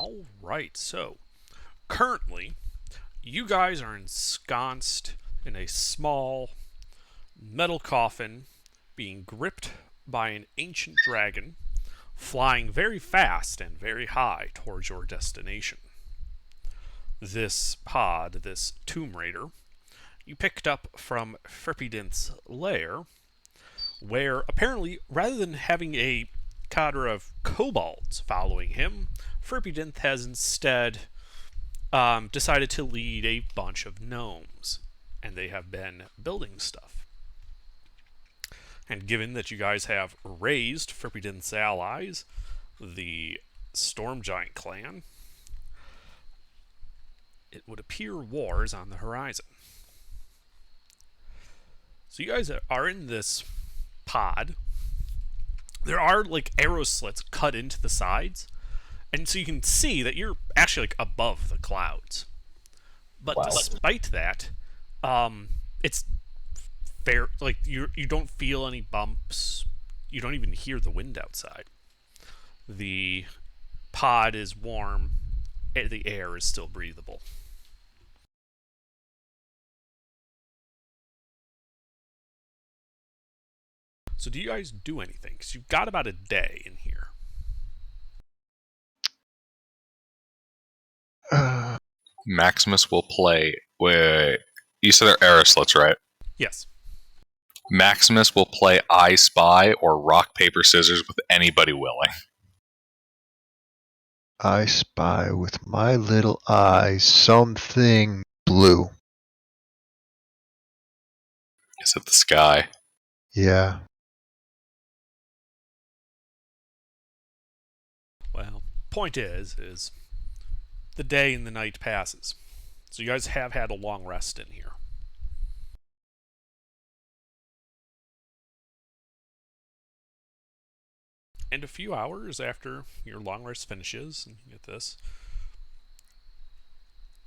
All right, so currently, you guys are ensconced in a small metal coffin being gripped by an ancient dragon flying very fast and very high towards your destination. This pod, this Tomb Raider, you picked up from Frippidinth's lair, where apparently, rather than having a cadre of kobolds following him, Frippidinth has instead decided to lead a bunch of gnomes, and they have been building stuff. And given that you guys have raised Frippidinth's allies, the Storm Giant clan, it would appear war is on the horizon. So you guys are in this pod. There are like arrow slits cut into the sides, and so you can see that you're actually like above the clouds. But Wow. despite that, it's fair. Like you don't feel any bumps. You don't even hear the wind outside. The pod is warm. The air is still breathable. So do you guys do anything? Because you've got about a day in here. Maximus will play. Wait, you said they're arrow slits, right? Yes. Maximus will play I Spy or rock, paper, scissors with anybody willing. I spy with my little eye something blue. Is it the sky? Yeah. Well, point is the day and the night passes. So you guys have had a long rest in here. And a few hours after your long rest finishes, and you get this,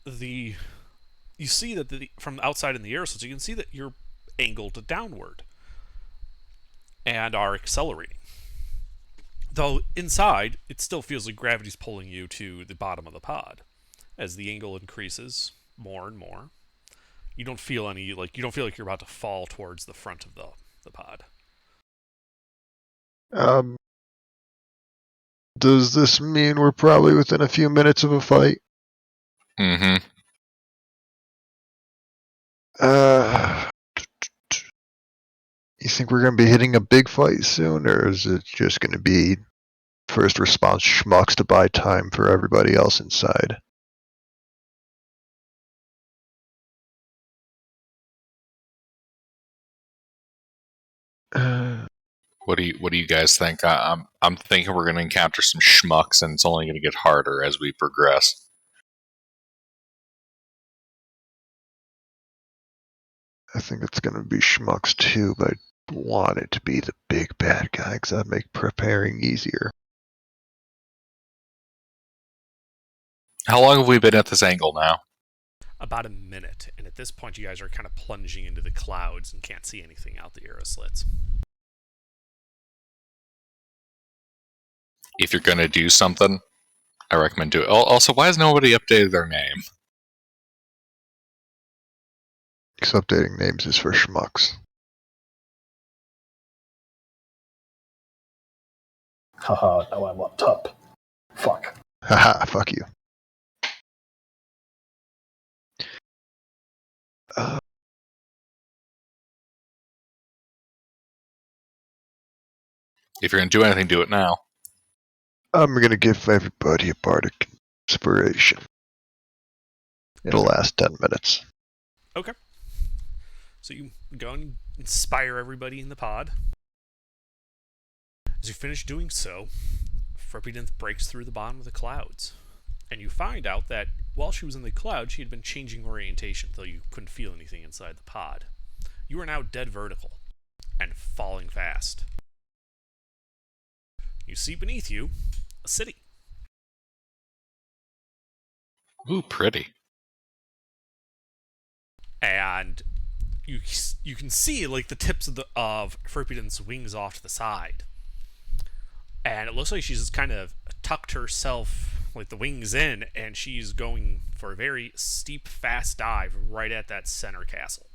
you see that from outside in the air, so you can see that you're angled downward and are accelerating. Though inside, it still feels like gravity's pulling you to the bottom of the pod. As the angle increases more and more, you don't feel like you're about to fall towards the front of the pod. Does this mean we're probably within a few minutes of a fight? Mm-hmm. You think we're going to be hitting a big fight soon, or is it just going to be first response schmucks to buy time for everybody else inside? What do you guys think? I'm thinking we're going to encounter some schmucks, and it's only going to get harder as we progress. I think it's going to be schmucks too, but I want it to be the big bad guy because that'd make preparing easier. How long have we been at this angle now? About a minute, and at this point, you guys are kind of plunging into the clouds and can't see anything out the arrow slits. If you're going to do something, I recommend do it. Also, why has nobody updated their name? Because updating names is for schmucks. Haha, now I'm on top. Fuck. Haha, fuck you. If you're going to do anything, do it now. I'm going to give everybody a bardic inspiration. It'll last 10 minutes. Okay. So you go and inspire everybody in the pod. As you finish doing so, Frippidinth breaks through the bottom of the clouds. And you find out that while she was in the clouds, she had been changing orientation, though you couldn't feel anything inside the pod. You are now dead vertical and falling fast. You see beneath you a city. Ooh, pretty. And you can see like the tips of Frippidinth's wings off to the side. And it looks like she's just kind of tucked herself like the wings in, and she's going for a very steep, fast dive right at that center castle.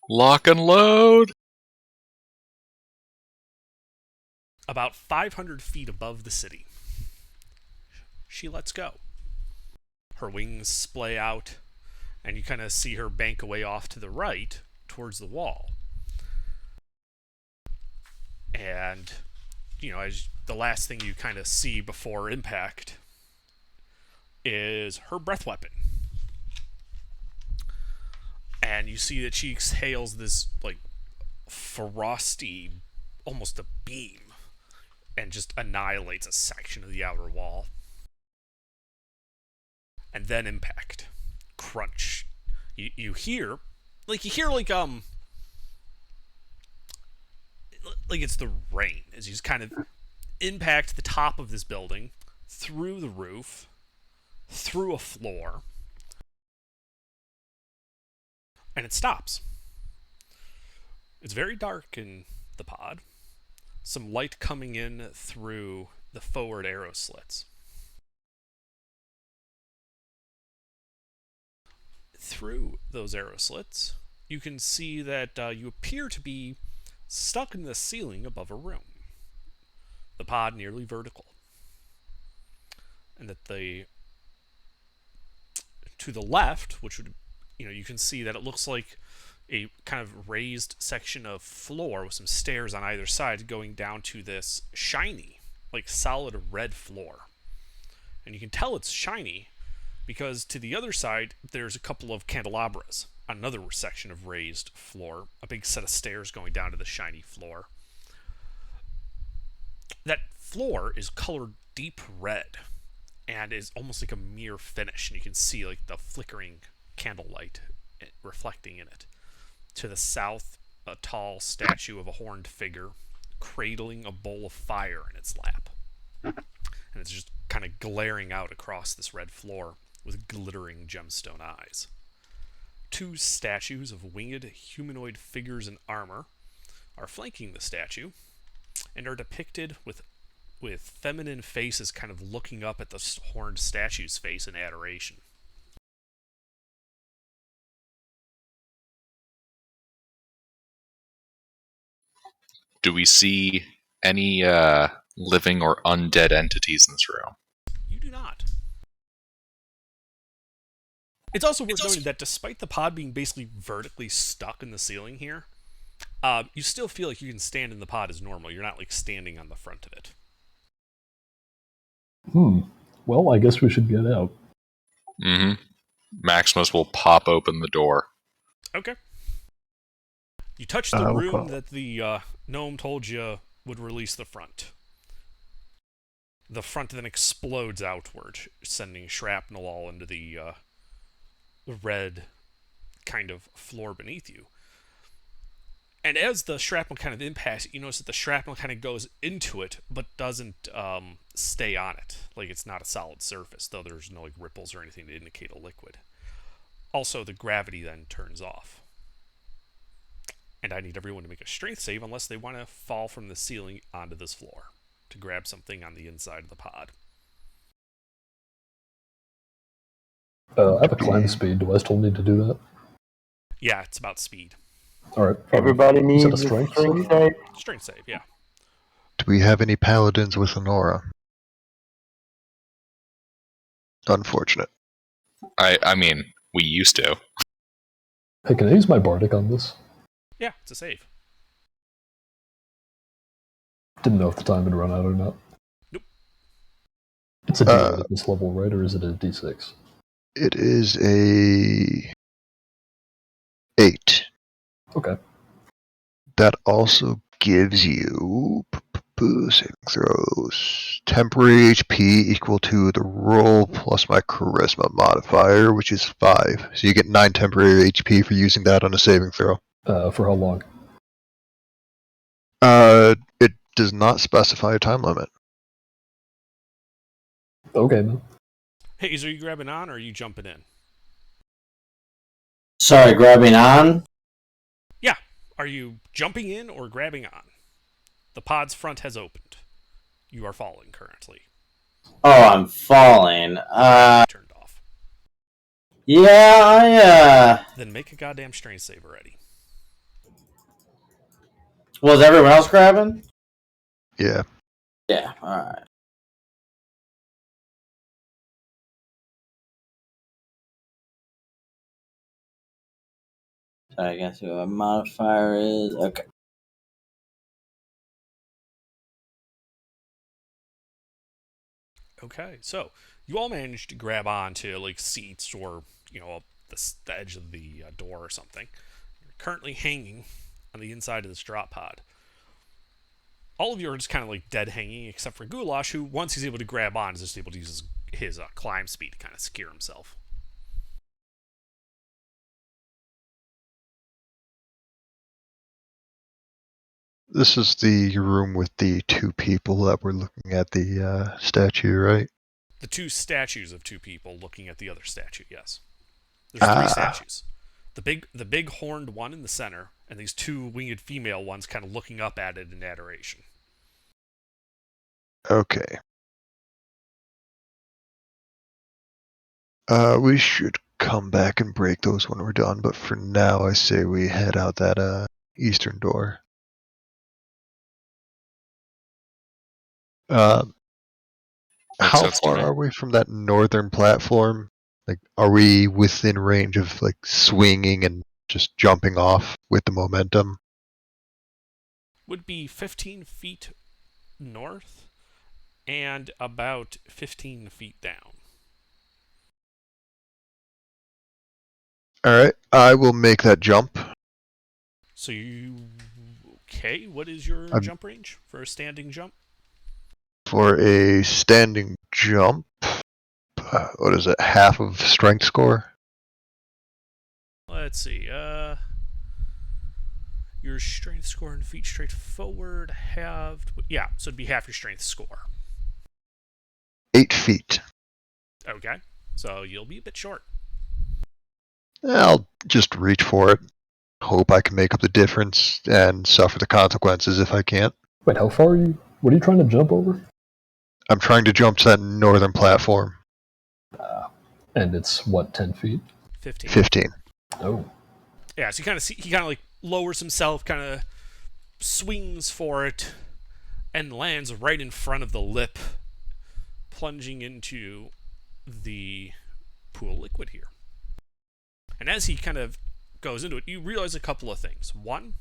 Lock and load. About 500 feet above the city, she lets go. Her wings splay out, and you kind of see her bank away off to the right towards the wall. And, as the last thing you kind of see before impact is her breath weapon. And you see that she exhales this, like, frosty, almost a beam, and just annihilates a section of the outer wall. And then impact. Crunch. You hear like it's the rain as you just kind of impact the top of this building, through the roof, through a floor, and it stops. It's very dark in the pod. Some light coming in through the forward arrow slits. Through those arrow slits, you can see that you appear to be stuck in the ceiling above a room. The pod nearly vertical. And that to the left, which would, you can see that it looks like a kind of raised section of floor with some stairs on either side going down to this shiny, like solid red floor. And you can tell it's shiny because to the other side, there's a couple of candelabras, another section of raised floor, a big set of stairs going down to the shiny floor. That floor is colored deep red and is almost like a mirror finish, and you can see like the flickering candlelight reflecting in it. To the south, a tall statue of a horned figure cradling a bowl of fire in its lap. And it's just kind of glaring out across this red floor with glittering gemstone eyes. Two statues of winged humanoid figures in armor are flanking the statue and are depicted with feminine faces kind of looking up at the horned statue's face in adoration. Do we see any living or undead entities in this room? You do not. It's also worth noting that despite the pod being basically vertically stuck in the ceiling here, you still feel like you can stand in the pod as normal. You're not like standing on the front of it. Well, I guess we should get out. Mm-hmm. Maximus will pop open the door. Okay. You touch the room that the gnome told you would release the front. The front then explodes outward, sending shrapnel all into the red kind of floor beneath you. And as the shrapnel kind of impacts it, you notice that the shrapnel kind of goes into it, but doesn't stay on it. Like it's not a solid surface, though there's no like ripples or anything to indicate a liquid. Also, the gravity then turns off. And I need everyone to make a strength save unless they want to fall from the ceiling onto this floor to grab something on the inside of the pod. I have a climb speed. Do I still need to do that? Yeah, it's about speed. All right. Everybody needs a a strength strength save? save. Strength save, yeah. Do we have any paladins with an aura? Unfortunate. I mean, we used to. Hey, can I use my bardic on this? Yeah, it's a save. Didn't know if the time had run out or not. Nope. It's a D8 at this level, right? Or is it a D6? It is a 8. Okay. That also gives you saving throws. Temporary HP equal to the roll plus my charisma modifier, which is 5. So you get 9 temporary HP for using that on a saving throw. For how long? It does not specify a time limit. Okay, then. Hey, are you grabbing on or are you jumping in? Sorry, grabbing on? Yeah. Are you jumping in or grabbing on? The pod's front has opened. You are falling currently. Oh, I'm falling. Turned off. Yeah, Then make a goddamn strength save already. Was everyone else grabbing? Yeah. Yeah, alright. So I guess what modifier is. Okay. Okay, so you all managed to grab onto like seats or the edge of the door or something. You're currently hanging on the inside of this drop pod. All of you are just kind of like dead hanging, except for Goulash, who once he's able to grab on, is just able to use his climb speed to kind of secure himself. This is the room with the two people that were looking at the statue, right? The two statues of two people looking at the other statue. Yes, there's three statues. The big horned one in the center, and these two winged female ones kind of looking up at it in adoration. Okay. We should come back and break those when we're done, but for now I say we head out that eastern door. How sense to far me. are we from that northern platform? Like, are we within range of like swinging and just jumping off with the momentum? Would be 15 feet north and about 15 feet down. Alright, I will make that jump. So you... Okay, what is your jump range for a standing jump? For a standing jump, what is it, half of strength score? Let's see, your strength score and feet straight forward halved... Yeah, so it'd be half your strength score. 8 feet. Okay, so you'll be a bit short. I'll just reach for it. Hope I can make up the difference and suffer the consequences if I can't. Wait, how far are you? What are you trying to jump over? I'm trying to jump to that northern platform. And it's what, 10 feet? 15. 15. Oh. Yeah, so you kind of see, he kind of like lowers himself, kind of swings for it, and lands right in front of the lip, plunging into the pool liquid here. And as he kind of goes into it, you realize a couple of things. One,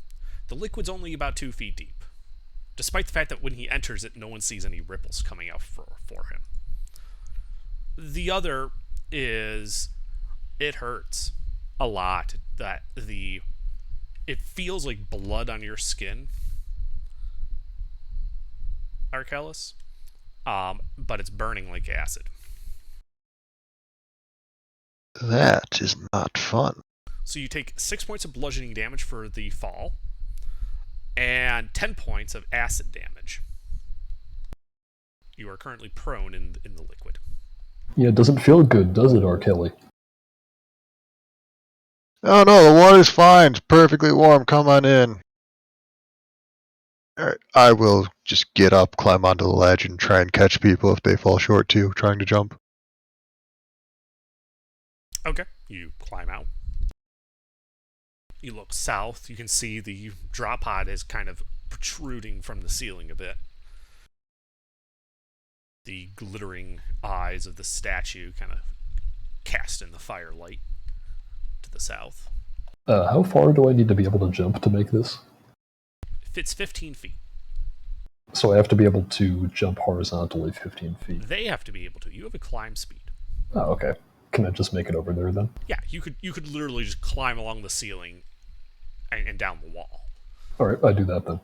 the liquid's only about 2 feet deep, despite the fact that when he enters it, no one sees any ripples coming out for him. The other is it hurts a lot that it feels like blood on your skin, Arkellis, but it's burning like acid. That is not fun. So you take 6 points of bludgeoning damage for the fall, and 10 points of acid damage. You are currently prone in the liquid. Yeah, it doesn't feel good, does it, R. Kelly? Oh no, the water's fine. It's perfectly warm. Come on in. Alright, I will just get up, climb onto the ledge, and try and catch people if they fall short too, trying to jump. Okay, you climb out. You look south. You can see the drop pod is kind of protruding from the ceiling a bit. The glittering eyes of the statue kind of cast in the firelight to the south. How far do I need to be able to jump to make this? It's 15 feet. So I have to be able to jump horizontally 15 feet. They have to be able to. You have a climb speed. Oh, okay. Can I just make it over there then? Yeah, you could literally just climb along the ceiling and down the wall. Alright, I do that then.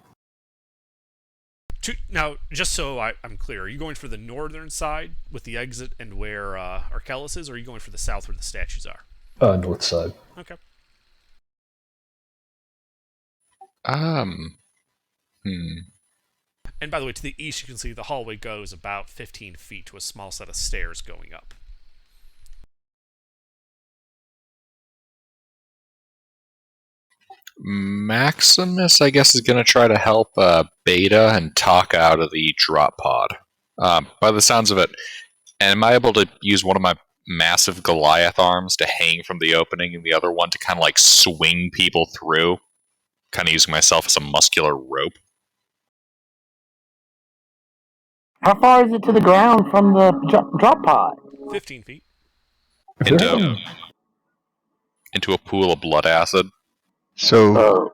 Now, just so I'm clear, are you going for the northern side with the exit and where Arkellis is, or are you going for the south where the statues are? North side. Okay. And by the way, to the east, you can see the hallway goes about 15 feet to a small set of stairs going up. Maximus, I guess, is going to try to help Beta and Taka out of the drop pod. By the sounds of it, and am I able to use one of my massive Goliath arms to hang from the opening and the other one to kind of like swing people through? Kind of using myself as a muscular rope. How far is it to the ground from the drop pod? 15 feet. If they're having- Into a pool of blood acid. So Oh.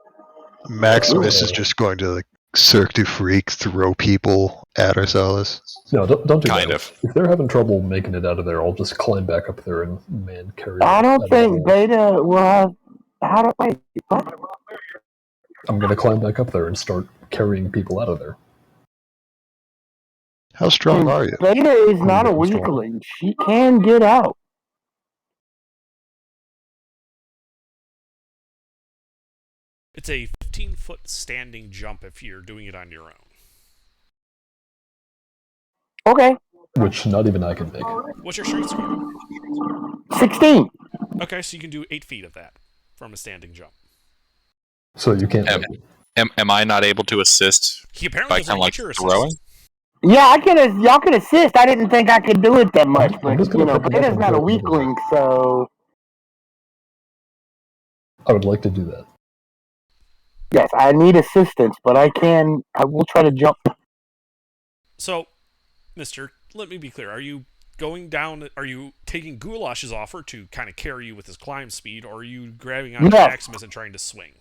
Maximus is just going to like Cirque du Freak throw people at Arcellus. No, don't do Kind that. of. If they're having trouble making it out of there, I'll just climb back up there and man carry. I them out don't of the think hole. Beta will have. How do wait? What? I'm gonna climb back up there and start carrying people out of there. How strong are you? Beta is not a I'm strong. weakling. She can get out. It's a 15-foot standing jump if you're doing it on your own. Okay, Which not even I can make. What's your strength score? 16. Okay, so you can do 8 feet of that from a standing jump. So you can't. Am I not able to assist He apparently by doesn't kind of like get your throwing? assist. Yeah, I can. Y'all can assist. I didn't think I could do it that much, I'm but just gonna pick him up Beta's and not a throw him over. weakling, so I would like to do that. yes, I need assistance, but I can. I will try to jump. So, Mister, let me be clear. Are you going down? Are you taking Goulash's offer to kind of carry you with his climb speed, or are you grabbing onto Yes. Maximus and trying to swing?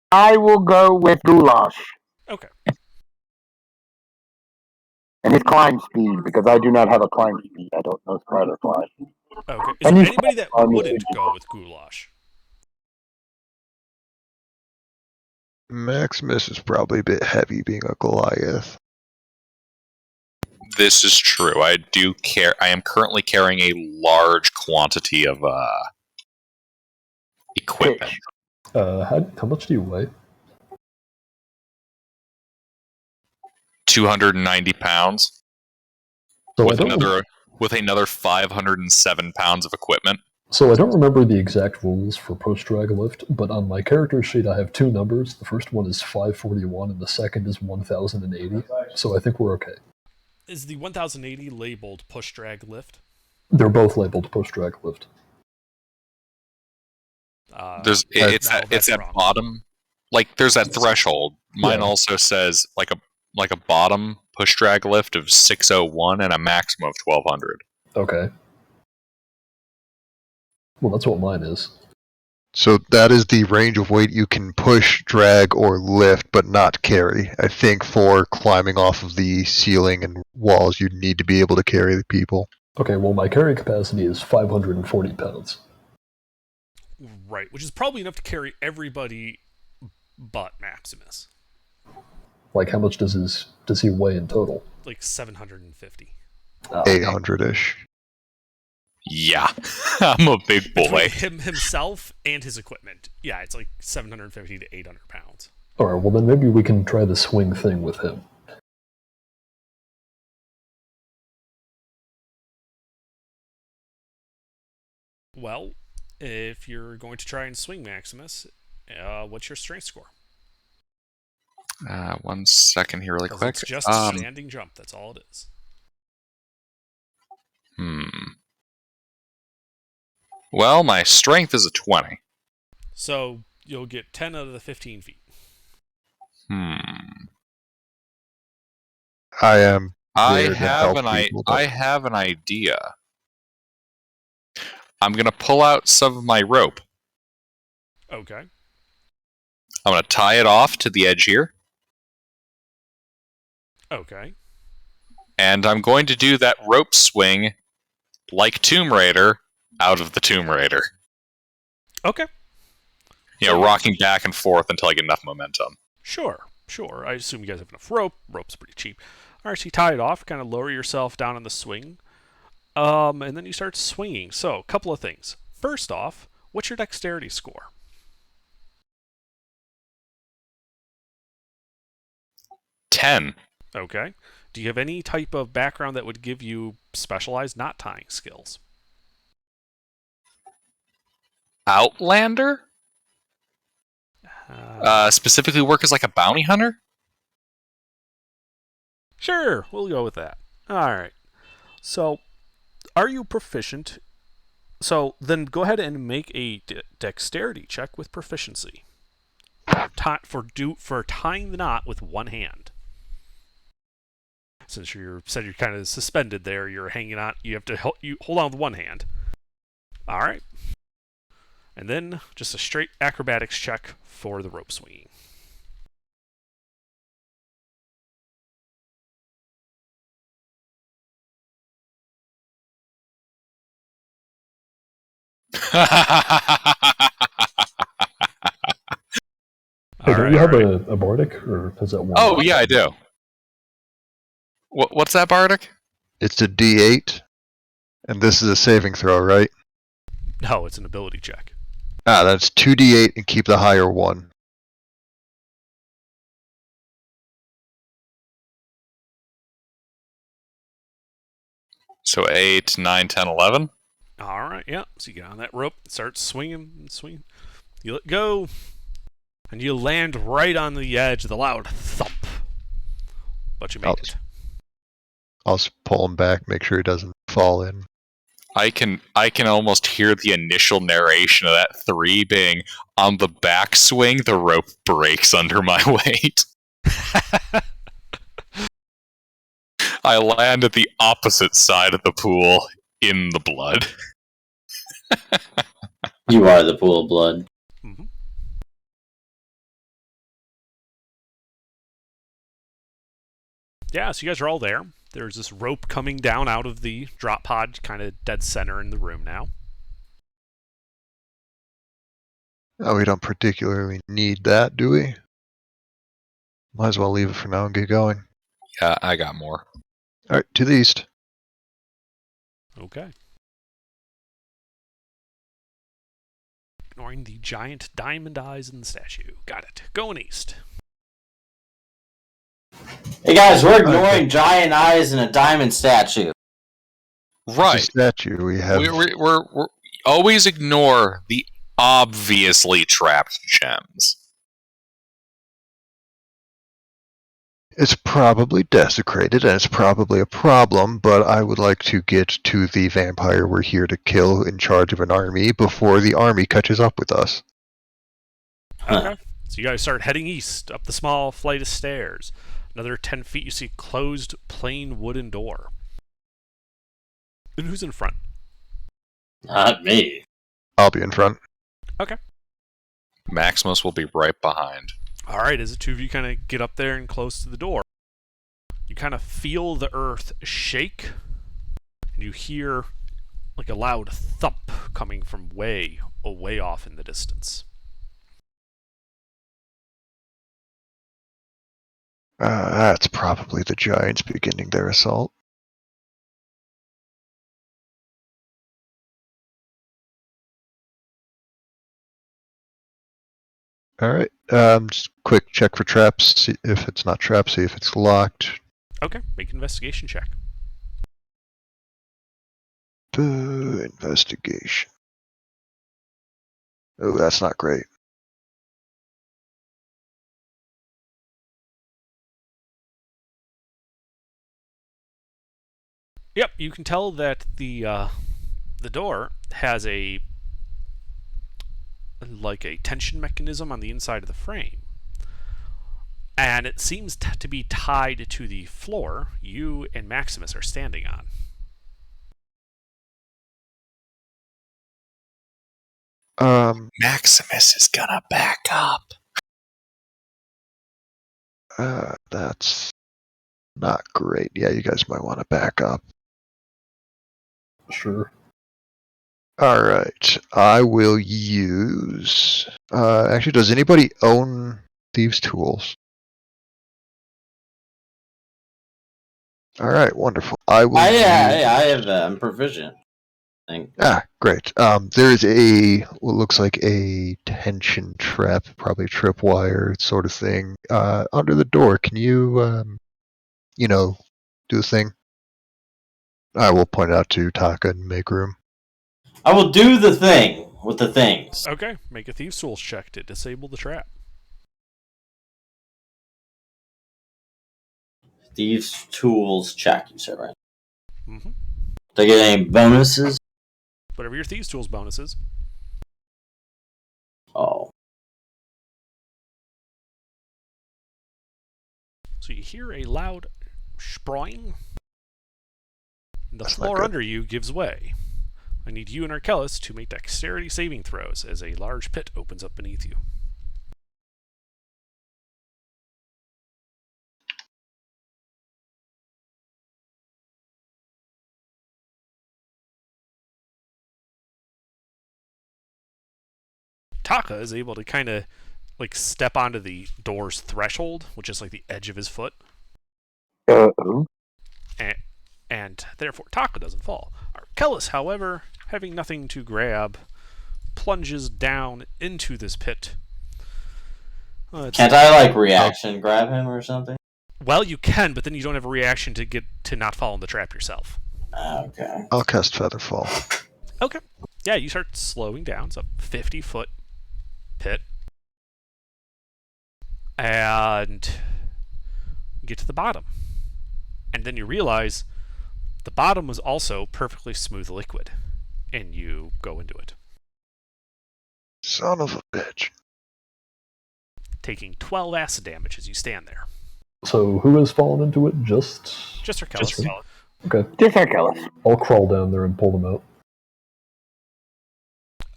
I will go with Goulash Okay. and his climb speed because I do not have a climb speed. I don't know how to climb. Okay. Is And there he's- anybody that wouldn't go with Goulash? Maximus is probably a bit heavy being a Goliath. This is true. I am currently carrying a large quantity of equipment. Pitch. How much do you weigh? 290 pounds So with I don't. another 507 pounds of equipment. So I don't remember the exact rules for post-drag lift, but on my character sheet I have two numbers. The first one is 541 and the second is 1080. So I think we're okay. Is the 1080 labeled push drag lift? They're both labeled post-drag lift. It's that's at wrong. bottom, like there's that threshold. Mine Yeah. also says like a bottom push drag lift of 601 and a maximum of 1200. Okay. Well, that's what mine is. So that is the range of weight you can push, drag, or lift, but not carry. I think for climbing off of the ceiling and walls, you'd need to be able to carry the people. Okay, well, my carrying capacity is 540 pounds. Right, which is probably enough to carry everybody but Maximus. Like, how much does he weigh in total? Like 750. 800-ish. Yeah, I'm a big boy. Between him himself and his equipment. Yeah, it's like 750 to 800 pounds. Alright, well then maybe we can try the swing thing with him. Well, if you're going to try and swing Maximus, what's your strength score? 1 second here, really 'Cause quick. it's just a standing jump. That's all it is. Well, my strength is a 20. So you'll get 10 out of the 15 feet. I am. I There to have help people, I have an idea. I'm gonna pull out some of my rope. Okay. I'm gonna tie it off to the edge here, Okay. and I'm going to do that rope swing like Tomb Raider out of the Tomb Raider. Okay. You know, rocking back and forth until I get enough momentum. Sure. I assume you guys have enough rope. Rope's pretty cheap. All right, so you tie it off, kind of lower yourself down on the swing. And then you start swinging. So, a couple of things. First off, what's your dexterity score? 10. Okay. Do you have any type of background that would give you specialized knot tying skills? Outlander? Specifically work as like a bounty hunter? Sure, we'll go with that. Alright. So, are you proficient? So, then go ahead and make a dexterity check with proficiency. For tying the knot with one hand. Since you're kind of suspended there, you're hanging on. You have to hold on with one hand. All right, and then just a straight acrobatics check for the rope swinging. Hey, don't you have a bardic, or is that one? Oh, yeah, I do. What's that, bardic? It's a D8, and this is a saving throw, right? No, it's an ability check. Ah, that's 2D8 and keep the higher one. So 8, 9, 10, 11. All right, yeah. So you get on that rope, start swinging and swinging. You let go, and you land right on the edge of the loud thump. But you made it. I'll just pull him back, make sure he doesn't fall in. I can almost hear the initial narration of that 3 being, on the backswing, the rope breaks under my weight. I land at the opposite side of the pool in the blood. You are the pool of blood. Mm-hmm. Yeah, so you guys are all there. There's this rope coming down out of the drop pod, kind of dead center in the room now. Oh, we don't particularly need that, do we? Might as well leave it for now and get going. Yeah, I got more. Alright, to the east. Okay. Ignoring the giant diamond eyes in the statue. Got it. Going east. Hey guys, we're ignoring giant eyes and a diamond statue. Right. It's a statue we have. We're always ignore the obviously trapped gems. It's probably desecrated and it's probably a problem, but I would like to get to the vampire we're here to kill in charge of an army before the army catches up with us. Okay. So you guys start heading east up the small flight of stairs. Another 10 feet, you see a closed, plain wooden door. And who's in front? Not me. I'll be in front. Okay. Maximus will be right behind. All right, as the two of you kind of get up there and close to the door, you kind of feel the earth shake, and you hear like a loud thump coming from way off in the distance. That's probably the giants beginning their assault. Alright, just quick check for traps. See if it's not trapped, see if it's locked. Okay, make an investigation check. Investigation. Oh, that's not great. Yep, you can tell that the door has a tension mechanism on the inside of the frame, and it seems to be tied to the floor you and Maximus are standing on. Maximus is gonna back up. That's not great. Yeah, you guys might want to back up. Sure. Alright, I will use... actually, does anybody own Thieves' Tools? Alright, wonderful. I will I have I'm proficient. Great. There is what looks like a tension trap, probably a tripwire sort of thing, under the door. Can you, do the thing? I will point it out to Taka and make room. I will do the thing with the things. Okay, make a Thieves' Tools check to disable the trap. Thieves tools check, you said, right? Mm-hmm. Do I get any bonuses? Whatever your thieves tools bonus is. Oh. So you hear a loud sproing. The That's not floor good. under you gives way. I need you and Arkellis to make dexterity saving throws as a large pit opens up beneath you. Taka is able to kind of like step onto the door's threshold, which is like the edge of his foot, Who? and therefore Taka doesn't fall. Arkellis, however, having nothing to grab, plunges down into this pit. Can't I, reaction grab him or something? Well, you can, but then you don't have a reaction to get to not fall in the trap yourself. Okay. I'll cast Featherfall. Okay. Yeah, you start slowing down. It's a 50-foot pit. And you get to the bottom. And then you realize the bottom was also perfectly smooth liquid. And you go into it, Son of a bitch. taking 12 acid damage as you stand there. So who has fallen into it? Just Arkellis. okay. Just Arkellis. I'll crawl down there and pull them out.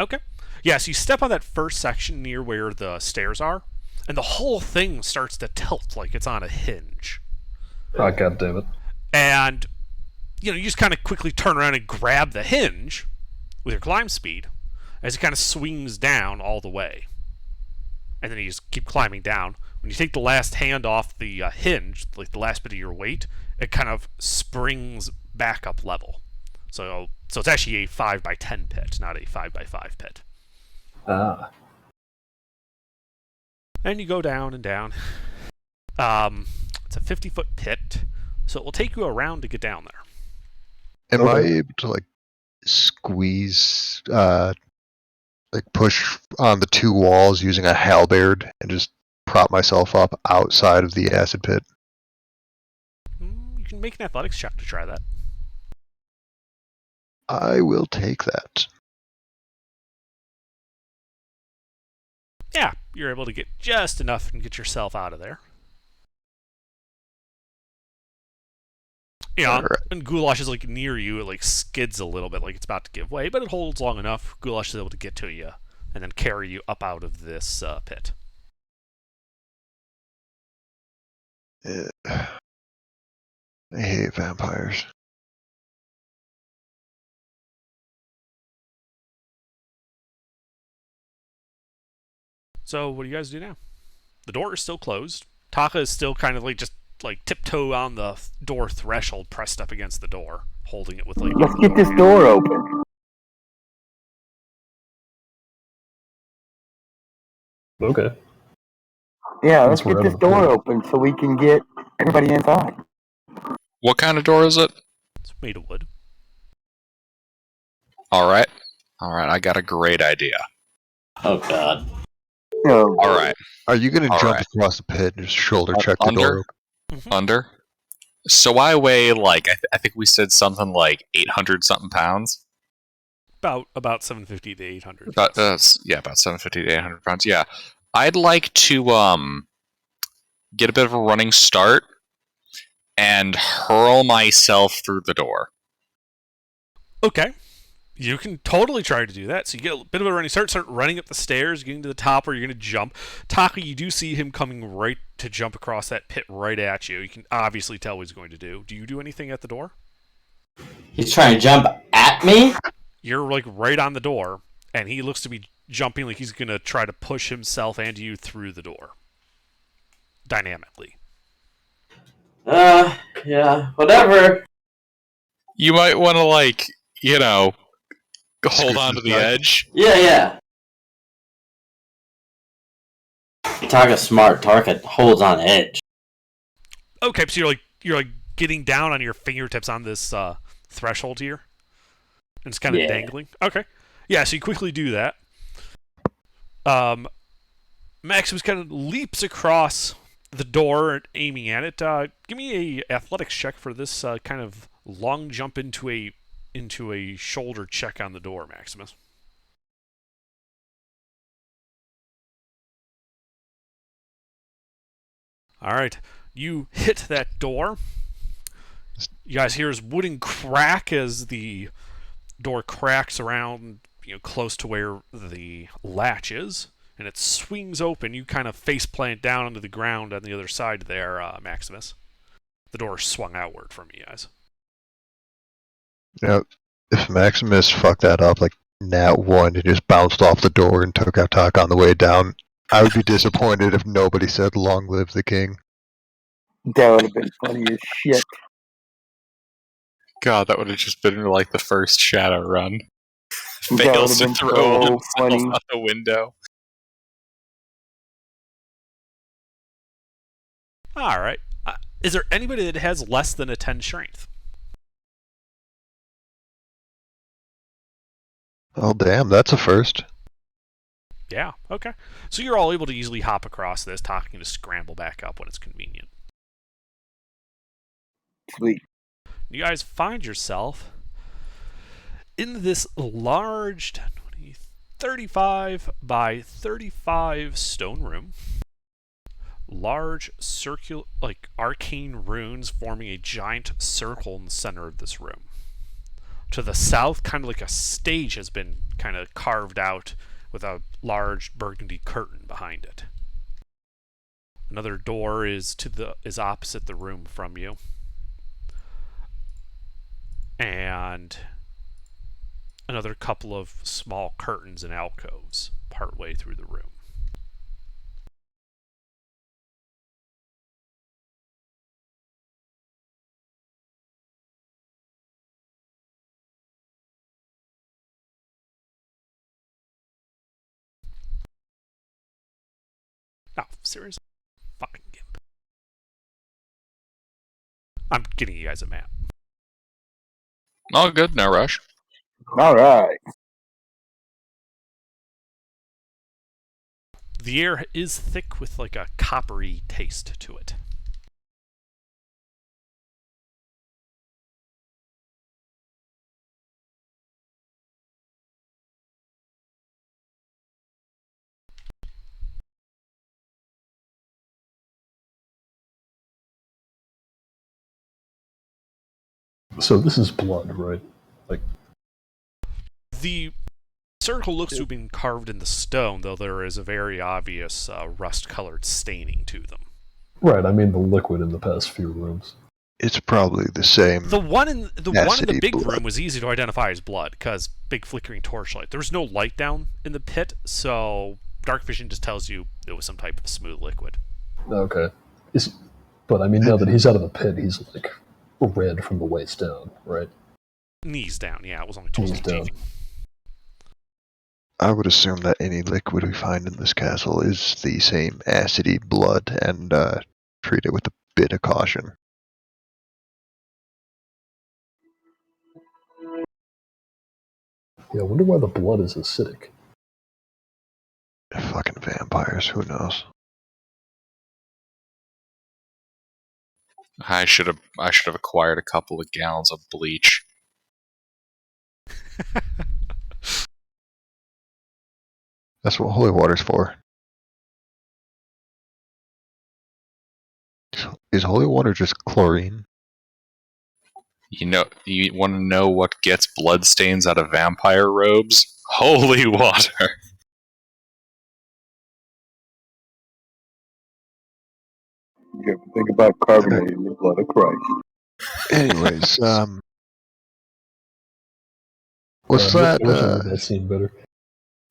Okay. Yeah, so you step on that first section near where the stairs are, and the whole thing starts to tilt like it's on a hinge. Ah, God damn it. And, you just kind of quickly turn around and grab the hinge with your climb speed as it kind of swings down all the way. And then you just keep climbing down. When you take the last hand off the hinge, like the last bit of your weight, it kind of springs back up level. So it's actually a 5x10 pit, not a 5x5 pit. Ah. And you go down and down. It's a 50-foot pit, so it will take you a round to get down there. Am I Okay. able to squeeze, push on the two walls using a halberd and just prop myself up outside of the acid pit? You can make an athletics check to try that. I will take that. Yeah, you're able to get just enough and get yourself out of there. Yeah, Alright. and Goulash is near you. It skids a little bit, like it's about to give way, but it holds long enough. Goulash is able to get to you and then carry you up out of this pit. I hate vampires. So what do you guys do now? The door is still closed. Taka is still kind of just tiptoe on the door threshold, pressed up against the door, holding it with Let's get this door open. Okay. Yeah, let's Since we're get out this of the door pit. open so we can get everybody inside. What kind of door is it? It's made of wood. Alright. Alright, I got a great idea. Oh, God. No. Alright. Are you going to jump Alright. across the pit and just shoulder check the Under? door? Mhm. Under? So I weigh, I think we said something like 800 something pounds. About 750 to 800. About 750 to 800 pounds. Yeah. I'd like to get a bit of a running start and hurl myself through the door. Okay. You can totally try to do that. So you get a bit of a running start running up the stairs, getting to the top where you're going to jump. Taka, you do see him coming right to jump across that pit right at you. You can obviously tell what he's going to do. Do you do anything at the door? He's trying to jump at me? You're right on the door, and he looks to be jumping like he's going to try to push himself and you through the door. Dynamically. Yeah, whatever. You might want to, hold on to the edge. Yeah. Tarka's smart. Tarka holds on edge. Okay, so you're getting down on your fingertips on this threshold here, and it's kind of Yeah. dangling. Okay, yeah. So you quickly do that. Maximus kind of leaps across the door, aiming at it. Give me a athletics check for this kind of long jump into a shoulder check on the door, Maximus. All right, you hit that door. You guys hear this wooden crack as the door cracks around, close to where the latch is, and it swings open. You kind of face plant down onto the ground on the other side there, Maximus. The door swung outward from you guys. If Maximus fucked that up like Nat 1 and just bounced off the door and took out Talk on the way down, I would be disappointed if nobody said "Long live the king." That would have been funny as shit. God, that would have just been like the first shadow run. That Fails to would've been throw so himself funny. out the window. All right. Is there anybody that has less than a 10 strength? Oh damn, that's a first. Yeah, okay. So you're all able to easily hop across this, talking to scramble back up when it's convenient. Sweet. You guys find yourself in this large 35 by 35 stone room. Large circular, arcane runes forming a giant circle in the center of this room. To the south, kind of like a stage has been kind of carved out with a large burgundy curtain behind it. Another door is opposite the room from you. And another couple of small curtains and alcoves partway through the room. Oh, seriously? Fucking gimp. I'm getting you guys a map. All good, no rush. All right. The air is thick with like a coppery taste to it. So this is blood, right? The circle looks to have been carved in the stone, though there is a very obvious rust-colored staining to them. Right, I mean the liquid in the past few rooms. It's probably the same. The one in the big blood. room was easy to identify as blood, because big flickering torchlight. There was no light down in the pit, so dark vision just tells you it was some type of smooth liquid. Okay. But I mean, now that he's out of the pit, he's like red from the waist down, right? Knees down, yeah, it was only 2 Knees feet down. deep. I would assume that any liquid we find in this castle is the same acidy blood and treat it with a bit of caution. Yeah, I wonder why the blood is acidic. Fucking vampires, who knows? I should have acquired a couple of gallons of bleach. That's what holy water's for. Is holy water just chlorine? You want to know what gets bloodstains out of vampire robes? Holy water. You have to think about carbonating the blood of Christ. Anyways, what's that? That seemed better.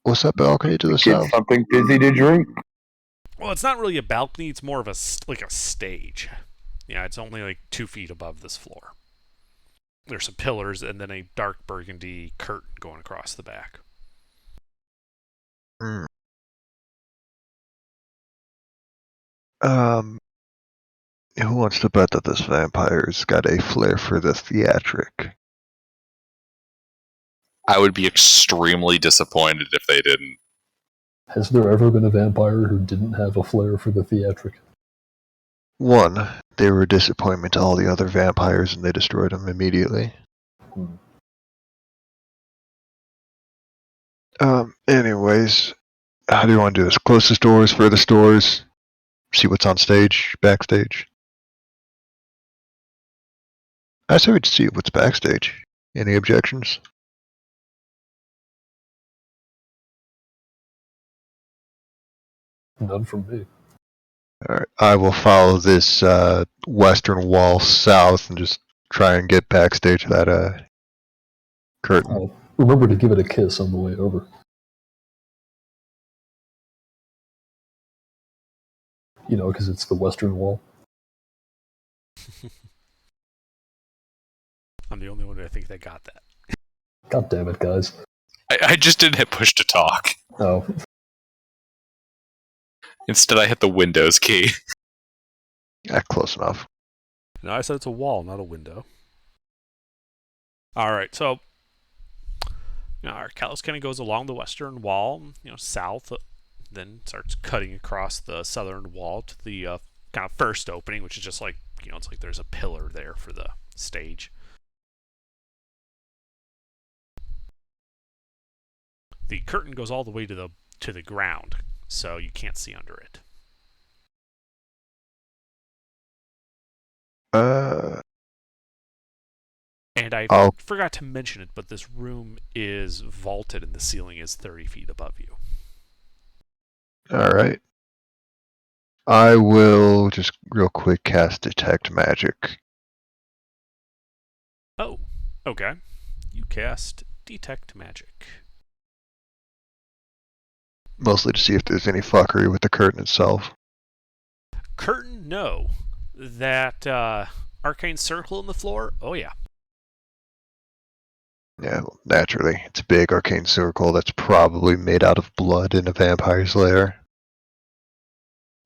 What's that balcony to the Get south? something fizzy to drink. Well, it's not really a balcony, it's more of a stage. Yeah, it's only like 2 feet above this floor. There's some pillars and then a dark burgundy curtain going across the back. Who wants to bet that this vampire's got a flair for the theatric? I would be extremely disappointed if they didn't. Has there ever been a vampire who didn't have a flair for the theatric? One, they were a disappointment to all the other vampires and they destroyed them immediately. Anyways, how do you want to do this? Closest doors, furthest doors, see what's on stage, backstage? I say we'd see what's backstage. Any objections? None from me. Alright, I will follow this western wall south and just try and get backstage to that curtain. I'll remember to give it a kiss on the way over. You know, because it's the western wall. I'm the only one I think that got that. God damn it, guys. I just didn't hit push to talk. Oh, Instead, I hit the Windows key. Yeah, close enough. No, I said it's a wall, not a window. All right, so Arcellus kind of goes along the western wall, south, then starts cutting across the southern wall to the kind of first opening, which is just like, it's like there's a pillar there for the stage. The curtain goes all the way to the ground, so you can't see under it. And I forgot to mention it, but this room is vaulted and the ceiling is 30 feet above you. Alright. I will just real quick cast Detect Magic. Oh, okay. You cast Detect Magic. Mostly to see if there's any fuckery with the curtain itself. Curtain, no. That arcane circle in the floor, oh yeah. Yeah, well, naturally. It's a big arcane circle that's probably made out of blood in a vampire's lair.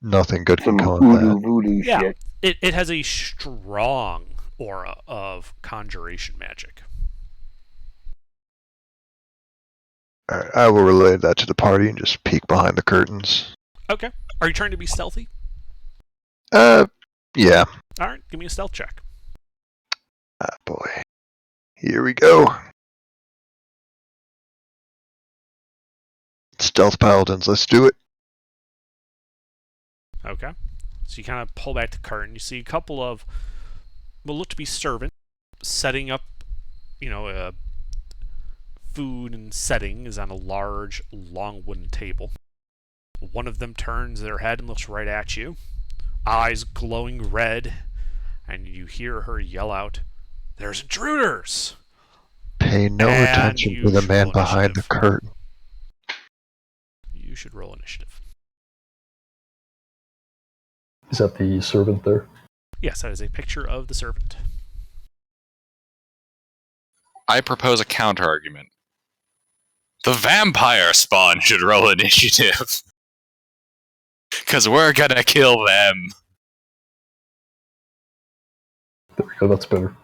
Nothing good can Some come of that. voodoo Yeah, shit. it has a strong aura of conjuration magic. Alright, I will relay that to the party and just peek behind the curtains. Okay. Are you trying to be stealthy? Yeah. Alright, give me a stealth check. Ah, boy. Here we go. Stealth Paladins, let's do it. Okay. So you kind of pull back the curtain. You see a couple of what look to be servants setting up, food and setting is on a large, long wooden table. One of them turns their head and looks right at you, eyes glowing red, and you hear her yell out, "There's intruders!" Pay no And attention you to the should man roll behind the initiative. curtain. You should roll initiative. is that the servant there? Yes, that is a picture of the servant. I propose a counter argument. The vampire spawn should roll initiative. Because we're gonna kill them. There we go, that's better.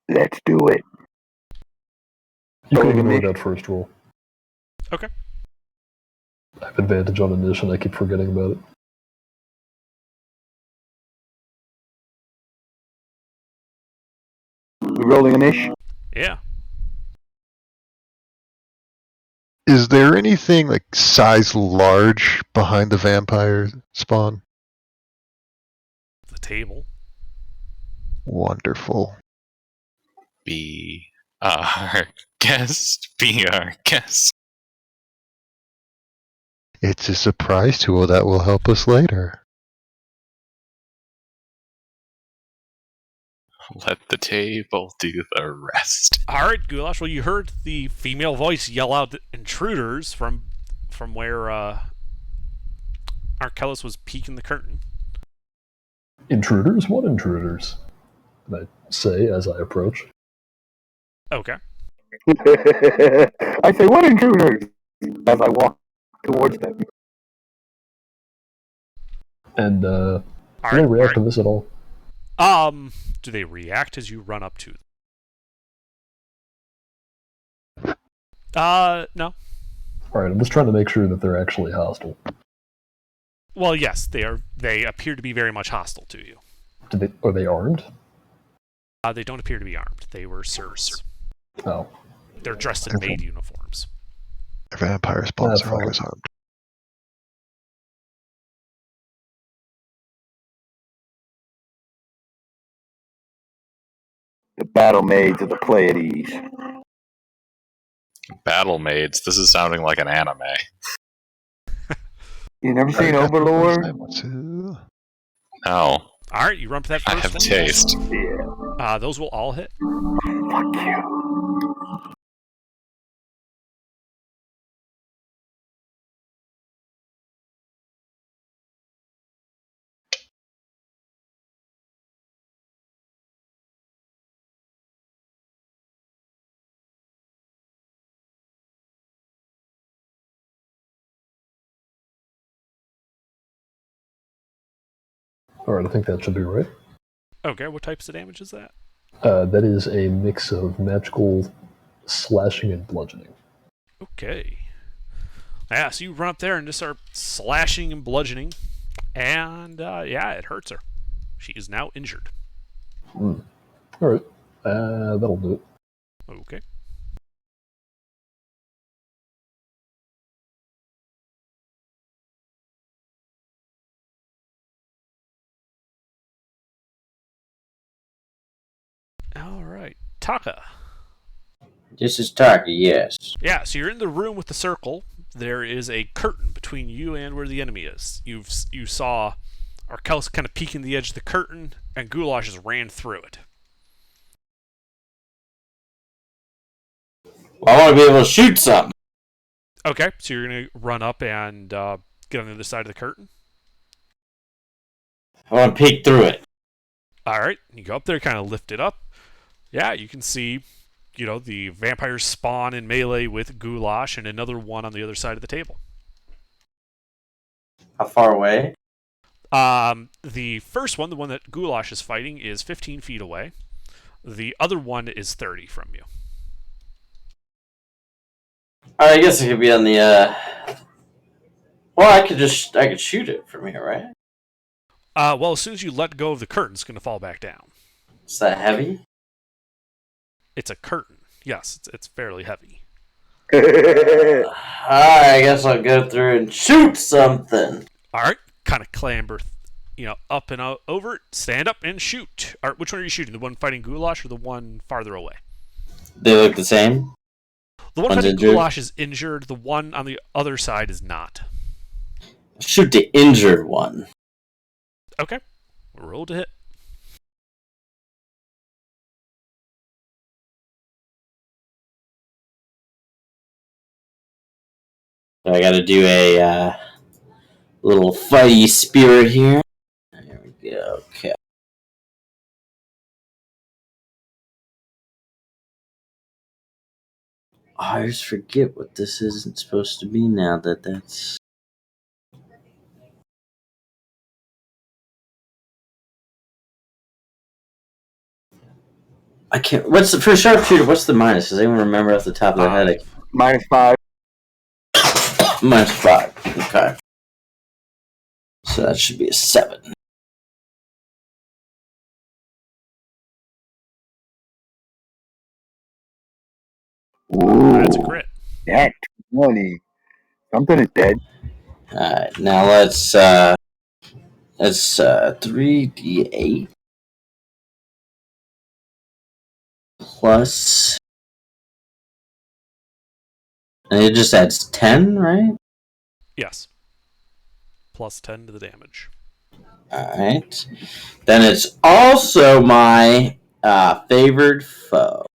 Let's do it. You can Rolling ignore initiative. that first roll. Okay. I have advantage on initiative, I keep forgetting about it. Rolling an ish. Yeah. Is there anything like size large behind the vampire spawn? The table. Wonderful. Be our guest. Be our guest. It's a surprise tool that will help us later. Let the table do the rest. Alright, Goulash. Well, you heard the female voice yell out intruders from where Arcellus was peeking the curtain. Intruders? What intruders? And I say as I approach. Okay. I say, what intruders? As I walk towards them. And, do they Alright. react to this at all? Do they react as you run up to them? No. Alright, I'm just trying to make sure that they're actually hostile. Well, yes, they are. They appear to be very much hostile to you. Are they armed? They don't appear to be armed. They were serfs. Oh. They're dressed in maid uniforms. Vampire spawns are fine. always armed. The battle maids of the Pleiades. Battle maids. This is sounding like an anime. You never seen I Overlord? want to. No, All right, you run for that I first have one. taste. Yeah. Those will all hit. Fuck you. Alright, I think that should be right. Okay, what types of damage is that? That is a mix of magical slashing and bludgeoning. Okay. Yeah, so you run up there and just start slashing and bludgeoning, and yeah, it hurts her. She is now injured. Alright, that'll do it. Okay. All right, Taka. This is Taka, yes. Yeah, so you're in the room with the circle. There is a curtain between you and where the enemy is. You saw Arkells kind of peeking the edge of the curtain, and Goulash just ran through it. Well, I want to be able to shoot something. Okay, so you're going to run up and get on the other side of the curtain. I want to peek through it. All right, you go up there, kind of lift it up. Yeah, you can see, the vampires spawn in melee with Goulash and another one on the other side of the table. How far away? The first one, the one that Goulash is fighting, is 15 feet away. The other one is 30 from you. Alright, I guess it could be on the, Well, I could shoot it from here, right? Well, as soon as you let go of the curtain, it's going to fall back down. Is that heavy? It's a curtain. Yes, it's fairly heavy. Alright, I guess I'll go through and shoot something. All right, kind of clamber, up and over it, stand up and shoot. All right, which one are you shooting? The one fighting Goulash or the one farther away? They look the same? The one One's fighting injured? Goulash is injured. The one on the other side is not. Shoot the injured one. Okay, roll to hit. So I gotta do a, little fighty spirit here. There we go, okay. I just forget what this isn't supposed to be now that's... I can't... What's the... For sharpshooter, what's the minus? Does anyone remember off the top of their head? -5. -5. Okay. So that should be a 7. Ooh, That's a crit. that's 20. Something is dead. Alright, now let's 3d8 plus, and it just adds 10, right? Yes. Plus 10 to the damage. Alright. Then it's also my favored foe.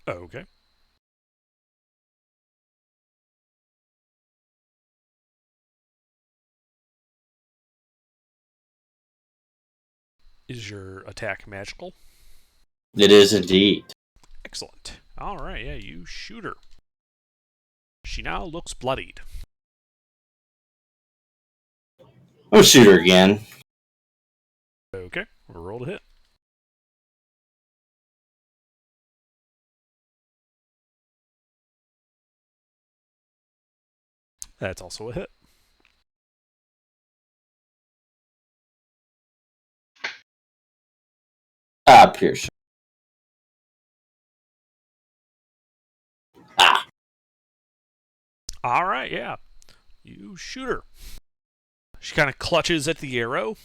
Okay. Is your attack magical? It is indeed. Excellent. All right, yeah, you shoot her. She now looks bloodied. I'll shoot her again. Okay, roll to hit. That's also a hit. Pierce. All right, yeah. You shoot her. She kind of clutches at the arrow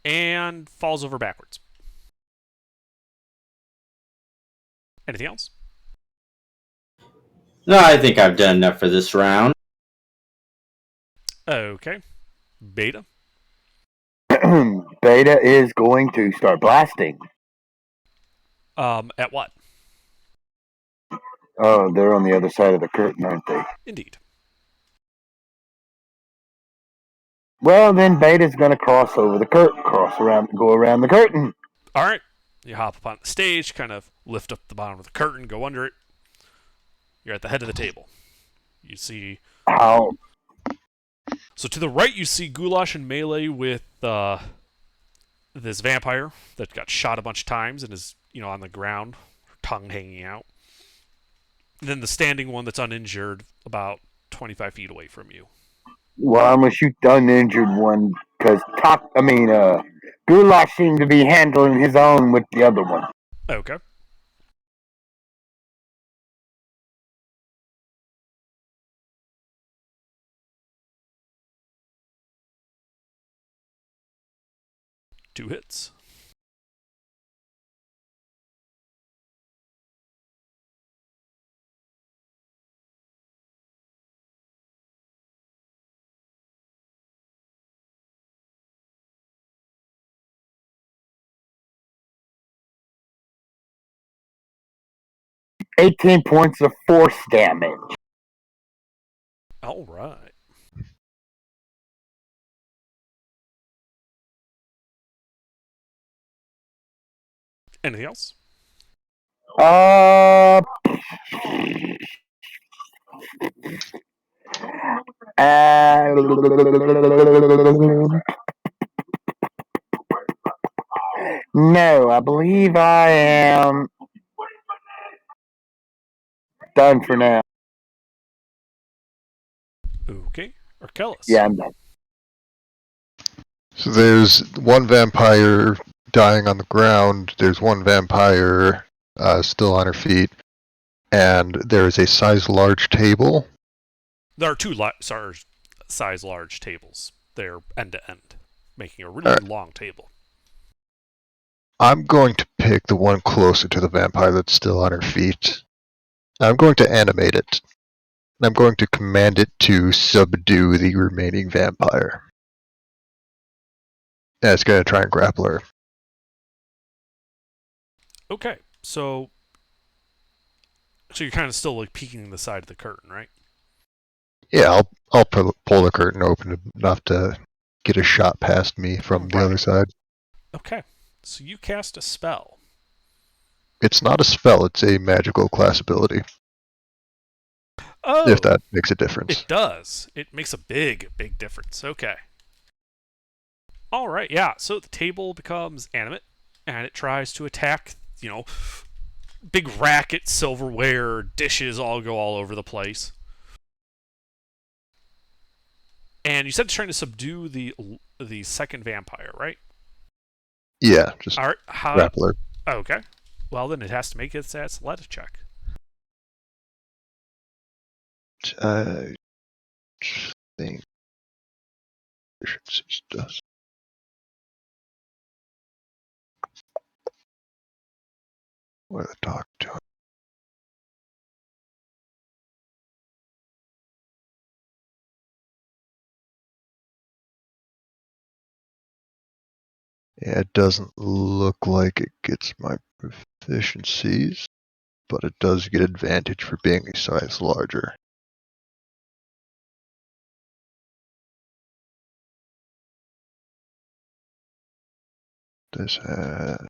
and falls over backwards. Anything else? No, I think I've done enough for this round. Okay. Beta. Beta is going to start blasting. At what? Oh, they're on the other side of the curtain, aren't they? Indeed. Well, then Beta's going to cross over the curtain, go around the curtain. All right. You hop up on the stage, kind of lift up the bottom of the curtain, go under it. You're at the head of the table. You see. How? So to the right, you see Goulash in melee with this vampire that got shot a bunch of times and is, on the ground, tongue hanging out. And then the standing one that's uninjured, about 25 feet away from you. Well, I'm going to shoot the uninjured one because Goulash seemed to be handling his own with the other one. Okay. Two hits. $18 points of force damage. All right. Anything else? No, I believe I am done for now. Okay. Arkellis. Yeah, I'm done. So there's one vampire dying on the ground. There's one vampire still on her feet, and there is a size large table. There are two size large tables. They're end to end, making a really long table. I'm going to pick the one closer to the vampire that's still on her feet. I'm going to animate it. And I'm going to command it to subdue the remaining vampire. And it's going to try and grapple her. Okay, so you're kind of still like peeking the side of the curtain, right? Yeah, I'll pull the curtain open enough to get a shot past me from the other side. Okay, so you cast a spell. It's not a spell, it's a magical class ability. Oh, if that makes a difference. It does. It makes a big, big difference. Okay. All right, yeah. So the table becomes animate, and it tries to attack, big racket, silverware, dishes all go all over the place. And you said it's trying to subdue the second vampire, right? Yeah, just all right, grapple her. Okay. Well, then it has to make its athletics check. I think efficiency does. What are the doc doing? Yeah, it doesn't look like it gets my proficiencies, but it does get advantage for being a size larger. Does that...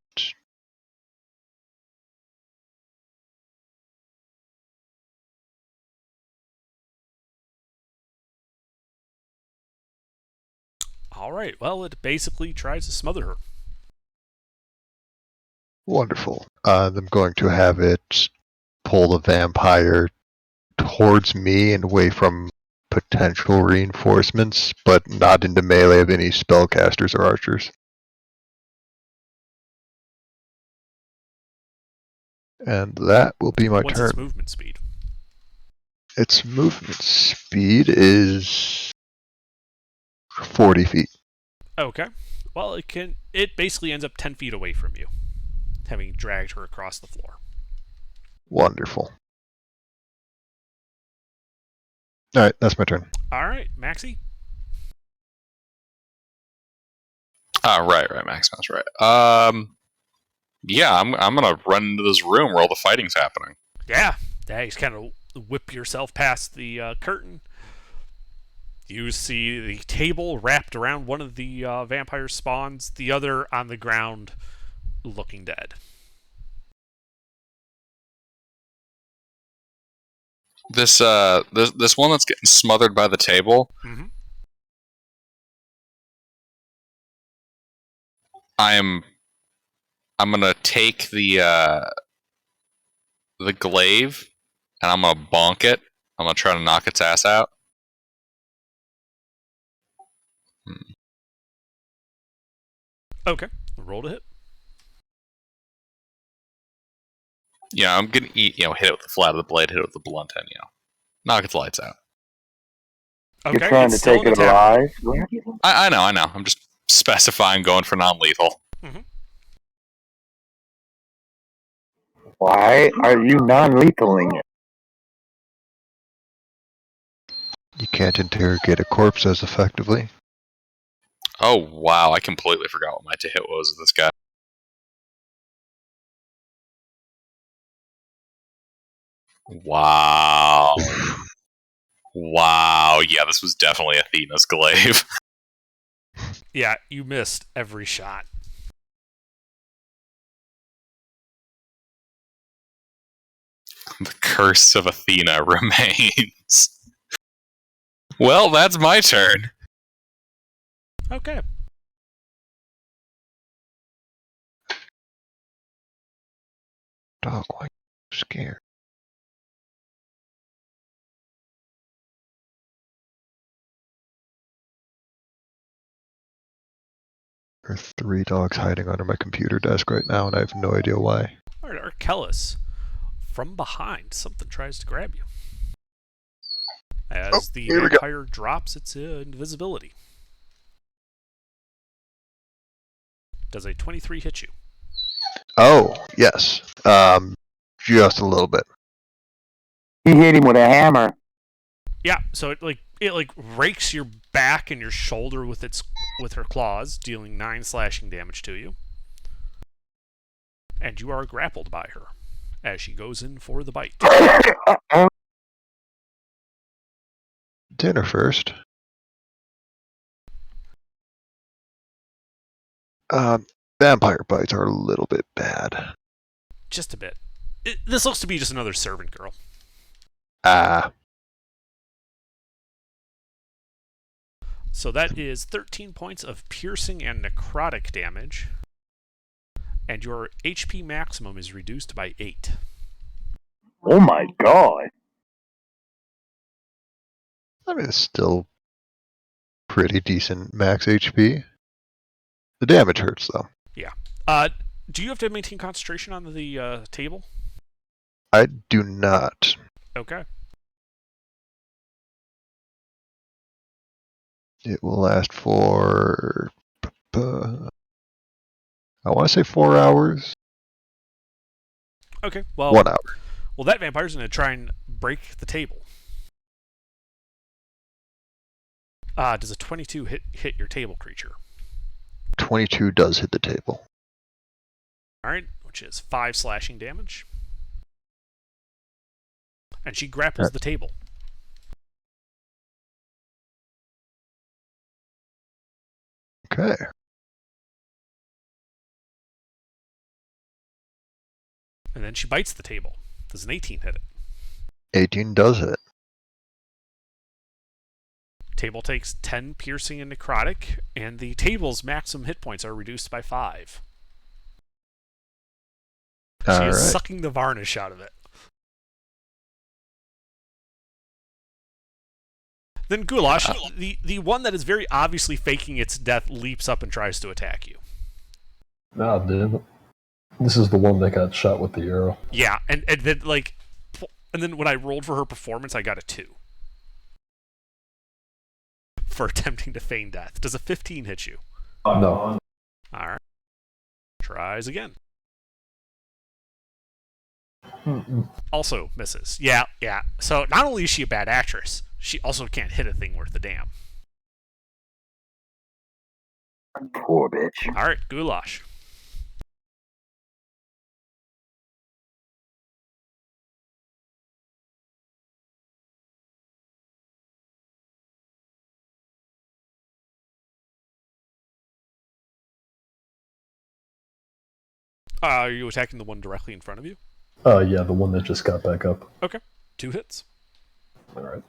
All right. Well, it basically tries to smother her. Wonderful. I'm going to have it pull the vampire towards me and away from potential reinforcements, but not into melee of any spellcasters or archers. And that will be my What's turn. its movement speed? Its movement speed is 40 feet. Okay. Well, it basically ends up 10 feet away from you, having dragged her across the floor. Wonderful. Alright, that's my turn. All right, Maxie. Right, Max. That's right. Yeah, I'm gonna run into this room where all the fighting's happening. Yeah, you just kind of whip yourself past the curtain. You see the table wrapped around one of the vampire spawns, the other on the ground, looking dead. This one that's getting smothered by the table. Mm-hmm. I'm gonna take the glaive and I'm gonna bonk it. I'm gonna try to knock its ass out. Okay, roll to hit. Yeah, I'm gonna hit it with the flat of the blade, hit it with the blunt end, knock its lights out. Okay, You're trying to take it alive? I know. I'm just specifying going for non-lethal. Mm-hmm. Why are you non-lethaling it? You can't interrogate a corpse as effectively. Oh wow, I completely forgot what my to hit was with this guy. Wow. Wow, yeah, this was definitely Athena's glaive. Yeah, you missed every shot. The curse of Athena remains. Well, that's my turn. Okay. Dog, why are you scared? There are 3 dogs hiding under my computer desk right now, and I have no idea why. All right, Arkellis. From behind, something tries to grab you. As the vampire drops its invisibility. Does a 23 hit you? Oh, yes. Just a little bit. He hit him with a hammer. Yeah, so it rakes your back and your shoulder with her claws, dealing 9 slashing damage to you. And you are grappled by her as she goes in for the bite. Dinner first. Vampire bites are a little bit bad. Just a bit. This looks to be just another servant girl. So that is 13 points of piercing and necrotic damage. And your HP maximum is reduced by 8. Oh my god. I mean, it's still pretty decent max HP. The damage hurts, though. Yeah. Do you have to maintain concentration on the table? I do not. Okay. It will last for... I want to say 4 hours. Okay, well... 1 hour. Well, that vampire's going to try and break the table. Does a 22 hit your table creature? 22 does hit the table. Alright, which is 5 slashing damage. And she grapples the table. Okay. And then she bites the table. Does an 18 hit it? 18 does hit. Table takes 10 piercing and necrotic, and the table's maximum hit points are reduced by 5. She is sucking the varnish out of it. Then Goulash, the one that is very obviously faking its death, leaps up and tries to attack you. Ah, damn it. This is the one that got shot with the arrow. Yeah, and then and then when I rolled for her performance, I got a 2 for attempting to feign death. Does a 15 hit you? No. All right. Tries again. Also misses. Yeah. So not only is she a bad actress, she also can't hit a thing worth a damn. Poor bitch. All right, Goulash. Are you attacking the one directly in front of you? Yeah, the one that just got back up. Okay. 2 hits. Alright.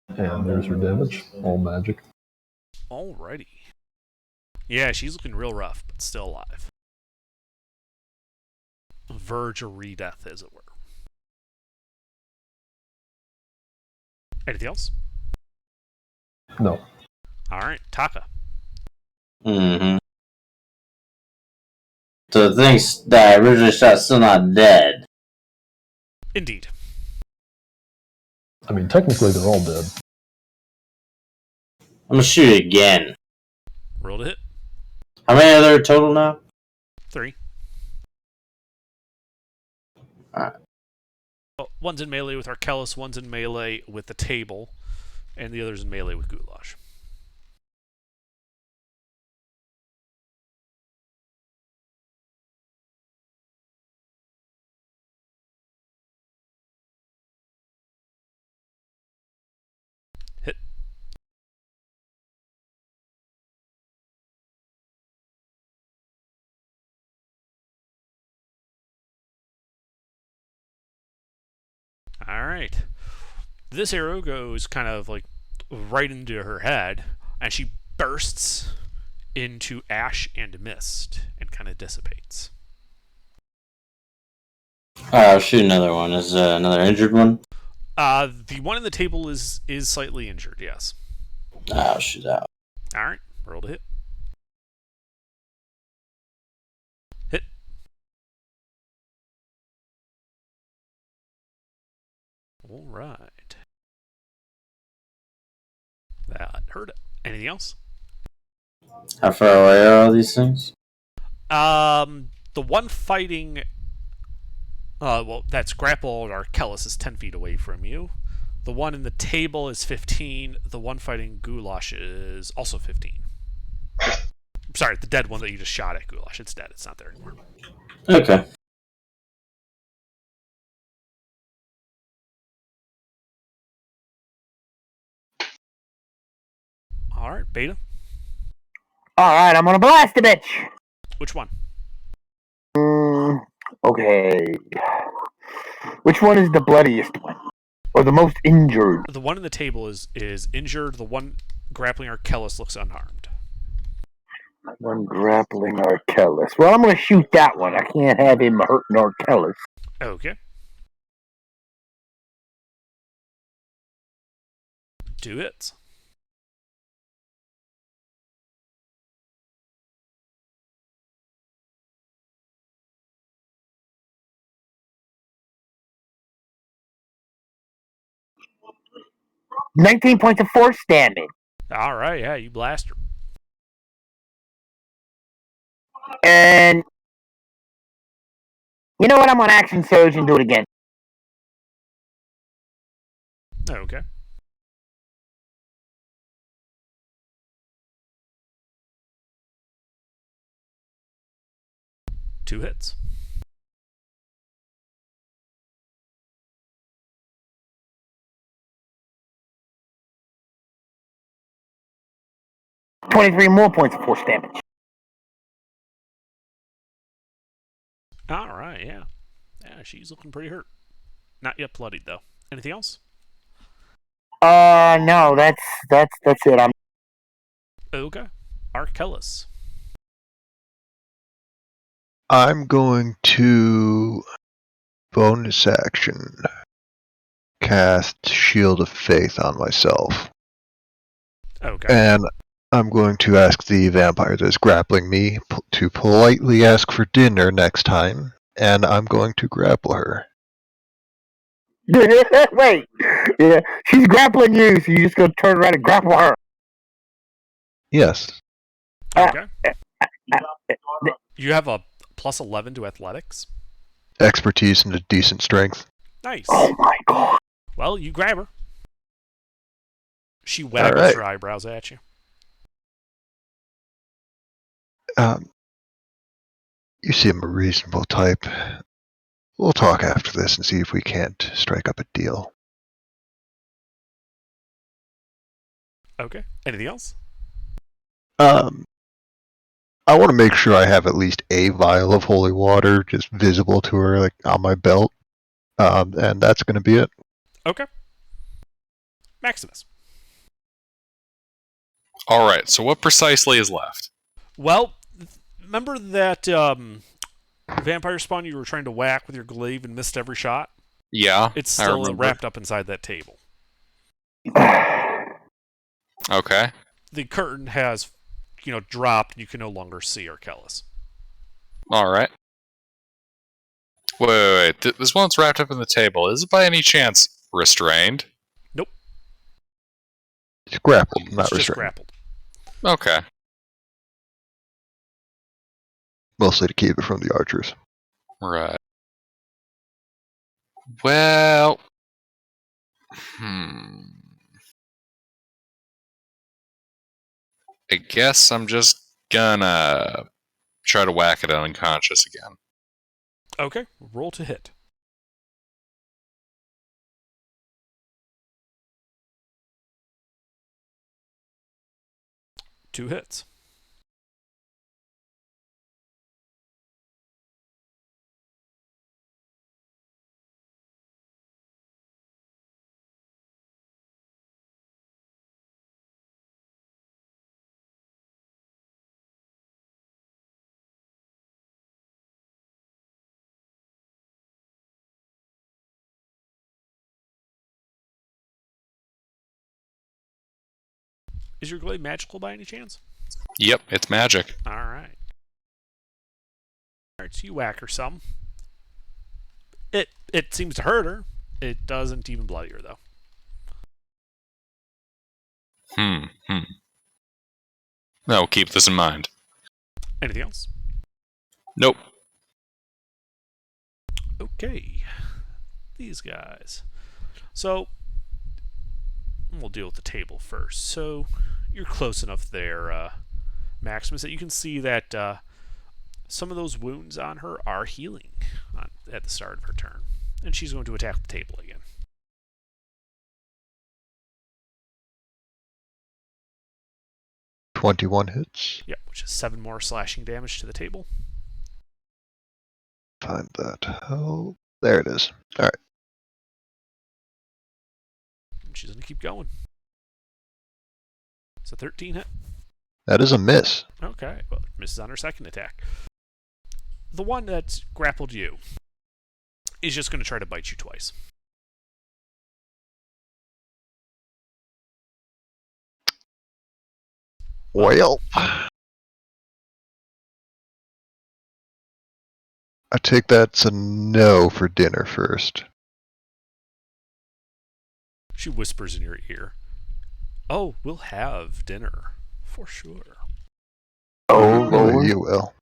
And there's her damage. All magic. Alrighty. Yeah, she's looking real rough, but still alive. Verge of re-death, as it were. Anything else? No. Alright, Taka. Mm-hmm. So the things that I originally shot still not dead. Indeed. I mean, technically they're all dead. I'm gonna shoot it again. Roll to hit. How many are there total now? 3. Alright. Well, one's in melee with Arkellis, one's in melee with the table, and the other's in melee with Goulash. Hit. Alright. This arrow goes kind of like right into her head, and she bursts into ash and mist and kind of dissipates. I'll shoot another one. Is another injured one? The one in the table is slightly injured, yes. I'll shoot that one. Alright, roll to hit. Hit. Alright. That hurt it. Anything else? How far away are all these things? The one fighting that's grappled Arkellis is 10 feet away from you. The one in the table is 15. The one fighting Goulash is also 15. Sorry, the dead one that you just shot at Goulash. It's dead. It's not there anymore. Okay. Alright, Beta. Alright, I'm gonna blast a bitch! Which one? Okay. Which one is the bloodiest one? Or the most injured? The one in the table is injured. The one grappling Arkellis looks unharmed. One grappling Arkellis. Well, I'm gonna shoot that one. I can't have him hurting Arkellis. Okay. 2 hits. $19 points of force damage. Alright, yeah, you blast her. And you know what? I'm on action surge and do it again. Okay. Two hits. $23 more points of force damage. Alright, yeah. Yeah, she's looking pretty hurt. Not yet bloodied, though. Anything else? No, that's it. I'm Okay. Arkellis. I'm going to bonus action cast Shield of Faith on myself. Okay. And I'm going to ask the vampire that is grappling me to politely ask for dinner next time, and I'm going to grapple her. Wait. Yeah, she's grappling you, so you're just gonna turn around and grapple her. Yes. Okay. You have a plus 11 to athletics. Expertise and a decent strength. Nice. Oh my god. Well, you grab her. She waggles right. her eyebrows at you. You seem a reasonable type. We'll talk after this and see if we can't strike up a deal. Okay. Anything else? I want to make sure I have at least a vial of holy water just visible to her, like on my belt. And that's going to be it. Okay. Maximus. All right. So what precisely is left? Well, remember that vampire spawn you were trying to whack with your glaive and missed every shot? Yeah, It's I still remember. wrapped up inside that table. Okay. The curtain has, dropped, and you can no longer see Arkellis. All right. Wait. This one's wrapped up in the table. Is it by any chance restrained? Nope. It's grappled, not It's just restrained. grappled. Okay. Mostly to keep it from the archers. Right. Well. I guess I'm just gonna try to whack it unconscious again. Okay. Roll to hit. Two hits. Is your glaive magical by any chance? Yep, it's magic. Alright. Alright, so you whack her some. It seems to hurt her. It doesn't even bloody her, though. No, keep this in mind. Anything else? Nope. Okay. These guys. So, we'll deal with the table first. So, you're close enough there, Maximus, that you can see that some of those wounds on her are healing at the start of her turn. And she's going to attack the table again. 21 hits. Yep, which is 7 more slashing damage to the table. Find that. Oh, there it is. All right. And she's going to keep going. It's a 13 hit. That is a miss. Okay, well, misses on her second attack. The one that grappled you is just going to try to bite you twice. Well, I take that's a no for dinner first. She whispers in your ear, "Oh, we'll have dinner, for sure." Oh Well, lord. you will.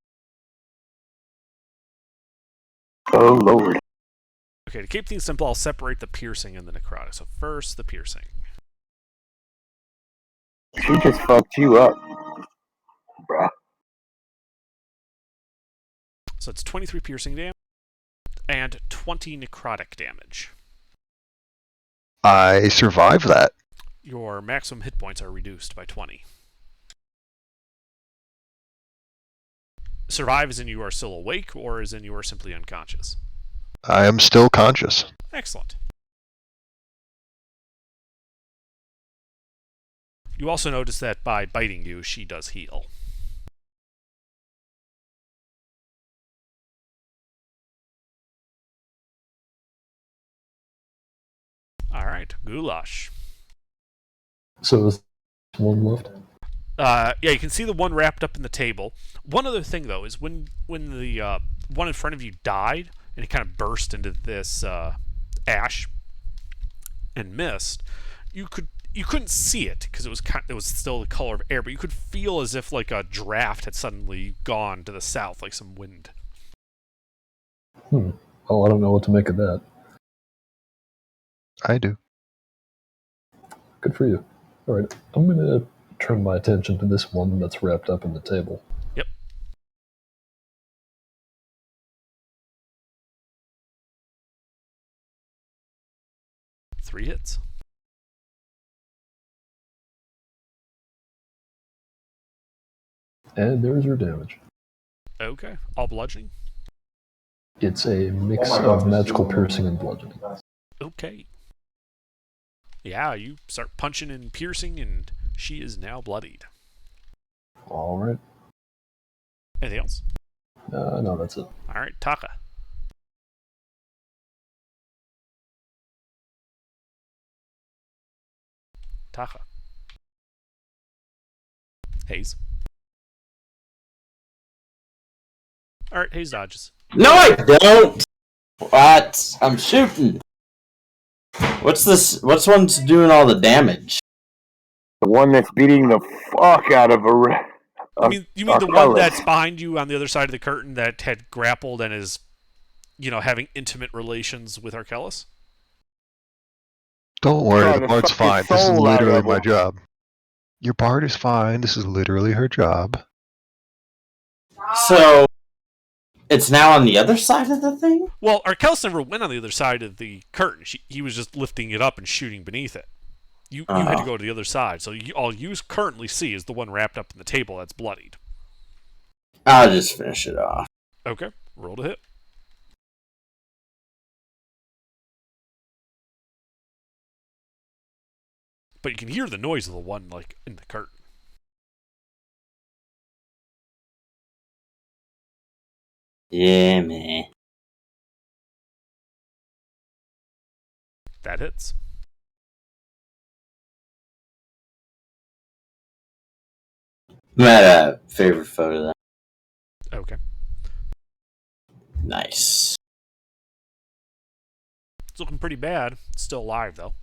Oh lord. Okay, to keep things simple, I'll separate the piercing and the necrotic. So first, the piercing. She just fucked you up, bruh. So it's 23 piercing damage and 20 necrotic damage. I survive that. Your maximum hit points are reduced by 20. Survive as in you are still awake, or as in you are simply unconscious? I am still conscious. Excellent. You also notice that by biting you, she does heal. All right, Goulash. So is one left? Yeah, you can see the one wrapped up in the table. One other thing though is when the one in front of you died and it kind of burst into this ash and mist, you couldn't see it because it was still the color of air, but you could feel as if like a draft had suddenly gone to the south, like some wind. Well, I don't know what to make of that. I do. Good for you. All right, I'm gonna turn my attention to this one that's wrapped up in the table. Yep. Three hits. And there's your damage. Okay. All bludgeoning. It's a mix of magical piercing and bludgeoning. Okay. Yeah, you start punching and piercing, and she is now bloodied. All right. Anything else? No, that's it. All right, Taka. Taka. Hayes. All right, Hayes dodges. No, I don't. What? I'm shooting. What's this? What's one's doing all the damage? The one that's beating the fuck out of a. You mean the one that's behind you on the other side of the curtain that had grappled and is, having intimate relations with Arkellis? Don't worry, Trying the to bard's suck the fine. This is soul out literally of my him. job. Your bard is fine. This is literally her job. So, it's now on the other side of the thing? Well, Arkellis never went on the other side of the curtain. He was just lifting it up and shooting beneath it. You had to go to the other side, so all you currently see is the one wrapped up in the table that's bloodied. I'll just finish it off. Okay, roll to hit. But you can hear the noise of the one, like, in the curtain. Yeah, man. That hits. I'm at a favorite photo then. Okay. Nice. It's looking pretty bad. It's still alive, though.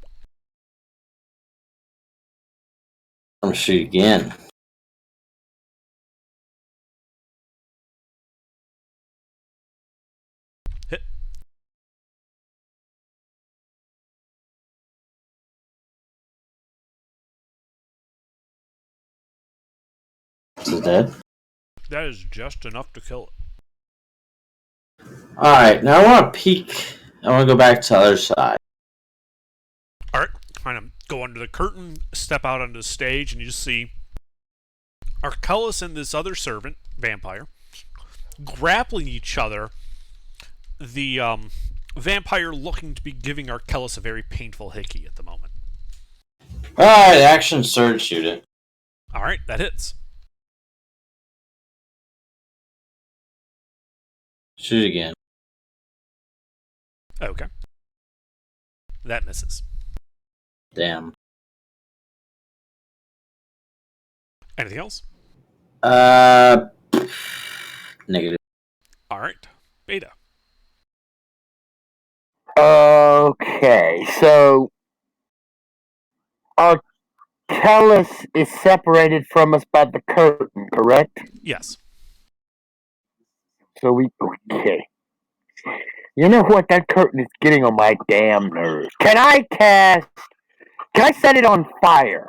I'm gonna shoot again. Hit. Is it dead? That is just enough to kill it. Alright, now I want to peek. I want to go back to the other side. All right, kind of go under the curtain, step out onto the stage, and you just see Arkellis and this other servant, vampire, grappling each other. The vampire looking to be giving Arkellis a very painful hickey at the moment. Alright, action surge, shoot it. All right, that hits. Shoot again. Okay. That misses. Damn. Anything else? Negative. All right, Beta. Okay, so Arkellis is separated from us by the curtain, correct? Yes. So okay. You know what? That curtain is getting on my damn nerves. Can I set it on fire?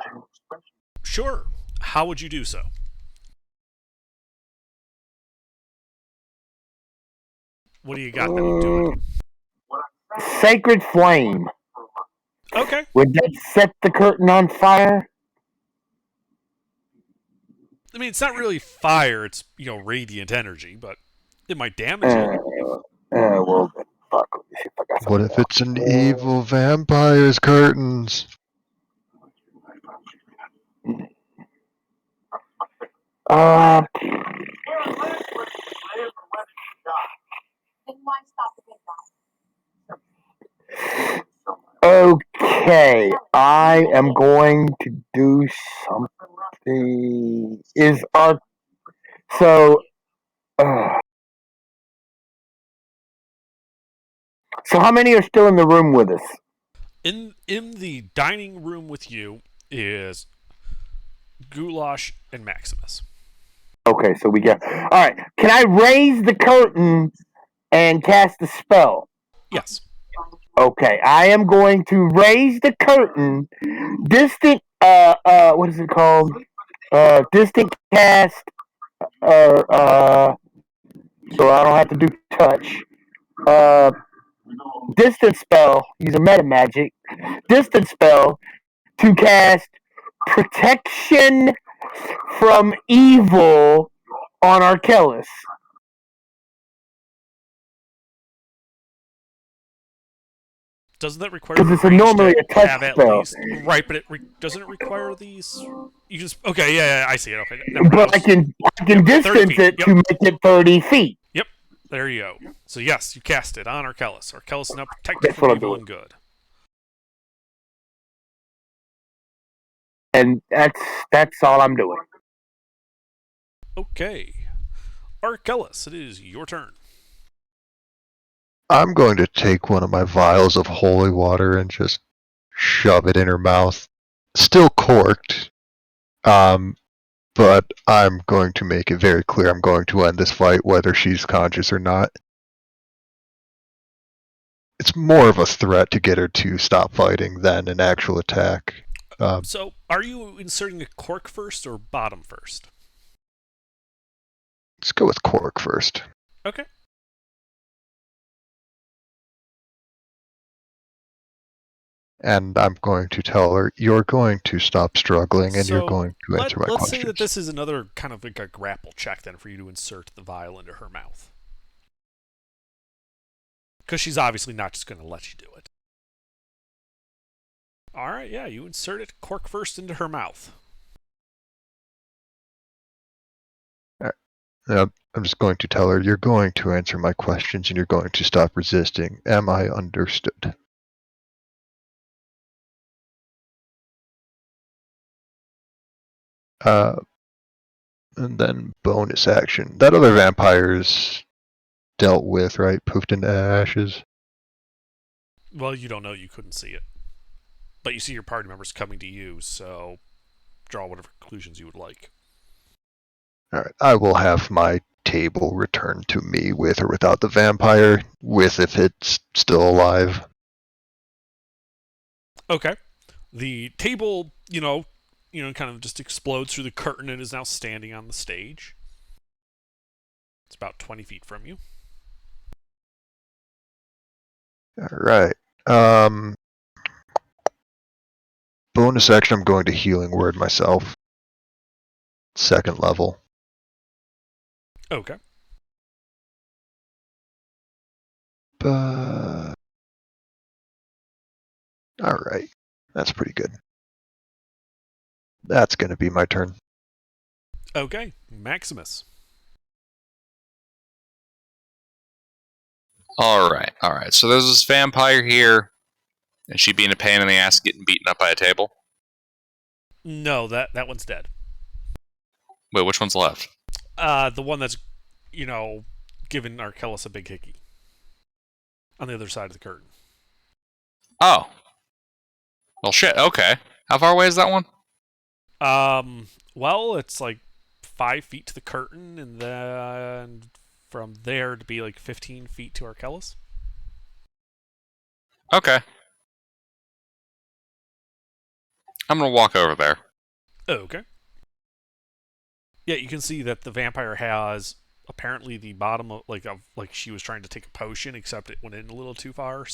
Sure. How would you do so? What do you got that would do it? Sacred flame. Okay. Would that set the curtain on fire? I mean, it's not really fire. It's, radiant energy, but it might damage it. Well, fuck. Let me see if I got What something if it's an evil vampire's curtains? else. Okay. Okay, I am going to do something. Is our so? Uh, so how many are still in the room with us? In the dining room with you is Goulash and Maximus. Okay, so we got. All right, can I raise the curtain and cast a spell? Yes. Okay, I am going to raise the curtain. Distant. What is it called? Distant cast. So I don't have to do touch. Uh, distance spell. Use a meta magic. Distance spell to cast protection from evil on Arkellis. Doesn't that require 'Cause it's the range normally to a touch have at spell. least right? But doesn't it require these? You just okay, yeah, I see it. Okay, never mind. But I can Yep, 30 distance feet, it yep. to make it 30 feet. Yep, there you go. So yes, you cast it on Arkellis. Arkellis is now protected That's from what I'm evil doing. and good. And that's all I'm doing. Okay, Arkellis, it is your turn. I'm going to take one of my vials of holy water and just shove it in her mouth. Still corked. But I'm going to make it very clear I'm going to end this fight whether she's conscious or not. It's more of a threat to get her to stop fighting than an actual attack. So, are you inserting a cork first or bottom first? Let's go with cork first. Okay. And I'm going to tell her, you're going to stop struggling and you're So, going to answer my let's questions. say that this is another kind of like a grapple check then for you to insert the vial into her mouth. Because she's obviously not just going to let you do it. Alright, yeah, you insert it cork first into her mouth. I'm just going to tell her, you're going to answer my questions and you're going to stop resisting. Am I understood? And then bonus action. That other vampire's dealt with, right? Poofed into ashes. Well, you don't know, you couldn't see it. But you see your party members coming to you, so draw whatever conclusions you would like. Alright, I will have my table returned to me with or without the vampire, with if it's still alive. Okay. The table, kind of just explodes through the curtain and is now standing on the stage. It's about 20 feet from you. Alright. Bonus action, I'm going to healing word myself. Second level. Okay. Alright. That's pretty good. That's going to be my turn. Okay. Maximus. Alright. So there's this vampire here, and she being a pain in the ass getting beaten up by a table. No, that one's dead. Wait, which one's left? The one that's, giving Arkellis a big hickey. On the other side of the curtain. Oh. Well, shit, okay. How far away is that one? Well, it's like 5 feet to the curtain, and then from there to be like 15 feet to Arkellis. Okay. I'm gonna walk over there. Okay. Yeah, you can see that the vampire has apparently the bottom of like she was trying to take a potion, except it went in a little too far.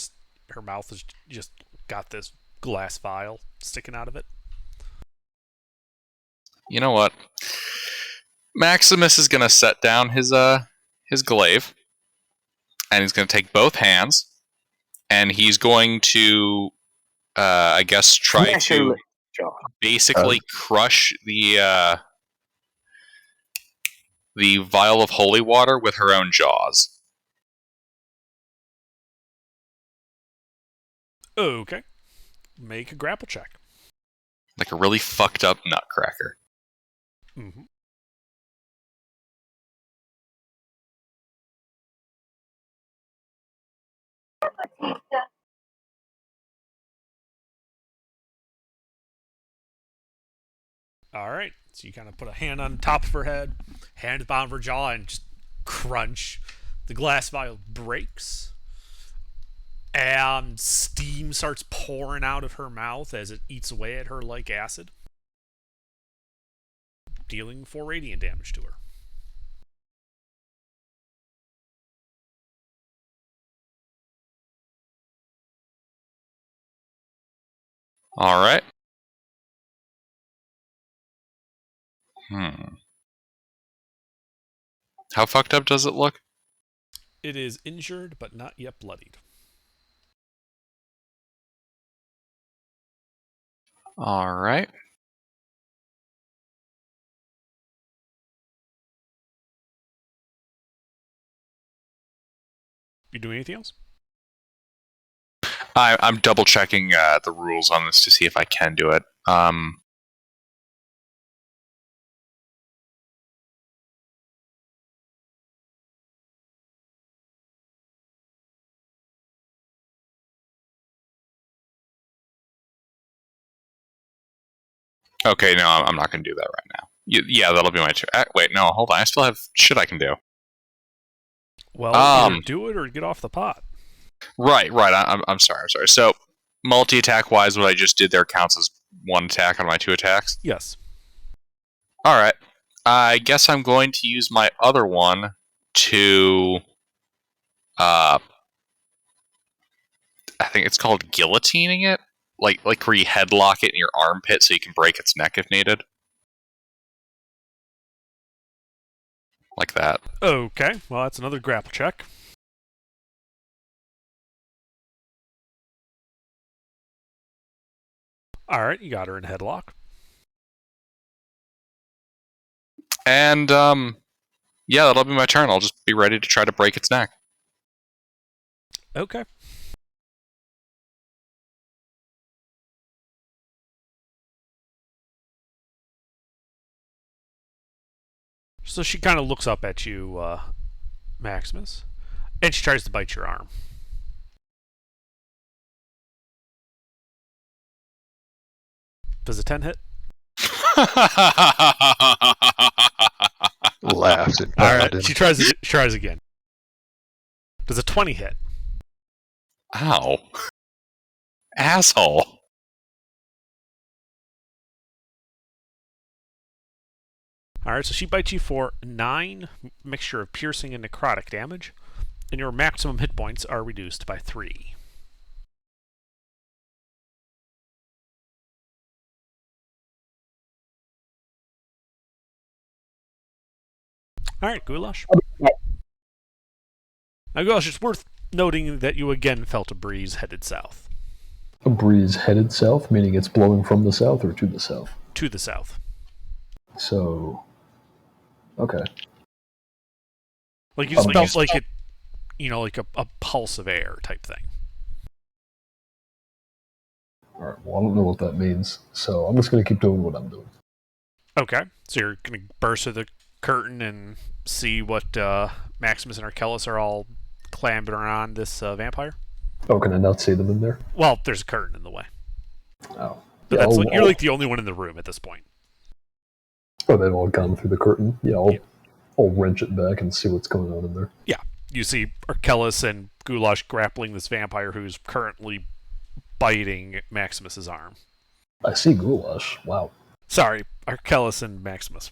Her mouth has just got this glass vial sticking out of it. You know what? Maximus is gonna set down his glaive, and he's gonna take both hands, and he's going to, I guess, try to basically crush the vial of holy water with her own jaws. Okay. make a grapple check. Like a really fucked up nutcracker. Mm-hmm. All right. So you kind of put a hand on top of her head, hand at the bottom of her jaw, and just crunch. The glass vial breaks, and steam starts pouring out of her mouth as it eats away at her like acid, dealing 4 radiant damage to her. All right. How fucked up does it look? It is injured, but not yet bloodied. All right. You doing anything else? I'm double checking the rules on this to see if I can do it. Okay, no, I'm not going to do that right now. Yeah, that'll be my turn. Wait, no, hold on. I still have shit I can do. Well, either do it or get off the pot. Right. I'm sorry. So, multi-attack wise, what I just did there counts as 1 attack on my 2 attacks? Yes. All right. I guess I'm going to use my other one to... I think it's called guillotining it? Like where you headlock it in your armpit so you can break its neck if needed. Like that. Okay, well, that's another grapple check. Alright, you got her in headlock. And, yeah, that'll be my turn. I'll just be ready to try to break its neck. Okay. So she kind of looks up at you, Maximus, and she tries to bite your arm. Does a 10 hit? Laughs and All pounded. right, she tries again. Does a 20 hit? Ow. Asshole. Alright, so she bites you for 9 mixture of piercing and necrotic damage, and your maximum hit points are reduced by 3. Alright, Goulash. Now, Goulash, it's worth noting that you again felt a breeze headed south. A breeze headed south, meaning it's blowing from the south or to the south? To the south. So, okay. Like you just felt like it, like a pulse of air type thing. Alright, well, I don't know what that means, so I'm just going to keep doing what I'm doing. Okay, so you're going to burst through the curtain and see what Maximus and Arkellis are all clambering on this vampire? Oh, can I not see them in there? Well, there's a curtain in the way. Oh. But that's you're like the only one in the room at this point. Oh, they've all gone through the curtain. Yeah, I'll wrench it back and see what's going on in there. Yeah, you see Arkellis and Goulash grappling this vampire who's currently biting Maximus's arm. I see Goulash. Wow. Sorry, Arkellis and Maximus.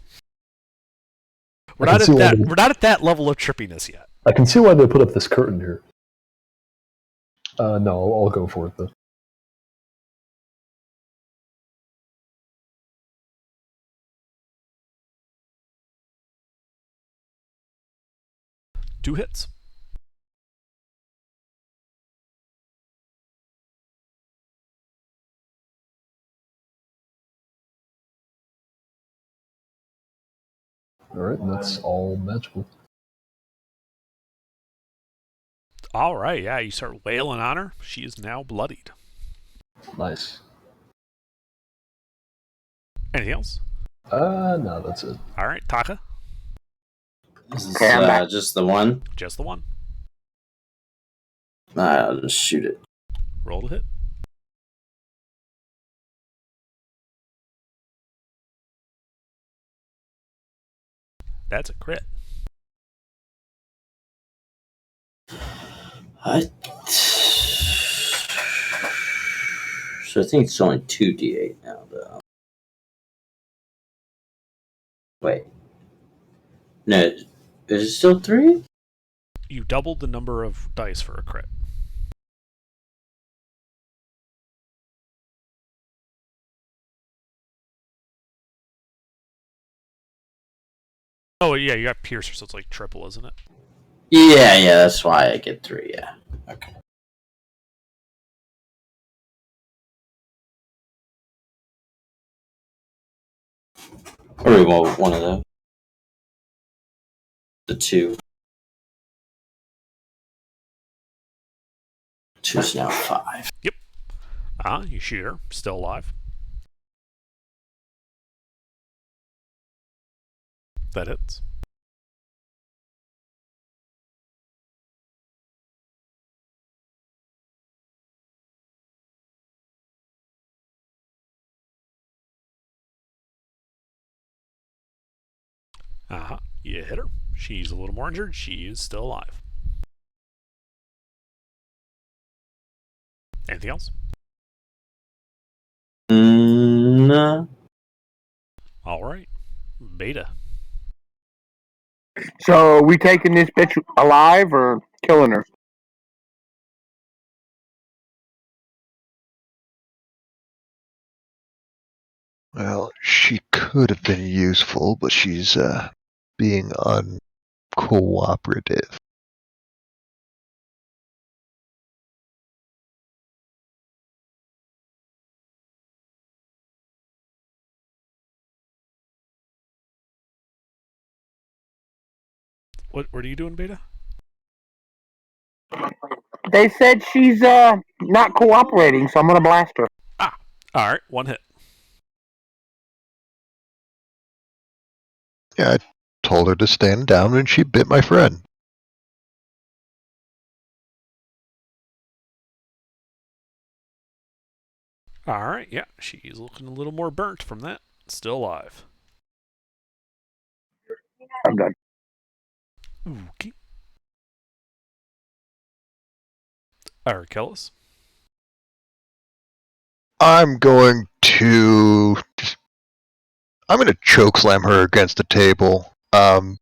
We're not at that level of trippiness yet. I can see why they put up this curtain here. No, I'll go for it though. Two hits. Alright, and that's all magical. All right, yeah, you start wailing on her. She is now bloodied. Nice. Anything else? No, that's it. All right, Taka. This is Okay, I'm back. just the one. Just the one. I'll just shoot it. Roll to hit. That's a crit. So I think it's only 2d8 now, though. Wait. No, is it still 3? You doubled the number of dice for a crit. Oh, yeah, you got Piercer, so it's like triple, isn't it? Yeah, that's why I get 3, yeah. Okay. Or we want one of those. The 2. 2's now 5. You shoot her. Still alive. That hits. You hit her. She's a little more injured. She is still alive. Anything else? No. All right. Beta. So we taking this bitch alive or killing her? Well, she could have been useful, but she's being uncooperative. What are you doing, Beta? They said she's not cooperating, so I'm gonna blast her. All right. One hit. Yeah, I told her to stand down and she bit my friend. All right. Yeah, she's looking a little more burnt from that. Still alive. I'm done. Okay. Arkellis. I'm going to chokeslam her against the table. Can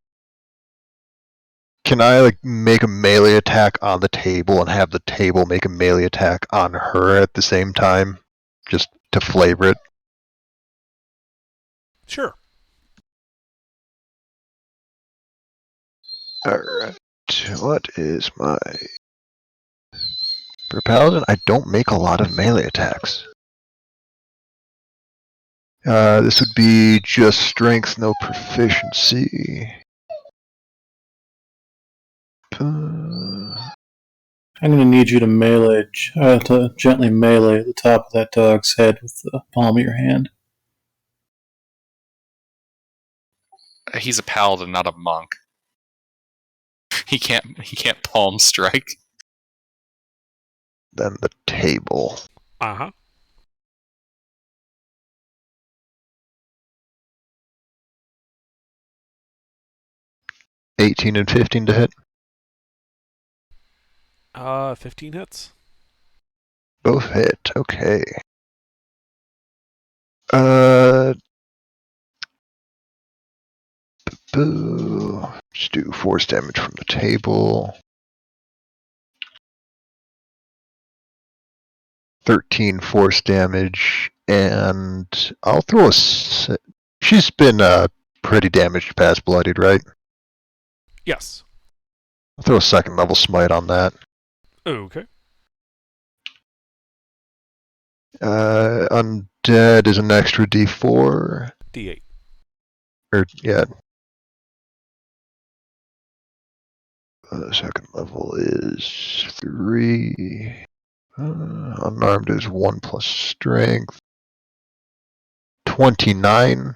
I make a melee attack on the table and have the table make a melee attack on her at the same time, just to flavor it? Sure. Alright, what is my... For Paladin, I don't make a lot of melee attacks. This would be just strength, no proficiency. I'm gonna need you to to gently melee the top of that dog's head with the palm of your hand. He's a paladin, not a monk. He can't palm strike. Then the table. 18 and 15 to hit. 15 hits. Both hit. Okay. Just do force damage from the table. 13 force damage, and I'll throw a... She's been pretty damaged past bloodied, right? Yes. I'll throw a second level smite on that. Okay. Undead is an extra d4. D8. Yeah. Second level is 3. Unarmed is 1 plus strength. 29.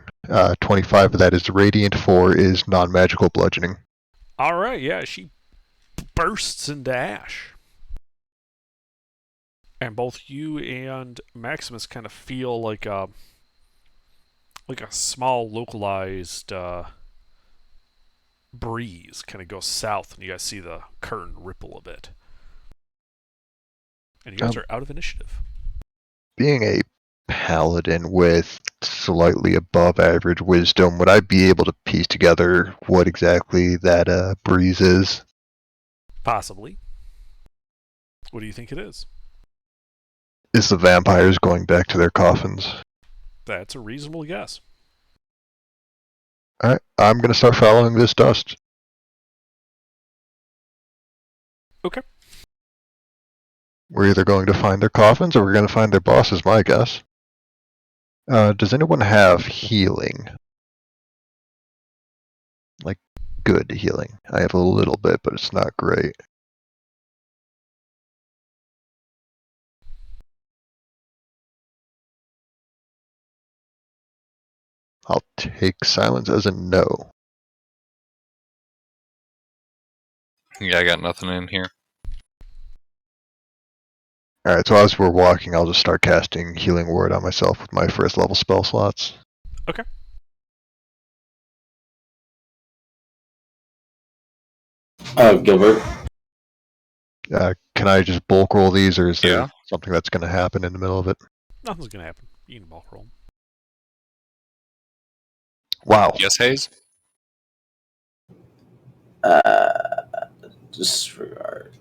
25 of that is radiant. 4 is non-magical bludgeoning. All right, yeah, she bursts into ash. And both you and Maximus kind of feel like a small localized breeze kind of goes south, and you guys see the curtain ripple a bit. And you guys are out of initiative. Being a paladin with slightly above average wisdom, would I be able to piece together what exactly that breeze is? Possibly. What do you think it is? Is the vampires going back to their coffins? That's a reasonable guess. Alright, I'm gonna start following this dust. Okay. We're either going to find their coffins or we're going to find their boss, is my guess. Does anyone have healing? Like, good healing. I have a little bit, but it's not great. I'll take silence as a no. Yeah, I got nothing in here. Alright, so as we're walking, I'll just start casting Healing Word on myself with my first level spell slots. Okay. Gilbert. Can I just bulk roll these, or is there Yeah. something that's going to happen in the middle of it? Nothing's going to happen. You can bulk roll. Wow. Yes, Hayes? Disregard.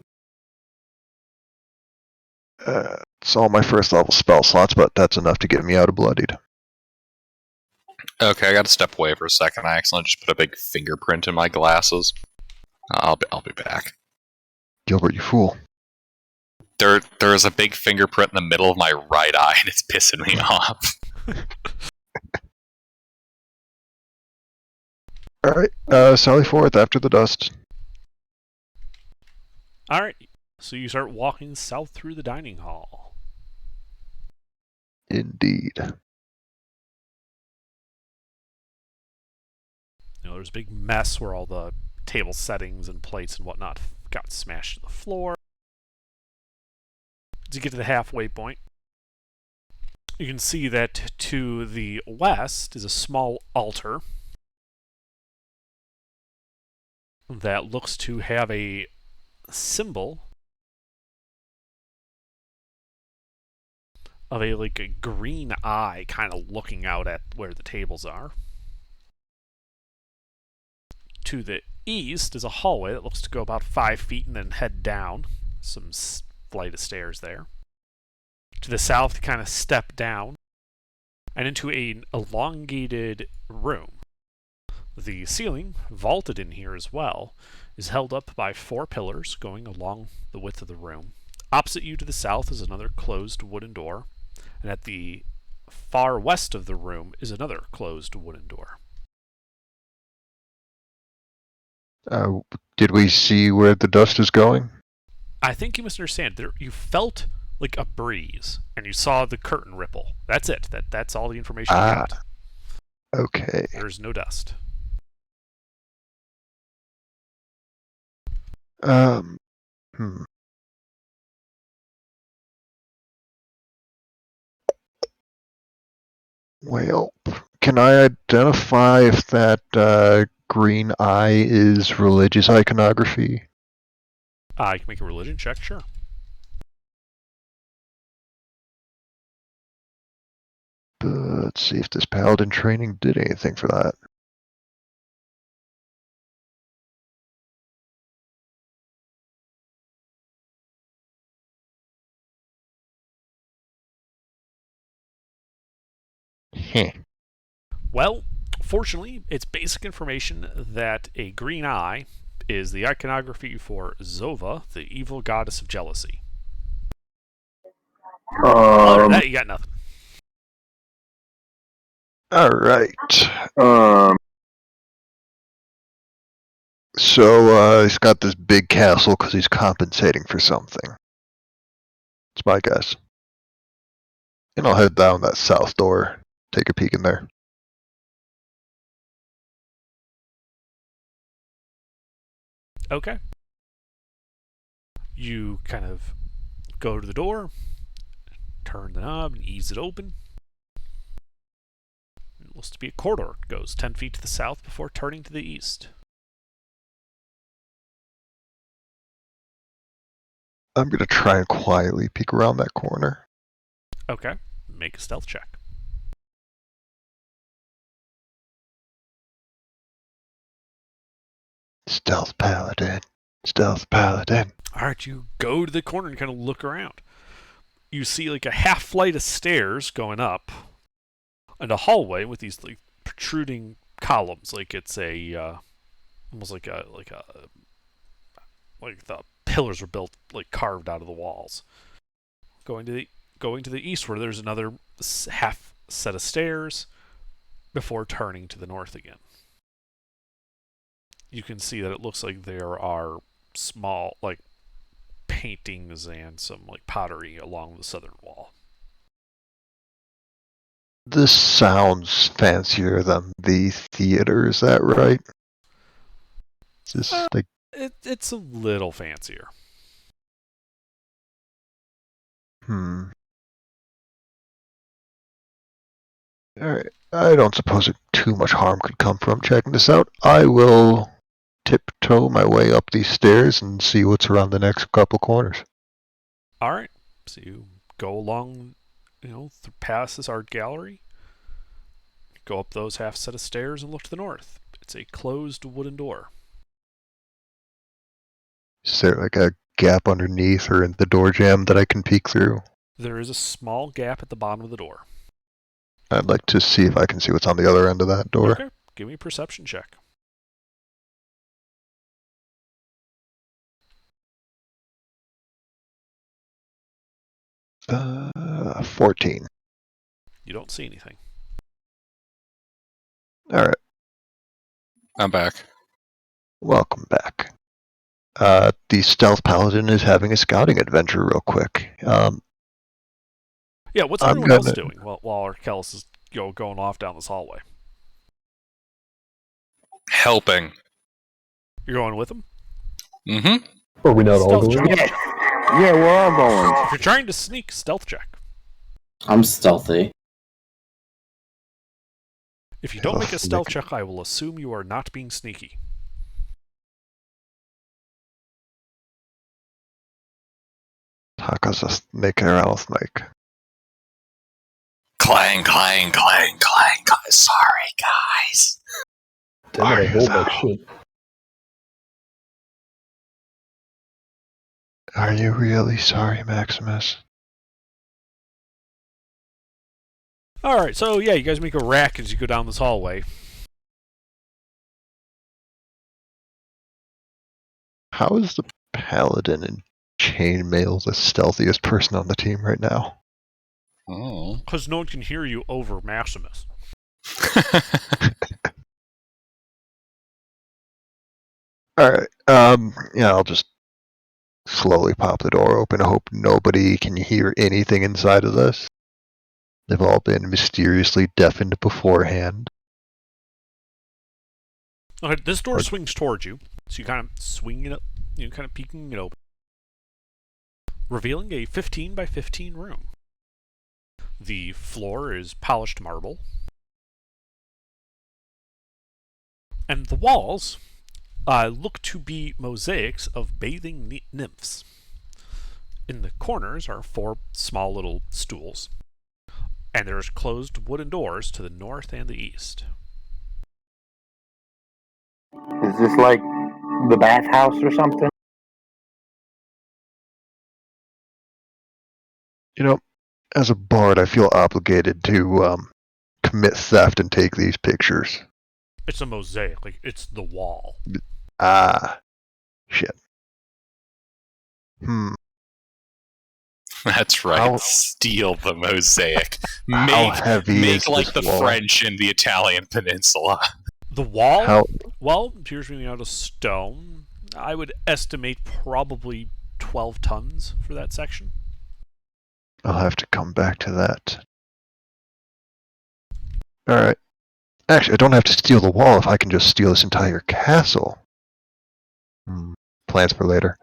It's all my first level spell slots, but that's enough to get me out of bloodied. Okay, I gotta step away for a second. I accidentally just put a big fingerprint in my glasses. I'll be back. Gilbert, you fool. There is a big fingerprint in the middle of my right eye, and it's pissing me off. Alright, sally forth after the dust. Alright. So you start walking south through the dining hall. Indeed. You know, there's a big mess where all the table settings and plates and whatnot got smashed to the floor. As you get to the halfway point, you can see that to the west is a small altar that looks to have a symbol of a green eye kind of looking out at where the tables are. To the east is a hallway that looks to go about 5 feet and then head down. Some flight of stairs there. To the south, you kind of step down and into an elongated room. The ceiling, vaulted in here as well, is held up by 4 pillars going along the width of the room. Opposite you to the south is another closed wooden door, and at the far west of the room is another closed wooden door. Did we see where the dust is going? I think you misunderstand. You felt like a breeze, and you saw the curtain ripple. That's it. That's all the information you got. Okay. There's no dust. Well, can I identify if that green eye is religious iconography? You can make a religion check, sure. Let's see if this paladin training did anything for that. Well, fortunately, it's basic information that a green eye is the iconography for Zova, the evil goddess of jealousy. Other than that, you got nothing. Alright. So, he's got this big castle because he's compensating for something. It's my guess. And I'll head down that south door, take a peek in there. Okay. You kind of go to the door, turn the knob, and ease it open. It looks to be a corridor. It goes 10 feet to the south before turning to the east. I'm gonna try and quietly peek around that corner. Okay. Make a stealth check. Stealth paladin. Stealth paladin. Alright, you go to the corner and kind of look around. You see like a half flight of stairs going up, and a hallway with these like protruding columns, like it's a almost like the pillars were built like carved out of the walls. Going to the eastward, there's another half set of stairs before turning to the north again. You can see that it looks like there are small like paintings and some like pottery along the southern wall. This sounds fancier than the theater, is that right? Is this like It's a little fancier. Alright. I don't suppose too much harm could come from checking this out. I will tiptoe my way up these stairs and see what's around the next couple corners. Alright, so you go along, past this art gallery, go up those half set of stairs and look to the north. It's a closed wooden door. Is there like a gap underneath or in the door jamb that I can peek through? There is a small gap at the bottom of the door. I'd like to see if I can see what's on the other end of that door. Okay, give me a perception check. 14. You don't see anything. Alright, I'm back. welcome back. The Stealth Paladin is having a scouting adventure real quick. Yeah, what's I'm everyone else gonna- doing while Arkellis is going off down this hallway? Helping. You're going with him? Mm-hmm. Are we not all Stealth going? check. Yeah, we're all going. If you're trying to sneak, stealth check. I'm stealthy. If you don't make a Stealth stealth sneak. check, I will assume you are not being sneaky. Taka's a snake around snake. Clang, clang, clang, clang, clang. Sorry, guys. Damn it, I rolled Fire like shit. Are you really sorry, Maximus? Alright, so yeah, you guys make a rack as you go down this hallway. How is the Paladin in chainmail the stealthiest person on the team right now? Oh. Because no one can hear you over Maximus. Alright, I'll just slowly pop the door open. I hope nobody can hear anything inside of this. They've all been mysteriously deafened beforehand. Okay, this door Right. swings towards you, so you kind of swing it up, kind of peeking it open, revealing a 15 by 15 room. The floor is polished marble, and the walls look to be mosaics of bathing nymphs. In the corners are 4 small little stools, and there's closed wooden doors to the north and the east. Is this like the bathhouse or something? As a bard, I feel obligated to commit theft and take these pictures. It's a mosaic, like it's the wall. Ah, shit. That's right. How- Steal the mosaic. How Make heavy is like this the wall? French in the Italian peninsula. The wall, How well, appears to be made out of stone. I would estimate probably 12 tons for that section. I'll have to come back to that. Alright. Actually, I don't have to steal the wall if I can just steal this entire castle. Plans for later.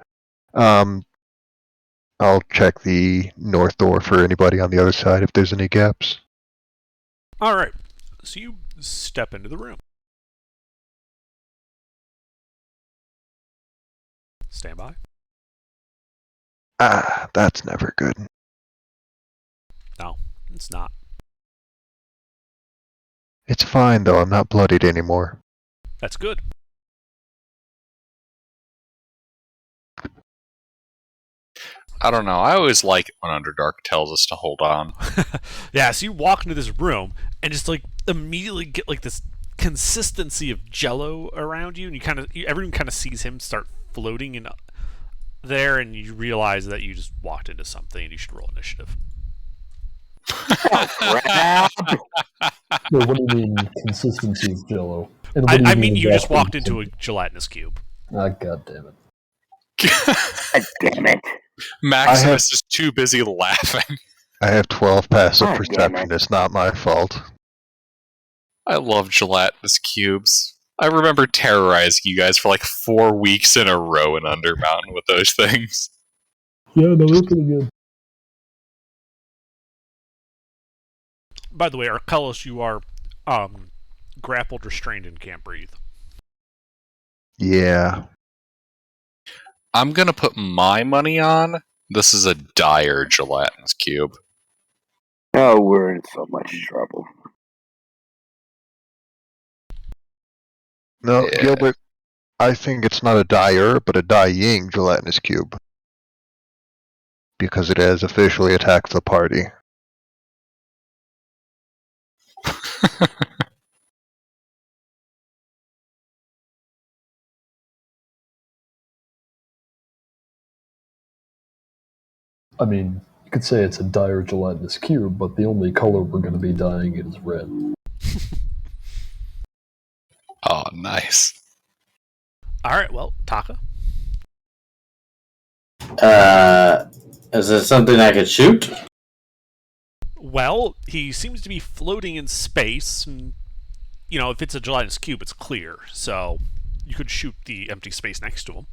I'll check the north door for anybody on the other side if there's any gaps. All right. So you step into the room. Stand by. Ah, that's never good. No, it's not. It's fine though, I'm not bloodied anymore. That's good. I don't know. I always like it when Underdark tells us to hold on. Yeah, so you walk into this room and just like immediately get like this consistency of jello around you, and everyone kind of sees him start floating in there, and you realize that you just walked into something and you should roll initiative. Crap. No, what do you mean consistency of Jello? And what do I mean, you just exactly walked into a gelatinous cube. Ah, god damn it. God damn it. Maximus is too busy laughing. I have 12 passive God damn perception, it. it's not my fault. I love gelatinous cubes. I remember terrorizing you guys for like 4 weeks in a row in Undermountain with those things. Yeah, no, they're pretty good. By the way, Arcellus, you are grappled, restrained, and can't breathe. Yeah. I'm gonna put my money on this is a dire gelatinous cube. Oh, we're in so much trouble. No, Yeah. Gilbert, I think it's not a dire, but a dying gelatinous cube. Because it has officially attacked the party. I mean, you could say it's a dire gelatinous cube, but the only color we're going to be dyeing it is red. Oh, nice. All right, well, Taka. Is it something I could shoot? Well, he seems to be floating in space. And, if it's a gelatinous cube, it's clear. So you could shoot the empty space next to him.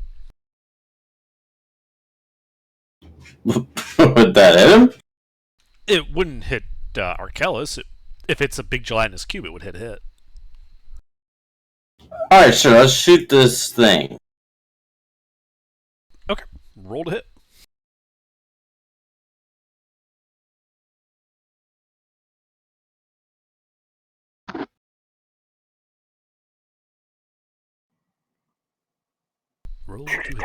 Would that hit him? It wouldn't hit Arcellus. If it's a big gelatinous cube, it would hit. Alright, sure, let's shoot this thing. Okay, roll to hit. Roll to hit.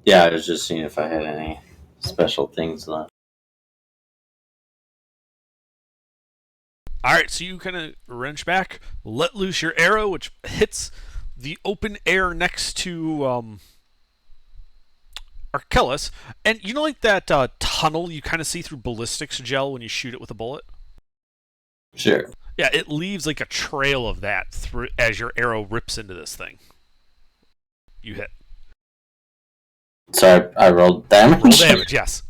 Yeah, I was just seeing if I had any special things left. All right, so you kind of wrench back, let loose your arrow, which hits the open air next to Arcellus. And you know, like that tunnel you kind of see through ballistics gel when you shoot it with a bullet? Sure. Yeah, it leaves like a trail of that through as your arrow rips into this thing. You hit. So I rolled damage? Roll damage, yes.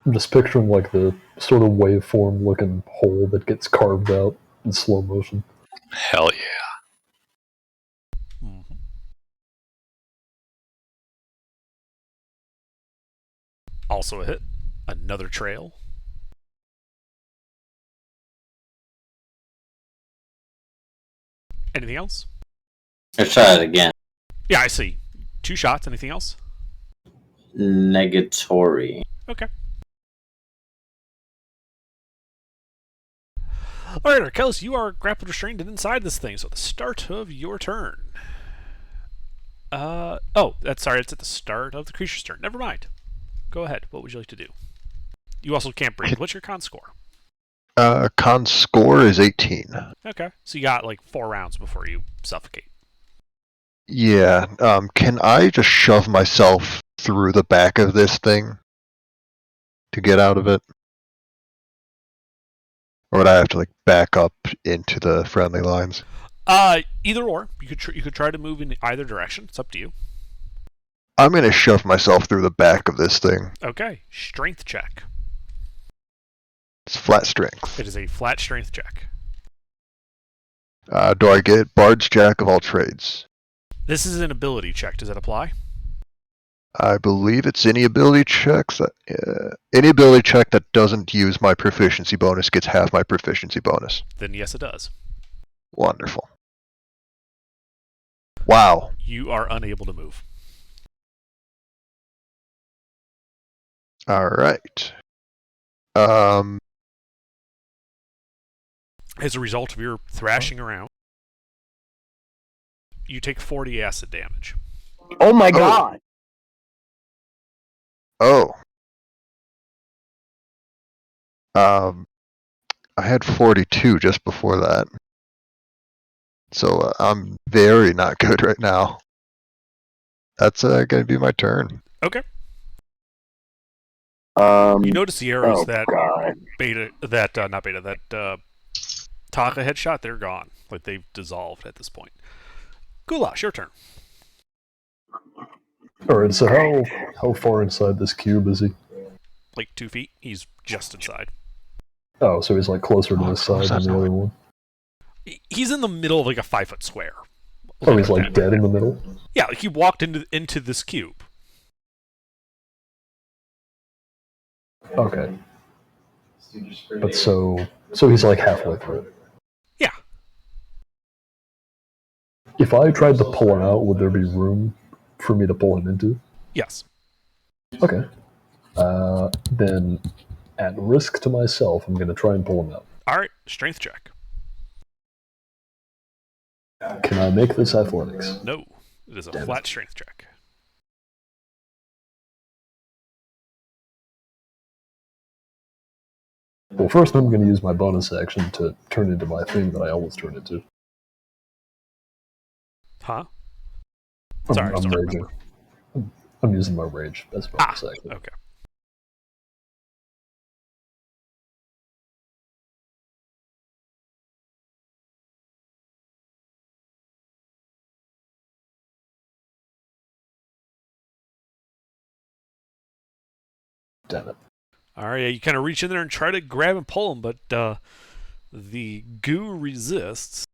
I'm just picturing like the sort of waveform looking hole that gets carved out in slow motion. Hell yeah. Mm-hmm. Also a hit. Another trail. Anything else? Let's try it again. Yeah, I see. 2 shots. Anything else? Negatory. Okay. Alright, Arcellus, you are grappled, restrained, and inside this thing, so at the start of your turn. It's at the start of the creature's turn. Never mind. Go ahead. What would you like to do? You also can't breathe. What's your con score? Con score is 18. Okay. So you got like 4 rounds before you suffocate. Yeah, can I just shove myself through the back of this thing to get out of it? Or would I have to like back up into the friendly lines? Either or. You could try to move in either direction. It's up to you. I'm gonna shove myself through the back of this thing. Okay, strength check. It's flat strength. It is a flat strength check. Do I get Bard's Jack of all trades? This is an ability check. Does that apply? I believe it's any ability checks. Any ability check that doesn't use my proficiency bonus gets half my proficiency bonus. Then yes, it does. Wonderful. Wow. You are unable to move. All right. As a result of your thrashing around, you take 40 acid damage. Oh my god. Oh. I had 42 just before that. So I'm very not good right now. That's going to be my turn. Okay. You You notice the arrows oh that god. Taka had shot, they're gone. Like they've dissolved at this point. Goulash, your turn. Alright, so how far inside this cube is he? Like 2 feet. He's just inside. Oh, so he's like closer to this side than the other one. He's in the middle of like a 5-foot square. Oh, he's like dead in the middle? Yeah, like he walked into this cube. Okay. But so he's like halfway through it. Yeah. If I tried to pull him out, would there be room for me to pull him into? Yes. Okay. Then, at risk to myself, I'm going to try and pull him out. All right. Strength check. Can I make this athletics? No. It is a Damn it. flat strength check. Well, first I'm going to use my bonus action to turn into my thing that I always turn into. Huh? Sorry, I I'm don't raging. remember. I'm using my rage as bonus action. Okay. Damn it. All right. Yeah, you kind of reach in there and try to grab and pull him, but the goo resists.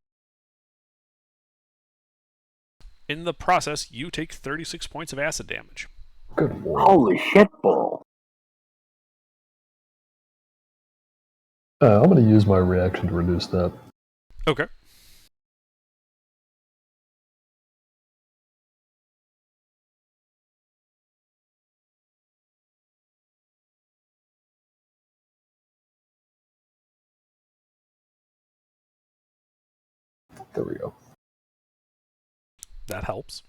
In the process, you take 36 points of acid damage. Good lord. Holy shit ball. I'm going to use my reaction to reduce that. Okay. There we go. That helps.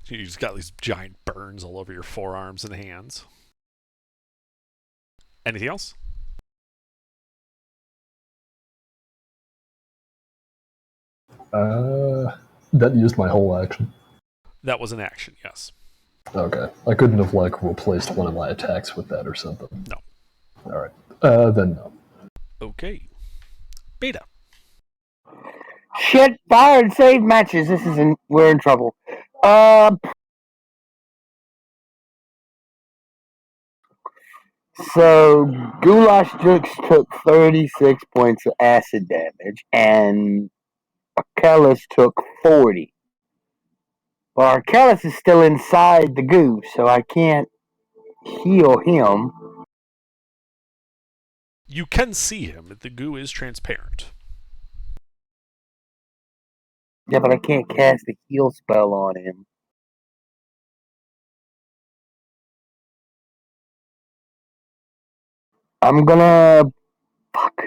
You just got these giant burns all over your forearms and hands. Anything else? That used my whole action. That was an action, yes. Okay. I couldn't have, like, replaced one of my attacks with that or something. No. Alright. Then no. Okay. Beta. Shit, fire and save matches. We're in trouble. So Goulash Jux took 36 points of acid damage, and Arcellus took 40. Well, Arcellus is still inside the goo, so I can't heal him. You can see him. The goo is transparent. Yeah, but I can't cast a heal spell on him. I'm gonna... Fuck.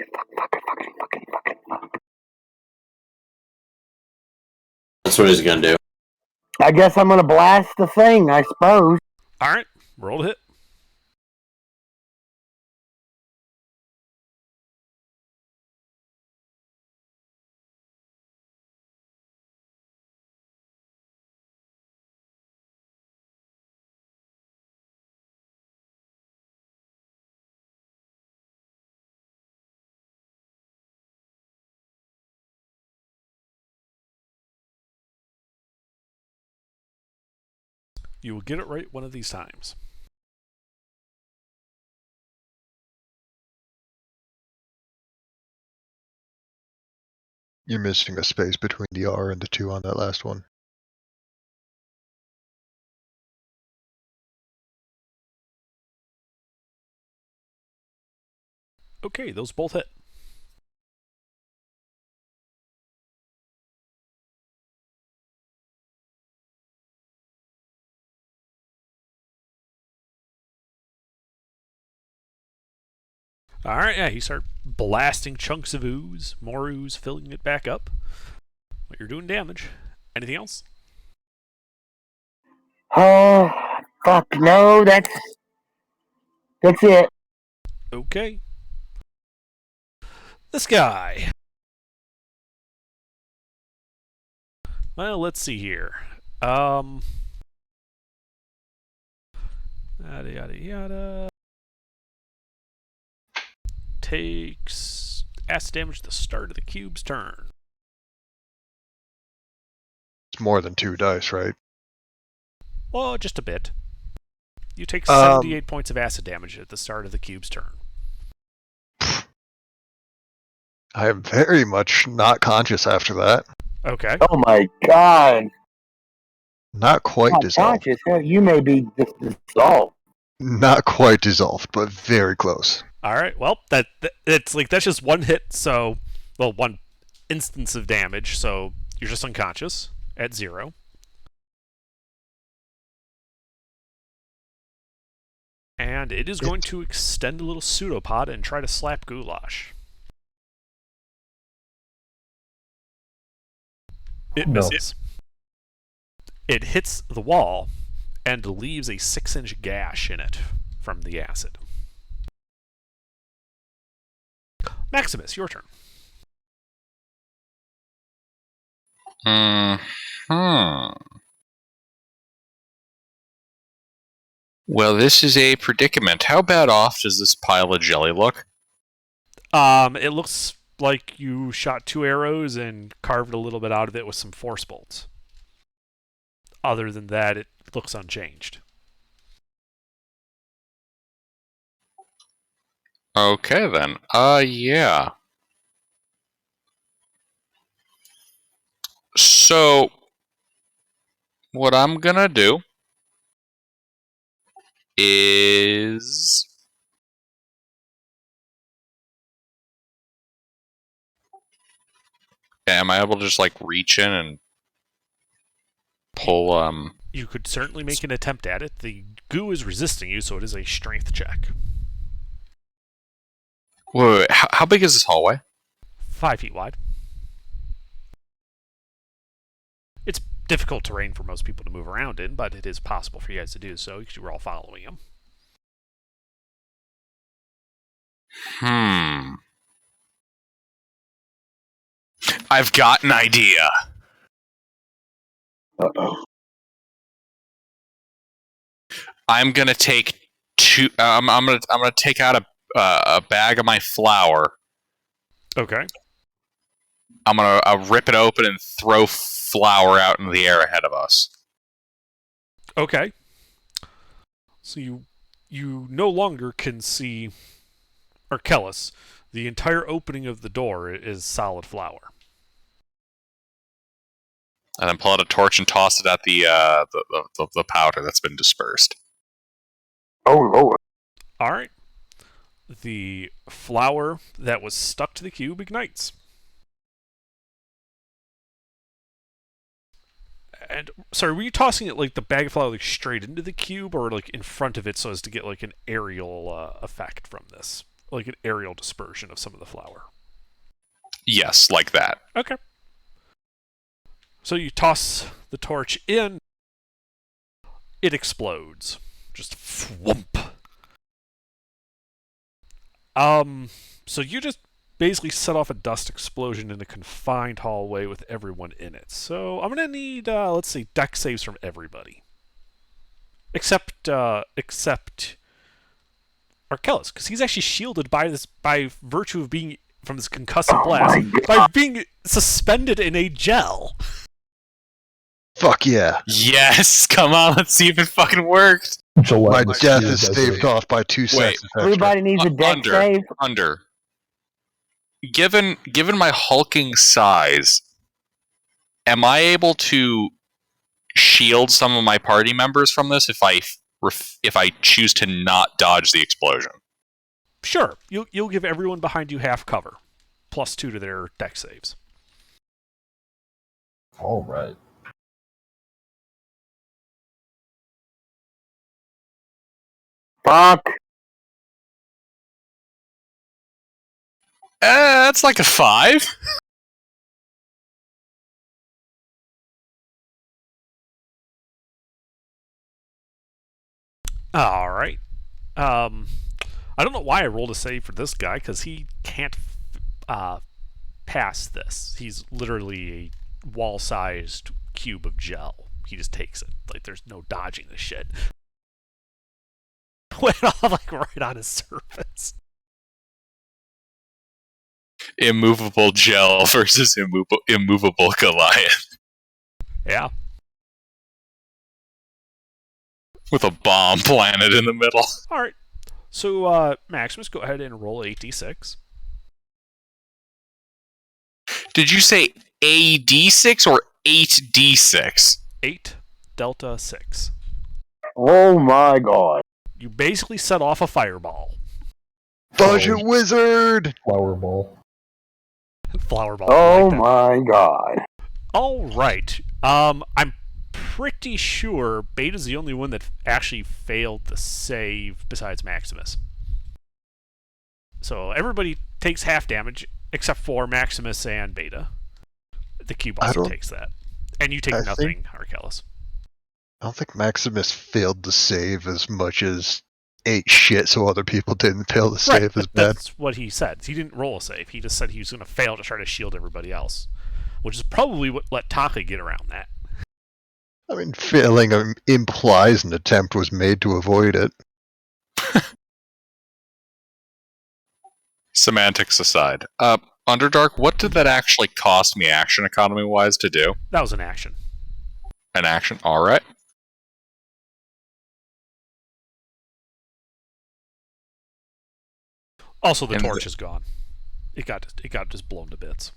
That's what he's gonna do. I guess I'm gonna blast the thing, I suppose. All right. Roll to hit. You will get it right one of these times. You're missing a space between the R and the 2 on that last one. Okay, those both hit. Alright, yeah, you start blasting chunks of ooze, more ooze, filling it back up. But you're doing damage. Anything else? Oh, fuck, no, that's it. Okay. This guy. Well, let's see here. Yada yada yada. Takes acid damage at the start of the cube's turn. It's more than 2 dice, right? Well, just a bit. You take 78 points of acid damage at the start of the cube's turn. I am very much not conscious after that. Okay. Oh my god. Not quite Not dissolved. conscious. Hell, you may be dissolved. Not quite dissolved, but very close. All right. Well, it's like that's just one hit, so one instance of damage, so you're just unconscious at 0. And it is going to extend a little pseudopod and try to slap Goulash. It No. misses. It hits the wall and leaves a 6-inch gash in it from the acid. Maximus, your turn. Well, this is a predicament. How bad off does this pile of jelly look? It looks like you shot 2 arrows and carved a little bit out of it with some force bolts. Other than that, it looks unchanged. Okay, then. Yeah. So, what I'm gonna do is... Am I able to just, like, reach in and pull, You could certainly make an attempt at it. The goo is resisting you, so it is a strength check. Wait, how big is this hallway? 5 feet wide. It's difficult terrain for most people to move around in, but it is possible for you guys to do so because you were all following him. I've got an idea. Uh-oh. I'm gonna take 2. I'm gonna take out a bag of my flour. Okay. I'm gonna rip it open and throw flour out into the air ahead of us. Okay. So you no longer can see Arkellis. The entire opening of the door is solid flour. And then pull out a torch and toss it at the powder that's been dispersed. Oh lord. All right. The flour that was stuck to the cube ignites. And sorry, were you tossing it like the bag of flour like straight into the cube, or like in front of it so as to get like an aerial effect from this, like an aerial dispersion of some of the flour? Yes, like that. Okay. So you toss the torch in. It explodes. Just whoomp. So you just basically set off a dust explosion in a confined hallway with everyone in it. So I'm gonna need, let's see, dex saves from everybody, except Arkellis, because he's actually shielded by virtue of being from this concussive blast by being suspended in a gel. Fuck yeah. Yes, come on, let's see if it fucking worked. My Gelatinous death cube is as staved a- off by 2 seconds. extra. Everybody needs a deck Under. save. Given my hulking size, am I able to shield some of my party members from this if I choose to not dodge the explosion? Sure, you'll give everyone behind you half cover, +2 to their deck saves. All right. Fuck. That's like a 5. All right. I don't know why I rolled a save for this guy, because he can't pass this. He's literally a wall-sized cube of gel. He just takes it. Like, there's no dodging this shit. Went off, like, right on his surface. Immovable gel versus immovable Goliath. Yeah. With a bomb planted in the middle. All right. So, Maximus, go ahead and roll 8d6. Did you say a d6 or 8d6? 8 delta 6. Oh my god. You basically set off a fireball. Budget wizard! Flower ball. Flower ball. Oh like that. my god. All right. I'm pretty sure Beta's the only one that actually failed the save besides Maximus. So everybody takes half damage except for Maximus and Beta. The cube also takes that. And you take I nothing, Arkellis. I don't think Maximus failed to save as much as ate shit so other people didn't fail to save as but bad. that's what he said. He didn't roll a save. He just said he was going to fail to try to shield everybody else. Which is probably what let Taka get around that. I mean, failing implies an attempt was made to avoid it. Semantics aside. Underdark, what did that actually cost me action economy-wise to do? That was an action. An action? Alright. Also, the And torch is gone. It got just blown to bits.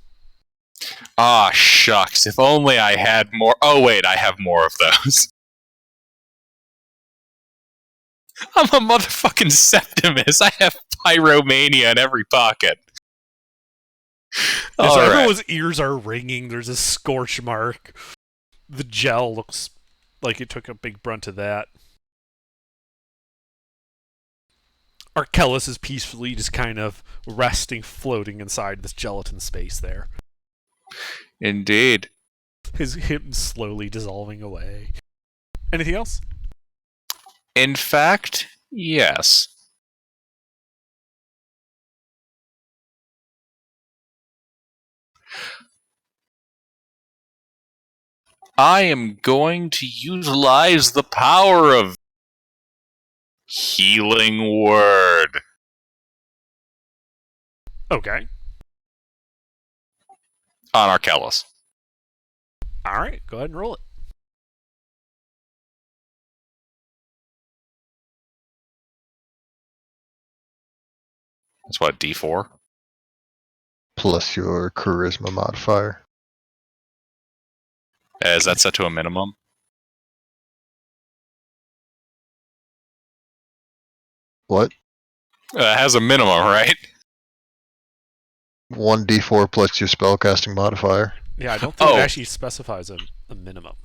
Ah, shucks. If only I had more. Oh, wait, I have more of those. I'm a motherfucking Septimus. I have pyromania in every pocket. So Alright. everyone's ears are ringing. There's a scorch mark. The gel looks like it took a big brunt of that. Arkellis is peacefully just kind of resting, floating inside this gelatin space there. Indeed. Him slowly dissolving away. Anything else? In fact, yes. I am going to utilize the power of Healing Word. Okay. On Arkellis. Alright, go ahead and roll it. That's what, D4? Plus your charisma modifier. Is that set to a minimum? What? It has a minimum, right? 1d4 plus your spellcasting modifier. Yeah, I don't think Oh. it actually specifies a minimum.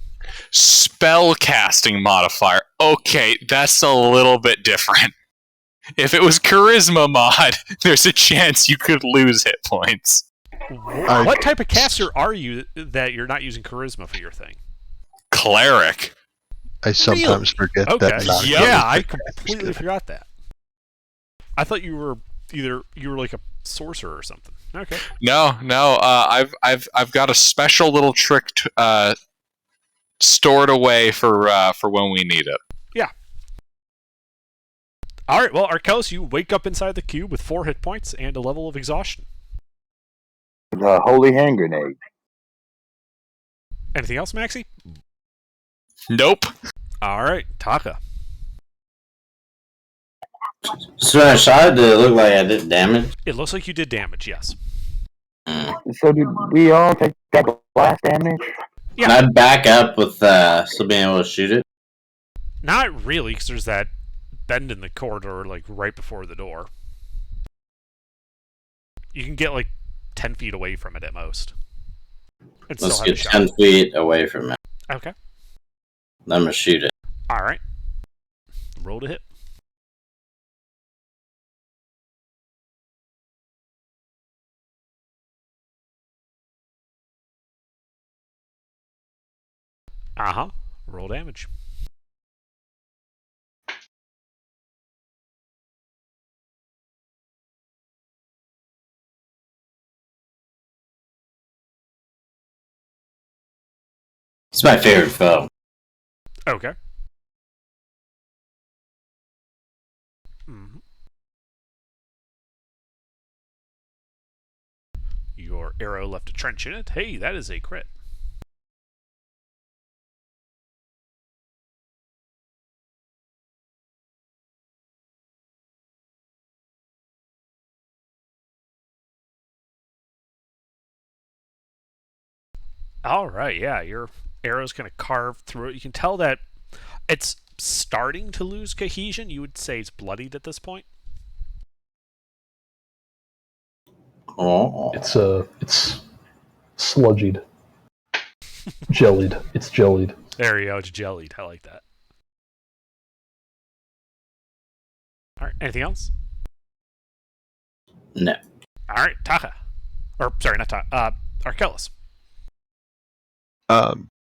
Spellcasting modifier. Okay, that's a little bit different. If it was charisma mod, there's a chance you could lose hit points. What type of caster are you that you're not using charisma for your thing? Cleric. I sometimes forget Okay. that. not Yep. Yeah, I everything is completely good. forgot that. I thought you were like a sorcerer or something. Okay. No. I've got a special little trick stored away for when we need it. All right. Well, Arkellis, you wake up inside the cube with 4 hit points and a level of exhaustion. The holy hand grenade. Anything else, Maxie? Nope. All right, Taka. So when I shot it, did it look like I did damage? It looks like you did damage, yes. So did we all take that blast damage? Can I back up with still being able to shoot it? Not really, because there's that bend in the corridor, like, right before the door. You can get, like, 10 feet away from it at most. And Let's still have get a shot. 10 feet away from it. Okay. Then I'm going to shoot it. All right. Roll to hit. Uh-huh. Roll damage. It's my favorite foe. Okay. Mhm. Your arrow left a trench in it. Hey, that is a crit. All right, yeah, your arrow's going to carve through it. You can tell that it's starting to lose cohesion. You would say it's bloodied at this point. Oh. It's sludgied. Jellied. It's jellied. There you go, it's jellied. I like that. All right, anything else? No. All right, Taka. Or, sorry, not Taka. Arkellis.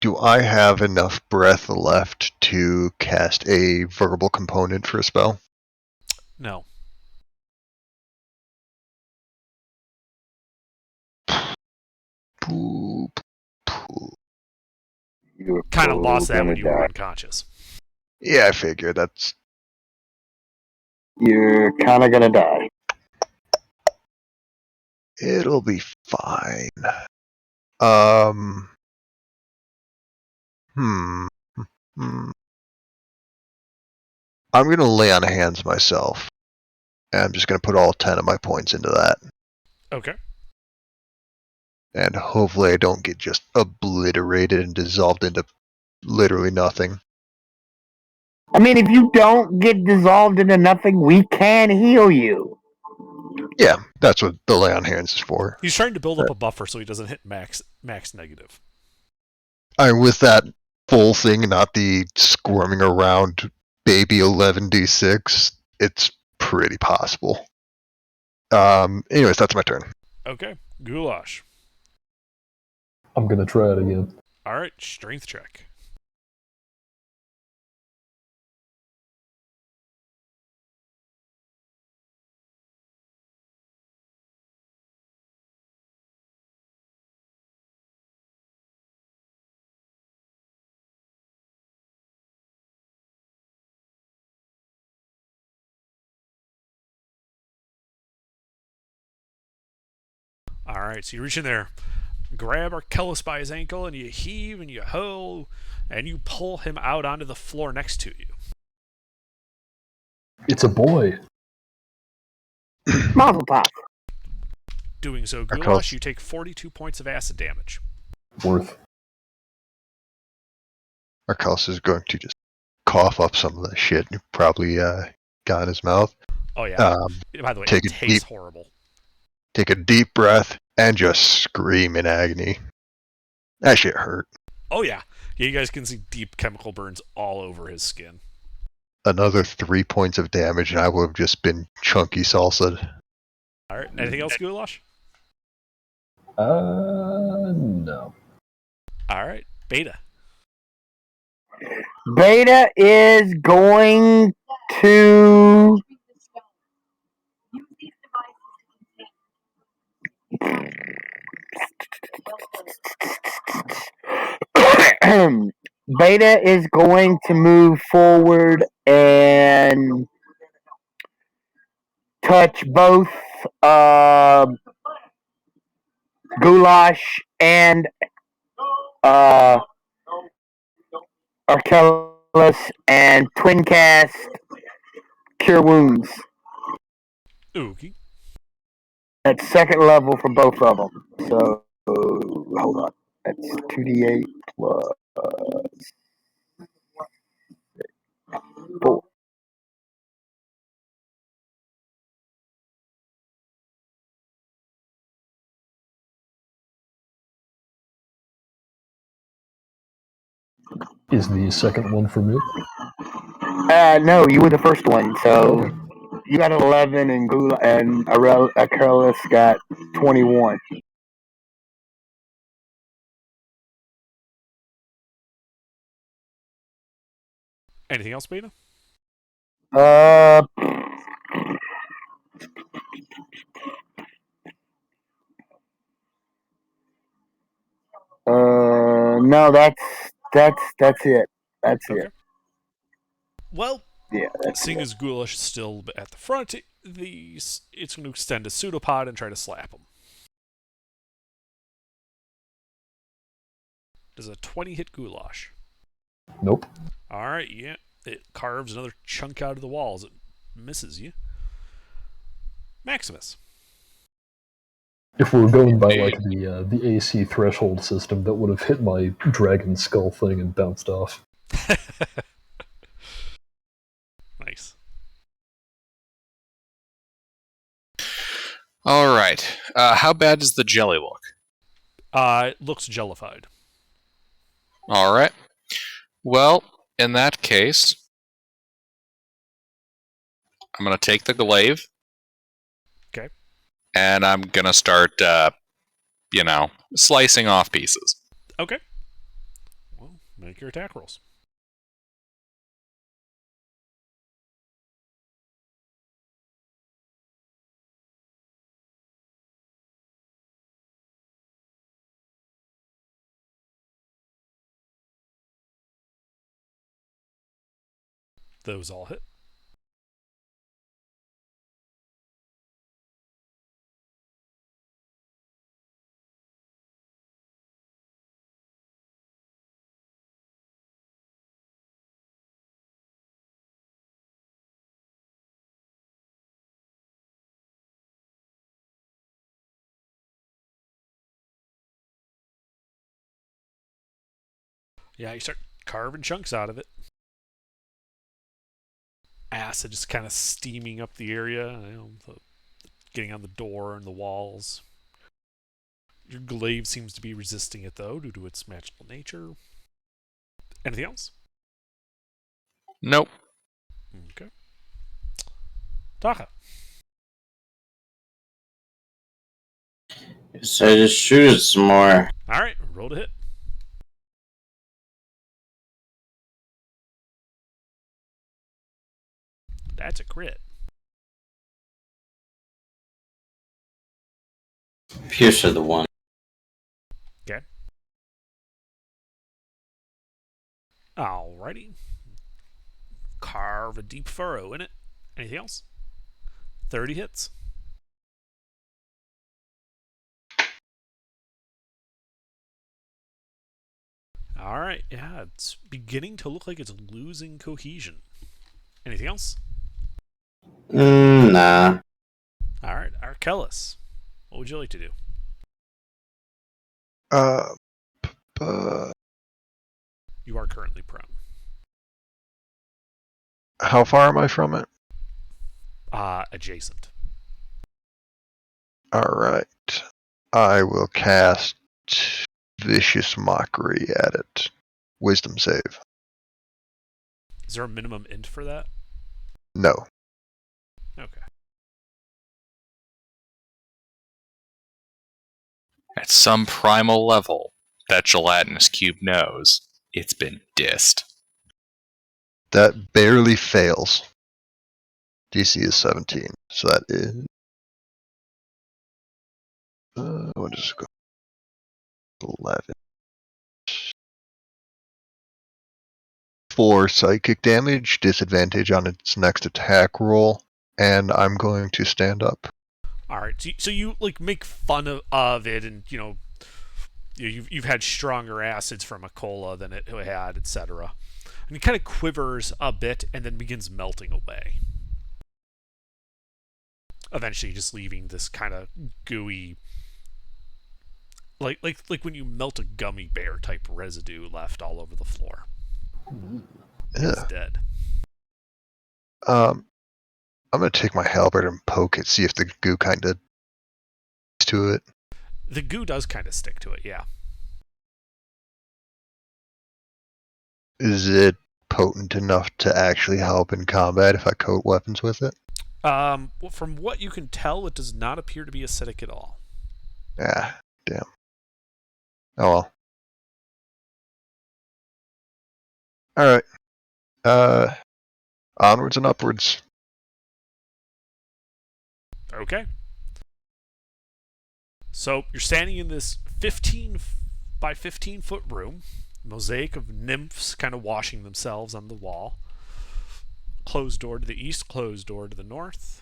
Do I have enough breath left to cast a verbal component for a spell? No. Poop. You're Kind of lost that gonna when you were die. unconscious. Yeah, I figured that's. You're kind of gonna die. It'll be fine. Um. Hmm. I'm gonna lay on hands myself. And I'm just gonna put all 10 of my points into that. Okay. And hopefully I don't get just obliterated and dissolved into literally nothing. I mean, if you don't get dissolved into nothing, we can heal you. Yeah, that's what the lay on hands is for. He's trying to build up a buffer so he doesn't hit max negative. With that full thing, not the squirming around baby 11d6, it's pretty possible. Anyways, that's my turn. Okay. Goulash. I'm gonna try it again. All right, strength check. All right, so you reach in there, grab Arkellis by his ankle, and you heave and you hoe, and you pull him out onto the floor next to you. It's a boy. Mazel tov. Doing so, Arkellis. Goulash, you take 42 points of acid damage. Worth. Arkellis is going to just cough up some of the shit you probably got in his mouth. Oh, yeah. By the way, take it a tastes deep- horrible. Take a deep breath and just scream in agony. That shit hurt. Oh, yeah. Yeah, you guys can see deep chemical burns all over his skin. Another 3 points of damage, and I would have just been chunky salsa. All right, anything else, Goulash? No. All right, Beta. Beta is going to. Beta is going to move forward and touch both Goulash and Arcellus, and twin cast Cure Wounds. Oogie. At second level for both of them. So, hold on. That's 2d8 plus 4. Is the second one for me? No, you were the first one. So Okay. you got 11, and Arcellus got 21. Anything else, Beta? Uh, no, that's it. That's Okay. it. Well, Yeah, that's seeing it. as Ghoulish is still at the front, it's going to extend a pseudopod and try to slap him. Does a 20 hit Goulash? Nope. Alright, yeah. It carves another chunk out of the walls. It misses you. Maximus. If we were going by like the AC threshold system, that would have hit my dragon skull thing and bounced off. Nice. All right. How bad does the jelly look? It looks jellified. All right. Well, in that case, I'm going to take the glaive. Okay. And I'm going to start, slicing off pieces. Okay. Well, make your attack rolls. Those all hit. Yeah, you start carving chunks out of it. Acid just kind of steaming up the area, getting on the door and the walls. Your glaive seems to be resisting it, though, due to its magical nature. Anything else? Nope. Okay. Taka. So I just shoot it some more. Alright, roll to hit. That's a crit. Pierce of the one. Okay. Alrighty. Carve a deep furrow in it. Anything else? 30 hits. Alright, yeah, it's beginning to look like it's losing cohesion. Anything else? Nah. Alright, Arcellus. What would you like to do? You are currently prone. How far am I from it? Adjacent. Alright. I will cast Vicious Mockery at it. Wisdom save. Is there a minimum int for that? No. Okay. At some primal level, that gelatinous cube knows it's been dissed. That barely fails. DC is 17. So that is... what is it go? 11. 4 psychic damage, disadvantage on its next attack roll, and I'm going to stand up. Alright, so you like make fun of it, and you've had stronger acids from a cola than it had, etc. And it kind of quivers a bit and then begins melting away. Eventually just leaving this kind of gooey, like when you melt a gummy bear type residue left all over the floor. It's Yeah. dead. I'm gonna take my halberd and poke it, see if the goo kind of to it. The goo does kind of stick to it, yeah. Is it potent enough to actually help in combat if I coat weapons with it? From what you can tell, it does not appear to be acidic at all. Ah, damn. Oh well. Alright. Onwards and upwards. Okay. So you're standing in this 15 by 15 foot room, mosaic of nymphs kind of washing themselves on the wall. Closed door to the east, closed door to the north.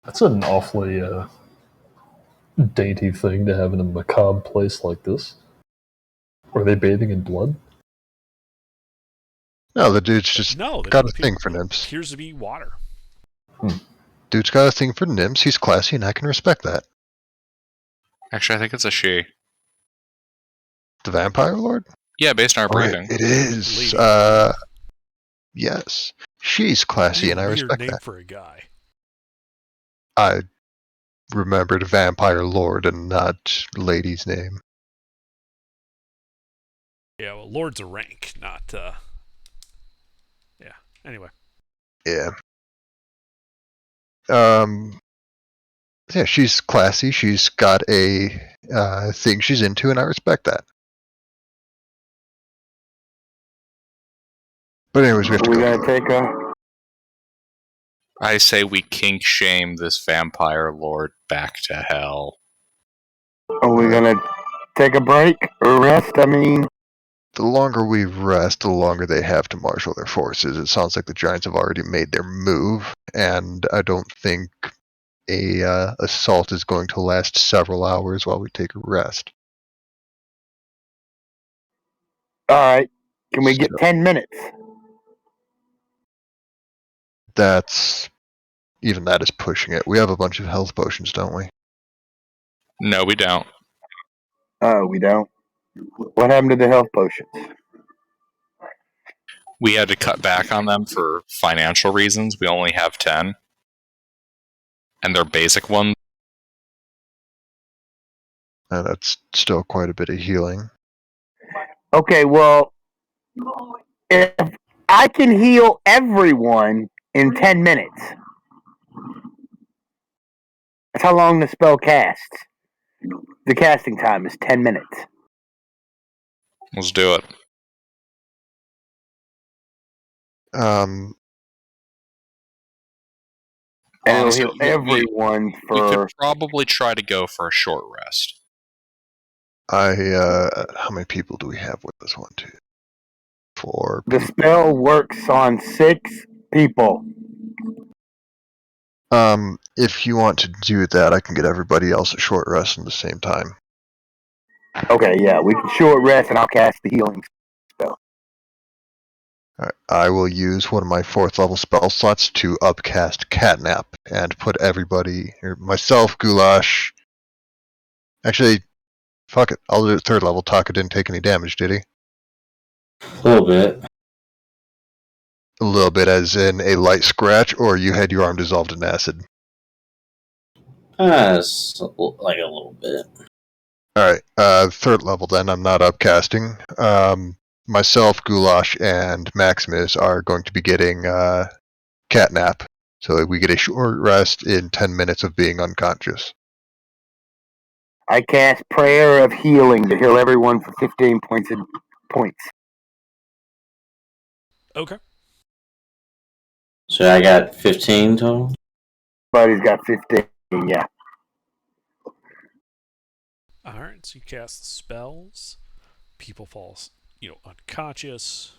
That's an awfully dainty thing to have in a macabre place like this. Are they bathing in blood? No, the dude's just No, they got don't a thing for nymphs. appears to be water. Dude's got a thing for nymphs. He's classy, and I can respect that. Actually, I think it's a she. The vampire lord? Yeah, based on our Right, briefing. it is. Lady. Yes, she's classy, and I Weird respect name that. for a guy. I remembered vampire lord and not lady's name. Yeah, well, Lord's a rank, not. Yeah. Anyway. Yeah. Yeah, she's classy. She's got a thing she's into, and I respect that. But anyways, we have to We're go. gonna take a. I say we kink shame this vampire lord back to hell. Are we gonna take a break or rest? I mean, The longer we rest, the longer they have to marshal their forces. It sounds like the Giants have already made their move, and I don't think a assault is going to last several hours while we take a rest. all right. Can we get So 10 minutes? that's even that is pushing it. We have a bunch of health potions, don't we? No, we don't. Oh, we don't. What happened to the health potions? We had to cut back on them for financial reasons. We only have 10. And they're basic ones. And that's still quite a bit of healing. Okay, well, if I can heal everyone in 10 minutes, that's how long the spell casts. The casting time is 10 minutes. Let's do it. And Honestly, it'll heal everyone we for. could probably try to go for a short rest. How many people do we have with us? 1, 2, 4. The spell works on 6 people. If you want to do that, I can get everybody else a short rest at the same time. Okay, yeah, we can short rest and I'll cast the healing spell. Alright, I will use one of my 4th level spell slots to upcast Catnap and put everybody, or myself, Goulash. Actually, fuck it, I'll do it 3rd level. Taka didn't take any damage, did he? A little bit. A little bit, as in a light scratch, or you had your arm dissolved in acid? It's like a little bit. Alright, 3rd level then, I'm not upcasting. Myself, Goulash, and Maximus are going to be getting Catnap, so that we get a short rest in 10 minutes of being unconscious. I cast Prayer of Healing to heal everyone for 15 points. Okay. So I got 15 total. Everybody's got 15, yeah. Alright, so you cast the spells. People fall, unconscious.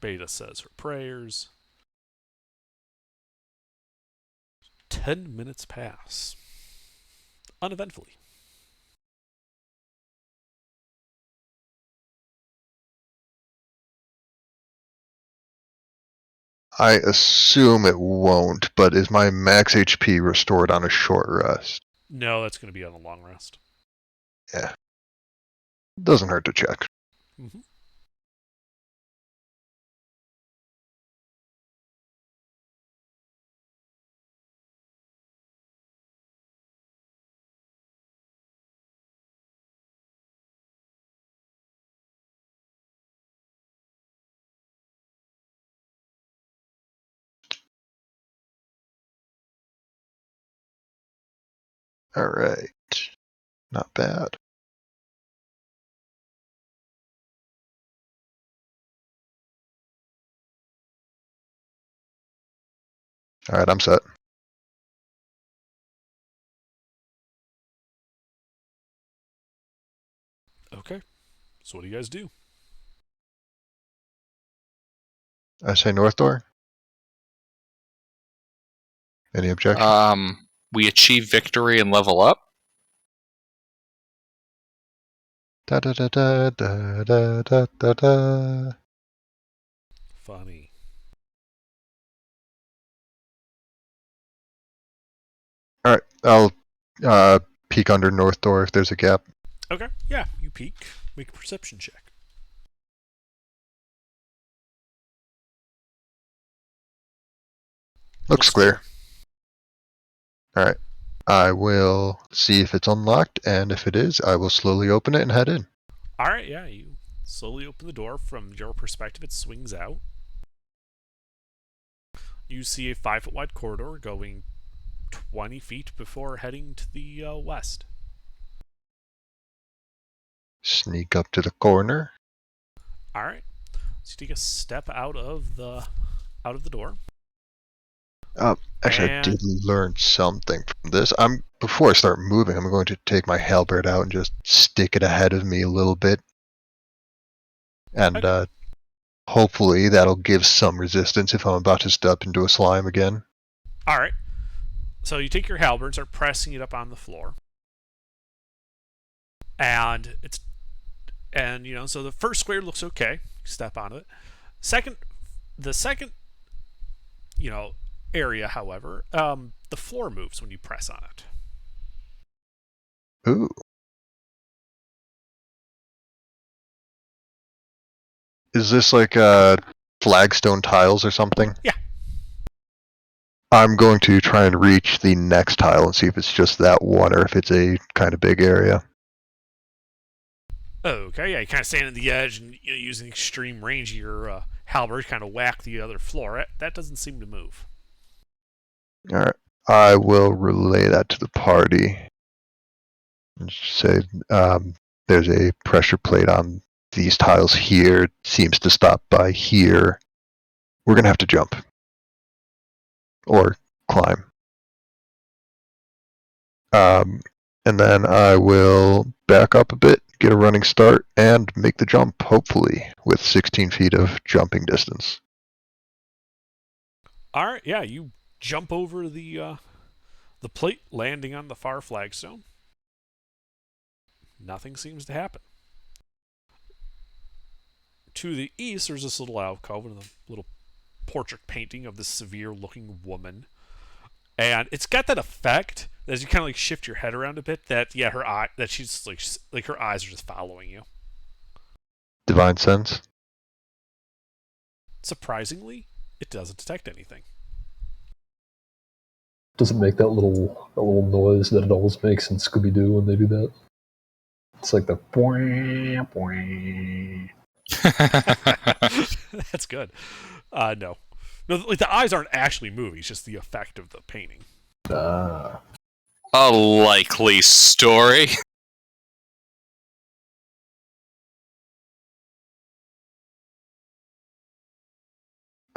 Beta says her prayers. 10 minutes pass. Uneventfully. I assume it won't, but is my max HP restored on a short rest? No, that's going to be on a long rest. Doesn't hurt to check. Mm-hmm. Alright. Not bad. Alright, I'm set. Okay. So what do you guys do? I say north door. Any objection? We achieve victory and level up. Da da da da da da da da da. Funny. Alright, I'll peek under north door if there's a gap. Okay. Yeah, you peek. Make a perception check. Looks clear. Alright. I will see if it's unlocked, and if it is, I will slowly open it and head in. All right. Yeah, you slowly open the door. From your perspective, it swings out. You see a 5-foot wide corridor going 20 feet before heading to the west. Sneak up to the corner. All right. So you take a step out of the door. Actually, I did learn something from this. Before I start moving, I'm going to take my halberd out and just stick it ahead of me a little bit. And Okay. hopefully that'll give some resistance if I'm about to step into a slime again. All right. So you take your halberd, start pressing it up on the floor, and so the first square looks okay. You step onto it. The second, area, however, the floor moves when you press on it. Ooh. Is this like flagstone tiles or something? Yeah. I'm going to try and reach the next tile and see if it's just that one or if it's a kind of big area. Okay, yeah, you kind of stand on the edge and using extreme range of your halberd, kind of whack the other floor. That doesn't seem to move. Alright. I will relay that to the party. And say there's a pressure plate on these tiles here. It seems to stop by here. We're going to have to jump. Or climb. And then I will back up a bit, get a running start, and make the jump, hopefully, with 16 feet of jumping distance. All right, yeah, you jump over the plate, landing on the far flagstone. Nothing seems to happen. To the east, there's this little alcove and a little portrait painting of this severe-looking woman, and it's got that effect as you kind of like shift your head around a bit that she's like her eyes are just following you. Divine sense. Surprisingly, it doesn't detect anything. Does it make that little noise that it always makes in Scooby-Doo when they do that? It's like the boing, boing. That's good. No, like the eyes aren't actually moving. It's just the effect of the painting. Ah. A likely story.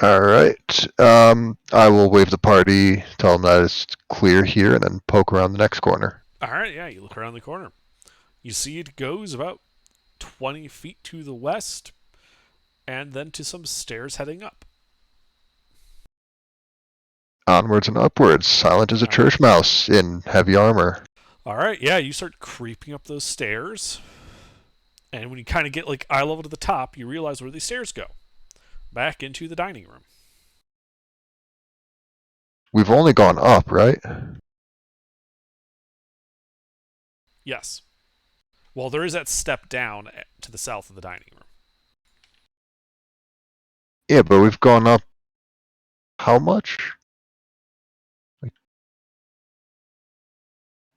Alright. I will wave the party, tell them that it's clear here, and then poke around the next corner. All right, yeah, you look around the corner. You see it goes about 20 feet to the west, and then to some stairs heading up. Onwards and upwards, silent as a church mouse in heavy armor. All right, yeah, you start creeping up those stairs, and when you kind of get like eye level to the top, you realize where these stairs go. Back into the dining room. We've only gone up, right? Yes. Well, there is that step down to the south of the dining room. Yeah, but we've gone up how much?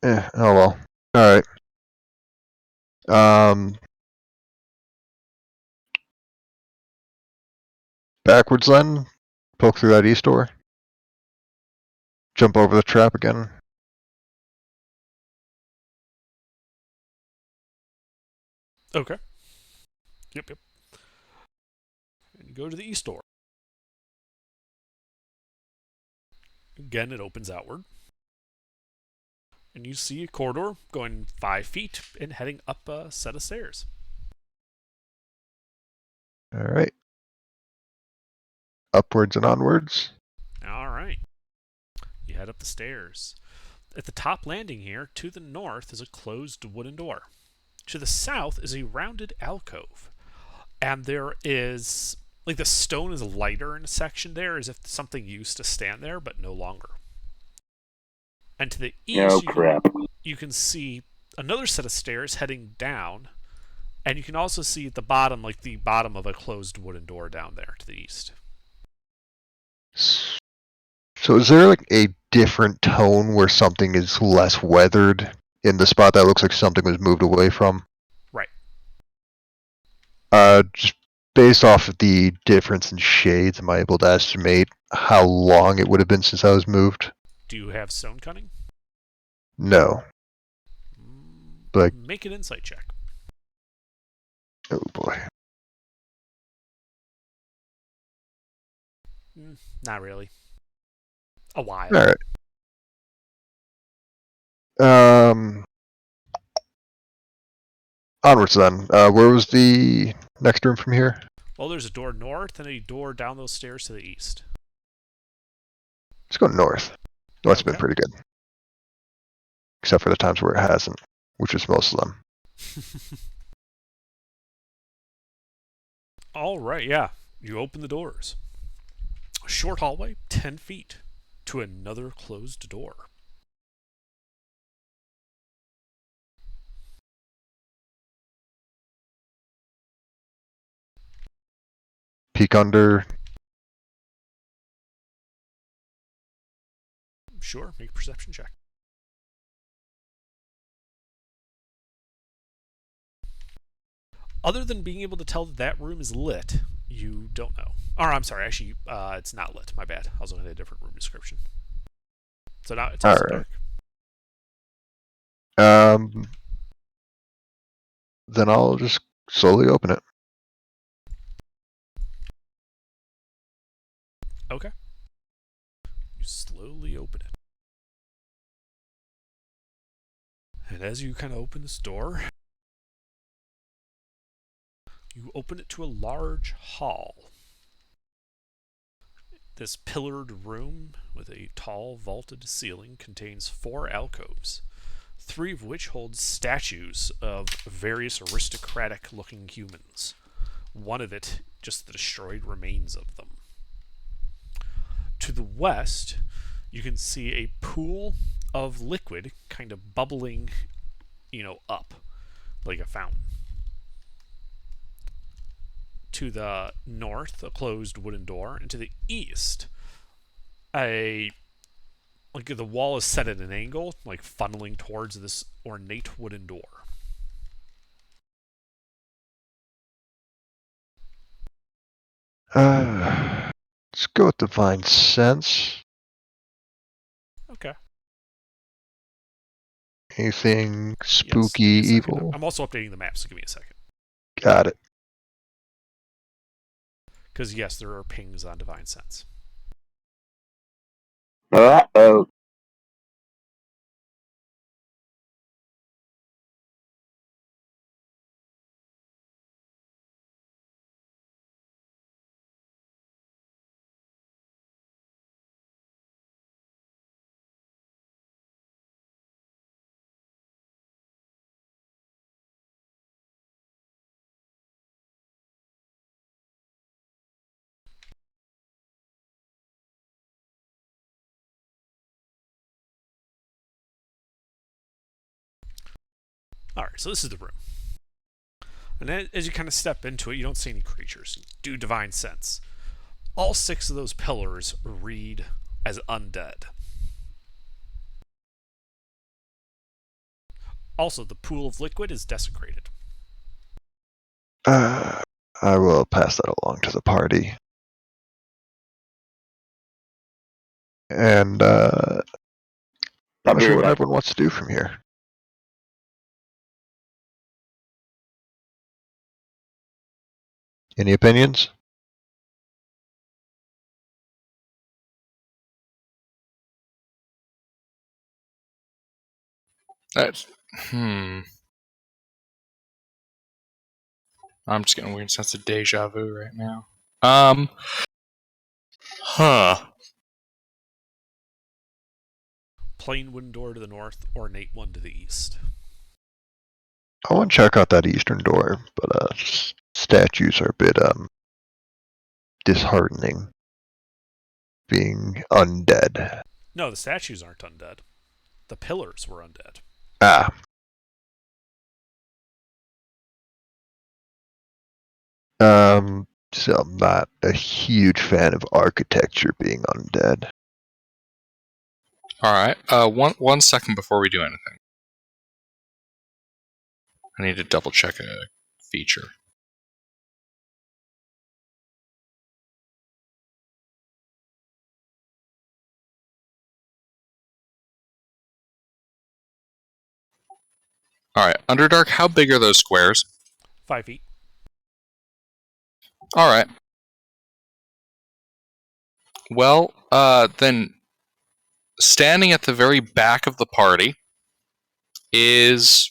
Oh well. Alright. Backwards then. Poke through that east door. Jump over the trap again. Okay. Yep. And you go to the east door. Again, it opens outward. And you see a corridor going 5 feet and heading up a set of stairs. Alright. Upwards and onwards. All right. You head up the stairs. At the top landing here, to the north, is a closed wooden door. To the south is a rounded alcove. And there is, like, the stone is lighter in a section there, as if something used to stand there, but no longer. And to the east, you can see another set of stairs heading down. And you can also see at the bottom, like the bottom of a closed wooden door down there to the east. So is there like a different tone where something is less weathered in the spot that looks like something was moved away from? Right. Just based off of the difference in shades, am I able to estimate how long it would have been since I was moved? Do you have stone cunning? No. Like, make an insight check. oh boy. Not really. A while. Alright. Onwards then. Where was the next room from here? Well, there's a door north and a door down those stairs to the east. Let's go north. North's Okay. been pretty good. Except for the times where it hasn't, which is most of them. All right, yeah. You open the doors. A short hallway, 10 feet, to another closed door. Peek under. Sure, make a perception check. Other than being able to tell that that room is lit, you don't know. Or, I'm sorry, actually, it's not lit. My bad. I was looking at a different room description. So now it's also dark. Then I'll just slowly open it. Okay. You slowly open it. And as you kind of open this door, you open it to a large hall. This pillared room with a tall vaulted ceiling contains 4 alcoves, 3 of which hold statues of various aristocratic-looking humans. One of it just the destroyed remains of them. To the west, you can see a pool of liquid kind of bubbling, up like a fountain. To the north, a closed wooden door, and to the east, the wall is set at an angle, like funneling towards this ornate wooden door. Let's go with Divine Sense. Okay. Anything Yes, spooky, give me a second. evil? I'm also updating the map, so give me a second. Got it. Because, yes, there are pings on Divine Sense. Uh-oh. Alright, so this is the room. And as you kind of step into it, you don't see any creatures. You do divine sense. All 6 of those pillars read as undead. Also, the pool of liquid is desecrated. I will pass that along to the party. And I'll not be sure right what back. everyone wants to do from here. Any opinions? That's, I'm just getting a weird sense of deja vu right now. Huh. Plain wooden door to the north, ornate one to the east. I want to check out that eastern door, but statues are a bit disheartening. Being undead. No, the statues aren't undead. The pillars were undead. Ah. So I'm not a huge fan of architecture being undead. Alright, one second before we do anything. I need to double check a feature. Alright, Underdark, how big are those squares? 5 feet. Alright. Well, then, standing at the very back of the party is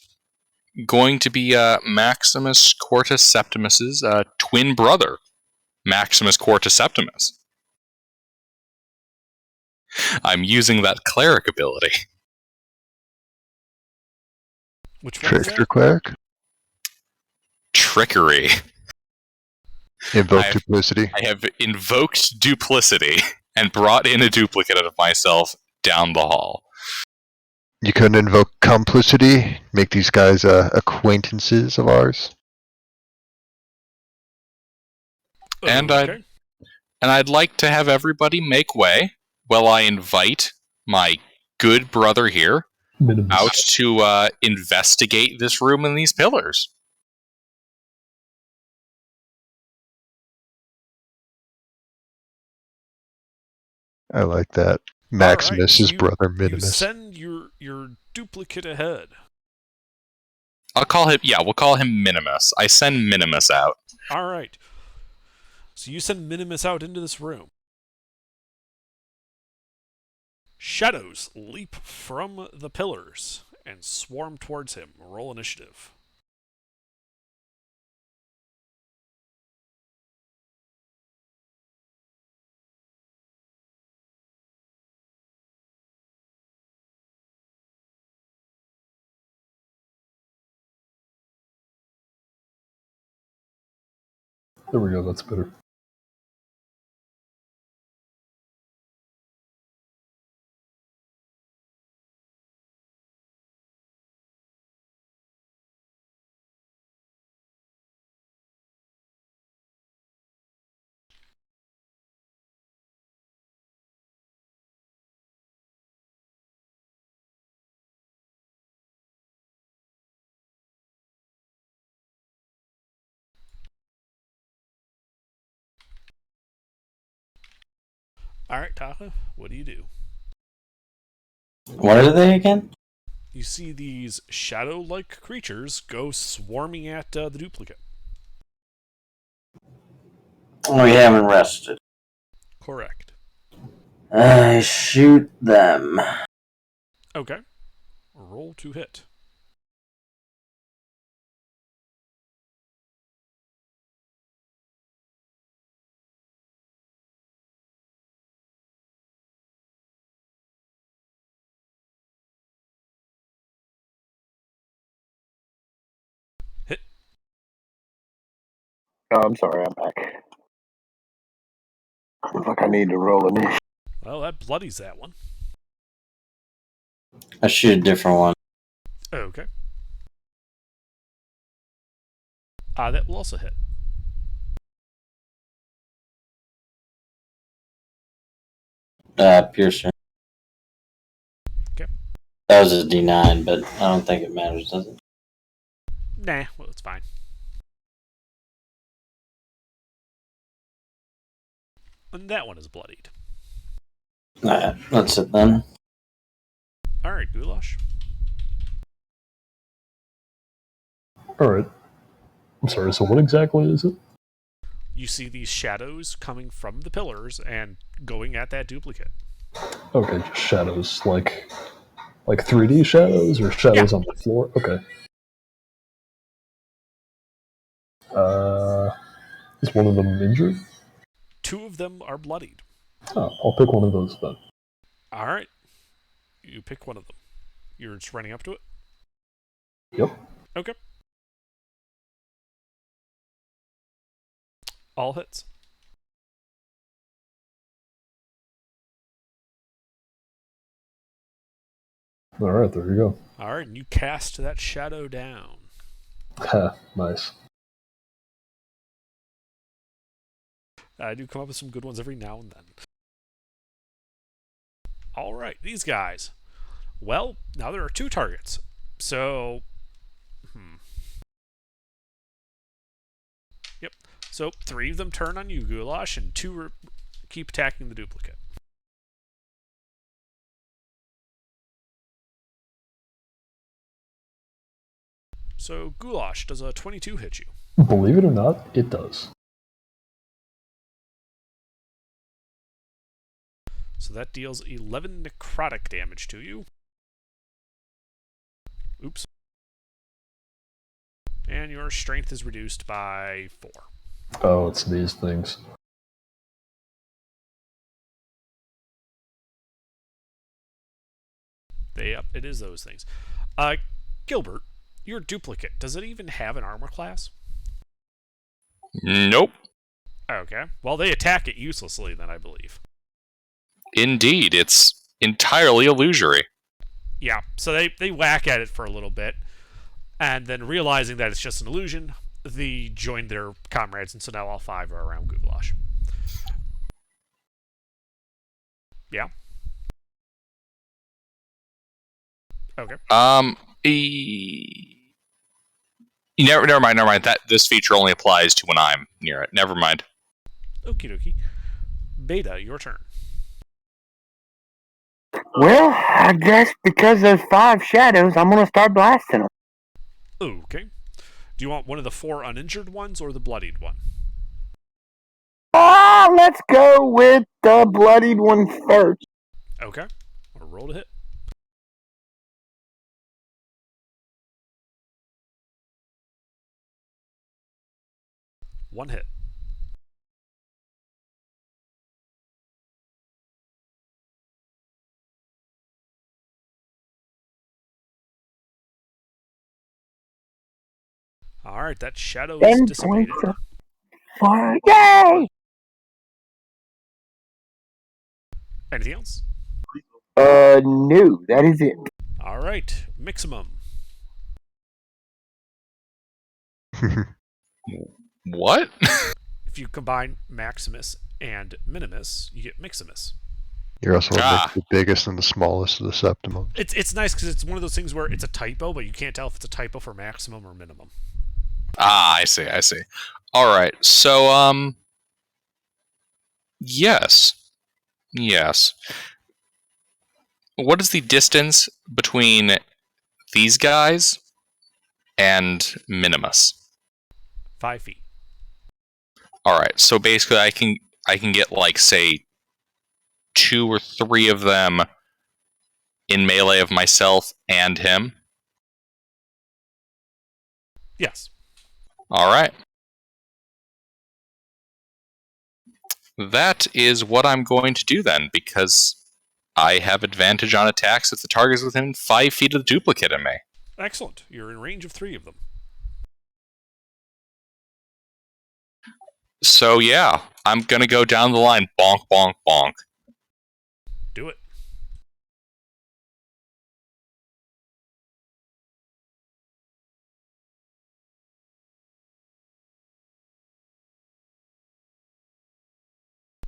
going to be Maximus Quartus Septimus's twin brother, Maximus Quartus Septimus. I'm using that cleric ability. Which one is Trickster that? cleric? Trickery. Invoke duplicity. I have invoked duplicity and brought in a duplicate of myself down the hall. You couldn't invoke complicity? Make these guys acquaintances of ours? And Okay. I'd like to have everybody make way while I invite my good brother here Minimus. out to investigate this room and these pillars. I like that. Maximus, his you, brother You Minimus. send your duplicate ahead. We'll call him Minimus. I send Minimus out. Alright. So you send Minimus out into this room. Shadows leap from the pillars and swarm towards him. Roll initiative. There we go, that's better. Alright, Taka, what do you do? What are they again? You see these shadow-like creatures go swarming at the duplicate. We haven't rested. Correct. I shoot them. Okay. Roll to hit. Hit. Oh, I'm sorry, I'm back. Looks like I need to roll initiative. Well, that bloodies that one. I shoot a different one. Okay. That will also hit. Piercer. Okay. That was a D9, but I don't think it matters, does it? Nah, well, it's fine. And that one is bloodied. Alright, that's it then. Alright, Goulash. Alright. I'm sorry, so what exactly is it? You see these shadows coming from the pillars and going at that duplicate. Okay, just shadows, like 3D shadows or shadows on the floor? Okay. Is one of them injured? 2 of them are bloodied. Oh, I'll pick one of those then. Alright. You pick one of them. You're just running up to it? Yep. Okay. All hits. Alright, there you go. Alright, and you cast that shadow down. Ha, nice. I do come up with some good ones every now and then. Alright, these guys. Well, now there are 2 targets. So... Yep. So 3 of them turn on you, Goulash, and 2 keep attacking the duplicate. So, Goulash, does a 22 hit you? Believe it or not, it does. So that deals 11 necrotic damage to you. Oops. And your strength is reduced by 4. Oh, it's these things. It is those things. Gilbert, your duplicate, does it even have an armor class? Nope. Okay. Well, they attack it uselessly then, I believe. Indeed, it's entirely illusory. Yeah, so they whack at it for a little bit, and then realizing that it's just an illusion, they join their comrades, and so now all 5 are around Goulash. Yeah. Okay. Never mind. That this feature only applies to when I'm near it. Never mind. Okie dokie. Beta, your turn. Well, I guess because there's 5 shadows, I'm gonna start blasting them. Okay. Do you want one of the 4 uninjured ones or the bloodied one? Let's go with the bloodied one first. Okay. Or roll to hit. One hit. Alright, that shadow is 10 dissipated. points of fire. Yay! Anything else? No, that is it. Alright, Miximum. What? If you combine Maximus and Minimus, you get Miximus. You're also the biggest and the smallest of the Septimums. It's nice because it's one of those things where it's a typo, but you can't tell if it's a typo for maximum or minimum. I see. Alright, so, yes. What is the distance between these guys and Minimus? 5 feet. Alright, so basically I can get, like, say, 2 or 3 of them in melee of myself and him. Yes. Alright. That is what I'm going to do then, because I have advantage on attacks if the target is within 5 feet of the duplicate in me. Excellent. You're in range of 3 of them. So yeah, I'm gonna go down the line, bonk, bonk, bonk. Do it.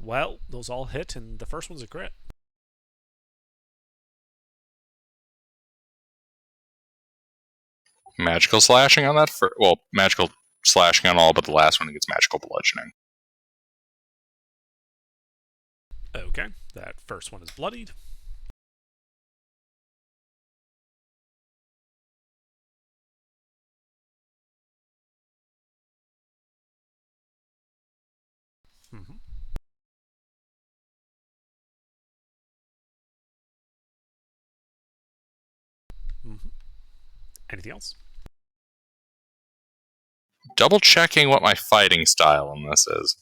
Well, those all hit, and the first one's a crit. Magical slashing on that? Magical slashing on all but the last one gets magical bludgeoning. Okay, that first one is bloodied. Mm-hmm. Mm-hmm. Anything else? Double checking what my fighting style in this is.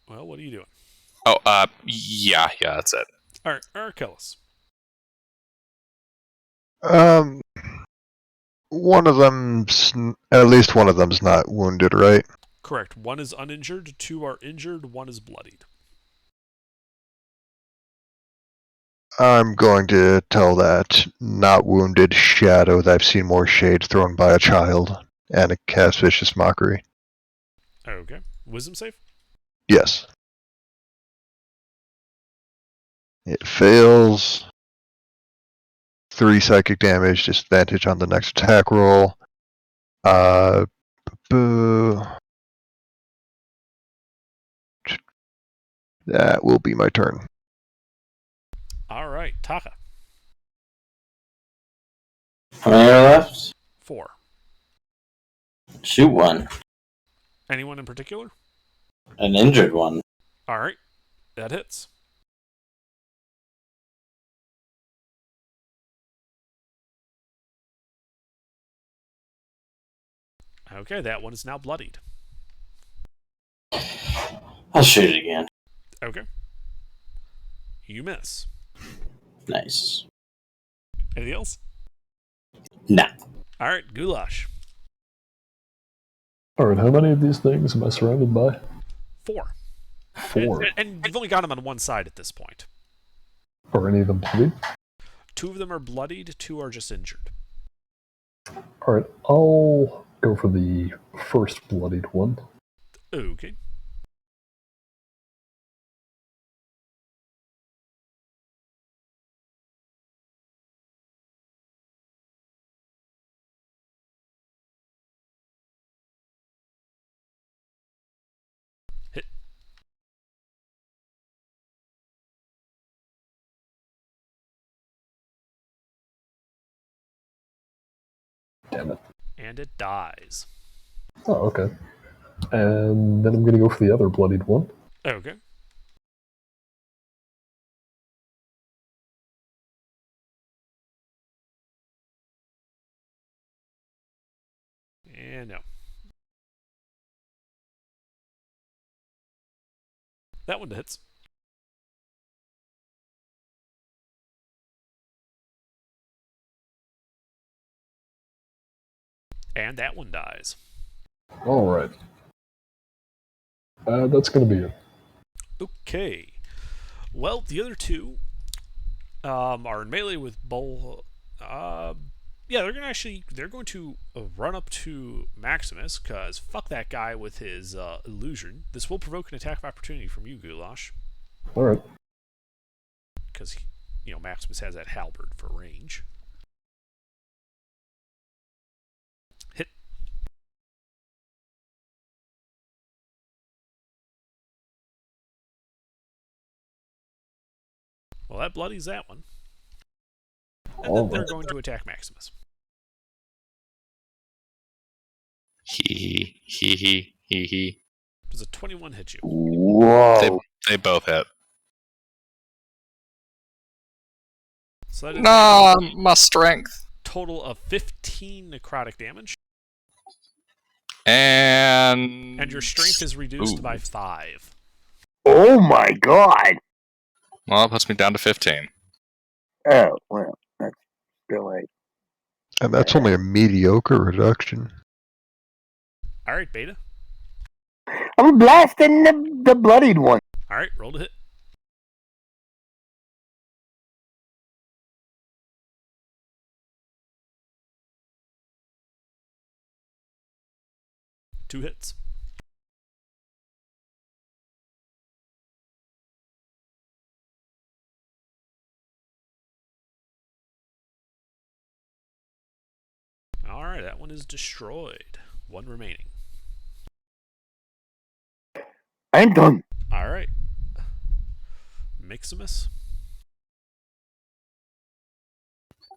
Well, what are you doing? Oh, yeah, that's it. All right, Archelaus. One of them's at least one of them's not wounded, right? Correct. One is uninjured, two are injured, one is bloodied. I'm going to tell that not wounded shadow that I've seen more shade thrown by a child and a cast vicious mockery. Okay. Wisdom save? Yes. It fails. 3 psychic damage, disadvantage on the next attack roll. Boo. That will be my turn. All right, Taka. How many are left? 4. Shoot one. Anyone in particular? An injured one. All right, that hits. Okay, that one is now bloodied. I'll shoot it again. Okay. You miss. Nice. Anything else? Nah. All right, Goulash. Alright, how many of these things am I surrounded by? 4. 4. And you've only got them on one side at this point. Are any of them bloodied? 2 of them are bloodied, 2 are just injured. Alright, I'll go for the first bloodied one. Okay. Hit. Damn it. And it dies. Oh, okay. And then I'm gonna go for the other bloodied one. Okay. And no. That one hits. And that one dies. Alright. That's gonna be it. Okay. Well, the other 2 are in melee with Bull. Yeah, they're going to run up to Maximus, because fuck that guy with his illusion. This will provoke an attack of opportunity from you, Goulash. Alright. Because, Maximus has that halberd for range. Hit. Well, that bloodies that one. And then they're going to attack Maximus. Hee hee hee hee hee. Does a 21 hit you? Whoa. They both hit. So that is Nah, my strength. a total of 15 necrotic damage. And And your strength is reduced Ooh. by 5. Oh my god. Well, that puts me down to 15. Oh, well, that's still a... And that's only a mediocre reduction. Alright, Beta. I'm blasting the bloodied one. Alright, roll to hit. 2 hits. Alright, that one is destroyed. 1 remaining. I'm done. Alright. Maximus.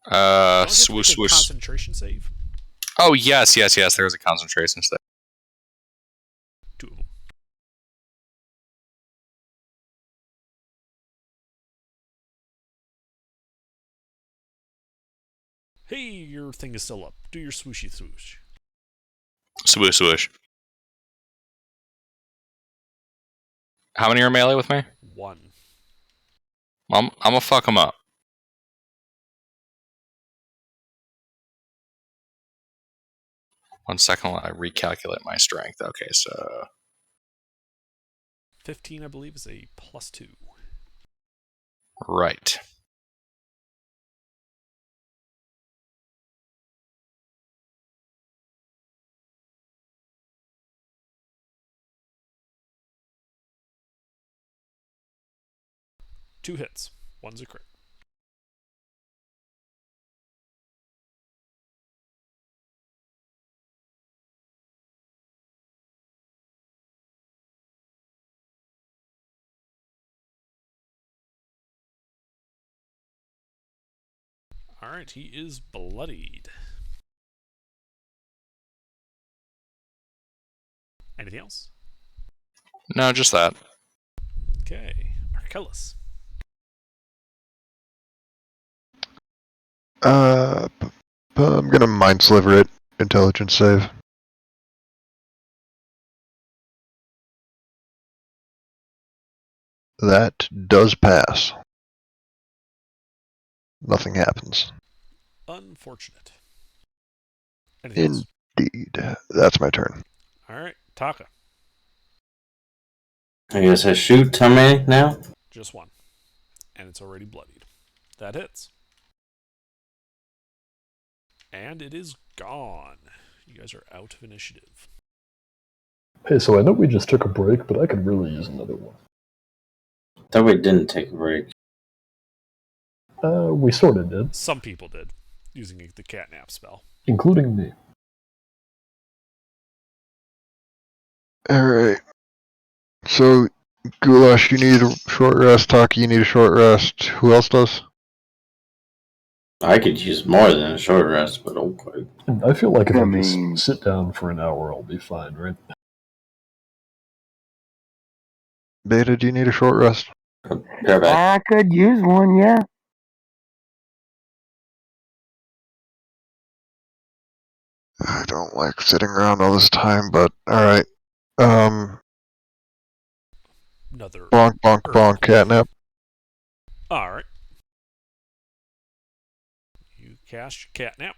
Don't you have to make Swoosh, a swoosh. concentration save? Oh, yes. There was a concentration save. 2 of them. Hey, your thing is still up. Do your swooshy swoosh. Swoosh, swoosh. How many are melee with me? 1. I'm gonna fuck them up. One second while I recalculate my strength. Okay, so 15, I believe, is a +2. right. Two hits. One's a crit. Alright, he is bloodied. Anything else? No, just that. Okay. Archelaus. I'm gonna mind sliver it. Intelligence save. That does pass. Nothing happens. Unfortunate. Anything else? Indeed. That's my turn. Alright, Taka. I guess I shoot. How many now? Just 1. And it's already bloodied. That hits. And it is gone. You guys are out of initiative. Hey, so I know we just took a break, but I could really use another one. Thought we didn't take a break. We sort of did, Some people did, using the catnap spell. including me. Alright. So, Goulash, you need a short rest. Taki, you need a short rest. Who else does? I could use more than a short rest, but okay. And I feel like if I I mean- just sit down for an hour, I'll be fine, right? Beta, do you need a short rest? Bareback. I could use one, yeah. I don't like sitting around all this time, but alright. Another. Bonk, bonk, bonk, catnap. Alright. You cast your catnap.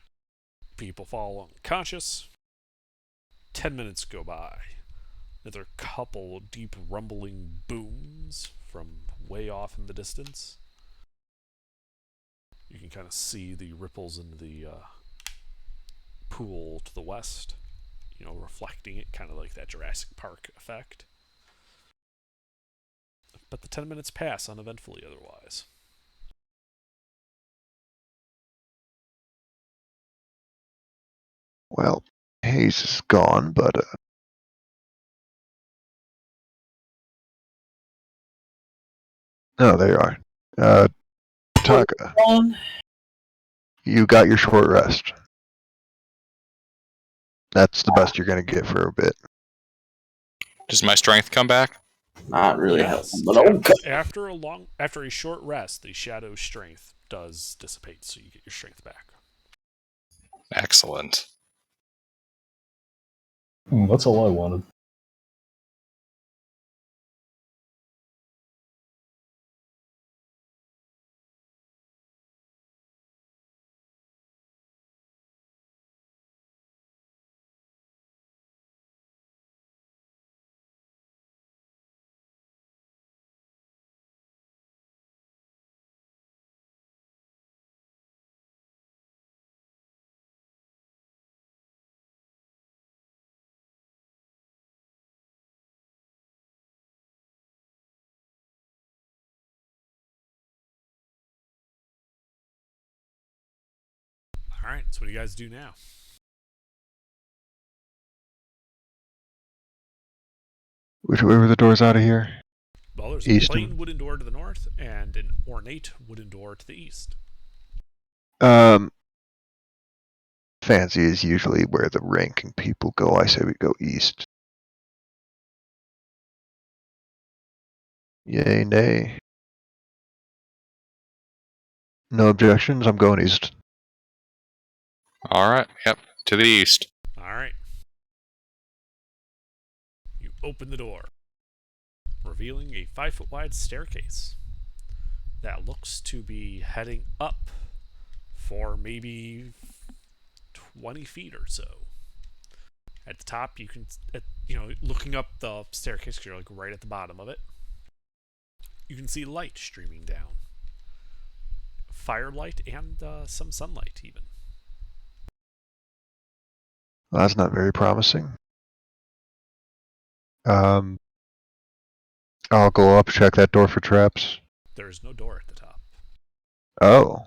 People fall unconscious. 10 minutes go by. Another couple deep rumbling booms from way off in the distance. You can kind of see the ripples in the pool to the west, reflecting it, kind of like that Jurassic Park effect. But the 10 minutes pass uneventfully otherwise. Well, Haze is gone, but oh, there you are. Taka, you got your short rest. That's the best you're gonna get for a bit. Does my strength come back? Not really Yes. helpful, but okay. After a short rest, the shadow strength does dissipate, so you get your strength back. Excellent. That's all I wanted. Alright, so what do you guys do now? Which way were the doors out of here? Well, there's East a plain and- wooden door to the north and an ornate wooden door to the east. Fancy is usually where the ranking people go. I say we go east. Yay, nay. No objections, I'm going east. Alright, yep, to the east. Alright. You open the door, revealing a 5-foot wide staircase that looks to be heading up for maybe 20 feet or so. At the top, you can, looking up the staircase, because you're like right at the bottom of it, you can see light streaming down. Firelight and some sunlight, even. Well, that's not very promising. I'll go up, check that door for traps. There's no door at the top. Oh.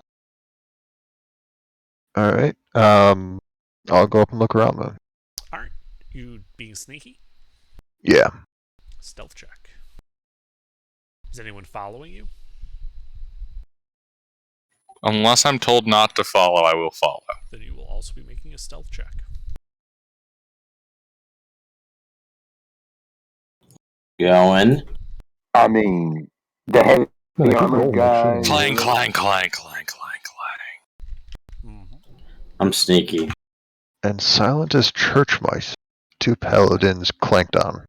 Alright. I'll go up and look around then. Aren't you being sneaky? Yeah. Stealth check. Is anyone following you? Unless I'm told not to follow, I will follow. Then you will also be making a stealth check. Going. I mean, the heavy Man, I keep armored rolling guy. that shit. Clang, clang, clang, clang, clang, clang. Mm-hmm. I'm sneaky. And silent as church mice. 2 paladins clanked on.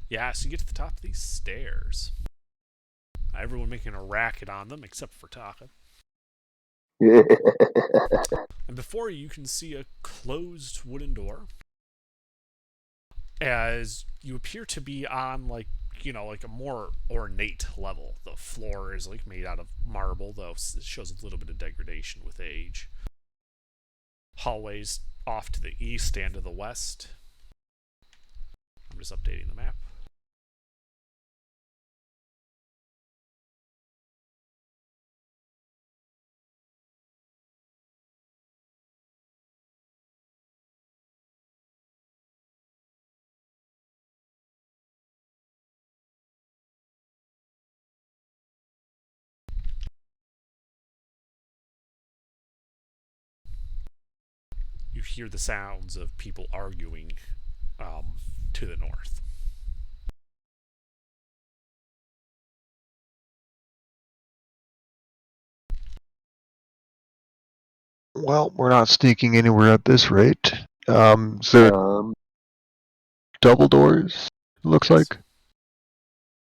Yeah, so you get to the top of these stairs. Everyone making a racket on them, except for Taka. And before you can see a closed wooden door. As you appear to be on, like a more ornate level. The floor is, like, made out of marble, though it shows a little bit of degradation with age. Hallways off to the east and to the west. I'm just updating the map. You hear the sounds of people arguing to the north. Well, we're not sneaking anywhere at this rate. Is there double doors? Looks Yes. like.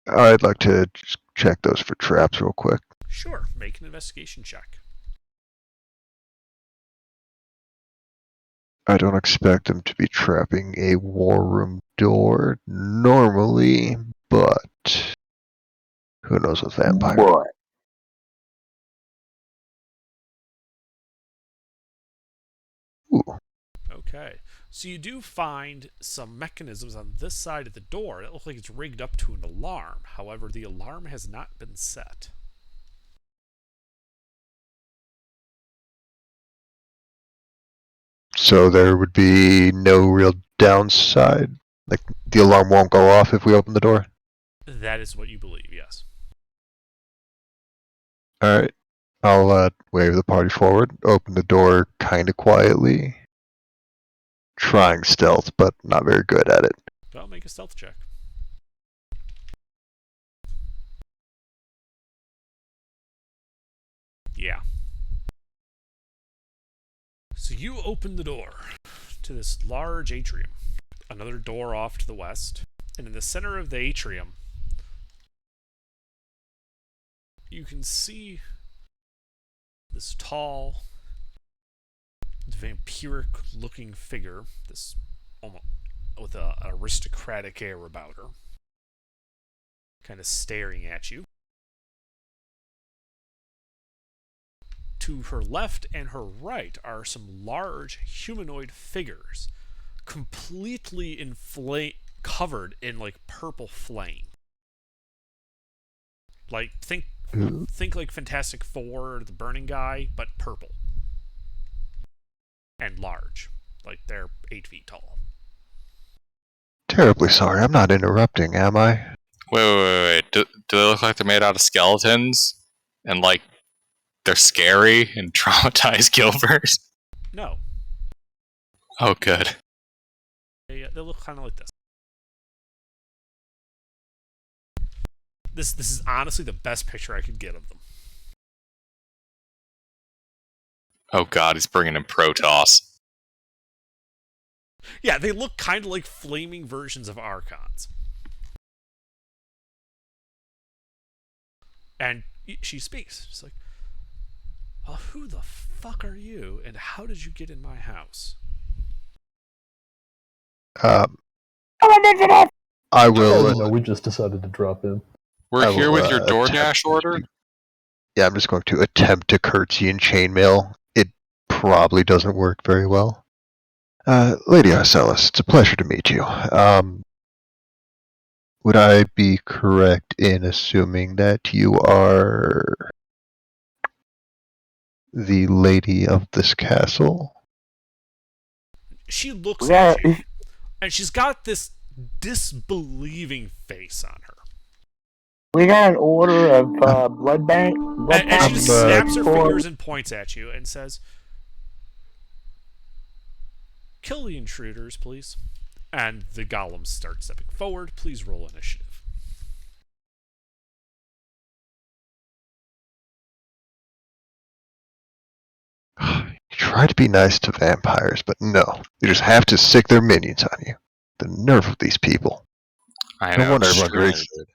I'd like to just check those for traps real quick. Sure, make an investigation check. I don't expect them to be trapping a war room door normally, but who knows with vampires. Boy. Ooh. Okay, so you do find some mechanisms on this side of the door that look like it's rigged up to an alarm. However, the alarm has not been set. So there would be no real downside? Like, the alarm won't go off if we open the door? That is what you believe, yes. Alright. I'll wave the party forward, open the door kinda quietly. Trying stealth, but not very good at it. Well, make a stealth check. Yeah. So you open the door to this large atrium. Another door off to the west. And in the center of the atrium, you can see this tall, vampiric-looking figure, this almost with an aristocratic air about her, kind of staring at you. To her left and her right are some large humanoid figures, completely covered in, like, purple flame. Like, think think like Fantastic Four, the Burning Guy, but purple. And large. Like they're 8 feet tall. Terribly sorry. I'm not interrupting, am I? Wait. Do they look like they're made out of skeletons? And like they're scary and traumatize Gilbert? No. Oh, good. They look kind of like this. This is honestly the best picture I could get of them. Oh god, he's bringing in Protoss. Yeah, they look kind of like flaming versions of Archons. And she speaks. She's like, well, who the fuck are you, and how did you get in my house? I Oh, will. no, we just decided to drop in. We're I here will, with your DoorDash attempt- order? Yeah, I'm just going to attempt to curtsy in chainmail. It probably doesn't work very well. Lady Arcellus, it's a pleasure to meet you. Would I be correct in assuming that you are the lady of this castle? She looks Yeah, at you, and she's got this disbelieving face on her. we got an order of blood bank. Blood And she just bank snaps her for- fingers and points at you and says, kill the intruders, please. And the golems start stepping forward. Please roll initiative. You try to be nice to vampires, but no. You just have to sick their minions on you. The nerve of these people. I No know. wonder it's everyone's true. racist.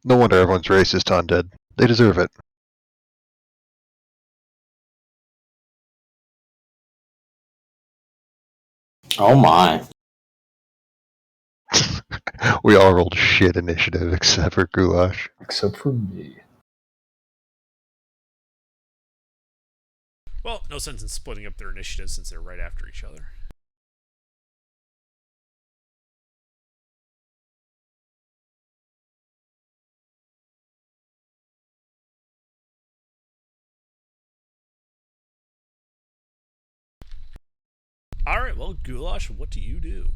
No wonder everyone's racist to undead. They deserve it. Oh my. We all rolled shit initiative except for Goulash. Except for me. Well, no sense in splitting up their initiatives since they're right after each other. Alright, well, Goulash, what do you do?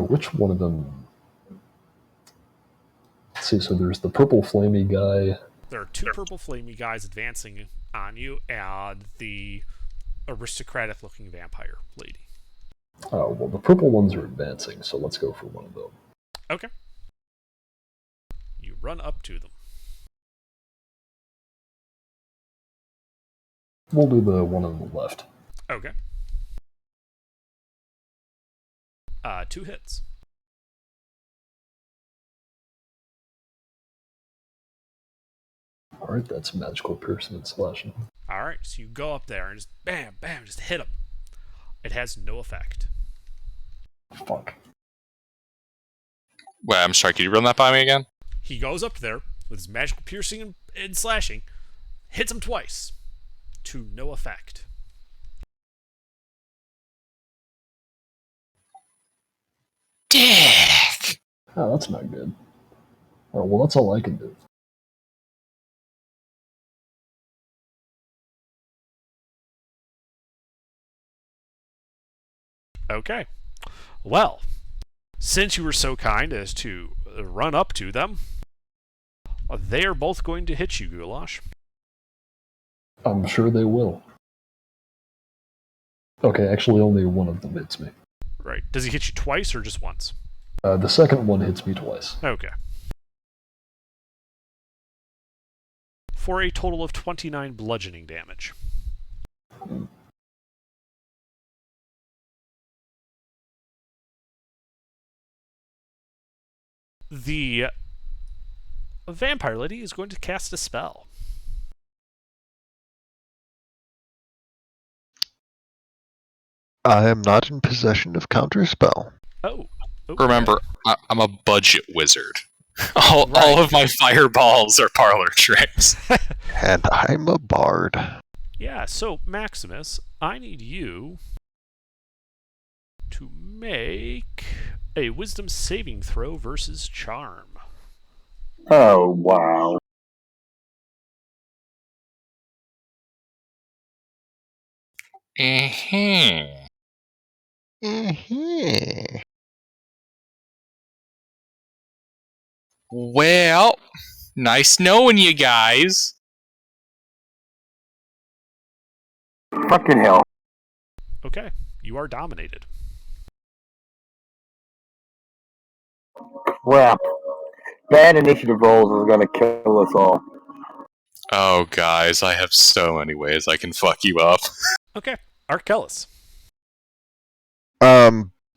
Which one of them? Let's see, so there's the purple flamey guy. There are two purple flamey guys advancing on you, and the aristocratic-looking vampire lady. Oh, well, the purple ones are advancing, so let's go for one of them. Okay. You run up to them. We'll do the one on the left. Okay. 2 hits. Alright, that's magical piercing and slashing. Alright, so you go up there and just bam, bam, just hit him. It has no effect. Fuck. Wait, I'm sorry, could you run that by me again? He goes up there with his magical piercing and slashing, hits him twice, to no effect. Dick! Oh, that's not good. Oh, well, that's all I can do. Okay. Well, since you were so kind as to run up to them, they are both going to hit you, Goulash. I'm sure they will. Okay, actually, only one of them hits me. Right. Does he hit you twice or just once? The second one hits me twice. Okay. For a total of 29 bludgeoning damage. The vampire lady is going to cast a spell. I am not in possession of counterspell. Oh. Okay. Remember, I'm a budget wizard. All of my fireballs are parlor tricks. And I'm a bard. Yeah, so Maximus, I need you to make a wisdom saving throw versus charm. Oh, wow. Mhm. Mhm. Well, nice knowing you guys. Fucking hell. Okay, you are dominated. Crap. Bad initiative rolls are gonna kill us all. Oh, guys, I have so many ways I can fuck you up. Okay, Arkellis.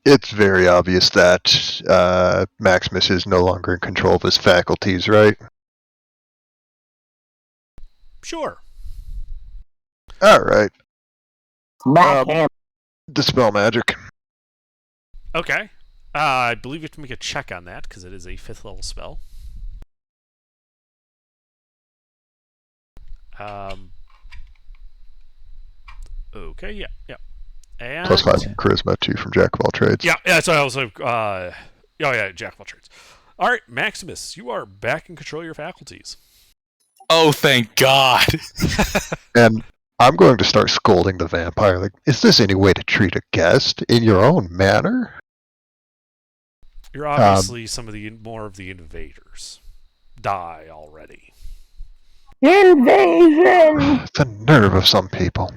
It's very obvious that Maximus is no longer in control of his faculties, right? Sure. All right. Smack him. Dispel magic. Okay. I believe you have to make a check on that because it is a 5th level spell. Okay, yeah. And Plus 5 from charisma, 2 from Jack of all trades. Yeah, so I also Jack of all trades. Alright, Maximus, you are back in control of your faculties. Oh, thank God. And I'm going to start scolding the vampire. Like, is this any way to treat a guest in your own manner? You're obviously some of the more of the invaders. Die already. Invasion! The nerve of some people.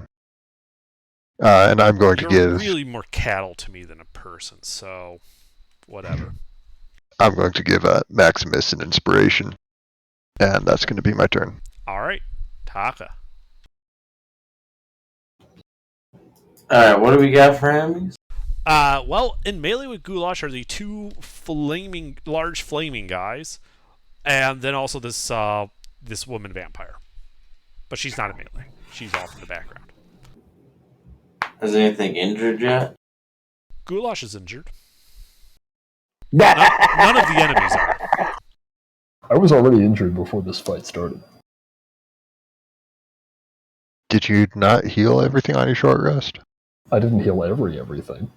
And I'm going to You're give. really more cattle to me than a person, so whatever. I'm going to give Maximus an inspiration, and that's going to be my turn. Alright, Taka. Alright, what do we got for enemies? Well, in melee with Goulash are the 2 large flaming guys, and then also this woman vampire. But she's not a melee. She's off in the background. Has anything injured yet? Goulash is injured. None of the enemies are. I was already injured before this fight started. Did you not heal everything on your short rest? I didn't heal everything.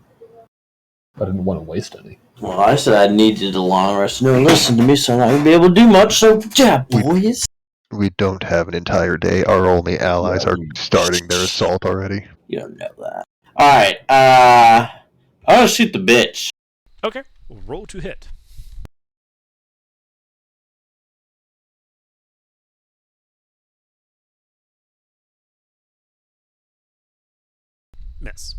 I didn't want to waste any. Well, I said I needed a long rest. No one listened to me, so I'm not going to be able to do much, so yeah, boys. We don't have an entire day. Our only allies are starting their assault already. You don't know that. Alright, I'm going to shoot the bitch. Okay, roll to hit. Miss.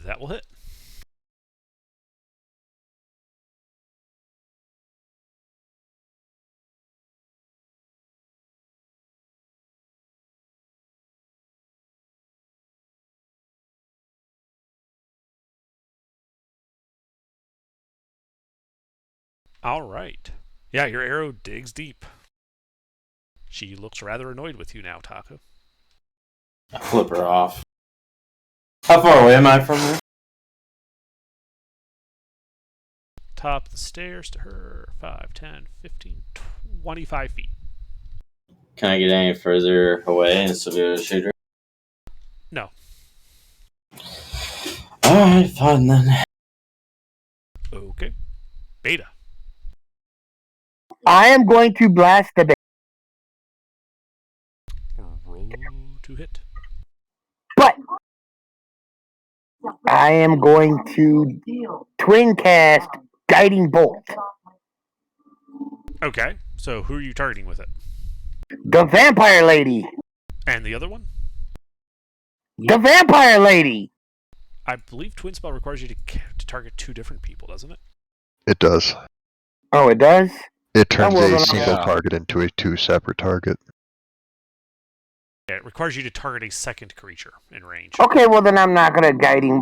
That will hit. Alright. Yeah, your arrow digs deep. She looks rather annoyed with you now, Taka. I flip her off. How far away am I from her? Top of the stairs to her. 5, 10, 15, 25 feet. Can I get any further away and still be able to shoot her? No. Alright, fine then. Okay. Beta. I am going to blast the bitch. Roll to hit. But I am going to twin cast Guiding Bolt. Okay, so who are you targeting with it? The vampire lady. And the other one? The vampire lady. I believe Twin Spell requires you to target 2 different people, doesn't it? It does. Oh, it does? It turns well, a then single yeah. target into a 2 separate target. Yeah, it requires you to target a second creature in range. Okay, well then I'm not gonna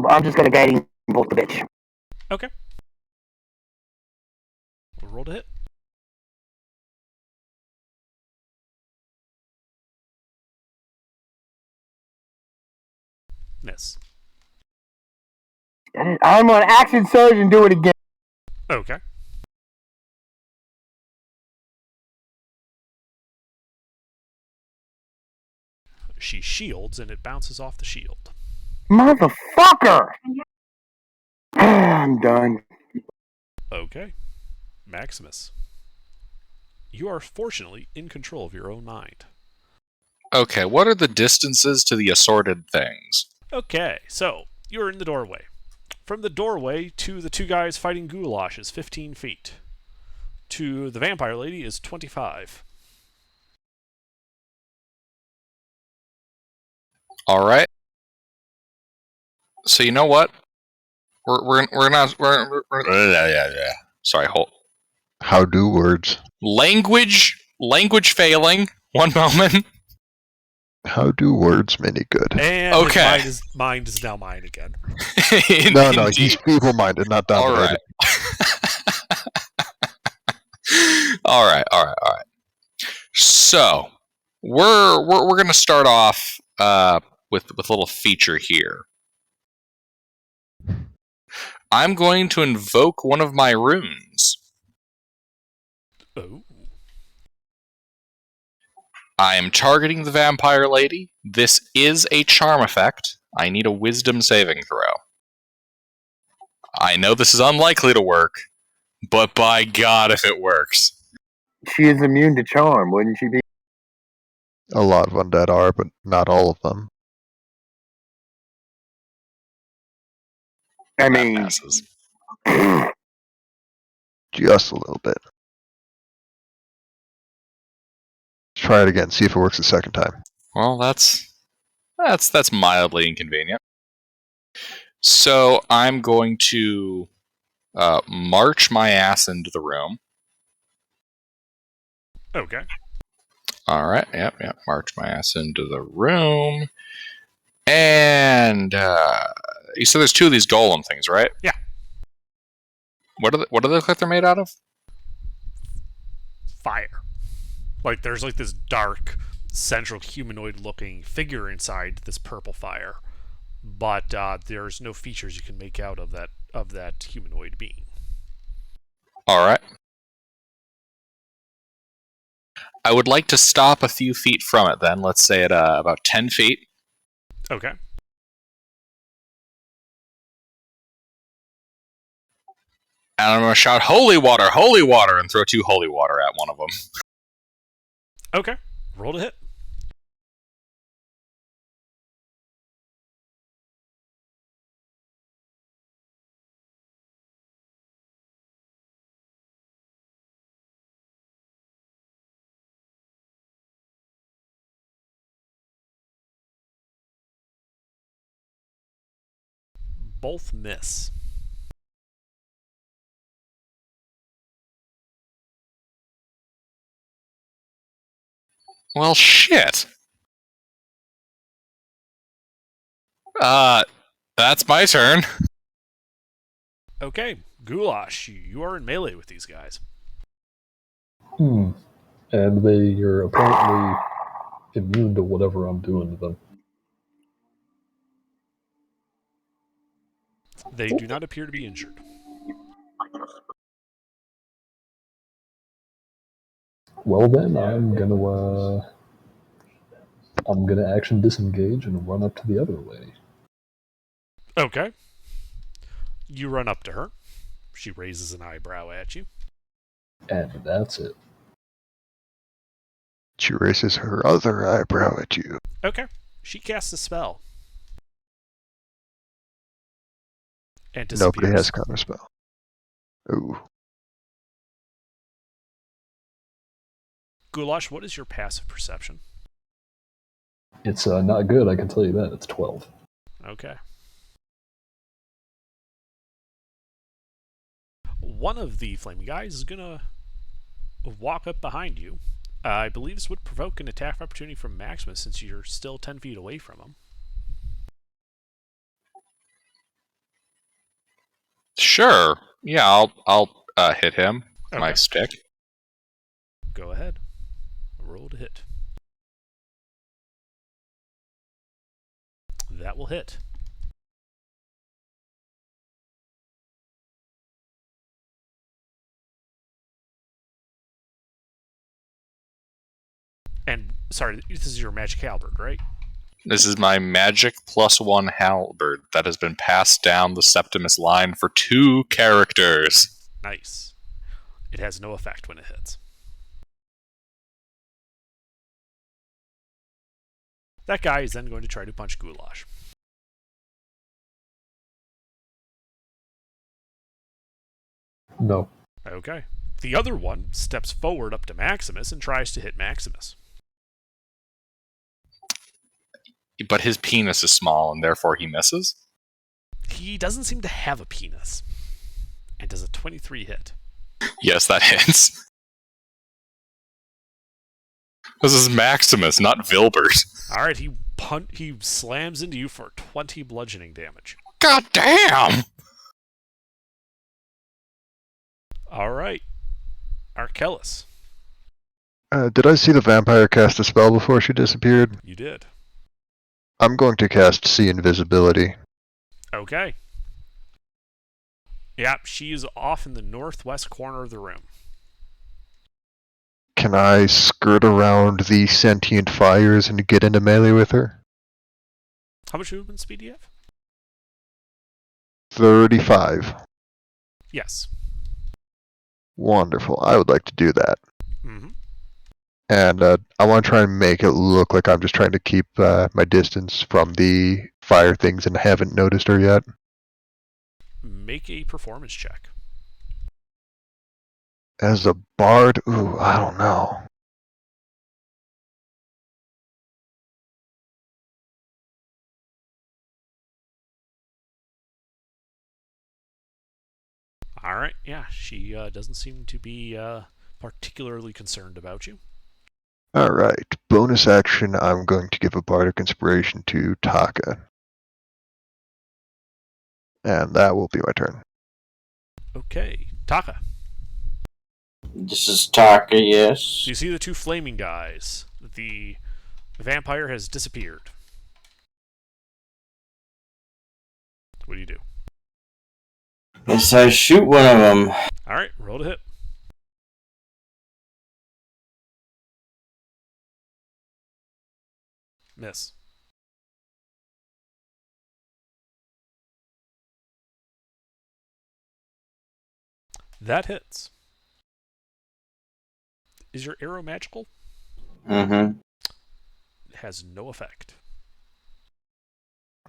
I'm just gonna Guiding Bolt the bitch. Okay. We'll roll to hit. Miss. I'm gonna action surge and do it again. Okay. She shields and it bounces off the shield. Motherfucker! I'm done. Okay. Maximus. You are fortunately in control of your own mind. Okay, what are the distances to the assorted things? Okay, so you're in the doorway. From the doorway to the two guys fighting Goulash is 15 feet. To the vampire lady is 25. All right. So you know what? We're not yeah. Sorry, hold. How do words? Language failing. One moment. How do words many good? And Okay. his mind is now mine again. No, Indeed. he's feeble-minded, not All dominated. right. all right. So we're gonna start off with a little feature here. I'm going to invoke one of my runes. Oh. I am targeting the vampire lady. This is a charm effect. I need a wisdom saving throw. I know this is unlikely to work, but by God, if it works. She is immune to charm, wouldn't she be? A lot of undead are, but not all of them. I That mean, passes. Just a little bit. Try it again. See if it works the second time. Well, that's mildly inconvenient. So I'm going to march my ass into the room. Okay. All right. Yep. March my ass into the room. And you said there's two of these golem things, right? Yeah. What do they look like they're made out of? Fire. Like there's like this dark, central humanoid-looking figure inside this purple fire, but there's no features you can make out of that humanoid being. All right. I would like to stop a few feet from it. Then let's say at about 10 feet. Okay. And I'm going to shout, holy water, and throw 2 holy water at one of them. Okay. Roll to hit. Both miss. Well, shit. That's my turn. Okay. Goulash, you are in melee with these guys. And they are apparently immune to whatever I'm doing to them. They do not appear to be injured. Well then, I'm gonna action disengage and run up to the other lady. Okay. You run up to her. She raises an eyebrow at you. And that's it. She raises her other eyebrow at you. Okay. She casts a spell. And disappears. Nobody has counterspell. Ooh. Goulash, what is your passive perception? It's not good, I can tell you that. It's 12. Okay. One of the flaming guys is gonna walk up behind you. I believe this would provoke an attack of opportunity from Maximus since you're still 10 feet away from him. Sure. Yeah, I'll hit him with my Okay. stick. Go ahead. Roll to hit. That will hit. And, sorry, this is your magic halberd, right? This is my magic +1 halberd that has been passed down the Septimus line for 2 characters. Nice. It has no effect when it hits. That guy is then going to try to punch Goulash. No. Okay. The other one steps forward up to Maximus and tries to hit Maximus. But his penis is small and therefore he misses? He doesn't seem to have a penis. And does a 23 hit. Yes, that hits. This is Maximus, not Vilbert. Alright, he slams into you for 20 bludgeoning damage. God damn! Alright. Arkellis. Did I see the vampire cast a spell before she disappeared? You did. I'm going to cast See Invisibility. Okay. Yep, she is off in the northwest corner of the room. Can I skirt around the sentient fires and get into melee with her? How much movement speed do you have? 35. Yes. Wonderful. I would like to do that. Mm-hmm. And I want to try and make it look like I'm just trying to keep my distance from the fire things and haven't noticed her yet. Make a performance check. As a bard, ooh, I don't know. Alright, yeah, she doesn't seem to be particularly concerned about you. Alright, bonus action, I'm going to give a bardic inspiration to Taka. And that will be my turn. Okay, Taka. This is Taka, yes. So you see the 2 flaming guys. The vampire has disappeared. What do you do? Yes, I shoot one of them. Alright, roll to hit. Miss. That hits. Is your arrow magical? Mm-hmm. It has no effect.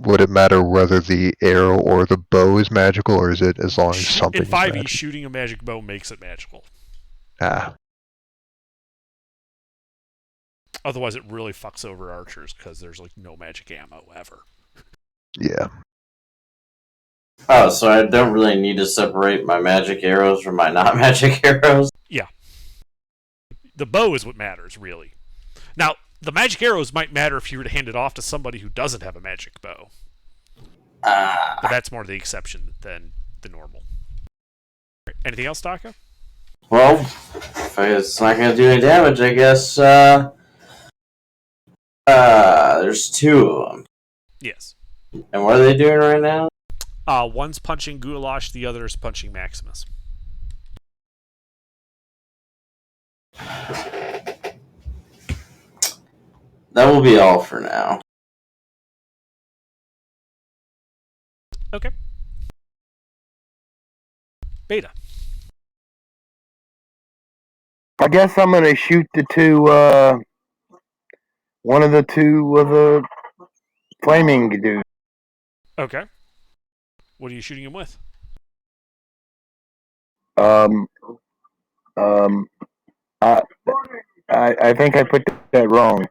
Would it matter whether the arrow or the bow is magical, or is it as long as something In 5e, is magical? shooting a magic bow makes it magical. Ah, Otherwise, it really fucks over archers because there's like no magic ammo ever. yeah. Oh, so I don't really need to separate my magic arrows from my not magic arrows? Yeah. The bow is what matters, really. Now, the magic arrows might matter if you were to hand it off to somebody who doesn't have a magic bow. But that's more the exception than the normal. Anything else, Taka? Well, if it's not going to do any damage, I guess, there's 2 of them. Yes. And what are they doing right now? One's punching Goulash, the other is punching Maximus. That will be all for now. Okay. Beta. I guess I'm gonna shoot the 2. One of the 2 of the flaming dudes. Okay. What are you shooting him with? I think I put that wrong.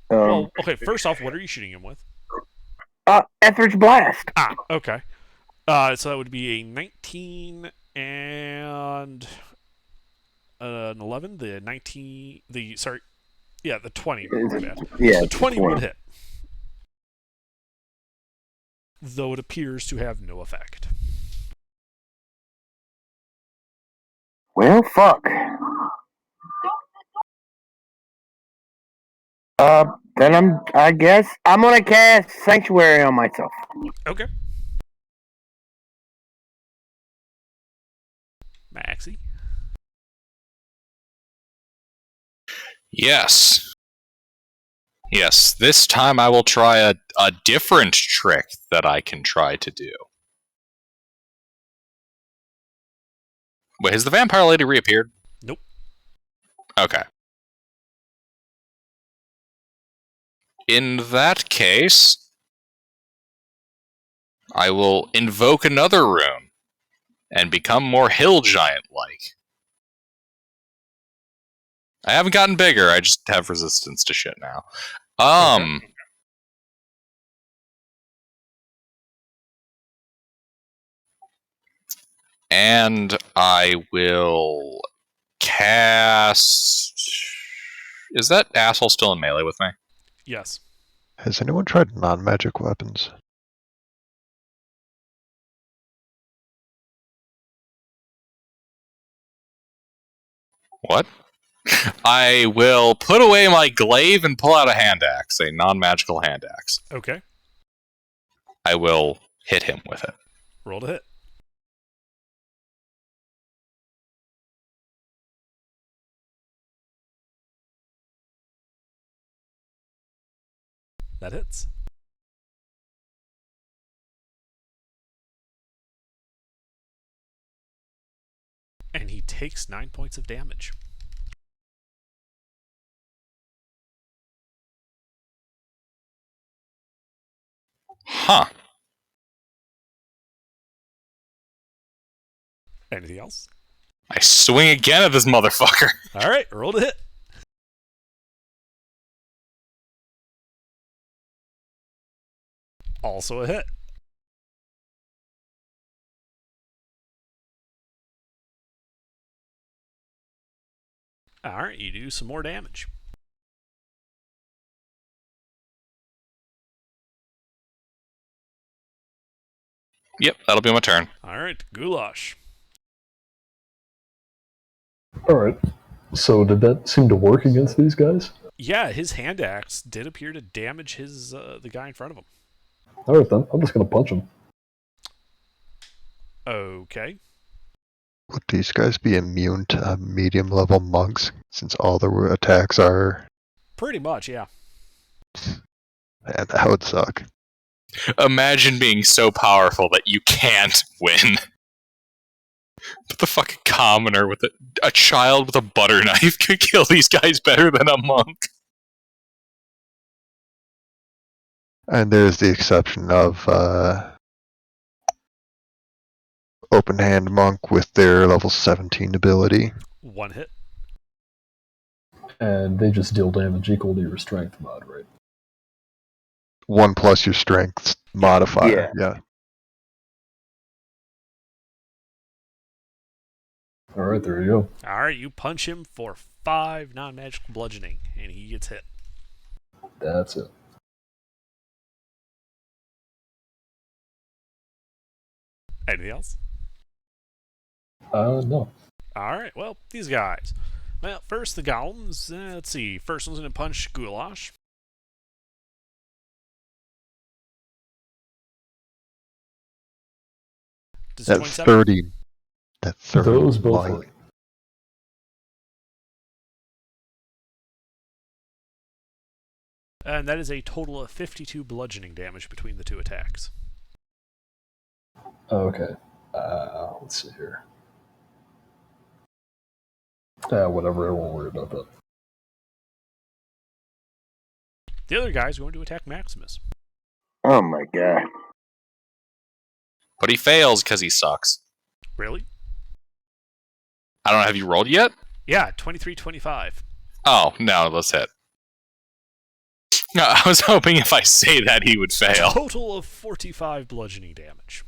Well, okay, first off, what are you shooting him with? Etheridge Blast. Ah, okay. So that would be a 19 and an 11. The 19, the 20. My bad. Yeah, The 20 would hit, though it appears to have no effect. Well, fuck. Then I guess I'm gonna cast Sanctuary on myself. Okay. Maxie. Yes. Yes, this time I will try a different trick that I can try to do. Wait, has the vampire lady reappeared? Nope. Okay. In that case, I will invoke another rune and become more hill giant-like. I haven't gotten bigger, I just have resistance to shit now. And I will cast... Is that asshole still in melee with me? Yes. Has anyone tried non-magic weapons? What? I will put away my glaive and pull out a hand axe, a non-magical hand axe. Okay. I will hit him with it. Roll to hit. That hits. And he takes 9 points of damage. Huh. Anything else? I swing again at this motherfucker. All right, roll to hit. Also a hit. All right, you do some more damage. Yep, that'll be my turn. All right, Goulash. Alright. So did that seem to work against these guys? Yeah, his hand axe did appear to damage his the guy in front of him. Alright then, I'm just gonna punch him. Okay. Would these guys be immune to medium level monks, since all their attacks are... Pretty much, yeah. Man, that would suck. Imagine being so powerful that you can't win. But the fucking commoner with a child with a butter knife could kill these guys better than a monk. And there's the exception of Open Hand Monk with their level 17 ability. One hit. And they just deal damage equal to your strength mod, right? 1 plus your strength modifier. Yeah. Alright, there you go. All right, you punch him for 5 non-magical bludgeoning, and he gets hit. That's it. Anything else? No. All right, well, these guys. Well, first the golems. Let's see. First one's going to punch Goulash. Does That's 27? 30. That's 30. Those both light. work. And that is a total of 52 bludgeoning damage between the two attacks. Okay. Let's see here. Whatever, I won't worry about that. The other guy's going to attack Maximus. Oh my god. But he fails because he sucks. Really? I don't know, have you rolled yet? Yeah, 23-25. Oh, no, let's hit. No, I was hoping if I say that he would fail. Total of 45 bludgeoning damage.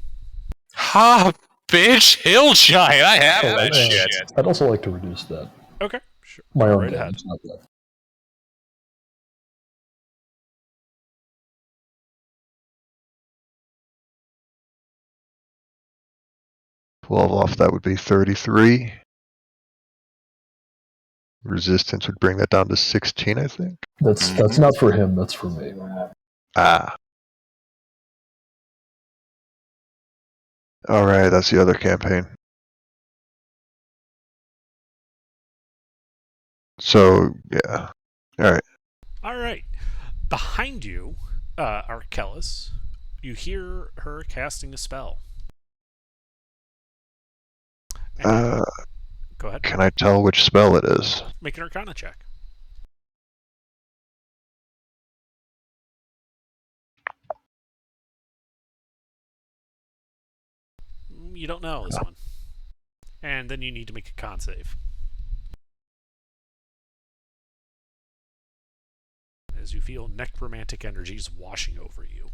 Ha, bitch, hill giant, I have Oh, that and shit. I'd also like to reduce that. Okay, sure. My own Right ahead. damage, not that. Twelve off that would be 33. Resistance would bring that down to 16, I think. That's not for him, that's for me. Ah. Alright, that's the other campaign. So, yeah. Alright. All right. Behind you, Arkellis, you hear her casting a spell. And go ahead. Can I tell which spell it is? Make an Arcana check. You don't know this one. And then you need to make a con save. As you feel necromantic energies washing over you.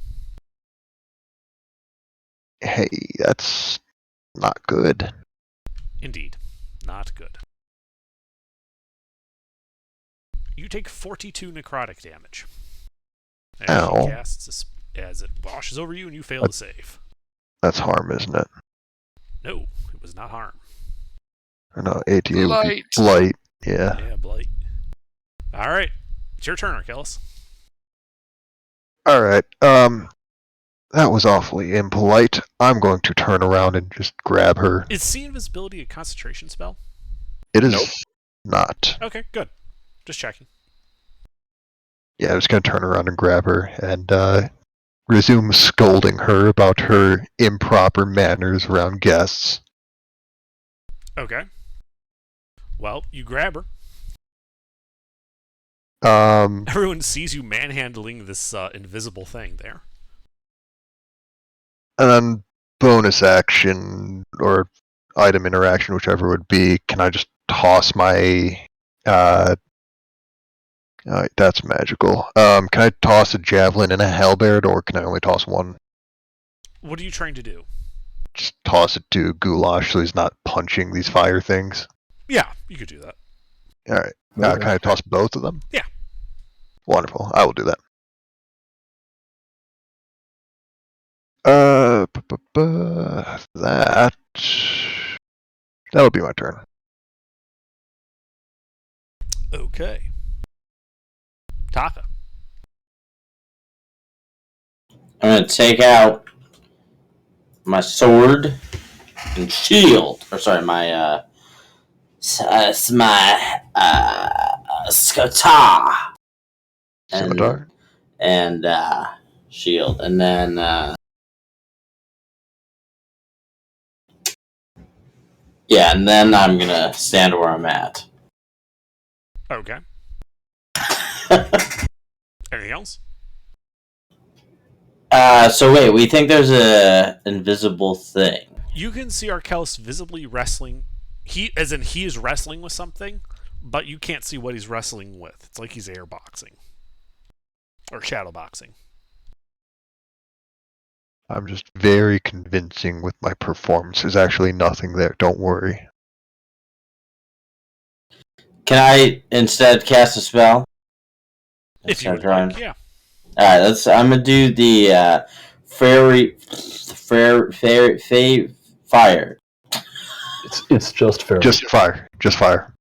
Hey, that's not good. Indeed, not good. You take 42 necrotic damage. As Ow. she casts as it washes over you and you fail to save. That's harm, isn't it? No, it was not harm. Or no, ATA would be Blight. blight. Yeah. Yeah, blight. Alright. It's your turn, Arkellis. Alright, that was awfully impolite. I'm going to turn around and just grab her. Is See Invisibility a concentration spell? It is Nope. not. Okay, good. Just checking. Yeah, I was going to turn around and grab her and resume scolding her about her improper manners around guests. Okay. Well, you grab her. Everyone sees you manhandling this invisible thing there. And then bonus action or item interaction, whichever would be, can I just toss my that's magical. Can I toss a javelin and a halberd, or can I only toss one? What are you trying to do? Just toss it to Goulash so he's not punching these fire things. Yeah, you could do that. Alright. Okay. Can I toss both of them? Yeah. Wonderful. I will do that. That'll be my turn. Okay. Taka. I'm gonna take out my sword and shield. Or sorry, my skatar Scimitar? and shield, and then yeah, and then I'm gonna stand where I'm at. Okay. Anything else? So wait, we think there's a invisible thing. You can see Arkellis visibly wrestling. He is wrestling with something, but you can't see what he's wrestling with. It's like he's airboxing. Or shadowboxing. I'm just very convincing with my performance. There's actually nothing there. Don't worry. Can I instead cast a spell? If you would Trying. like, yeah. All right, I'm gonna do the fairy fire. It's just fair. Just fire. Just fire.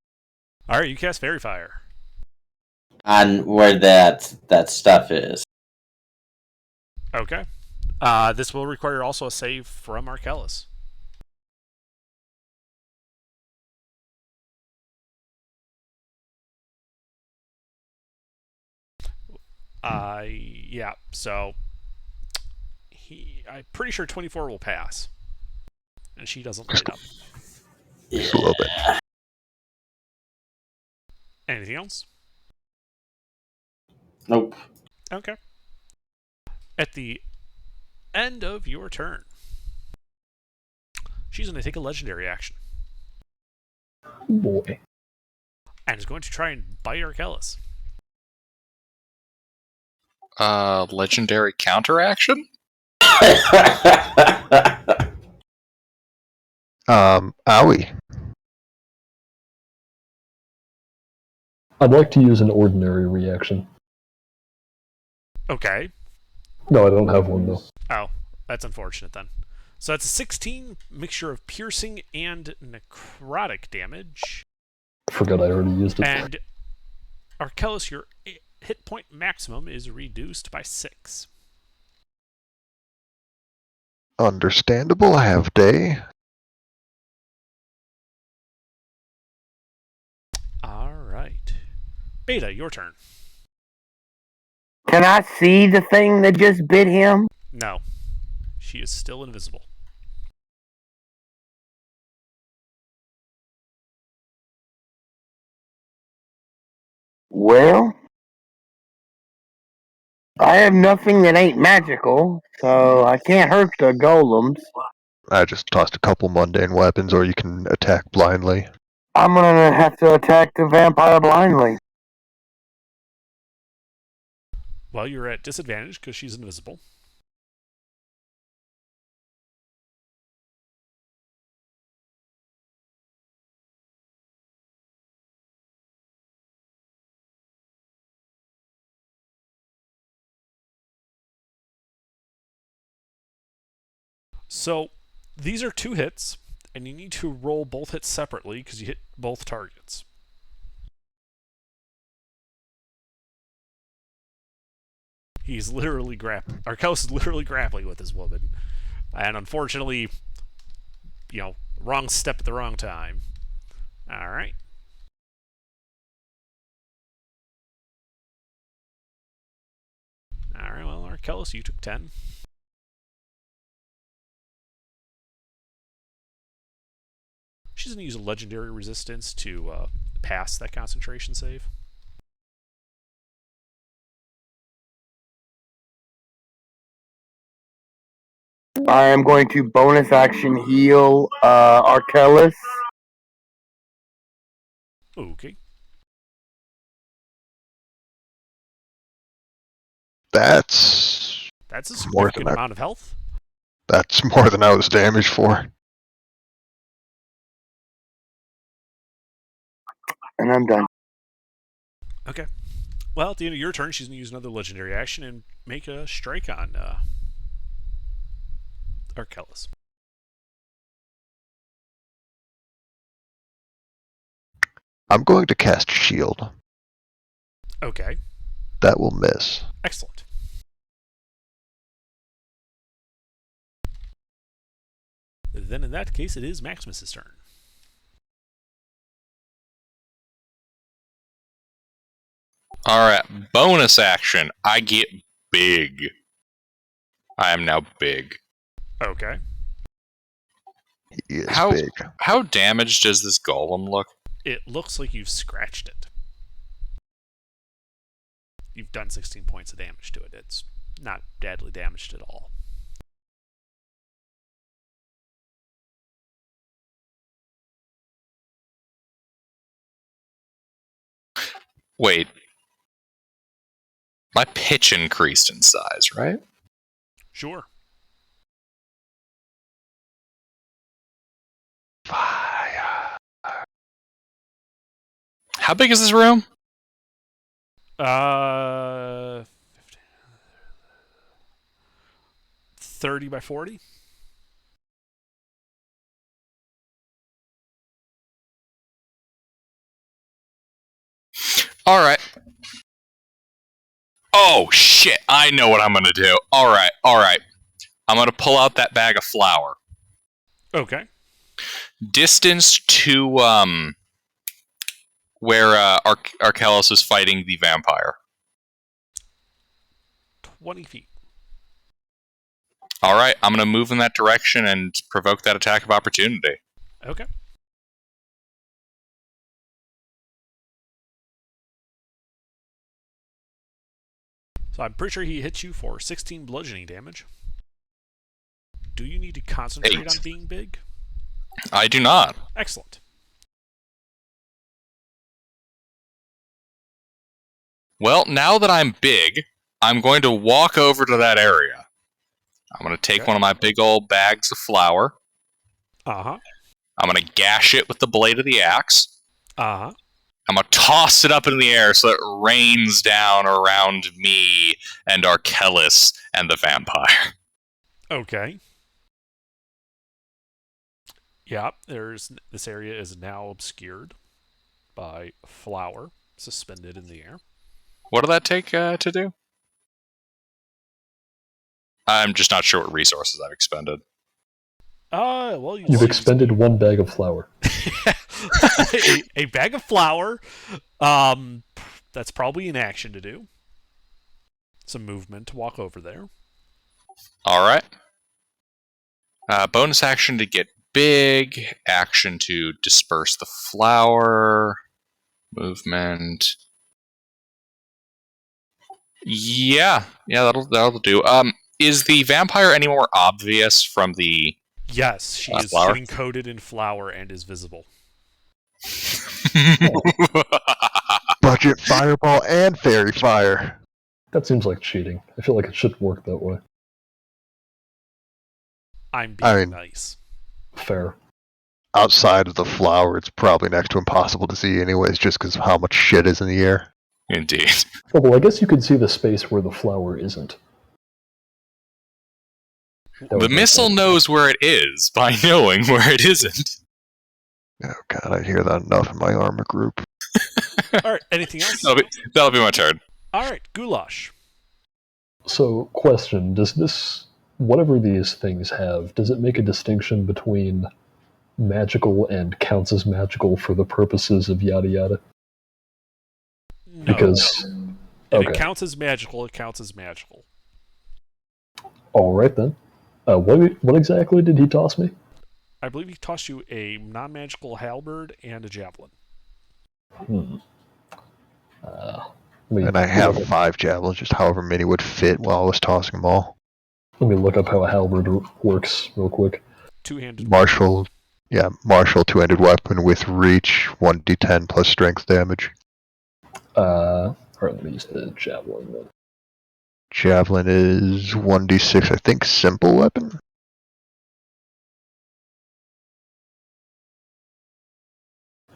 Alright, you cast Fairy Fire. On where that stuff is. Okay. This will require also a save from Arkellis. Yeah, so I'm pretty sure 24 will pass. And she doesn't light up. Just a little bit. Anything else? Nope. Okay. At the end of your turn, she's going to take a legendary action. Boy. And is going to try and bite Arkellis. Legendary counteraction? Owie. I'd like to use an ordinary reaction. Okay. No, I don't have one though. Oh, that's unfortunate then. So that's a 16 mixture of piercing and necrotic damage. Forgot I already used it. And Arkellis, your hit point maximum is reduced by 6. Understandable. Have day. All right. Beta, your turn. Can I see the thing that just bit him? No. She is still invisible. Well, I have nothing that ain't magical, so I can't hurt the golems. I just tossed a couple mundane weapons, or you can attack blindly. I'm gonna have to attack the vampire blindly. Well, you're at disadvantage because she's invisible. So, these are 2 hits, and you need to roll both hits separately because you hit both targets. He's literally Arkellis is literally grappling with this woman. And unfortunately, wrong step at the wrong time. Alright. Alright, well, Arkellis, you took 10. She's going to use a legendary resistance to pass that concentration save. I am going to bonus action heal Arkellis. Okay. That's a more significant than amount of health. That's more than I was damaged for. And I'm done. Okay. Well, at the end of your turn, she's going to use another legendary action and make a strike on Arkellis. I'm going to cast Shield. Okay. That will miss. Excellent. Then in that case, it is Maximus's turn. Alright, bonus action. I get big. I am now big. Okay. He is How- big. How damaged does this golem look? It looks like you've scratched it. You've done 16 points of damage to it. It's not deadly damaged at all. Wait. My pitch increased in size, right? Sure. Fire. How big is this room? 30 by 40? Alright. Oh, shit. I know what I'm gonna do. Alright. I'm gonna pull out that bag of flour. Okay. Distance to, where, Arkellis is fighting the vampire. 20 feet. Alright, I'm gonna move in that direction and provoke that attack of opportunity. Okay. So I'm pretty sure he hits you for 16 bludgeoning damage. Do you need to concentrate 8. on being big? I do not. Excellent. Well, now that I'm big, I'm going to walk over to that area. I'm going to take one of my big old bags of flour. Uh-huh. I'm going to gash it with the blade of the axe. Uh-huh. I'm going to toss it up in the air so it rains down around me and Arkellis and the vampire. Okay. Yeah, this area is now obscured by flour suspended in the air. What did that take to do? I'm just not sure what resources I've expended. Well, You've expended 1 bag of flour. a bag of flour. That's probably an action to do. some movement to walk over there. All right. Bonus action to get big. Action to disperse the flower. Movement. Yeah, that'll do. Is the vampire any more obvious from the Yes, she is flower? getting coated in flour and is visible. Budget fireball and fairy fire. That seems like cheating. I feel like it should work that way. I'm being nice. Fair. Outside of the flower, it's probably next to impossible to see anyways, just because of how much shit is in the air. Indeed. Oh, well, I guess you could see the space where the flower isn't. That The would make missile sense. knows where it is by knowing where it isn't. Oh god, I hear that enough in my armor group. All right, anything else? That'll be my turn. All right, Goulash. So, question, does this, whatever these things have, does it make a distinction between magical and counts as magical for the purposes of yada yada? No. Because, if okay. it counts as magical, it counts as magical. Alright then. What exactly did he toss me? I believe he tossed you a non-magical halberd and a javelin. And I have 5 javelins, just however many would fit while I was tossing them all. Let me look up how a halberd works real quick. Two-handed. Martial, two-handed weapon with reach, 1d10 plus strength damage. Alright, let me use the javelin then. Javelin is 1d6, I think, simple weapon?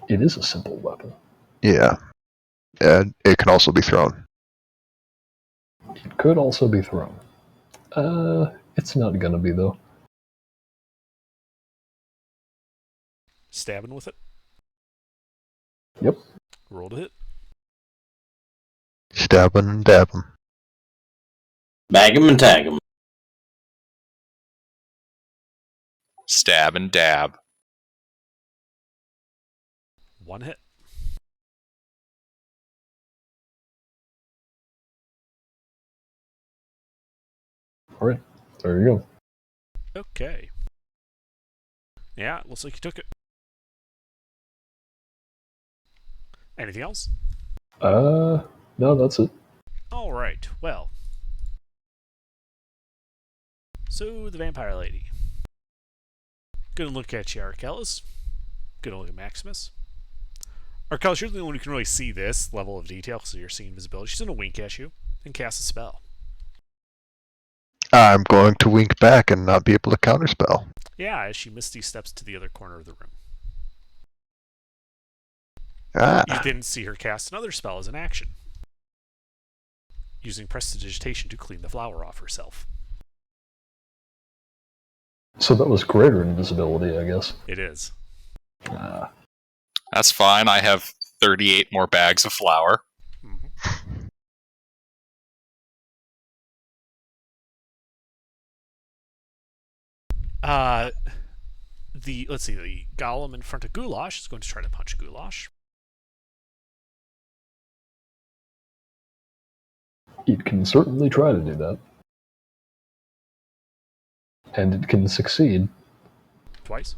It is a simple weapon. Yeah. And it can also be thrown. It could also be thrown. It's not gonna be, though. Stabbing with it. Yep. Roll to hit. Stab 'em and dab 'em. Bag him and tag him. Stab and dab. One hit. Alright, there you go. Okay. Yeah, looks like you took it. Anything else? No, that's it. All right. Well. So the vampire lady. Gonna look at you, Arkellis. Gonna look at Maximus. Arkellis, you're the only one who can really see this level of detail because you're seeing visibility. She's gonna wink at you and cast a spell. I'm going to wink back and not be able to counterspell. Yeah, as she misty steps to the other corner of the room. Ah. You then see her cast another spell as an action, using prestidigitation to clean the flower off herself. So that was greater invisibility, I guess. It is. That's fine. I have 38 more bags of flour. Mm-hmm. Let's see, the golem in front of Goulash is going to try to punch Goulash. It can certainly try to do that. And it can succeed Twice.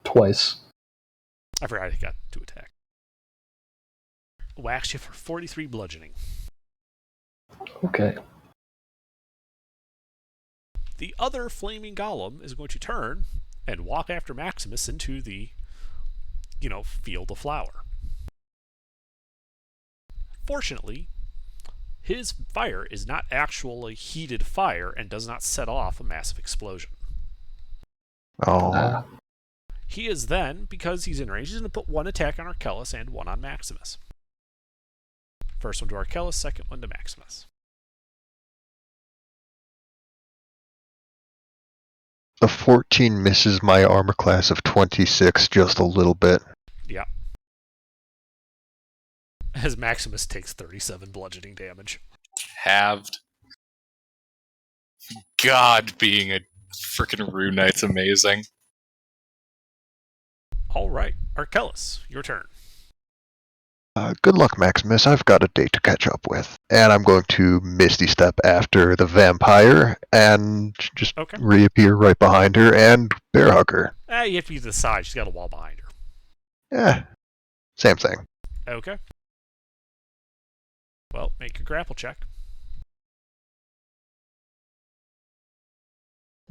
twice. I forgot he got to attack. Whacks you for 43 bludgeoning. Okay. The other flaming golem is going to turn and walk after Maximus into the, field of flower. Fortunately, his fire is not actually heated fire and does not set off a massive explosion. Oh. He is then, because he's in range, he's going to put one attack on Arkellis and one on Maximus. First one to Arkellis, second one to Maximus. A 14 misses my armor class of 26 just a little bit. Yeah. As Maximus takes 37 bludgeoning damage. Halved. God, being a freaking Rune Knight's amazing. All right, Arkellis, your turn. Good luck, Maximus. I've got a date to catch up with. And I'm going to Misty Step after the vampire and just Okay. reappear right behind her and bear hug her. You have to be to the side. She's got a wall behind her. Yeah, same thing. Okay. Well, make your grapple check.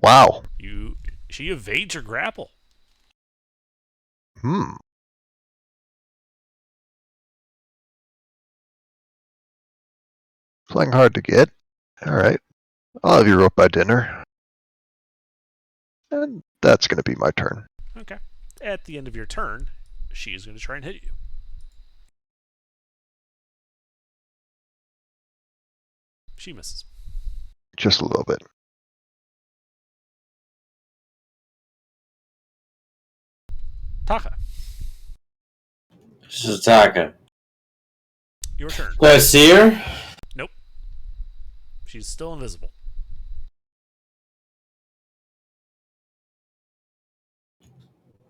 Wow. She evades your grapple. Playing hard to get. Alright. I'll have you rope by dinner. And that's going to be my turn. Okay. At the end of your turn, she is going to try and hit you. She misses. Just a little bit. Taka, Sataka. your turn. Do I see her? Nope. She's still invisible.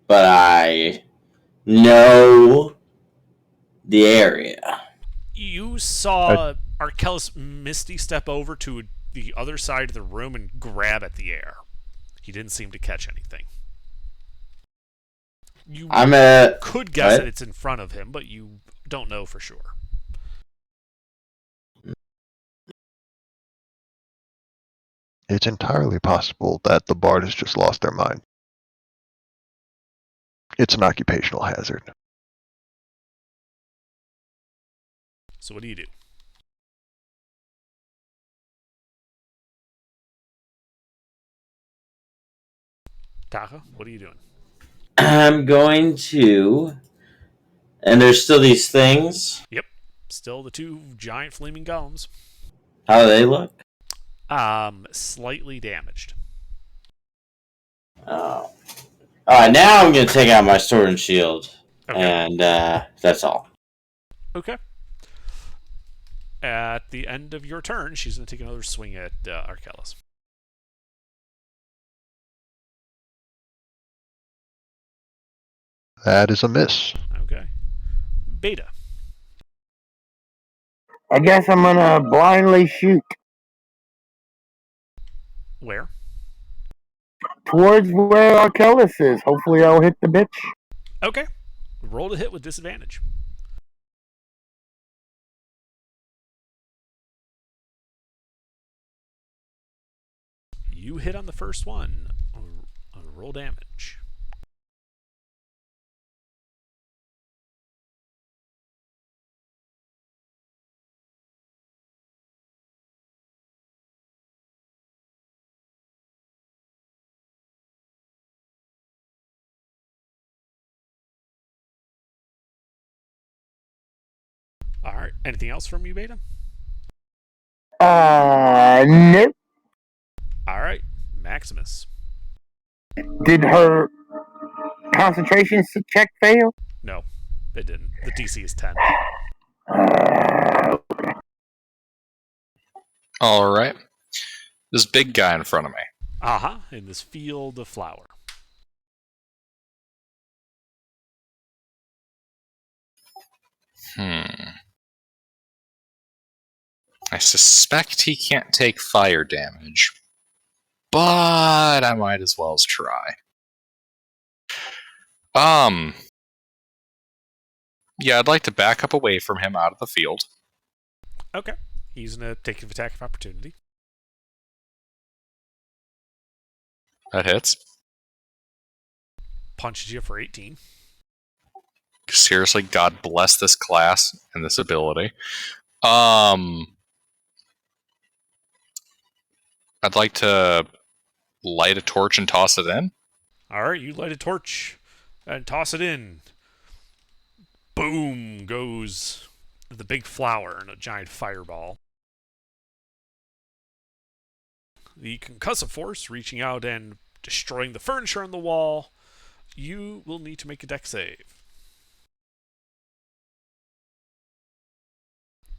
But I know the area. You saw Arkellis Misty step over to the other side of the room and grab at the air. He didn't seem to catch anything. You could guess that it's in front of him, but you don't know for sure. It's entirely possible that the bard has just lost their mind. It's an occupational hazard. So what do you do? Taka, what are you doing? I'm going to... And there's still these things. Yep. Still the two giant flaming golems. How do they look? Slightly damaged. Oh. Alright, now I'm going to take out my sword and shield. Okay. And that's all. Okay. At the end of your turn, she's going to take another swing at Arkellis. That is a miss. Okay. Beta. I guess I'm gonna blindly shoot Where? towards where Arkellis is. Hopefully, I'll hit the bitch. Okay. Roll to hit with disadvantage. You hit on the first one. Roll damage. All right. Anything else from you, Beta? Nope. All right. Maximus. Did her concentration check fail? No, it didn't. The DC is 10. All right. This big guy in front of me. Uh-huh. In this field of flower. I suspect he can't take fire damage, but I might as well try. Yeah, I'd like to back up away from him out of the field. Okay. He's going to take an attack of opportunity. That hits. Punches you for 18. Seriously, God bless this class and this ability. I'd like to light a torch and toss it in. All right, you light a torch and toss it in. Boom goes the big flower in a giant fireball. The concussive force reaching out and destroying the furniture on the wall. You will need to make a dex save.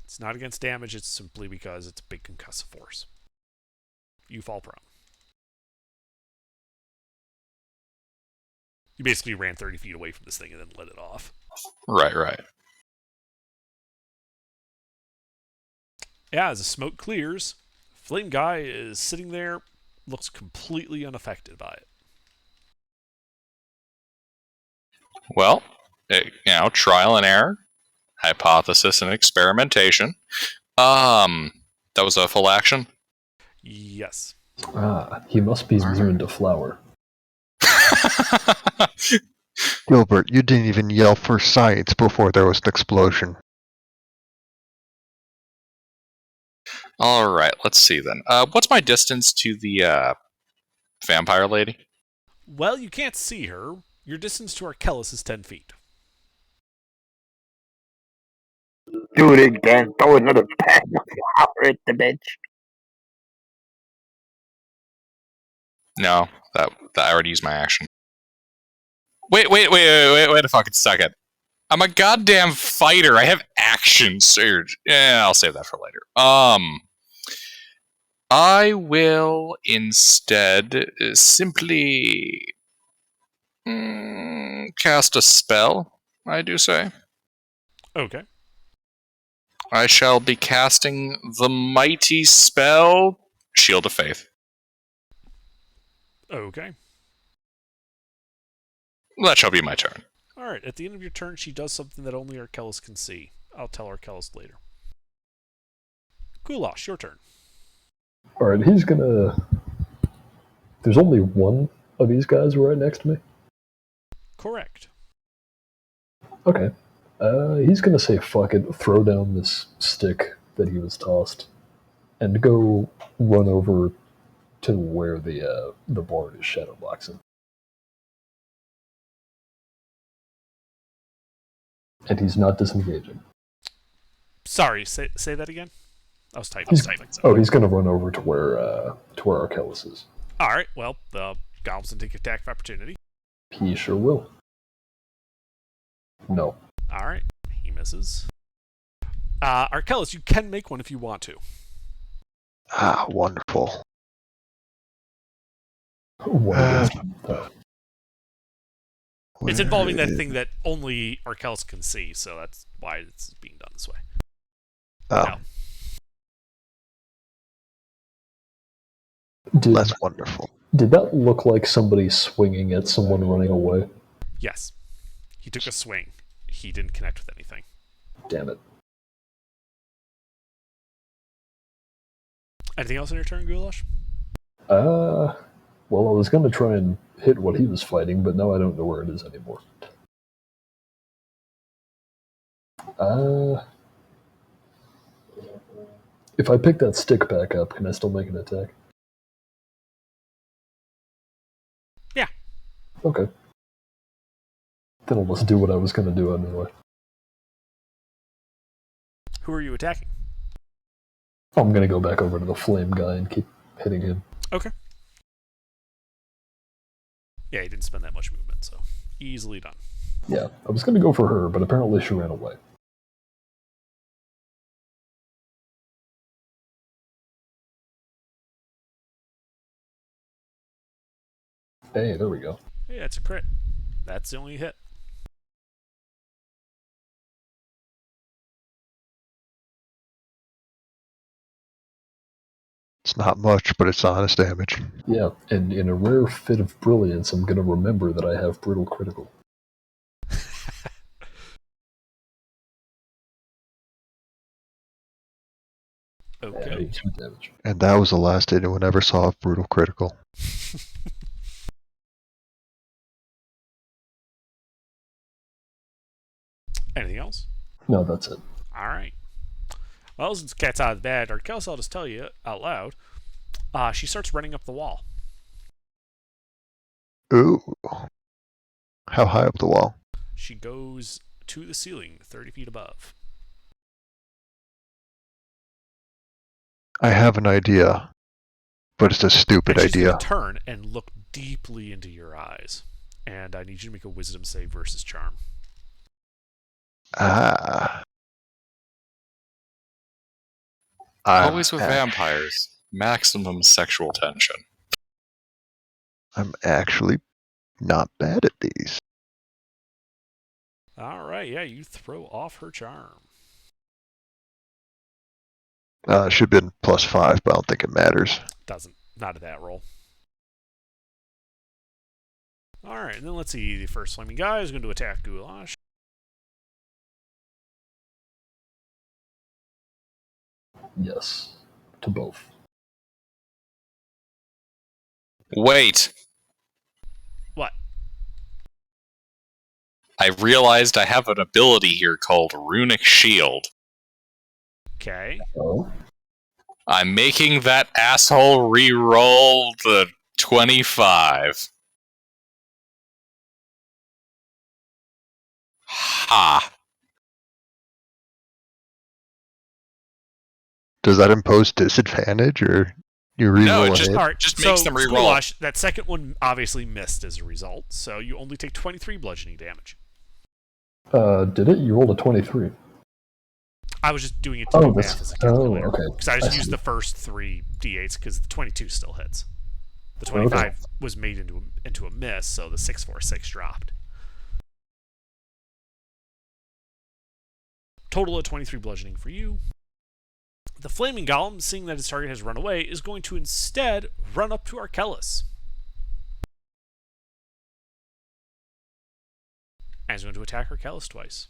It's not against damage, it's simply because it's a big concussive force. You fall prone. You basically ran 30 feet away from this thing and then lit it off. Right. Yeah, as the smoke clears, Flame Guy is sitting there, looks completely unaffected by it. Well, trial and error, hypothesis and experimentation. That was a full action. Yes. He must be immune to flour. Gilbert, you didn't even yell for science before there was an explosion. All right, let's see then. What's my distance to the vampire lady? Well, you can't see her. Your distance to Arkellis is 10 feet. Do it again. Throw another bag of flour at the bitch. No, that I already used my action. Wait a fucking second. I'm a goddamn fighter. I have action surge. Yeah, I'll save that for later. I will instead simply cast a spell, I do say. Okay. I shall be casting the mighty spell Shield of Faith. Okay. That shall be my turn. Alright, at the end of your turn, she does something that only Arkellis can see. I'll tell Arkellis later. Goulash, your turn. Alright, he's gonna... There's only one of these guys right next to me? Correct. Okay. He's gonna say fuck it, throw down this stick that he was tossed, and go run over to where the board is shadowboxing. And he's not disengaging. Sorry, say that again? I was typing. He's gonna run over to where Arkellis is. Alright, well, the goblins can take attack of opportunity. He sure will. No. Alright, he misses. Arkellis, you can make one if you want to. Ah, wonderful. It's involving that thing that only Arkellis can see, so that's why it's being done this way. Oh, No. that's wonderful. Did that look like somebody swinging at someone running away? Yes. He took a swing. He didn't connect with anything. Damn it. Anything else on your turn, Goulash? Well, I was gonna try and hit what he was fighting, but now I don't know where it is anymore. If I pick that stick back up, can I still make an attack? Yeah. Okay. Then I'll just do what I was gonna do anyway. Who are you attacking? I'm gonna go back over to the flame guy and keep hitting him. Okay. Yeah, he didn't spend that much movement, so easily done. Yeah, I was gonna go for her, but apparently she ran away. Hey, there we go. Yeah, it's a crit. That's the only hit. It's not much, but it's honest damage. Yeah, and in a rare fit of brilliance, I'm gonna remember that I have brutal critical. Okay. 2 damage. And that was the last anyone ever saw of Brutal Critical. Anything else? No, that's it. Alright. Well, since the cat's out of the bag, Arkellis, I'll just tell you out loud. She starts running up the wall. Ooh. How high up the wall? She goes to the ceiling, 30 feet above. I have an idea, but it's a stupid And she's idea. going to turn and look deeply into your eyes. And I need you to make a wisdom save versus charm. Ah. Always with vampires. Maximum sexual tension. I'm actually not bad at these. Alright, yeah, you throw off her charm. Should have been +5, but I don't think it matters. Doesn't. Not at that roll. Alright, and then let's see. The first flaming guy is going to attack Goulash. Yes, to both. Wait. What? I realized I have an ability here called Runic Shield. Okay. Oh, I'm making that asshole re-roll the 25. Ha. Does that impose disadvantage, or you reroll No, it a just hit? Alright, Just so makes them reroll. Goulash, that second one obviously missed as a result, so you only take 23 bludgeoning damage. did it? You rolled a 23. I was just doing it to do math as a calculator. okay. Because I just I used see. the first 3 d8s because the 22 still hits. The 25 Okay. was made into a miss, so the 646 dropped. Total of 23 bludgeoning for you. The Flaming Golem, seeing that his target has run away, is going to instead run up to Arkellis. And is going to attack Arkellis twice.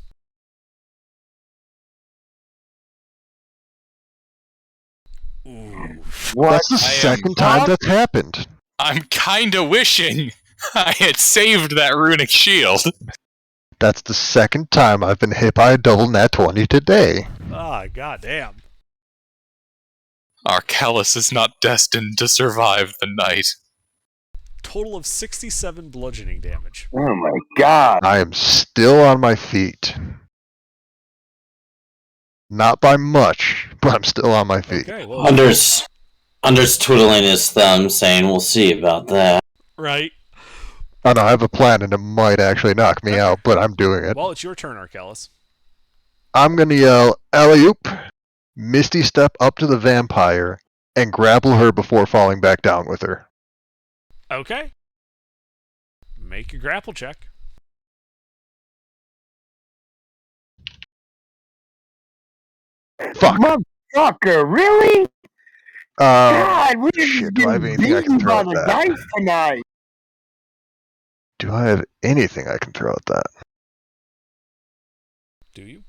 Ooh. What? That's the I am- second time that's happened. I'm kinda wishing I had saved that Runic Shield. That's the second time I've been hit by a double nat 20 today. Ah, goddamn. Arkellis is not destined to survive the night. Total of 67 bludgeoning damage. Oh my god. I am still on my feet. Not by much, but I'm still on my feet. Okay, well, Under's twiddling his thumb, saying, "We'll see about that." right. Oh no, I have a plan and it might actually knock me out, but I'm doing it. Well, it's your turn, Arkellis. I'm gonna yell, alley-oop, Misty step up to the vampire, and grapple her before falling back down with her. Okay. Make a grapple check. Fuck. Motherfucker, really? God, we're just shit, do I have getting anything I can beaten throw by at the that? dice tonight. Do I have anything I can throw at that? Do you?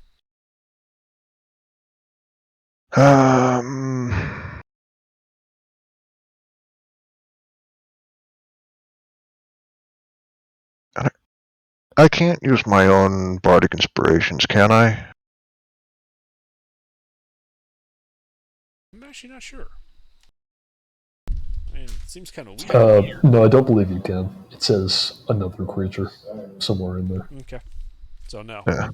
I can't use my own bardic inspirations, can I? I'm actually not sure. I mean, it seems kind of weird. No, I don't believe you can. It says another creature somewhere in there. Okay. So, no. Yeah.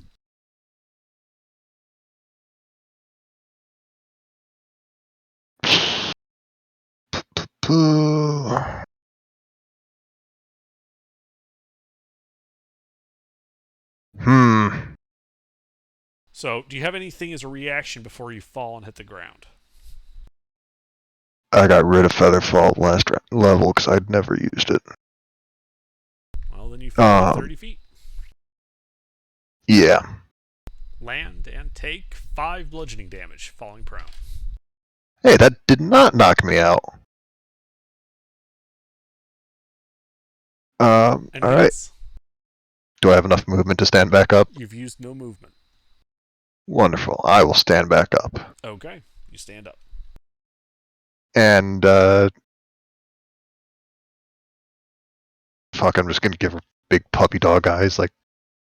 So, do you have anything as a reaction before you fall and hit the ground? I got rid of Featherfall last level because I'd never used it. Well, then you fall 30 Um, feet. Yeah. Land and take 5 bludgeoning damage, falling prone. Hey, that did not knock me out. And Alright. yes, Do I have enough movement to stand back up? you've used no movement. Wonderful. I will stand back up. Okay, you stand up. And, fuck, I'm just gonna give her big puppy dog eyes, like,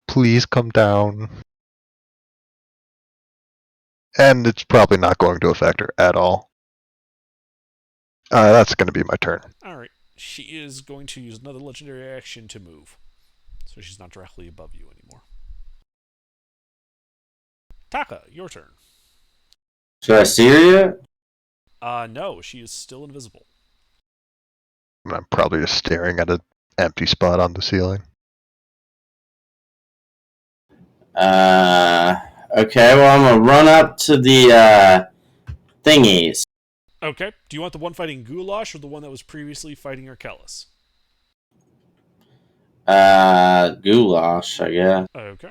please come down. And it's probably not going to affect her at all. That's gonna be my turn. Alright, she is going to use another legendary action to move. So she's not directly above you anymore. Taka, your turn. Should I see her yet? No, she is still invisible. I'm probably just staring at an empty spot on the ceiling. Okay, well, I'm gonna run up to the, thingies. Okay, do you want the one fighting Goulash or the one that was previously fighting Arkellis? Goulash, I guess. Okay.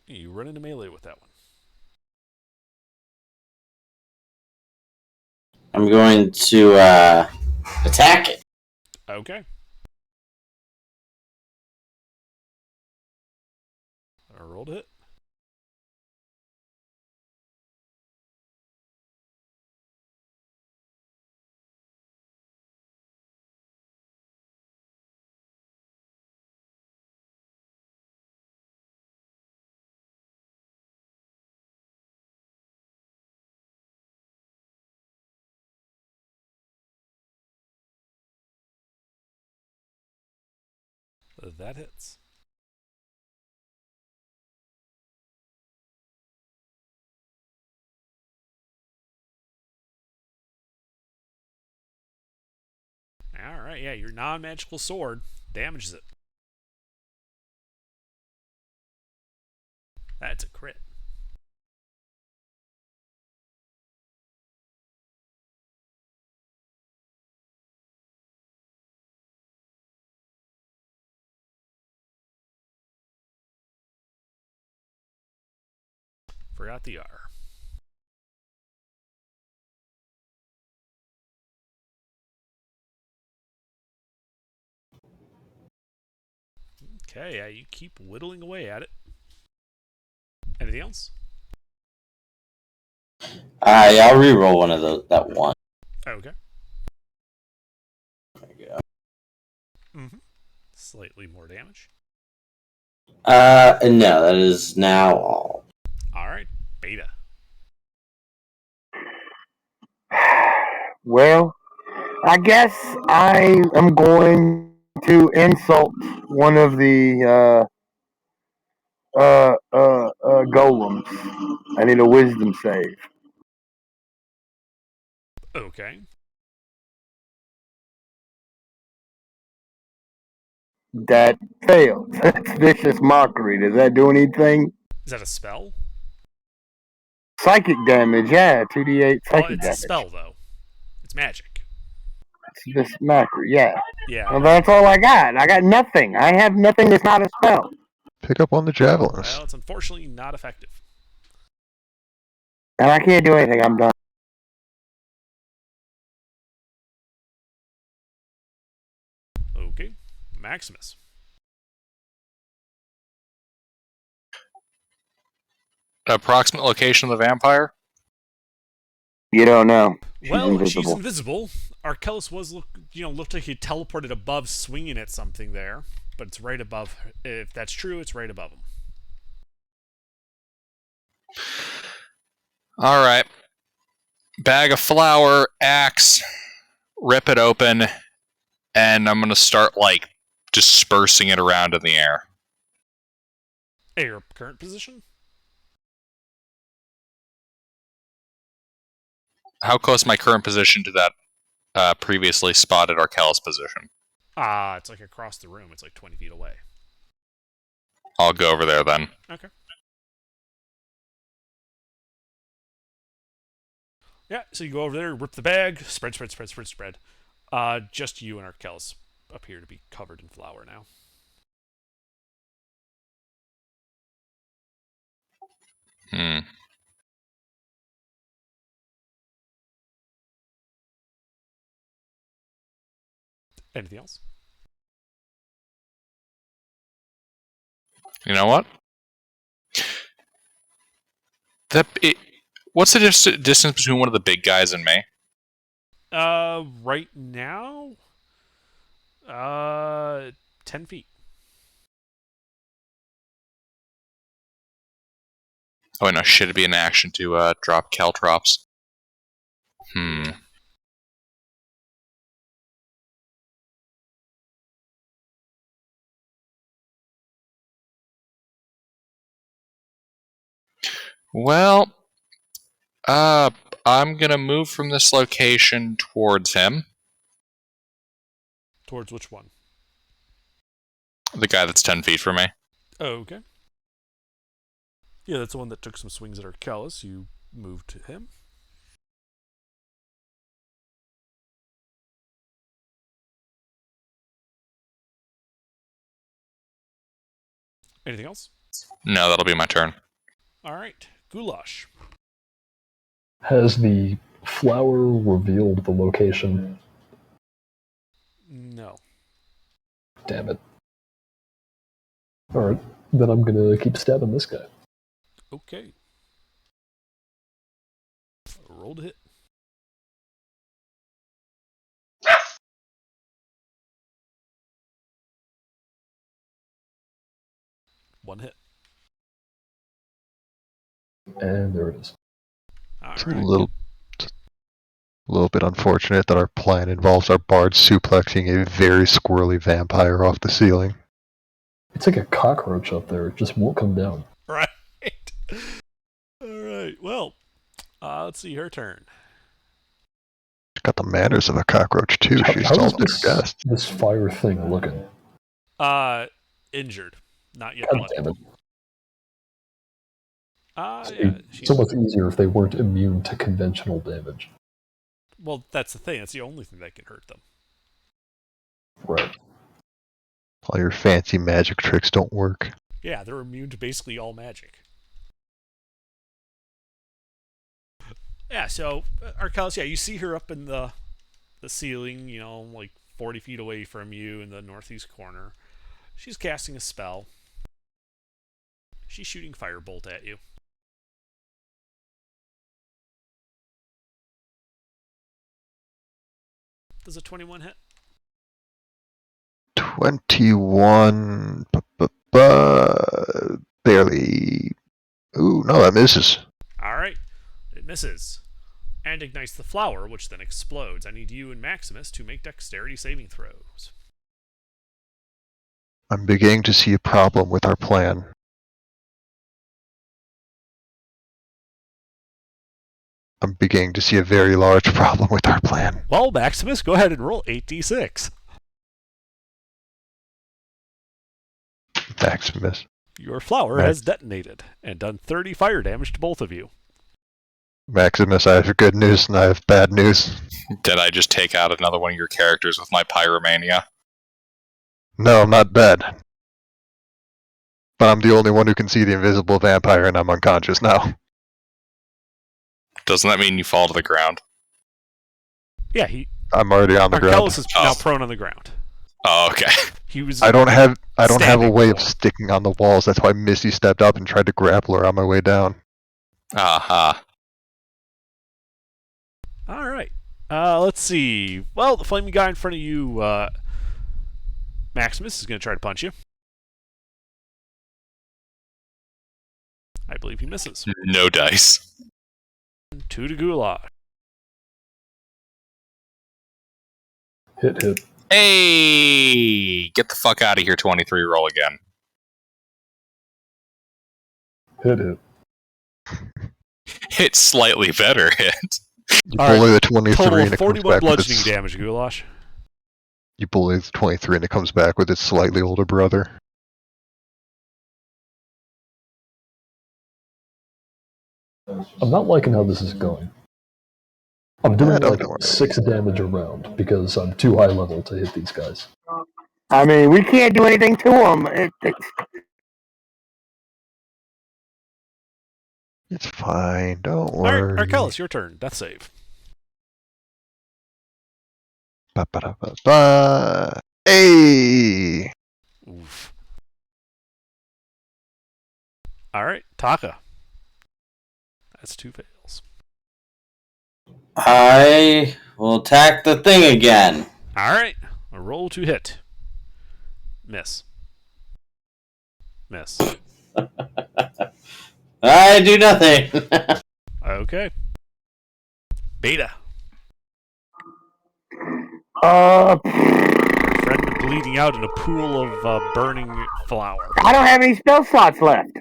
You run into melee with that one. I'm going to attack it. Okay. I rolled it. That hits. Alright, yeah, your non-magical sword damages it. That's a crit. Forgot the R. Okay, yeah, you keep whittling away at it. Anything else? Yeah, I'll re-roll one of those. That one. Okay. There we go. Slightly more damage. No, that is now all. Alright, Beta. Well, I guess I am going to insult one of the golems. I need a wisdom save. Okay. That failed. That's vicious mockery. Does that do anything? Is that a spell? Psychic damage, yeah, 2d8 Well, psychic it's damage. a spell, though. It's magic. It's vicious mockery, yeah. Yeah. Well, that's all I got. I got nothing. I have nothing that's not a spell. Pick up on the javelins. Well, it's unfortunately not effective. And I can't do anything. I'm done. Okay. Maximus. Approximate location of the vampire? You don't know. She's invisible. Arkellis looked like he teleported above, swinging at something there, but it's right above. If that's true, it's right above him. All right. Bag of flour, axe, rip it open, and I'm going to start, dispersing it around in the air. At your current position? How close is my current position to that previously spotted Arkellis position? It's like across the room. It's like 20 feet away. I'll go over there then. Okay. Yeah, so you go over there, rip the bag, spread. Just you and Arkellis appear to be covered in flour now. Anything else? You know what? What's the distance between one of the big guys and me? Right now, 10 feet. Oh, no, shit, it'd be an action to drop caltrops. Well, I'm gonna move from this location towards him. Towards which one? The guy that's 10 feet from me. Oh, okay. Yeah, that's the one that took some swings at Arkellis. You moved to him. Anything else? No, that'll be my turn. All right, Goulash. Has the Flower revealed the location. No. Damn it. Alright, then I'm gonna keep stabbing this guy. Okay. Roll to hit. One hit. And there it is. It's All right. a little bit unfortunate that our plan involves our bard suplexing a very squirrely vampire off the ceiling. It's like a cockroach up there. It just won't come down. Right. All right. Well, let's see her turn. She's got the manners of a cockroach too. She's How's all disgust. this fire thing looking? Injured. Not yet. God damn it. Yeah, It's so much easier if they weren't immune to conventional damage. Well, that's the thing. That's the only thing that can hurt them. Right. All your fancy magic tricks don't work. Yeah, they're immune to basically all magic. Yeah, so, Arcellus, yeah, you see her up in the ceiling, you know, like 40 feet away from you in the northeast corner. She's casting a spell. She's shooting firebolt at you. Does a 21 hit? 21. Barely. Ooh, no, that misses. Alright, it misses. And ignites the flower, which then explodes. I need you and Maximus to make dexterity saving throws. I'm beginning to see a problem with our plan. I'm beginning to see a very large problem with our plan. Well, Maximus, go ahead and roll 8d6. Maximus. Your flower has detonated and done 30 fire damage to both of you. Maximus, I have good news and I have bad news. Did I just take out another one of your characters with my pyromania? No, I'm not dead. But I'm the only one who can see the invisible vampire and I'm unconscious now. Doesn't that mean you fall to the ground? Yeah, I'm already on the ground. Arcellus is now prone on the ground. Oh, okay. He was. I don't have a standing. way of sticking on the walls. That's why Misty stepped up and tried to grapple her on my way down. Aha. All right. Let's see. Well, the flaming guy in front of you, Maximus, is going to try to punch you. I believe he misses. No dice. 2 to Goulash. Hit. Hey! Get the fuck out of here, 23, roll again. Hit. It's slightly better hit. You All bully the 23 Total and it comes 41 back with bludgeoning its, damage, Goulash. You bully the 23 and it comes back with its slightly older brother. I'm not liking how this is going. I'm doing don't like worry. 6 damage a round because I'm too high level to hit these guys. I mean, we can't do anything to him. It's fine, don't All right, worry. Arcellus, your turn. Death save. Ba-ba-da-ba-ba. Hey! Oof. All right, Taka. That's 2 fails. I will attack the thing again. All right, a roll to hit. Miss. I do nothing. Okay. Beta. Friend bleeding out in a pool of burning flour. I don't have any spell slots left.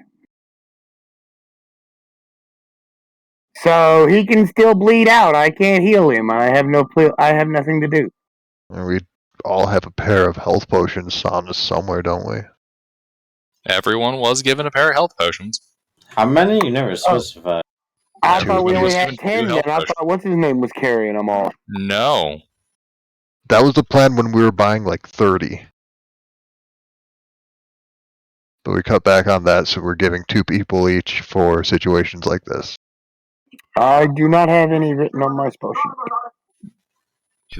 So he can still bleed out. I can't heal him. I have nothing to do. And we all have a pair of health potions on us somewhere, don't we? Everyone was given a pair of health potions. How many? You never specified. I Two thought we of only us had given 10 2 then. health I potions. thought what's his name was carrying them all. No. That was the plan when we were buying like 30. But we cut back on that, so we're giving 2 people each for situations like this. I do not have any written on my spell sheet.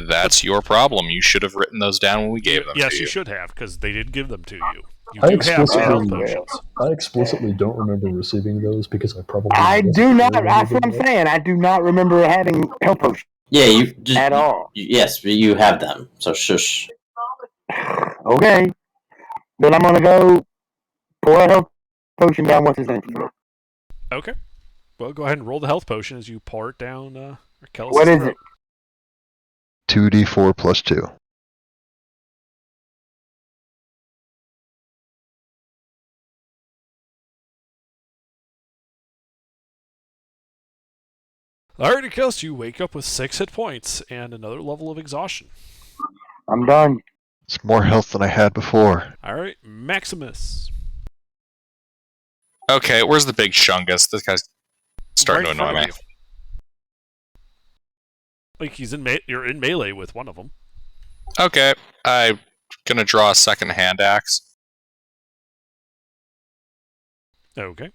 That's your problem. You should have written those down when we gave them yes, to you you. should have, because they did give them to you. You I do have some health explicitly- potions. I explicitly don't remember receiving those because I probably. I wasn't do not. aware That's what I'm of them. saying. I do not remember having health potions Yeah, you just at all. Yes, but you have them. So shush. Okay. Then I'm gonna go pour a health potion down. What's his name? Okay. Well, go ahead and roll the health potion as you pour it down Arkellis' What is throat. it? 2d4 plus 2. Alright, Arkellis, you wake up with 6 hit points and another level of exhaustion. I'm done. It's more health than I had before. Alright, Maximus. Okay, where's the big Shungus? This guy's starting Right in to annoy front me. of you. Like you're in melee with one of them. Okay, I'm gonna draw a second hand axe. Okay.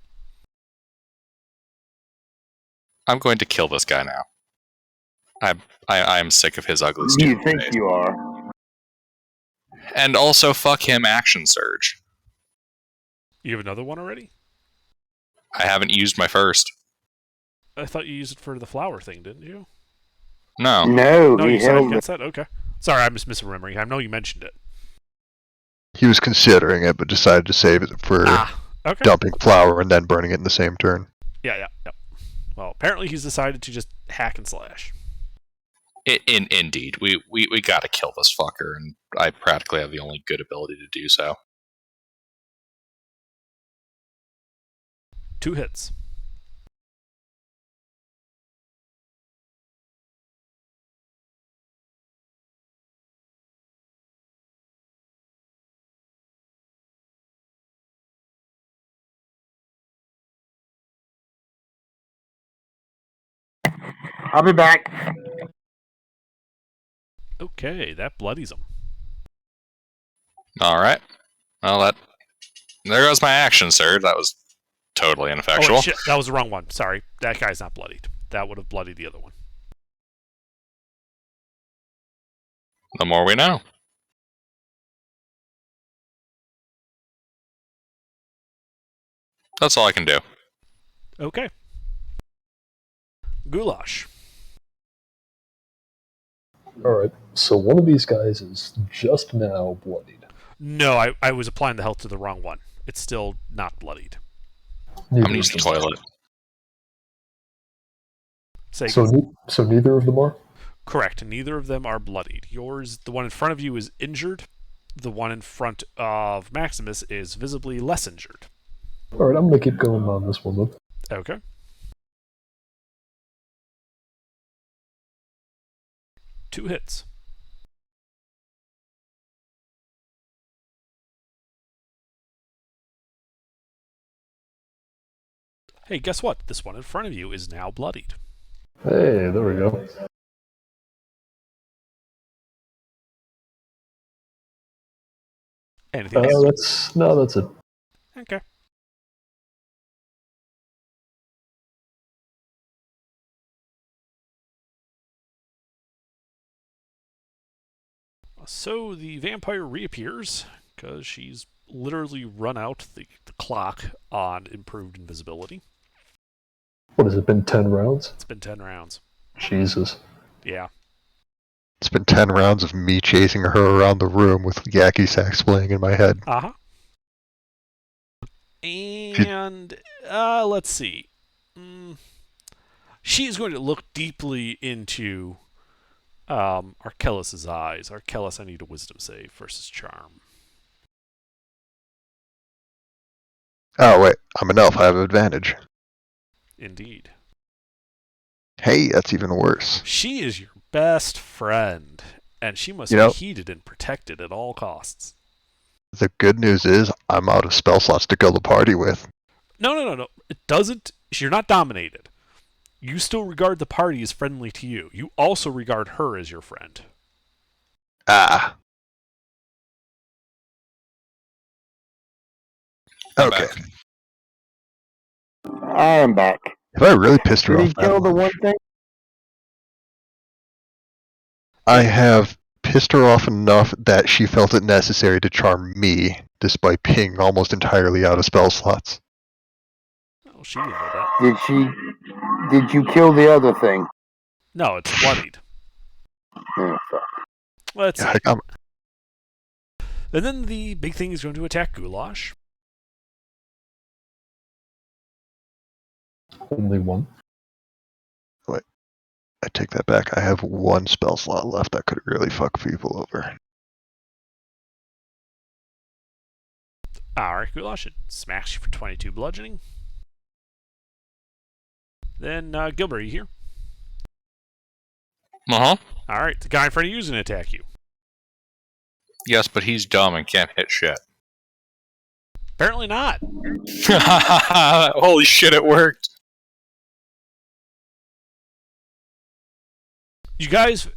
I'm going to kill this guy now. I am sick of his ugly You stupid think face. you are? And also, fuck him, action surge. You have another one already? I haven't used my first. I thought you used it for the flower thing, didn't you? No. No, No, he you said held it. against that? Okay. Sorry, I'm just misremembering. I know you mentioned it. He was considering it, but decided to save it for Okay. dumping flour and then burning it in the same turn. Yeah. Well, apparently he's decided to just hack and slash. Indeed. We gotta kill this fucker, and I practically have the only good ability to do so. 2 hits. I'll be back. Okay, that bloodies him. Alright. Well, there goes my action, sir. That was totally Oh, ineffectual. wait, shit, that was the wrong one. Sorry. That guy's not bloodied. That would have bloodied the other one. The more we know. That's all I can do. Okay. Goulash. Alright, so one of these guys is just now bloodied. No, I was applying the health to the wrong one. It's still not bloodied. I'm Neither gonna use of the them. toilet. Say So neither of them are? correct. Neither of them are bloodied. Yours, the one in front of you, is injured. The one in front of Maximus is visibly less injured. Alright, I'm gonna keep going on this one then. Okay. Two hits. Hey, guess what? This one in front of you is now bloodied. Hey, there we go. Anything else? That's it. Okay. So the vampire reappears because she's literally run out the clock on improved invisibility. What has it been, 10 rounds? It's been 10 rounds. Jesus. Yeah. It's been 10 rounds of me chasing her around the room with Yaki sax playing in my head. Uh-huh. And let's see. She's going to look deeply into Arkellis' eyes. Arkellis, I need a wisdom save versus charm. Oh, wait. I'm an elf. I have advantage. Indeed. Hey, that's even worse. She is your best friend, and she must You be know- heated and protected at all costs. The good news is I'm out of spell slots to kill the party with. No. It doesn't. You're not dominated. You still regard the party as friendly to you. You also regard her as your friend. Ah. I'm Okay. back. I am back. Have I really pissed her Did off he that kill the much? one thing? I have pissed her off enough that she felt it necessary to charm me, despite being almost entirely out of spell slots. Oh, she didn't know that. Did you kill the other thing? No, it's bloodied. Oh, fuck. Let's see. Yeah, I got And then the big thing is going to attack Goulash. Only one. I take that back. I have one spell slot left that could really fuck people over. Alright, Goulash, it smacks you for 22 bludgeoning. Then, Gilbert, are you here? Uh huh. Alright, the guy in front of you is going to attack you. Yes, but he's dumb and can't hit shit. Apparently not. Holy shit, it worked. You guys,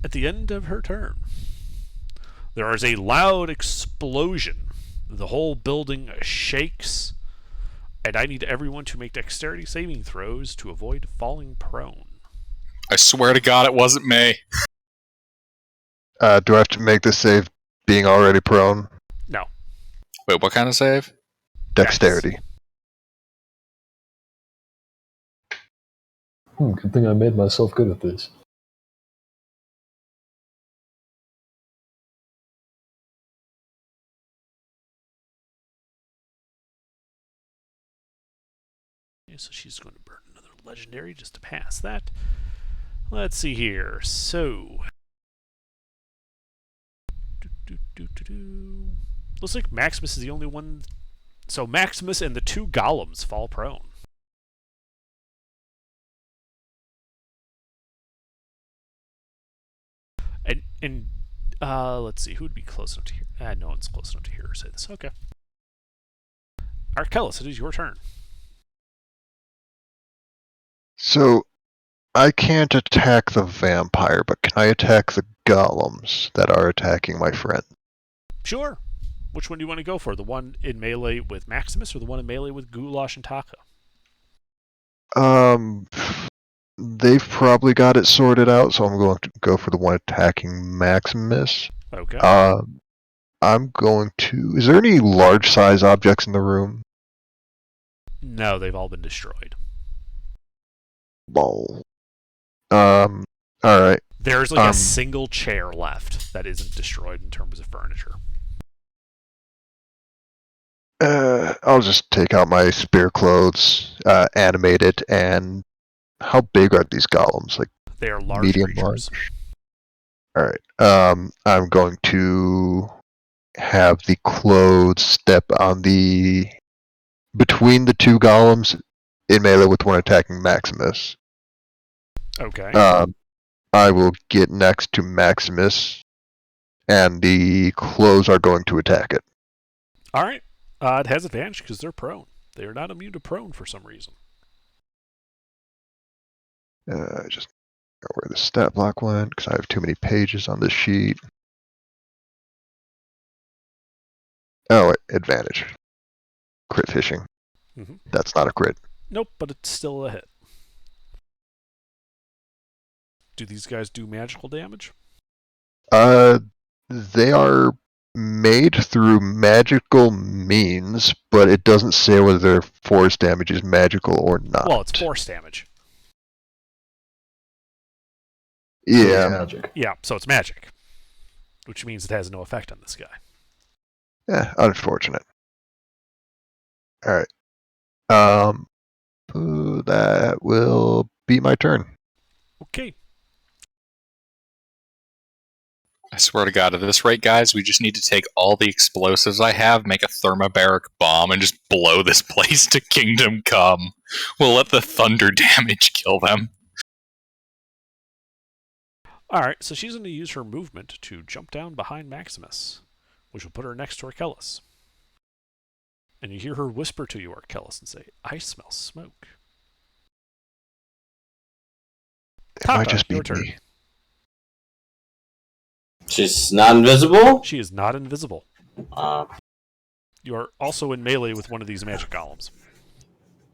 at the end of her turn, there is a loud explosion. The whole building shakes, and I need everyone to make dexterity saving throws to avoid falling prone. I swear to God, it wasn't me. Do I have to make this save being already prone? No. Wait, what kind of save? Dexterity. Good thing I made myself good at this. Okay, so she's going to burn another legendary just to pass that. Let's see here. So, looks like Maximus is the only one. So Maximus and the two golems fall prone. And let's see, who would be close enough to hear? No one's close enough to hear her say this. Okay. Arkellis, it is your turn. So, I can't attack the vampire, but can I attack the golems that are attacking my friend? Sure. Which one do you want to go for? The one in melee with Maximus or the one in melee with Goulash and Taka? They've probably got it sorted out, so I'm going to go for the one attacking Maximus. Okay. I'm going to... Is there any large size objects in the room? No, they've all been destroyed. Lol. Alright. There's like a single chair left that isn't destroyed in terms of furniture. I'll just take out my spear clothes, animate it, and how big are these golems? Like They are large medium creatures. large? Alright. I'm going to have the clothes step on the... between the two golems in melee with one attacking Maximus. Okay. I will get next to Maximus, and the clothes are going to attack it. Alright. It has advantage because they're prone. They are not immune to prone for some reason. Just know where the stat block went, because I have too many pages on this sheet. Oh, advantage. Crit fishing. Mhm. That's not a crit. Nope, but it's still a hit. Do these guys do magical damage? They are made through magical means, but it doesn't say whether their force damage is magical or not. Well, it's force damage. Yeah. Magic. Yeah, so it's magic. Which means it has no effect on this guy. Unfortunate. Alright. That will be my turn. Okay. I swear to God, at this rate, guys, we just need to take all the explosives I have, make a thermobaric bomb, and just blow this place to Kingdom Come. We'll let the thunder damage kill them. Alright, so she's going to use her movement to jump down behind Maximus, which will put her next to Arkellis. And you hear her whisper to you, Arkellis, and say, I smell smoke. It might Taka, just be your turn. me. She's not invisible? She is not invisible. You are also in melee with one of these magic golems.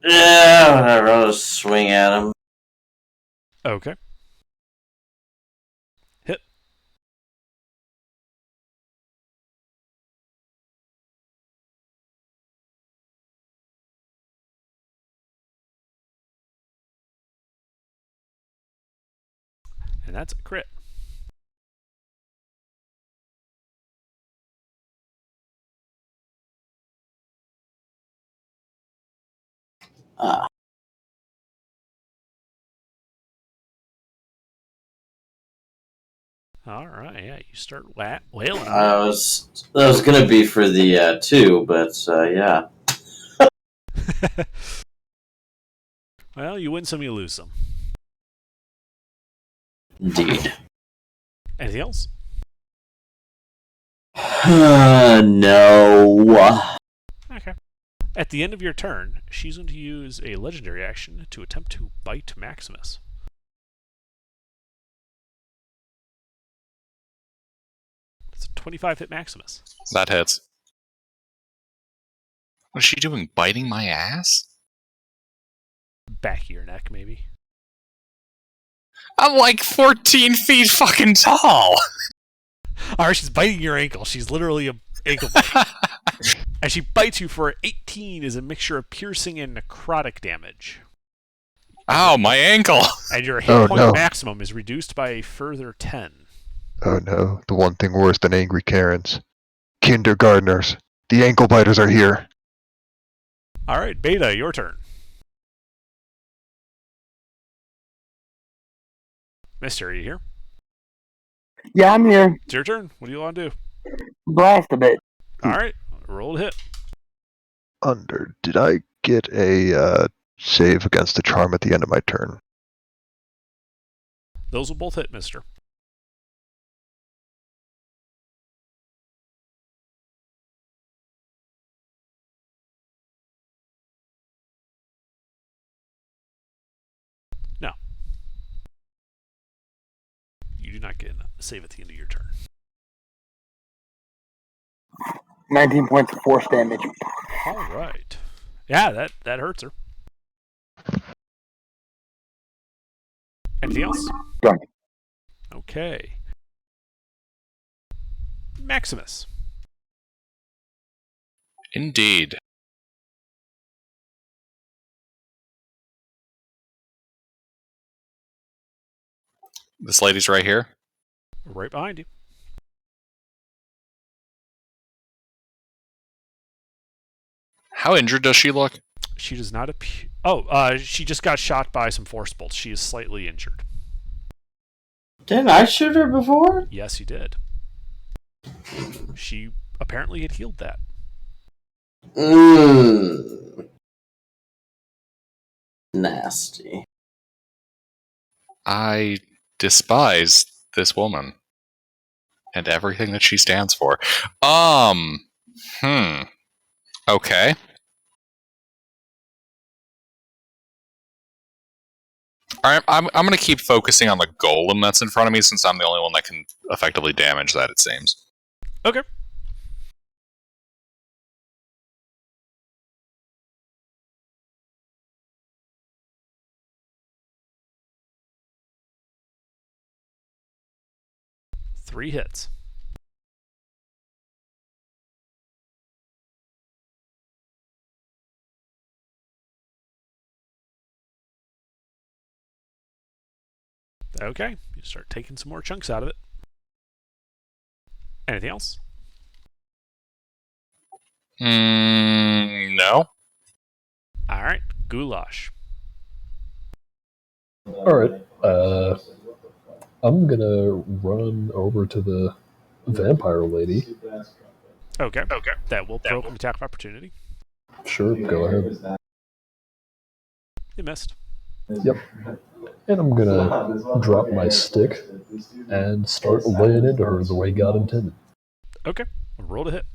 Yeah, whatever. I'll just swing at him. Okay. Hit. And that's a crit. Ah, All right, yeah, you start wailing on I was that was gonna be for the 2, but yeah. it. Well, you win some, you lose some. Indeed. Anything else? No. Okay. At the end of your turn, she's going to use a legendary action to attempt to bite Maximus. It's a 25 hit Maximus. That hits. What is she doing? Biting my ass? Back of your neck, maybe. I'm like 14 feet fucking tall! Alright, she's biting your ankle. She's literally a ankle bite. And she bites you for 18 as a mixture of piercing and necrotic damage. Ow, my ankle! And your hit Oh, point no. maximum is reduced by a further 10. Oh no, the one thing worse than angry Karens. Kindergartners. The ankle biters are here. Alright, Beta, your turn. Mister, are you here? Yeah, I'm here. It's your turn. What do you want to do? Blast a bit. Alright, roll to hit. Under. Did I get a save against the charm at the end of my turn? Those will both hit, mister. No. You do not get a save at the end of your turn. 19 points of force damage. Alright. Yeah, that hurts her. Anything else? Done. Okay. Maximus. Indeed. This lady's right here. Right behind you. How injured does she look? She does not appear... she just got shot by some force bolts. She is slightly injured. Didn't I shoot her before? Yes, you did. She apparently had healed that. Nasty. I despise this woman. And everything that she stands for. Okay. Alright, I'm gonna keep focusing on the golem that's in front of me since I'm the only one that can effectively damage that, it seems. Okay. Three hits. Okay, you start taking some more chunks out of it. Anything else? No. Alright, Goulash. Alright, I'm gonna run over to the vampire lady. Okay. That will provoke an attack of opportunity. Sure, go ahead. You missed. Yep. And I'm gonna drop my stick and start laying into her the way God intended. Okay, roll to hit.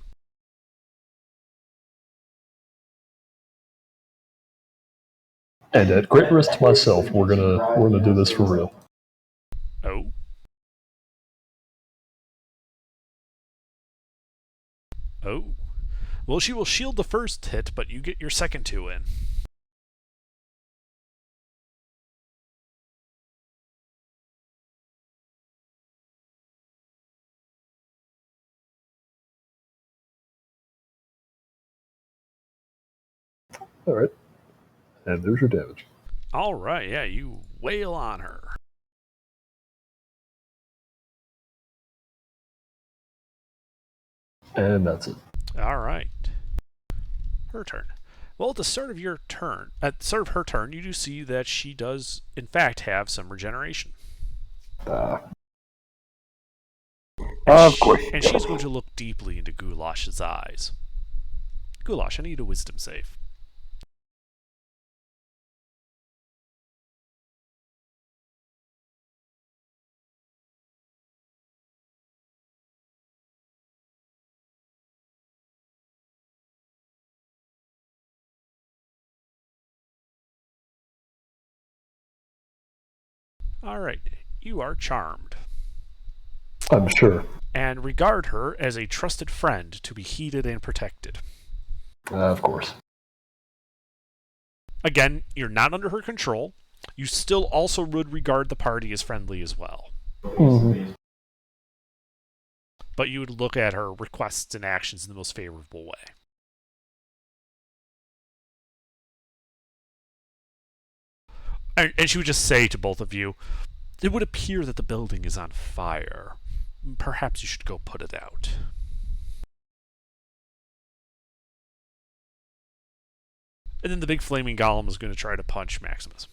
And at great risk to myself, we're gonna do this for real. Oh. Oh. Well, she will shield the first hit, but you get your second two in. Alright. And there's your damage. All right, yeah, you wail on her. And that's it. All right. Her turn. Well, at the start of your turn, at the start of her turn, you do see that she does, in fact, have some regeneration. Of course. And she's going to look deeply into Goulash's eyes. Goulash, I need a wisdom save. All right, you are charmed, I'm sure. and regard her as a trusted friend to be heeded and protected. Of course. Again, you're not under her control. You still also would regard the party as friendly as well. Mm-hmm. But you would look at her requests and actions in the most favorable way. And she would just say to both of you, it would appear that the building is on fire. Perhaps you should go put it out. And then the big flaming golem is going to try to punch Maximus.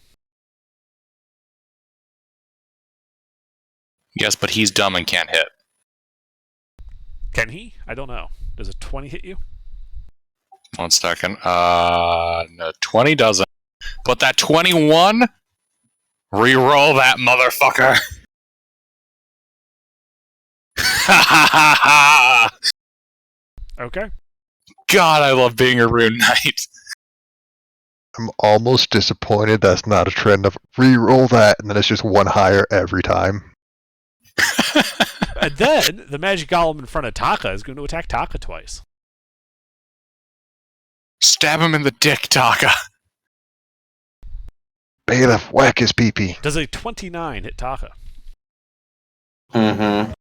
Yes, but he's dumb and can't hit. Can he? I don't know. Does a 20 hit you? 1 second. No, 20 doesn't. But that 21? Reroll that motherfucker. Okay. God, I love being a rune knight. I'm almost disappointed that's not a trend of re-roll that, and then it's just one higher every time. And then the magic golem in front of Taka is going to attack Taka twice. Stab him in the dick, Taka. Bailiff, whack his pee-pee. Does a 29 hit Taka? Mm-hmm.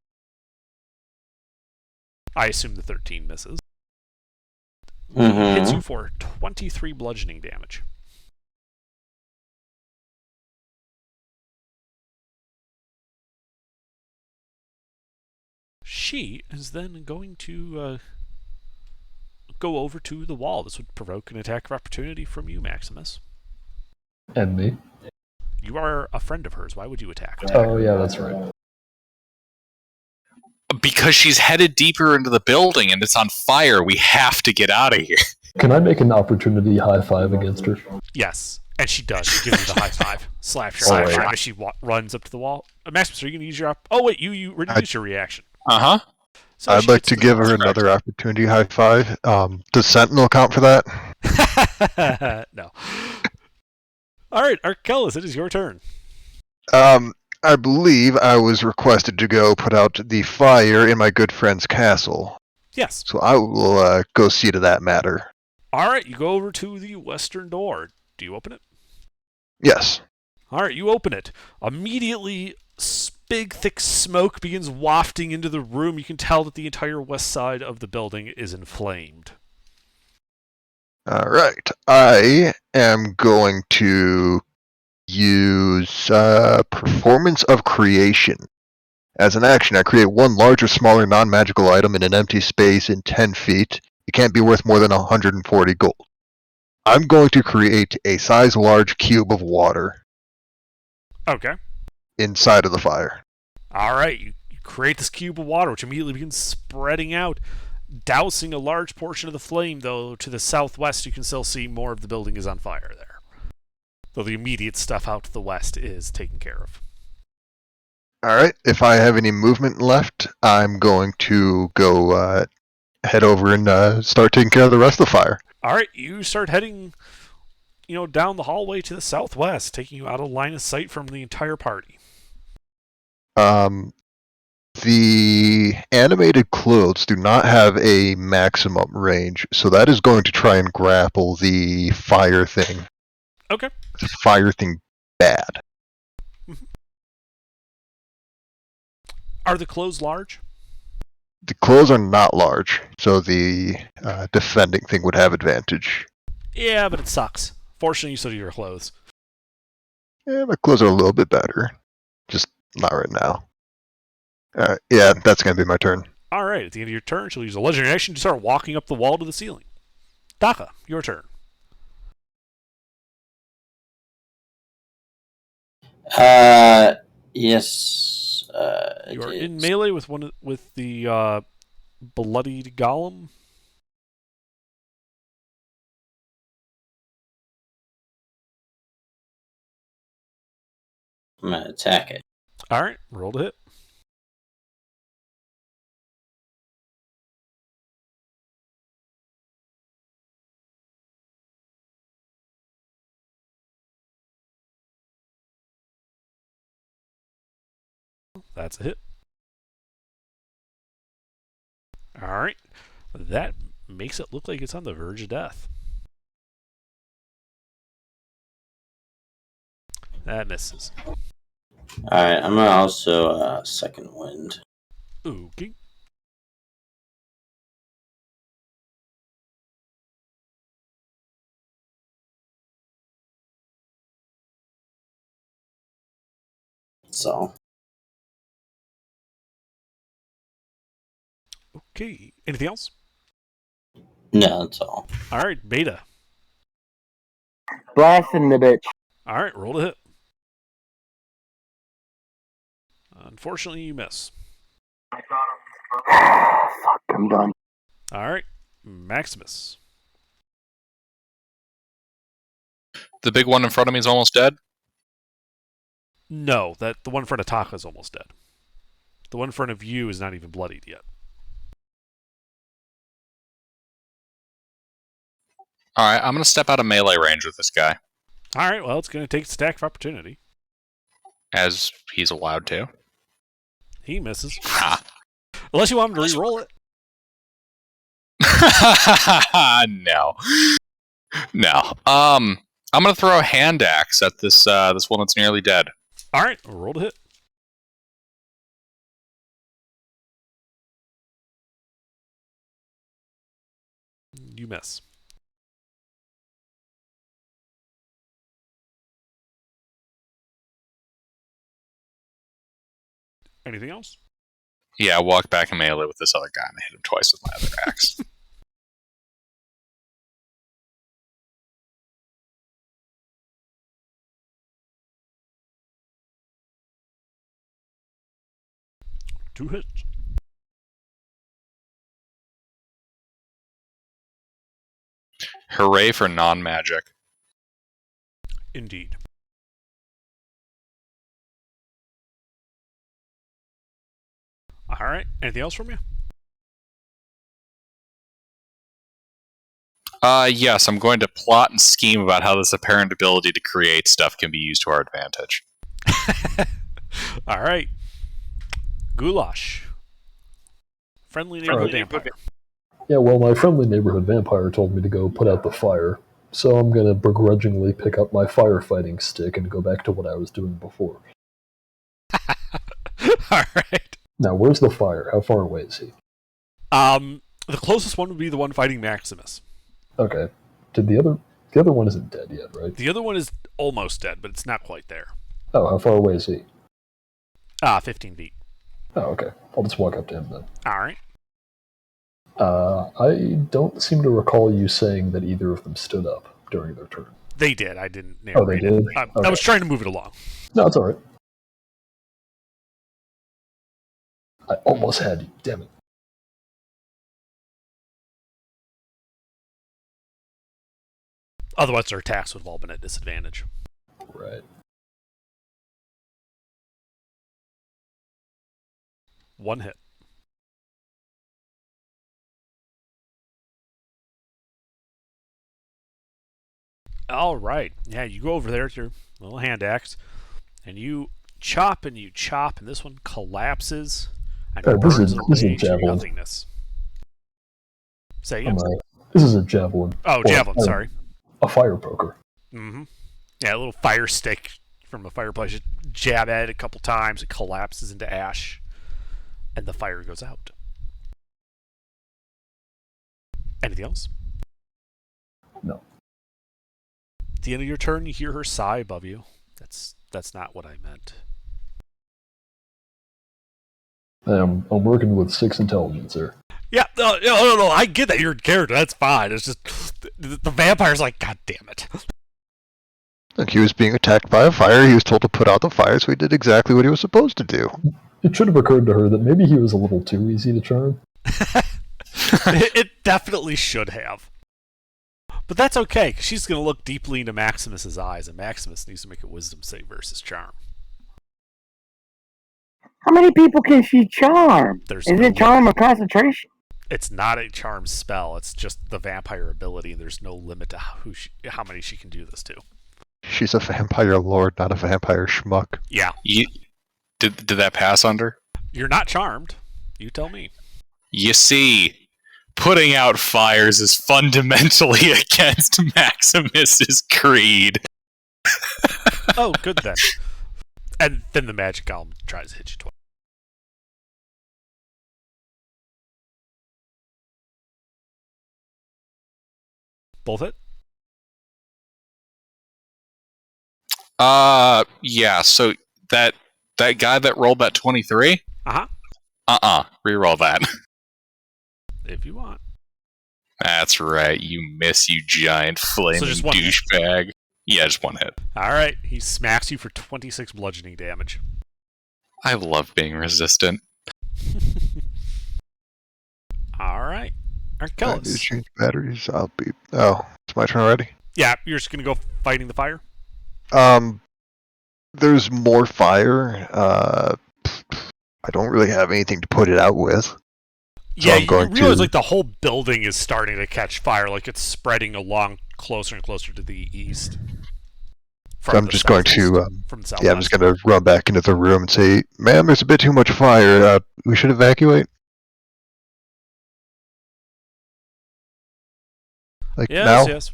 I assume the 13 misses. Hits Mm-hmm. you for 23 bludgeoning damage. She is then going to go over to the wall. This would provoke an attack of opportunity from you, Maximus. And me. You are a friend of hers. Why would you attack? Oh, yeah, that's right. Because she's headed deeper into the building and it's on fire, we have to get out of here. Can I make an opportunity high five against her? Yes, and she does. She gives you the high five. Slaps your Slap high her. five as she runs up to the wall. Maximus, are you going to use your... Oh, wait, you already used your reaction. Uh-huh. So I'd she like gets to the- give her another opportunity high five. Does Sentinel count for that? No. All right, Arkellis, it is your turn. I believe I was requested to go put out the fire in my good friend's castle. Yes. So I will go see to that matter. All right, you go over to the western door. Do you open it? Yes. All right, you open it. Immediately, big, thick smoke begins wafting into the room. You can tell that the entire west side of the building is inflamed. Alright. I am going to use Performance of Creation. As an action, I create one larger, smaller, non-magical item in an empty space in 10 feet. It can't be worth more than 140 gold. I'm going to create a size large cube of water Okay. inside of the fire. All right, you create this cube of water, which immediately begins spreading out, dousing a large portion of the flame, though to the southwest you can still see more of the building is on fire there. Though the immediate stuff out to the west is taken care of. Alright, if I have any movement left, I'm going to go head over and start taking care of the rest of the fire. All right, you start heading, down the hallway to the southwest, taking you out of line of sight from the entire party. The animated clothes do not have a maximum range, so that is going to try and grapple the fire thing. Okay. The fire thing bad. Are the clothes large? The clothes are not large, so the defending thing would have advantage. Yeah, but it sucks. Fortunately, so do your clothes. Yeah, my clothes are a little bit better. Just not right now. Alright, yeah, that's gonna be my turn. All right, at the end of your turn, she'll use a legendary action to start walking up the wall to the ceiling. Taka, your turn. Yes. You are it in is. melee with the bloodied golem. I'm gonna attack it. All right, roll to hit. That's a hit. All right, that makes it look like it's on the verge of death. That misses. Alright, I'm gonna also second wind. Okay. So Okay. Anything else? no, that's all. All right, Beta. Blasting the bitch. All right, roll to hit. Unfortunately, you miss. Fuck, I'm done. All right, Maximus. The big one in front of me is almost dead. No, the one in front of Taka is almost dead. The one in front of you is not even bloodied yet. All right, I'm gonna step out of melee range with this guy, All right, well, it's going to take its attack of opportunity. as he's allowed to. He misses. Ha. Unless you want him to re-roll it. No. No. I'm gonna throw a hand axe at this this one that's nearly dead. All right, roll to hit. You miss. Anything else? Yeah, I walked back in melee with this other guy and I hit him twice with my other axe. Two hits. Hooray for non-magic. Indeed. All right. Anything else from you? Yes, I'm going to plot and scheme about how this apparent ability to create stuff can be used to our advantage. All right. Goulash. Friendly neighborhood vampire. Yeah, well, my friendly neighborhood vampire told me to go put out the fire, so I'm gonna begrudgingly pick up my firefighting stick and go back to what I was doing before. All right. Now, where's the fire? How far away is he? The closest one would be the one fighting Maximus. Okay. Did the other one isn't dead yet, right? The other one is almost dead, but it's not quite there. Oh, how far away is he? 15 feet. Oh, okay. I'll just walk up to him then. All right. I don't seem to recall you saying that either of them stood up during their turn. They did. I didn't Oh, they narrate it. did? I Okay. was trying to move it along. No, it's alright. I almost had you, damn it. Otherwise, their attacks would have all been at disadvantage. Right. One hit. All right. Yeah, you go over there with your little hand axe, and you chop and you chop, and this one collapses and This burns is a away to javelin. nothingness. Say again? This is a javelin. Oh, Or javelin. a- Sorry. A fire poker. Mm-hmm. Yeah, a little fire stick from a fireplace. Just jab at it a couple times. It collapses into ash, and the fire goes out. Anything else? No. the end of your turn, you hear her sigh above you. That's not what I meant. I'm working with 6 intelligence here. Yeah, no. I get that you're a character. That's fine. It's just the vampire's like, God damn it. Look, he was being attacked by a fire. He was told to put out the fire, so he did exactly what he was supposed to do. It should have occurred to her that maybe he was a little too easy to charm. It definitely should have. But that's okay, because she's going to look deeply into Maximus's eyes, and Maximus needs to make a wisdom save versus charm. How many people can she charm? There's Is no it charm or concentration? It's not a charm spell. It's just the vampire ability, and there's no limit to how many she can do this to. She's a vampire lord, not a vampire schmuck. Yeah. Did that pass under? You're not charmed. You tell me. You see, putting out fires is fundamentally against Maximus's creed. Oh, good then. And then the magic golem tries to hit you twice. Both hit? Yeah, so that guy that rolled that 23? Uh-huh. Reroll that. If you want. That's right, you miss, you giant flaming just one hit. douchebag. Yeah, just one hit. Alright, he smacks you for 26 bludgeoning damage. I love being resistant. Alright. I need to Arkellis. change batteries. I'll be. Oh, it's my turn already. Yeah, you're just gonna go fighting the fire? There's more fire. I don't really have anything to put it out with. So Yeah, I'm going you realize to- like the whole building is starting to catch fire, like it's spreading along closer and closer to the east. So I'm just going to. from the southwest. Yeah, I'm just going to run back into the room and say, "Ma'am, there's a bit too much fire. We should evacuate." Like now. Yes.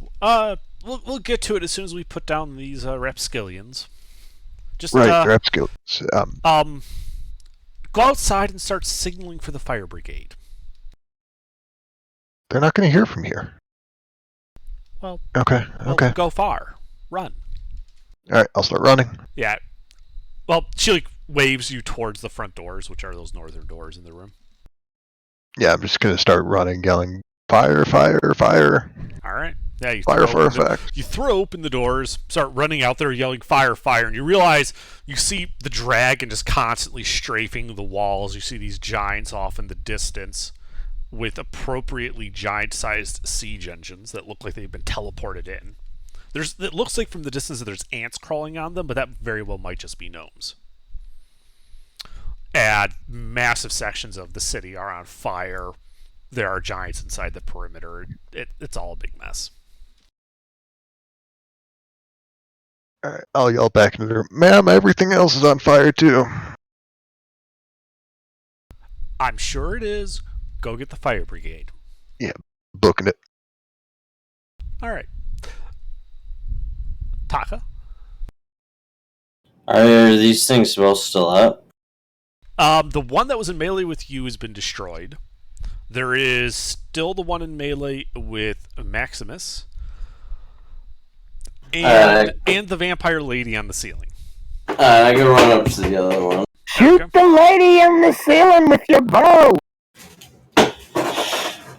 We'll get to it as soon as we put down these rapskillions. Just Right, they're upskilled. go outside and start signaling for the fire brigade. They're not going to hear from here. Well, Okay. Okay. Go far. Run. All right. I'll start running. Yeah. Well, she like waves you towards the front doors, which are those northern doors in the room. Yeah, I'm just going to start running, yelling, "Fire! Fire! Fire! All right. Yeah, you Fire throw for open effect!" You throw open the doors, start running out there yelling fire, fire, and you realize you see the dragon just constantly strafing the walls. You see these giants off in the distance with appropriately giant-sized siege engines that look like they've been teleported in. It looks like from the distance that there's ants crawling on them, but that very well might just be gnomes. And massive sections of the city are on fire. There are giants inside the perimeter. It's all a big mess. All right, I'll yell back into the room, "Ma'am, everything else is on fire too." I'm sure it is. Go get the fire brigade. Booking it. All right. Taka. Are these things both still up? The one that was in melee with you has been destroyed. There is still the one in melee with Maximus. And the vampire lady on the ceiling. I can run up to the other one. Shoot Okay. the lady in the ceiling with your bow!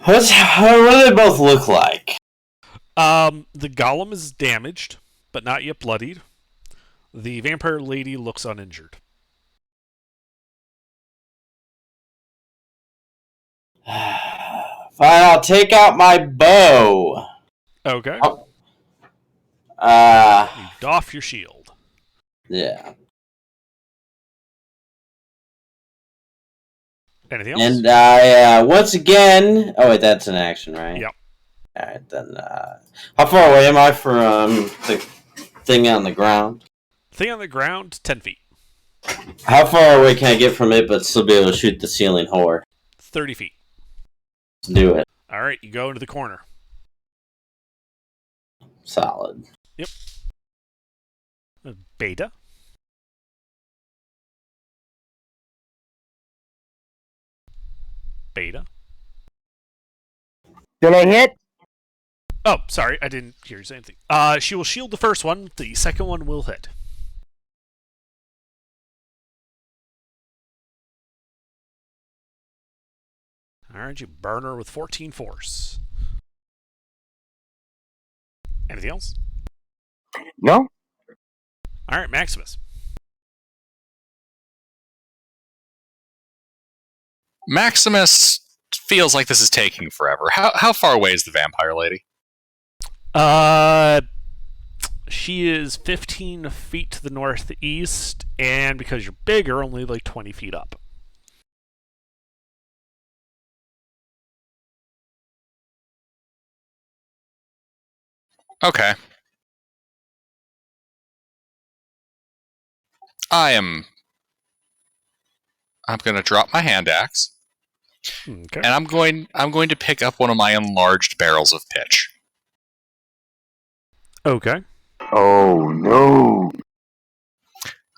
What do they both look like? The golem is damaged, but not yet bloodied. The vampire lady looks uninjured. Fine, I'll take out my bow. Okay. Oh. You doff your shield. Yeah. Anything else? And I, once again... Oh, wait, that's an action, right? Yep. Alright, then, how far away am I from, the thing on the ground? Thing on the ground, 10 feet. How far away can I get from it, but still be able to shoot the ceiling whore? 30 feet. Let's do it. All right, you go into the corner. Solid. Beta. Beta. Did I hit? Oh, sorry, I didn't hear you say anything. She will shield the first one. The second one will hit. Alright, you burn her with 14 force. Anything else? No? Alright, Maximus. Maximus feels like this is taking forever. How far away is the vampire lady? She is 15 feet to the northeast, and because you're bigger, only like 20 feet up. Okay. I'm gonna drop my hand axe, Okay. and I'm going to pick up one of my enlarged barrels of pitch. Okay. Oh, no.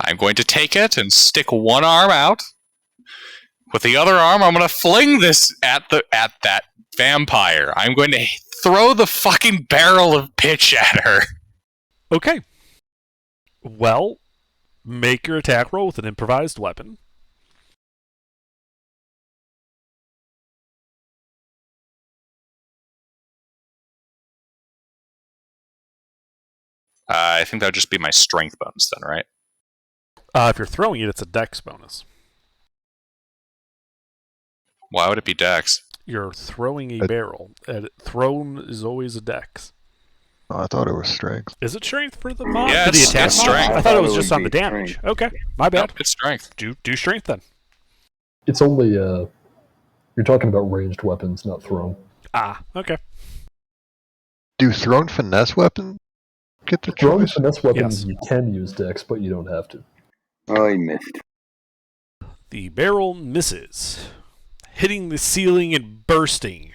I'm going to take it and stick one arm out. With the other arm, I'm going to fling this at that vampire. I'm going to throw the fucking barrel of pitch at her. Okay. Well, make your attack roll with an improvised weapon. I think that would just be my strength bonus then, right? If you're throwing it, it's a dex bonus. Why would it be dex? You're throwing a barrel. And thrown is always a dex. Oh, I thought it was strength. Is it strength for the mod? Yeah, for the it's attack mod? strength. I thought it was just on the damage. Okay, my bad. Nope, it's strength. Do strength then. It's only you're talking about ranged weapons, not thrown. Okay. Do thrown finesse weapon get the Thrown choice? finesse weapons, Yes. you can use dex, but you don't have to. Oh, he missed. The barrel misses, hitting the ceiling and bursting.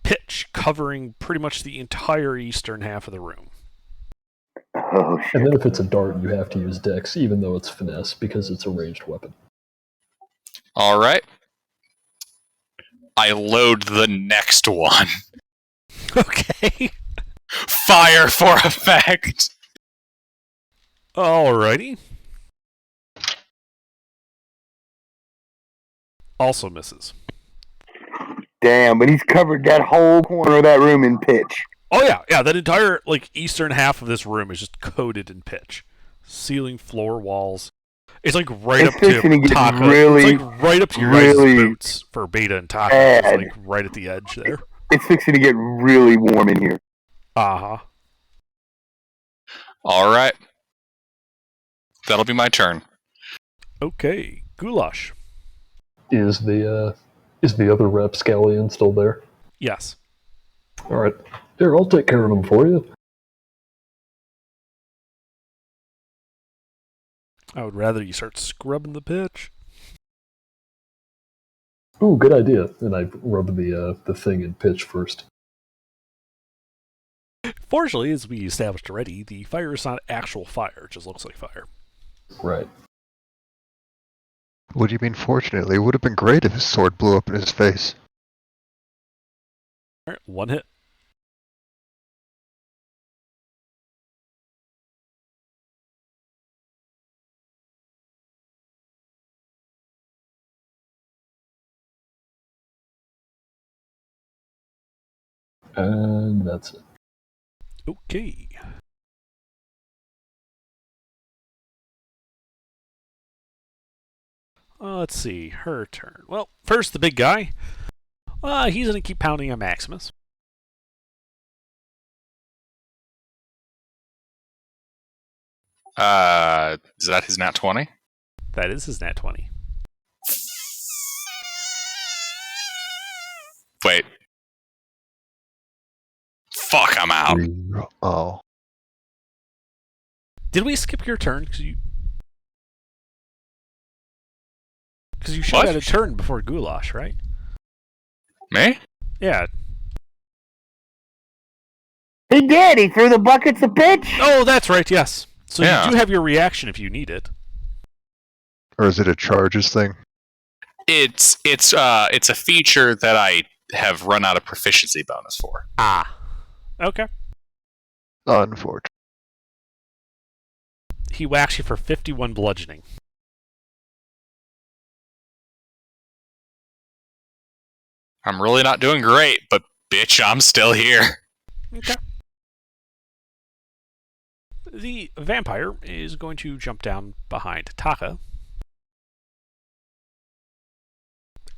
Pitch covering pretty much the entire eastern half of the room. Oh, shit. And then if it's a dart, you have to use dex, even though it's finesse, because it's a ranged weapon. All right. I load the next one. Okay. Fire for effect. Alrighty. Also misses. Damn, but he's covered that whole corner of that room in pitch. Oh yeah. That entire eastern half of this room is just coated in pitch. Ceiling, floor, walls. It's like right It's up to fixing to get Taka. really, it's like right up to your really guys' boots for Beta and Taka. It's bad. like right at the edge there. It's fixing to get really warm in here. Uh-huh. All right. That'll be my turn. Okay. Goulash. Is the other rapscallion still there? Yes. Alright. Here, I'll take care of them for you. I would rather you start scrubbing the pitch. Ooh, good idea. And I rub the thing in pitch first. Fortunately, as we established already, the fire is not actual fire. It just looks like fire. Right. What do you mean, fortunately? It would have been great if his sword blew up in his face. Alright, one hit. And that's it. Okay. Let's see. Her turn. Well, first the big guy. He's going to keep pounding on Maximus. Is that his nat 20? That is his nat 20. Wait. Fuck, I'm out. Oh. Did we skip your turn? Because you should What? have had a turn before Goulash, right? Me? Yeah. He did. He threw the buckets of pitch. Oh, that's right, yes. So Yeah. you do have your reaction if you need it. Or is it a charges thing? It's a feature that I have run out of proficiency bonus for. Ah. Okay. Unfortunately. He whacks you for 51 bludgeoning. I'm really not doing great, but bitch, I'm still here. Okay. The vampire is going to jump down behind Taka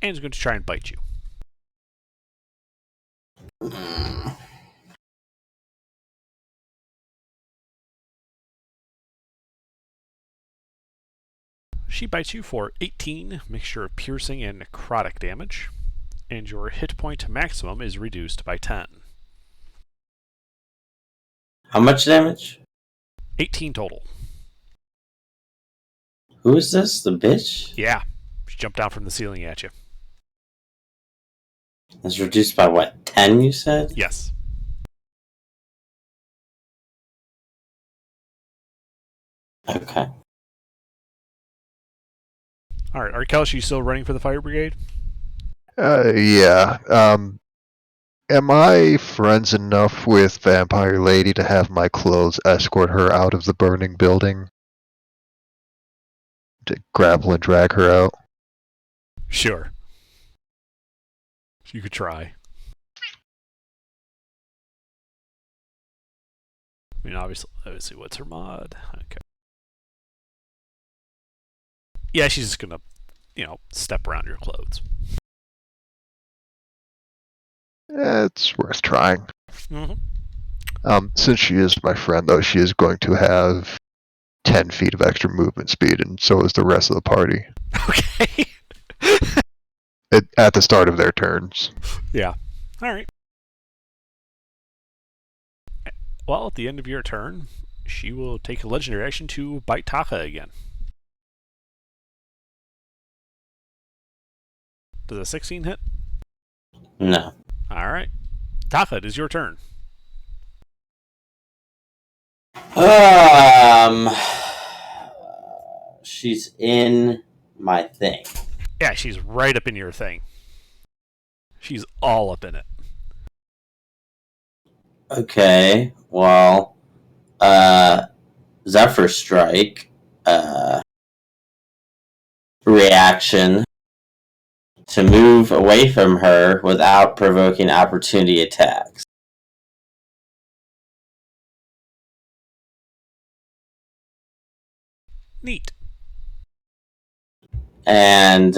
and is going to try and bite you. She bites you for 18 mixture of piercing and necrotic damage, and your hit point maximum is reduced by 10. How much damage? 18 total. Who is this? The bitch? Yeah. She jumped down from the ceiling at you. It's reduced by what? 10, you said? Yes. Okay. Alright, Arkells, you still running for the fire brigade? Yeah. Am I friends enough with Vampire Lady to have my clothes escort her out of the burning building? To grapple and drag her out? Sure. You could try. I mean, obviously, what's her mod? Okay. Yeah, she's just gonna, step around your clothes. It's worth trying. Mm-hmm. Since she is my friend, though, she is going to have 10 feet of extra movement speed, and so is the rest of the party. Okay. At the start of their turns. Yeah. Alright. Well, at the end of your turn, she will take a legendary action to bite Taka again. Does a 16 hit? No. Alright. Taka, it is your turn. She's in my thing. Yeah, she's right up in your thing. She's all up in it. Okay, well, Zephyr Strike, reaction to move away from her without provoking opportunity attacks. Neat. And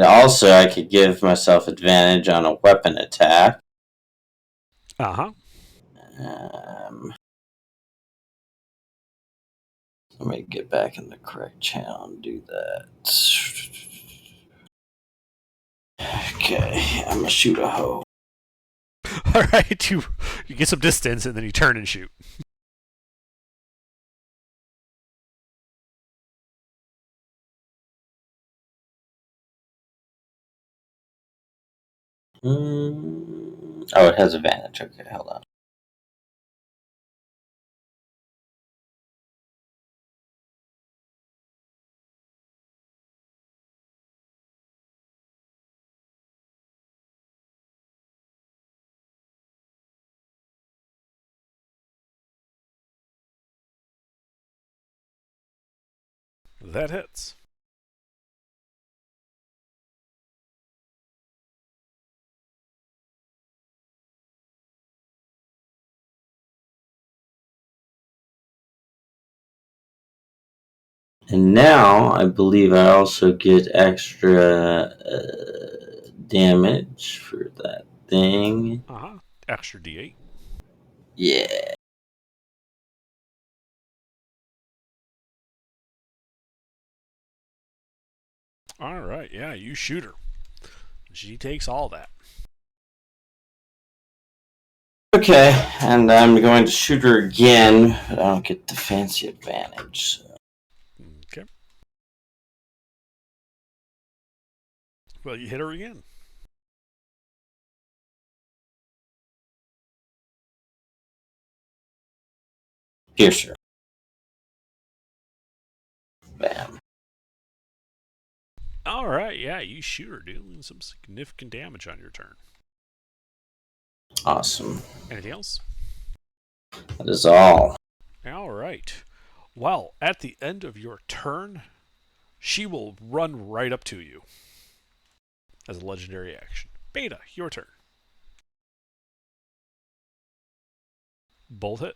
also I could give myself advantage on a weapon attack. Uh-huh. Let me get back in the correct channel and do that. Okay, I'm gonna shoot a hoe. Alright, you get some distance and then you turn and shoot. Oh, it has advantage. Okay, hold on. That hits. And now I believe I also get extra damage for that thing. Uh-huh. Extra D8. Yeah. Alright, yeah, you shoot her. She takes all that. Okay, and I'm going to shoot her again, but I don't get the fancy advantage. So. Okay. Well, you hit her again. Pierce her. Bam. Alright, yeah, you shoot her, dealing some significant damage on your turn. Awesome. Anything else? That is all. All right. Well, at the end of your turn, she will run right up to you as a legendary action. Beta, your turn. Bolt hit.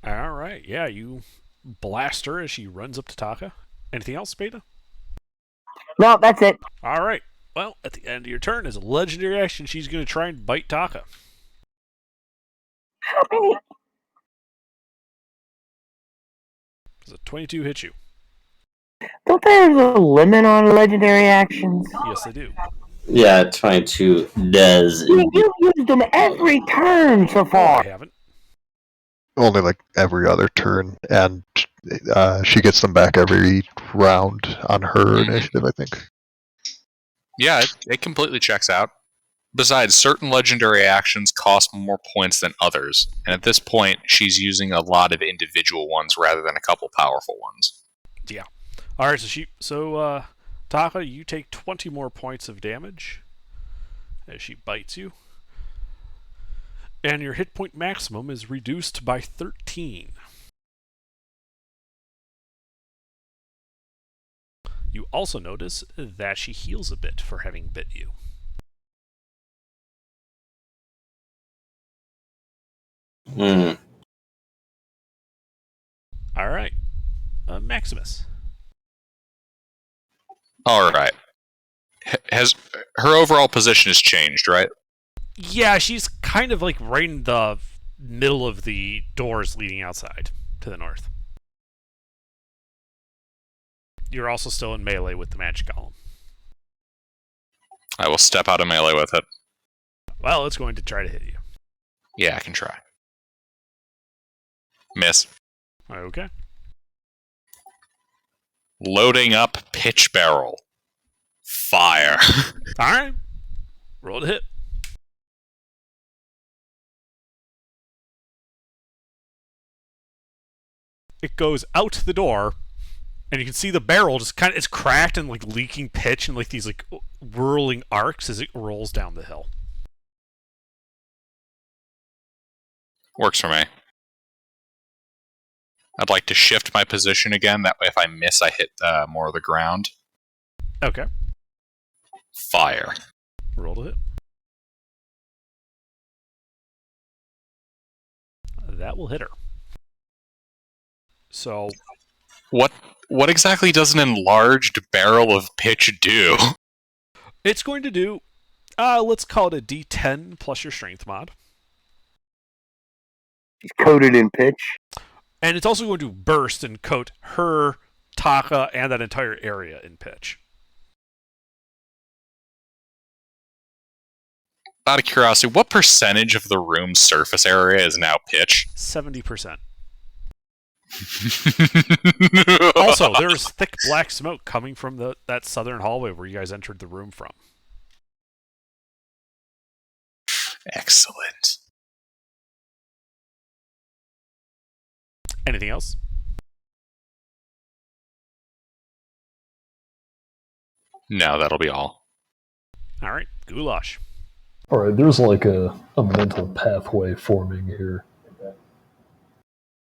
All right. Yeah, you blast her as she runs up to Taka. Anything else, Beta? No, that's it. All right. Well, at the end of your turn, as a legendary action, she's going to try and bite Taka. Does a 22 hit you? Don't there's a limit on legendary actions? Yes, they do. Yeah, 22 does. You've used them every turn so I far. haven't. Only like every other turn, and she gets them back every round on her initiative, I think. Yeah, it completely checks out. Besides, certain legendary actions cost more points than others, and at this point, she's using a lot of individual ones rather than a couple powerful ones. Yeah. All right. So Taka, you take 20 more points of damage as she bites you, and your hit point maximum is reduced by 13. You also notice that she heals a bit for having bit you. All right. Maximus. All right. Has her overall position has changed, right? Yeah, she's kind of like right in the middle of the doors leading outside to the north. You're also still in melee with the magic golem. I will step out of melee with it. Well, it's going to try to hit you. Yeah, I can try. Miss. Okay. Loading up pitch barrel. Fire. All right. Roll to hit. It goes out the door, and you can see the barrel just kind of it's cracked and like leaking pitch and like these like whirling arcs as it rolls down the hill. Works for me. I'd like to shift my position again. That way, if I miss, I hit more of the ground. Okay. Fire. Roll to hit. That will hit her. So, What exactly does an enlarged barrel of pitch do? it's going to do, let's call it a D10 plus your strength mod. She's coated in pitch. And it's also going to burst and coat her, Taka, and that entire area in pitch. Out of curiosity, what percentage of the room's surface area is now pitch? 70%. Also, there's thick black smoke coming from that southern hallway where you guys entered the room from. Excellent. Anything else? No, that'll be all. All right, Goulash. Alright, there's like a mental pathway forming here.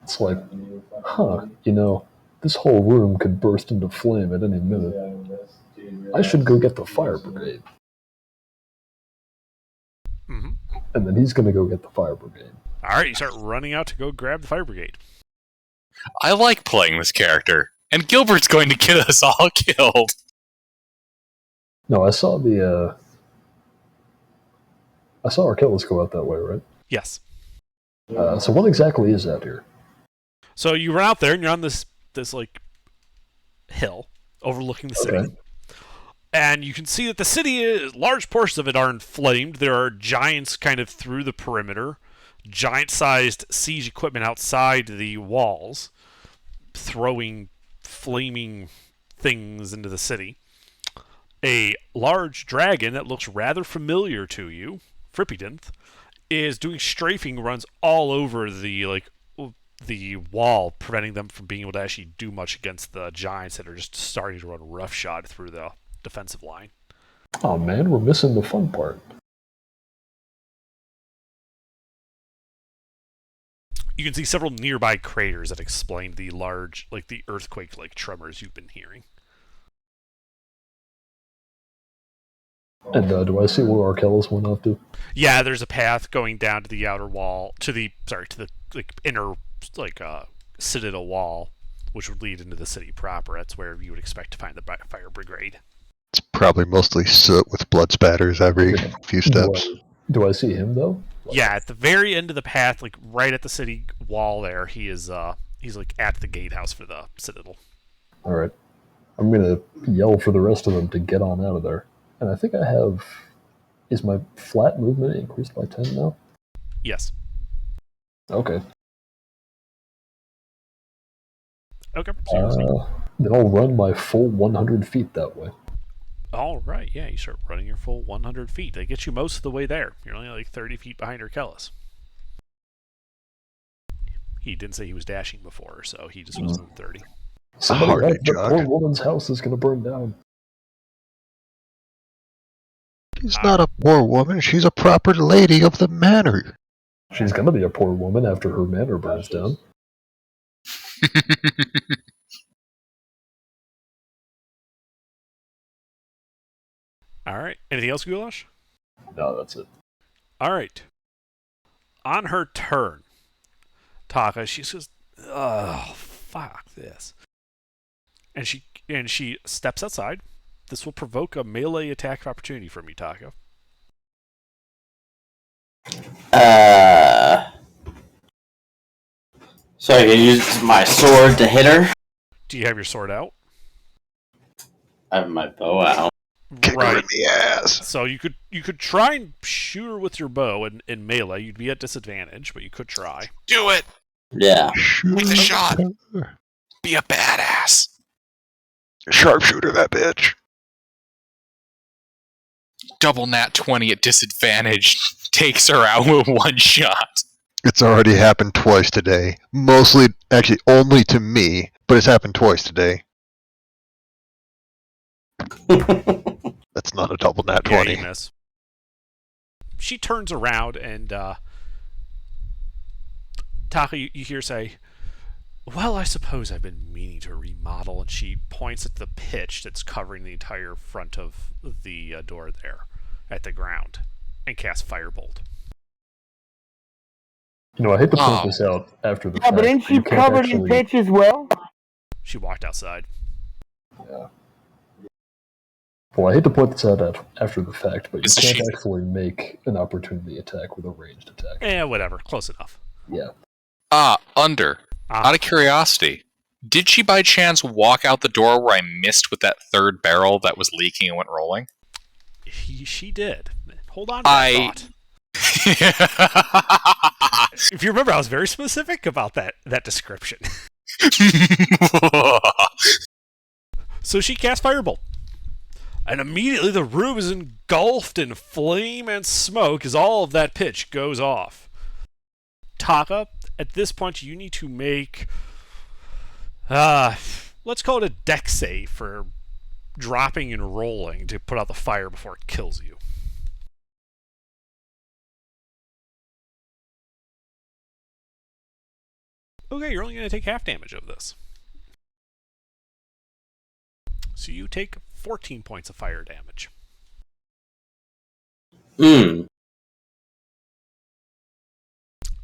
It's like, this whole room could burst into flame at any minute. I should go get the fire brigade. Mm-hmm. And then he's gonna go get the fire brigade. All right, you start running out to go grab the fire brigade. I like playing this character, and Gilbert's going to get us all killed. No, I saw Arkellis go out that way, right? Yes. So what exactly is that here? So you run out there and you're on this like hill overlooking the city. Okay. And you can see that the city, large portions of it are inflamed. There are giants kind of through the perimeter, giant-sized siege equipment outside the walls, throwing flaming things into the city. A large dragon that looks rather familiar to you, Frippidinth, is doing strafing runs all over the wall, preventing them from being able to actually do much against the giants that are just starting to run roughshod through the defensive line. Oh man, we're missing the fun part. You can see several nearby craters that explain the large, the earthquake-like tremors you've been hearing. And do I see where Arkellis went off to? Yeah, there's a path going down to the outer wall, to the inner citadel wall, which would lead into the city proper. That's where you would expect to find the fire brigade. It's probably mostly soot with blood spatters every few steps. Do I see him though? Yeah, at the very end of the path, right at the city wall there, he's at the gatehouse for the citadel. Alright. I'm gonna yell for the rest of them to get on out of there. And I think I have... Is my flat movement increased by 10 now? Yes. Okay. Okay. Then I'll run my full 100 feet that way. All right, yeah, you start running your full 100 feet. They get you most of the way there. You're only 30 feet behind Arkellis. He didn't say he was dashing before, so he just was moving 30. Somebody help, the poor woman's house is going to burn down. She's not a poor woman. She's a proper lady of the manor. She's going to be a poor woman after her manor burns down. All right. Anything else, Goulash? No, that's it. All right. On her turn, Taka, she says, "Oh, fuck this," and she steps outside. This will provoke a melee attack of opportunity from you, Taka. So I can use my sword to hit her? Do you have your sword out? I have my bow out. Kick her in the ass. So you could try and shoot her with your bow in melee. You'd be at disadvantage, but you could try. Do it! Yeah. Take the shot! Be a badass! Sharpshooter, that bitch. Double nat 20 at disadvantage takes her out with one shot. It's already happened twice today. Mostly, actually, only to me, but it's happened twice today. That's not a double nat 20. Yeah, you miss. She turns around and Taka, you hear say, "Well, I suppose I've been meaning to remodel," and she points at the pitch that's covering the entire front of the door there at the ground and casts Firebolt. I hate to point this out after the Yeah, but ain't she covered in pitch as well? She walked outside. Yeah. Well, I hate to point this out after the fact, but you can't actually make an opportunity attack with a ranged attack. Whatever. Close enough. Yeah. Out of curiosity, did she by chance walk out the door where I missed with that third barrel that was leaking and went rolling? She did. Hold on to that thought. If you remember, I was very specific about that description. So she cast Firebolt. And immediately the room is engulfed in flame and smoke as all of that pitch goes off. Taka, at this point, you need to make... let's call it a dex save for dropping and rolling to put out the fire before it kills you. Okay, you're only going to take half damage of this. So you take 14 points of fire damage.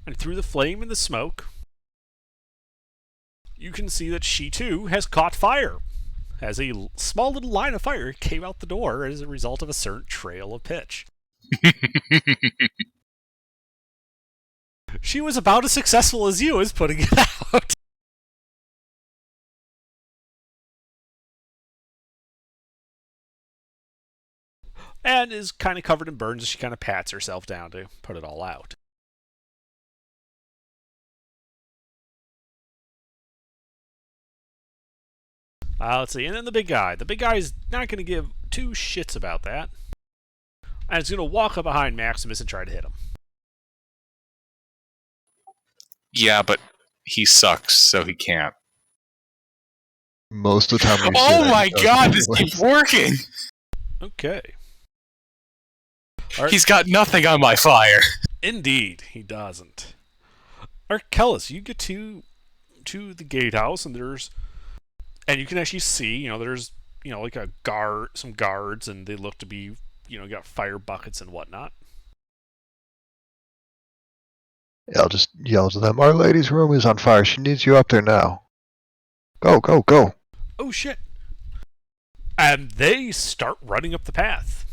And through the flame and the smoke, you can see that she too has caught fire. As a small little line of fire came out the door as a result of a certain trail of pitch. She was about as successful as you as putting it out. And is kind of covered in burns as she kind of pats herself down to put it all out. Let's see, and then the big guy. The big guy is not going to give two shits about that. And it's going to walk up behind Maximus and try to hit him. Yeah, but he sucks, so he can't. Most of the time when you say Oh that, my he does god, it this anyways. keeps working! Okay. All right. He's got nothing on my fire. Indeed, he doesn't. Arkellis, you get to the gatehouse, and you can actually see, there's like some guards, and they look to be, got fire buckets and whatnot. Yeah, I'll just yell to them, Our Lady's room is on fire. She needs you up there now. Go, go, go. Oh shit! And they start running up the path.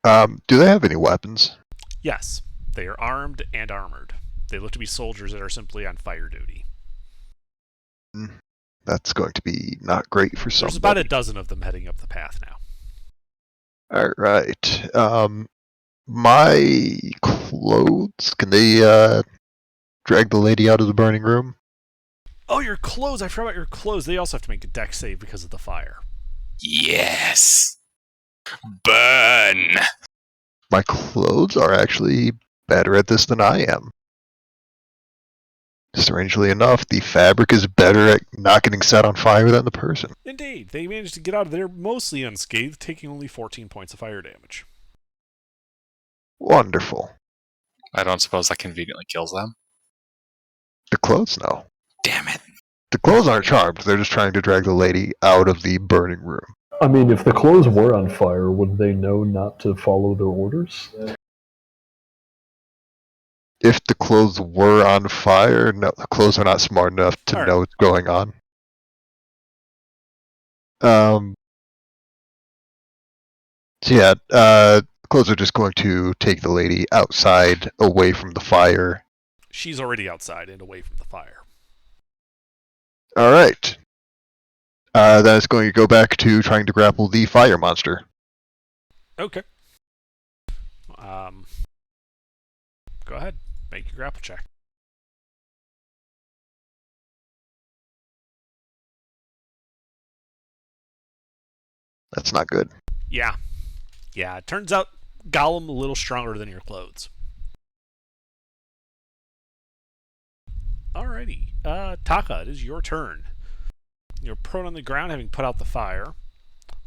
Do they have any weapons? Yes, they are armed and armored. They look to be soldiers that are simply on fire duty. That's going to be not great for somebody. There's about a dozen of them heading up the path now. Alright. My clothes, can they drag the lady out of the burning room? Oh, your clothes! I forgot about your clothes. They also have to make a dex save because of the fire. Yes. Burn. My clothes are actually better at this than I am. Strangely enough, the fabric is better at not getting set on fire than the person. Indeed, they managed to get out of there mostly unscathed, taking only 14 points of fire damage. Wonderful. I don't suppose that conveniently kills them. The clothes, no. Damn it. The clothes aren't charmed. They're just trying to drag the lady out of the burning room. I mean, if the clothes were on fire, would they know not to follow their orders? If the clothes were on fire, no, the clothes are not smart enough to Alright. know what's going on. So yeah, clothes are just going to take the lady outside, away from the fire. She's already outside and away from the fire. Alright. Then it's going to go back to trying to grapple the fire monster. Okay. Go ahead. Make your grapple check. That's not good. Yeah. Yeah, it turns out Gollum a little stronger than your clothes. Alrighty. Taka, it is your turn. You're prone on the ground, having put out the fire.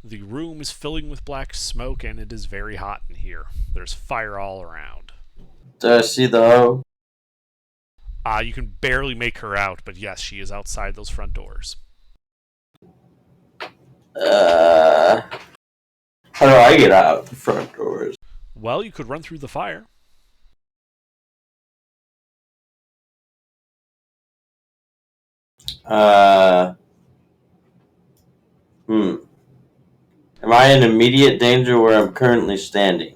The room is filling with black smoke, and it is very hot in here. There's fire all around. Do I see the O? You can barely make her out, but yes, she is outside those front doors. How do I get out the front doors? Well, you could run through the fire. Am I in immediate danger where I'm currently standing?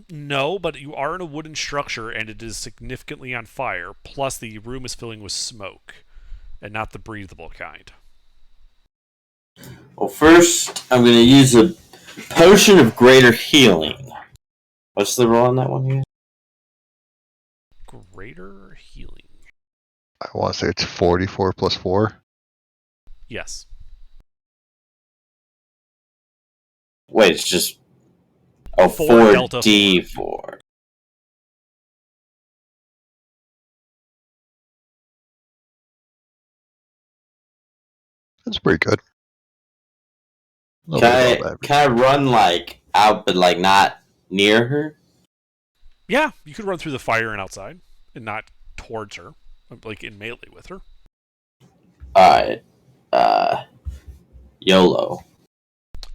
No, but you are in a wooden structure, and it is significantly on fire, plus the room is filling with smoke, and not the breathable kind. Well, first, I'm going to use a potion of greater healing. What's the roll on that one here? Greater healing. I want to say it's 44 plus 4. Yes. Wait, it's just... Oh, 4 delta 4d4. That's pretty good. Can I run, like, out but, like, not near her? Yeah, you could run through the fire and outside, and not towards her, like in melee with her. Alright. YOLO.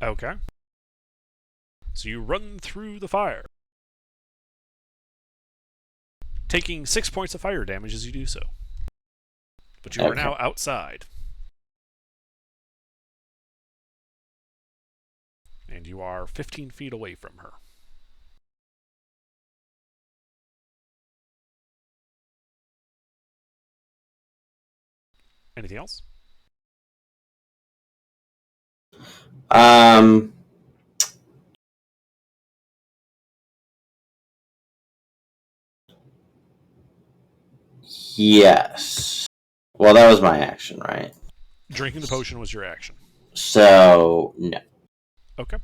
Okay. So you run through the fire, taking 6 points of fire damage as you do so. But you are Okay. now outside. And you are 15 feet away from her. Anything else? Yes. Well, that was my action, right? Drinking the potion was your action. So, no. Okay.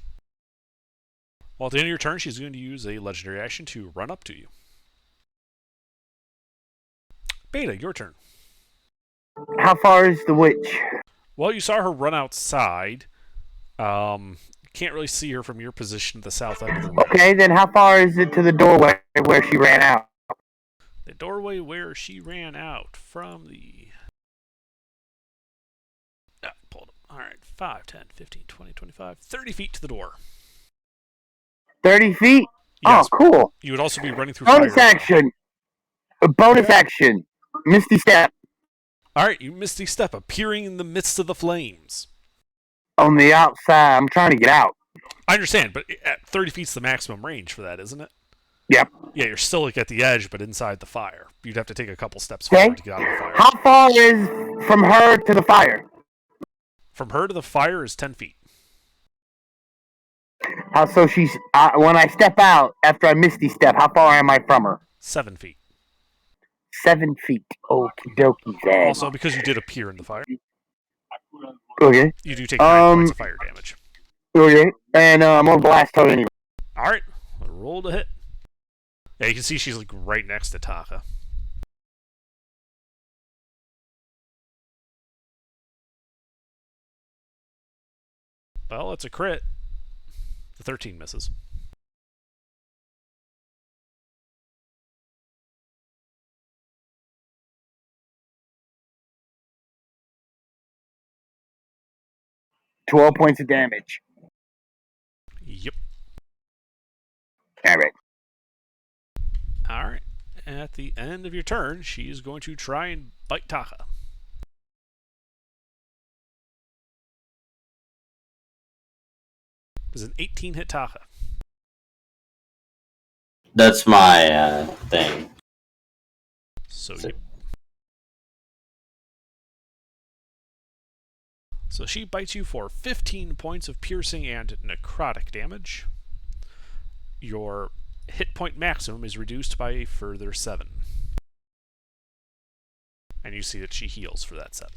Well, at the end of your turn, she's going to use a legendary action to run up to you. Beta, your turn. How far is the witch? Well, you saw her run outside. Can't really see her from your position at the south end of the room. Okay, then how far is it to the doorway where she ran out? The doorway where she ran out from the... pulled up. Alright, 5, 10, 15, 20, 25, 30 feet to the door. 30 feet? Yes. Oh, cool. You would also be running through Bonus fire. action. Bonus action. Misty Step. Alright, you Misty Step, appearing in the midst of the flames. On the outside. I'm trying to get out. I understand, but at 30 feet's the maximum range for that, isn't it? Yep. Yeah, you're still like at the edge, but inside the fire. You'd have to take a couple steps Okay. forward to get out of the fire. How far is from her to the fire? From her to the fire is 10 feet. So she's when I step out after I Misty Step, how far am I from her? 7 feet. 7 feet. Okie dokie, then. Also, because you did appear in the fire, Okay. you do take 9 points of fire damage. Okay. And I'm gonna blast her anyway. Alright, roll to hit. Yeah, you can see she's like right next to Taka. Well, it's a crit. The 13 misses. $12 points of damage. Yep. All right. Alright. At the end of your turn, she's going to try and bite Taka. Does an 18 hit Taka? That's my thing. So yep. So she bites you for 15 points of piercing and necrotic damage. Your hit point maximum is reduced by a further 7. And you see that she heals for that 7.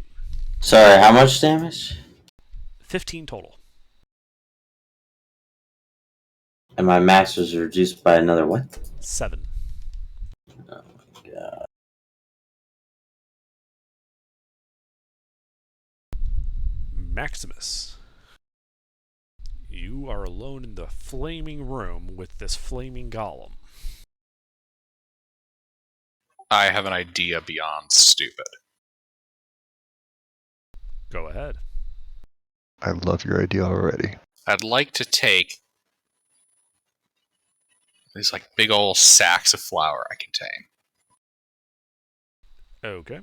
Sorry, how much damage? 15 total. And my max was reduced by another what? 7. Oh my god. Maximus. You are alone in the flaming room with this flaming golem. I have an idea beyond stupid. Go ahead. I love your idea already. I'd like to take these like big old sacks of flour I contain. Okay.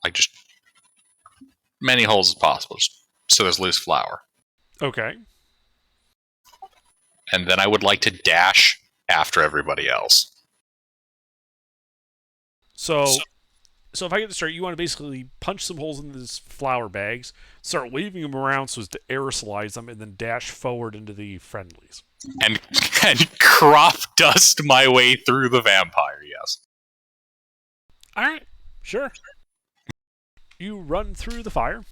Like just many holes as possible, just so there's loose flour. Okay. And then I would like to dash after everybody else. So if I get this straight, you want to basically punch some holes in these flour bags, start waving them around so as to aerosolize them, and then dash forward into the friendlies. And crop dust my way through the vampire, yes. Alright, sure. You run through the fire,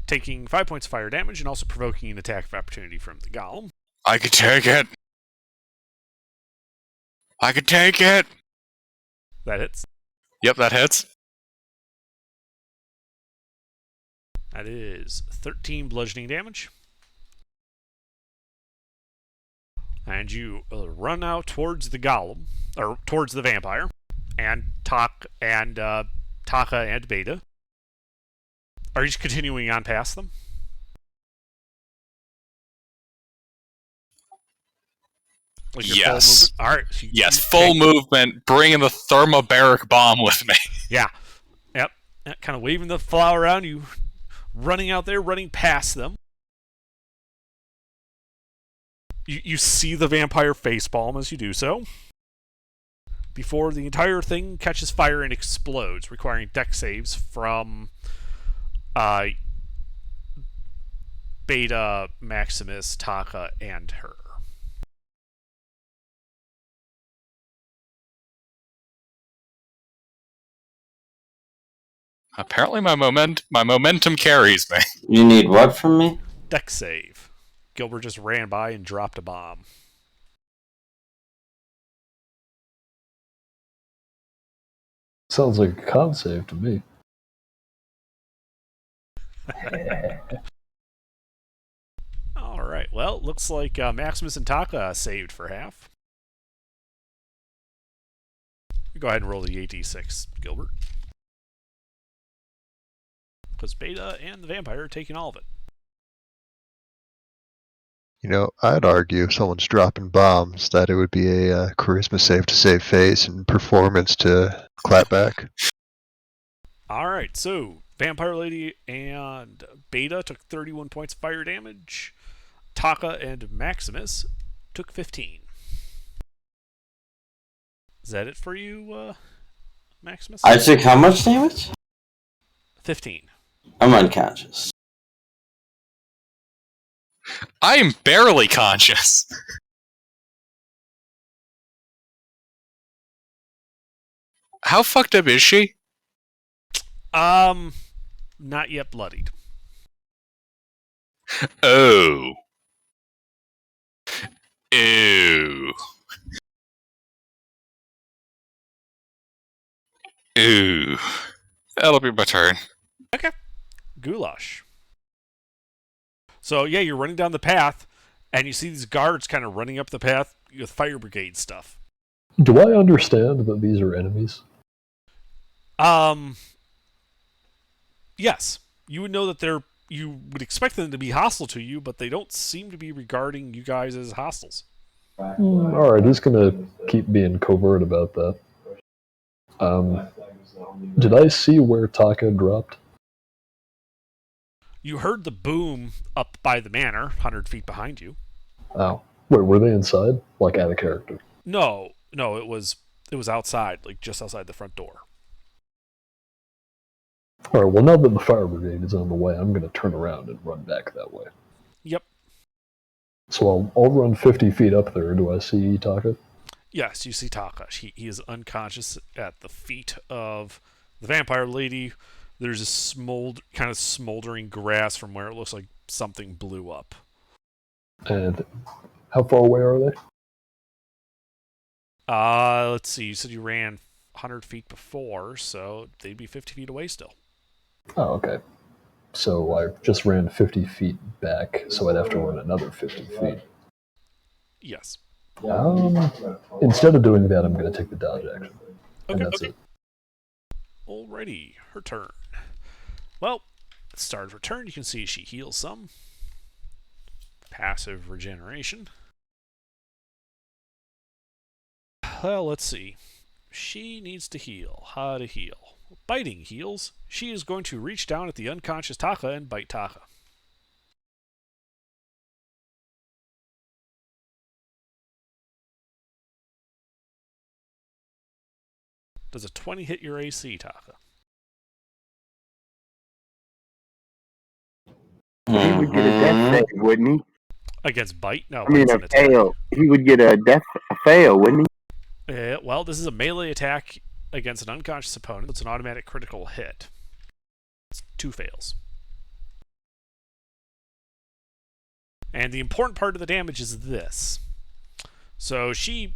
taking 5 points of fire damage and also provoking an attack of opportunity from the golem. I could take it. I could take it. That hits. Yep, that hits. That is 13 bludgeoning damage. And you run out towards the golem, or towards the vampire, and Taka and Beta. Are you just continuing on past them? Like your full Yes. movement? All right. So Yes, full movement, bringing the thermobaric bomb with me. Yeah. Yep. Kind of waving the flower around, you running out there, running past them. You see the vampire facepalm as you do so, before the entire thing catches fire and explodes, requiring dex saves from Beta, Maximus, Taka, and her. Apparently my momentum carries me. You need what from me? Dex save. Gilbert just ran by and dropped a bomb. Sounds like a con save to me. All right. Well, looks like Maximus and Taka saved for half. Go ahead and roll the 8d6, Gilbert. Because Beta and the vampire are taking all of it. You know, I'd argue if someone's dropping bombs that it would be a charisma save to save face and performance to clap back. All right. So Vampire Lady and Beta took 31 points of fire damage. Taka and Maximus took 15. Is that it for you, Maximus? I took how much damage? 15. I'm unconscious. I am barely conscious. How fucked up is she? Not yet bloodied. Oh. Ew. Ooh. That'll be my turn. Okay. Goulash. So, yeah, you're running down the path, and you see these guards kind of running up the path with fire brigade stuff. Do I understand that these are enemies? Yes. You would know that you would expect them to be hostile to you, but they don't seem to be regarding you guys as hostiles. Alright, he's gonna keep being covert about that. Did I see where Taka dropped? You heard the boom up by the manor, 100 feet behind you. Oh. Wait, were they inside? Like out of character? No, it was outside, like just outside the front door. Alright, well now that the fire brigade is on the way, I'm gonna turn around and run back that way. Yep. So I'll run 50 feet up there. Do I see Taka? Yes, you see Taka. He is unconscious at the feet of the vampire lady. There's a kind of smoldering grass from where it looks like something blew up. And how far away are they? Let's see. You said you ran 100 feet before, so they'd be 50 feet away still. Oh, okay. So I just ran 50 feet back, so I'd have to run another 50 feet. Yes. Instead of doing that, I'm going to take the dodge action. And Okay. that's it. Alrighty, her turn. Well, at the start of her turn, you can see she heals some. Passive regeneration. Well, let's see. She needs to heal. How to heal? Biting heals. She is going to reach down at the unconscious Taka and bite Taka. Does a 20 hit your AC, Taka? He would get a death save, wouldn't he? Against bite? No, I mean, bite's a an attack. fail. He would get a fail, wouldn't he? Well, this is a melee attack against an unconscious opponent. It's an automatic critical hit. It's 2 fails. And the important part of the damage is this. So she,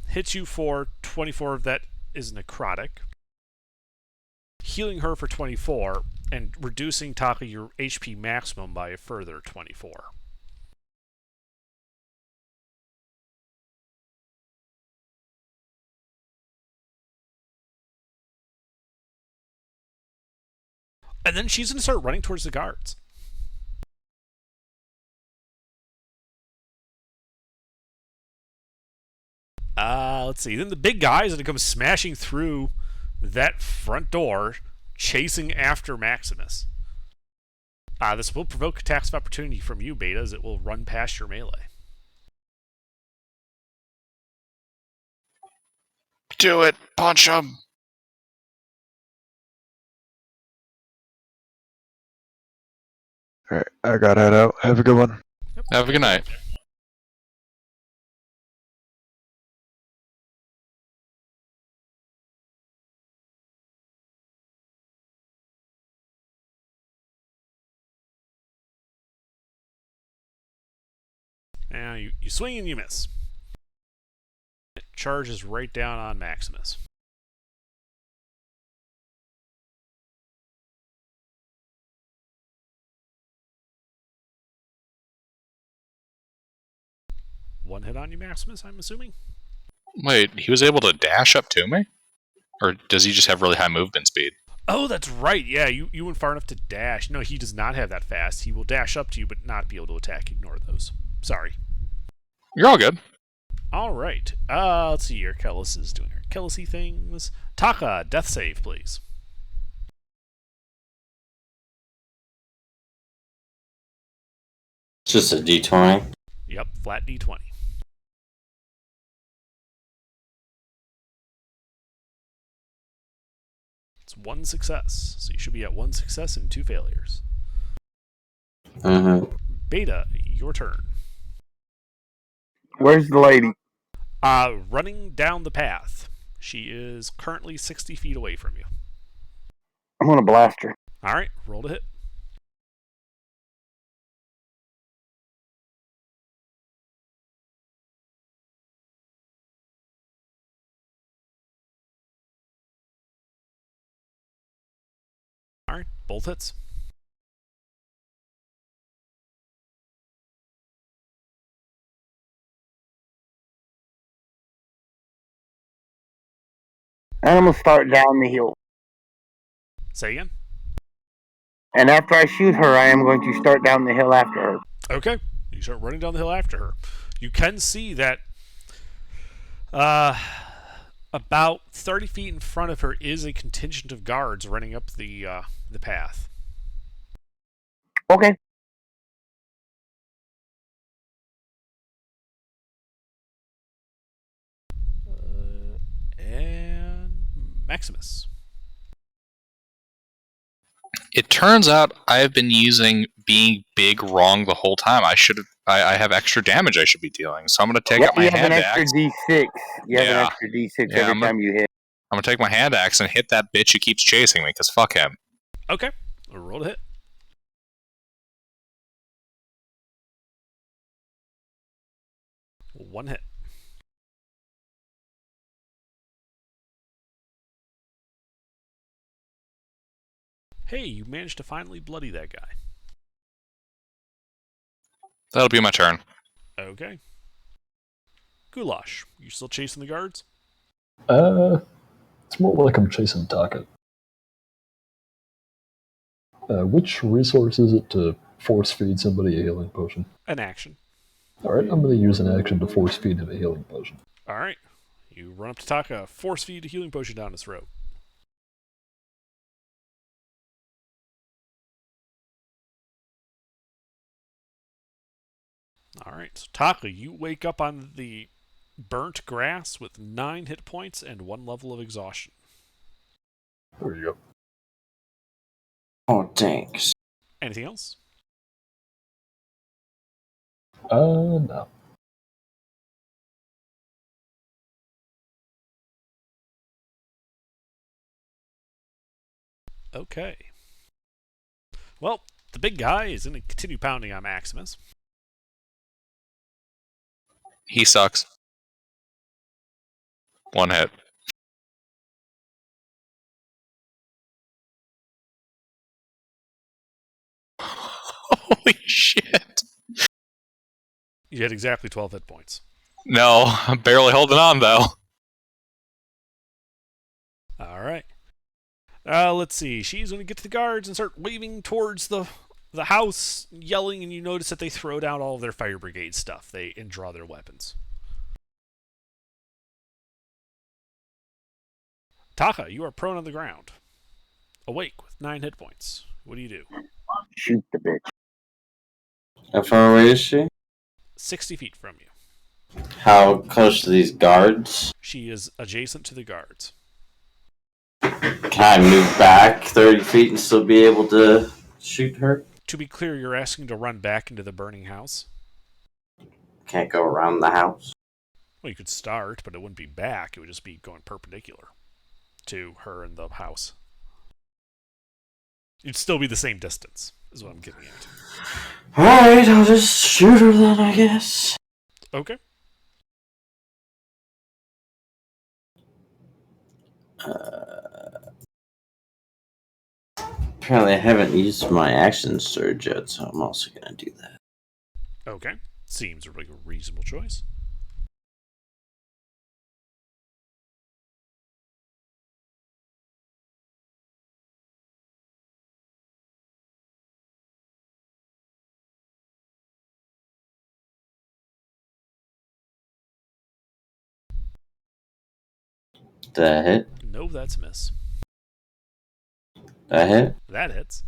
hits you for 24 of that is necrotic. Healing her for 24 and reducing Taka your HP maximum by a further 24. And then she's going to start running towards the guards. Let's see. Then the big guy is going to come smashing through that front door, chasing after Maximus. This will provoke attacks of opportunity from you, Beta, as it will run past your melee. Do it. Punch him. Alright, I gotta head out. Have a good one. Have a good night. You swing and you miss. It charges right down on Maximus. One hit on you, Maximus, I'm assuming? Wait, he was able to dash up to me? Or does he just have really high movement speed? Oh, that's right. Yeah, you went far enough to dash. No, he does not have that fast. He will dash up to you, but not be able to attack. Ignore those. Sorry. You're all good. All right. Let's see. Arkellis is doing Arkellis-y things. Taka, death save, please. It's just a D20. Yep, flat D20. It's one success, so you should be at one success and 2 failures. Mm-hmm. Beta, your turn. Where's the lady? Running down the path. She is currently 60 feet away from you. I'm gonna blast her. All right, roll to hit. All right, both hits. And I'm gonna start down the hill. Say again. And after I shoot her, I am going to start down the hill after her. Okay, you start running down the hill after her. You can see that about 30 feet in front of her is a contingent of guards running up the path. Okay. And Maximus. It turns out I've been using being big wrong the whole time. I have extra damage I should be dealing, so I'm going to take out my You have hand an extra axe. D6. You have Yeah. an extra D6 Yeah, every time you hit. I'm going to take my hand axe and hit that bitch who keeps chasing me, because fuck him. Okay, roll to hit. One hit. Hey, you managed to finally bloody that guy. That'll be my turn. Okay. Goulash, you still chasing the guards? It's more like I'm chasing Taka. Which resource is it to force feed somebody a healing potion? An action. Alright, I'm going to use an action to force feed him a healing potion. Alright. You run up to Taka, force feed a healing potion down his throat. Alright, so Taka, you wake up on the burnt grass with 9 hit points and 1 level of exhaustion. There you go. Oh, thanks. Anything else? No. Okay. Well, the big guy is going to continue pounding on Maximus. He sucks. One hit. Holy shit. You had exactly 12 hit points. No, I'm barely holding on, though. Alright. Let's see. She's going to get to the guards and start waving towards the house, yelling, and you notice that they throw down all of their fire brigade stuff and draw their weapons. Taka, you are prone on the ground. Awake with 9 hit points. What do you do? Shoot the bitch. How far away is she? 60 feet from you. How close to these guards? She is adjacent to the guards. Can I move back 30 feet and still be able to shoot her? To be clear, you're asking to run back into the burning house? Can't go around the house. Well, you could start, but it wouldn't be back. It would just be going perpendicular to her and the house. It'd still be the same distance, is what I'm getting at. Alright, I'll just shoot her then, I guess. Okay. Apparently, I haven't used my action surge yet, so I'm also gonna do that. Okay. Seems like a reasonable choice. Did I hit? No, that's a miss. Did I hit? That hits.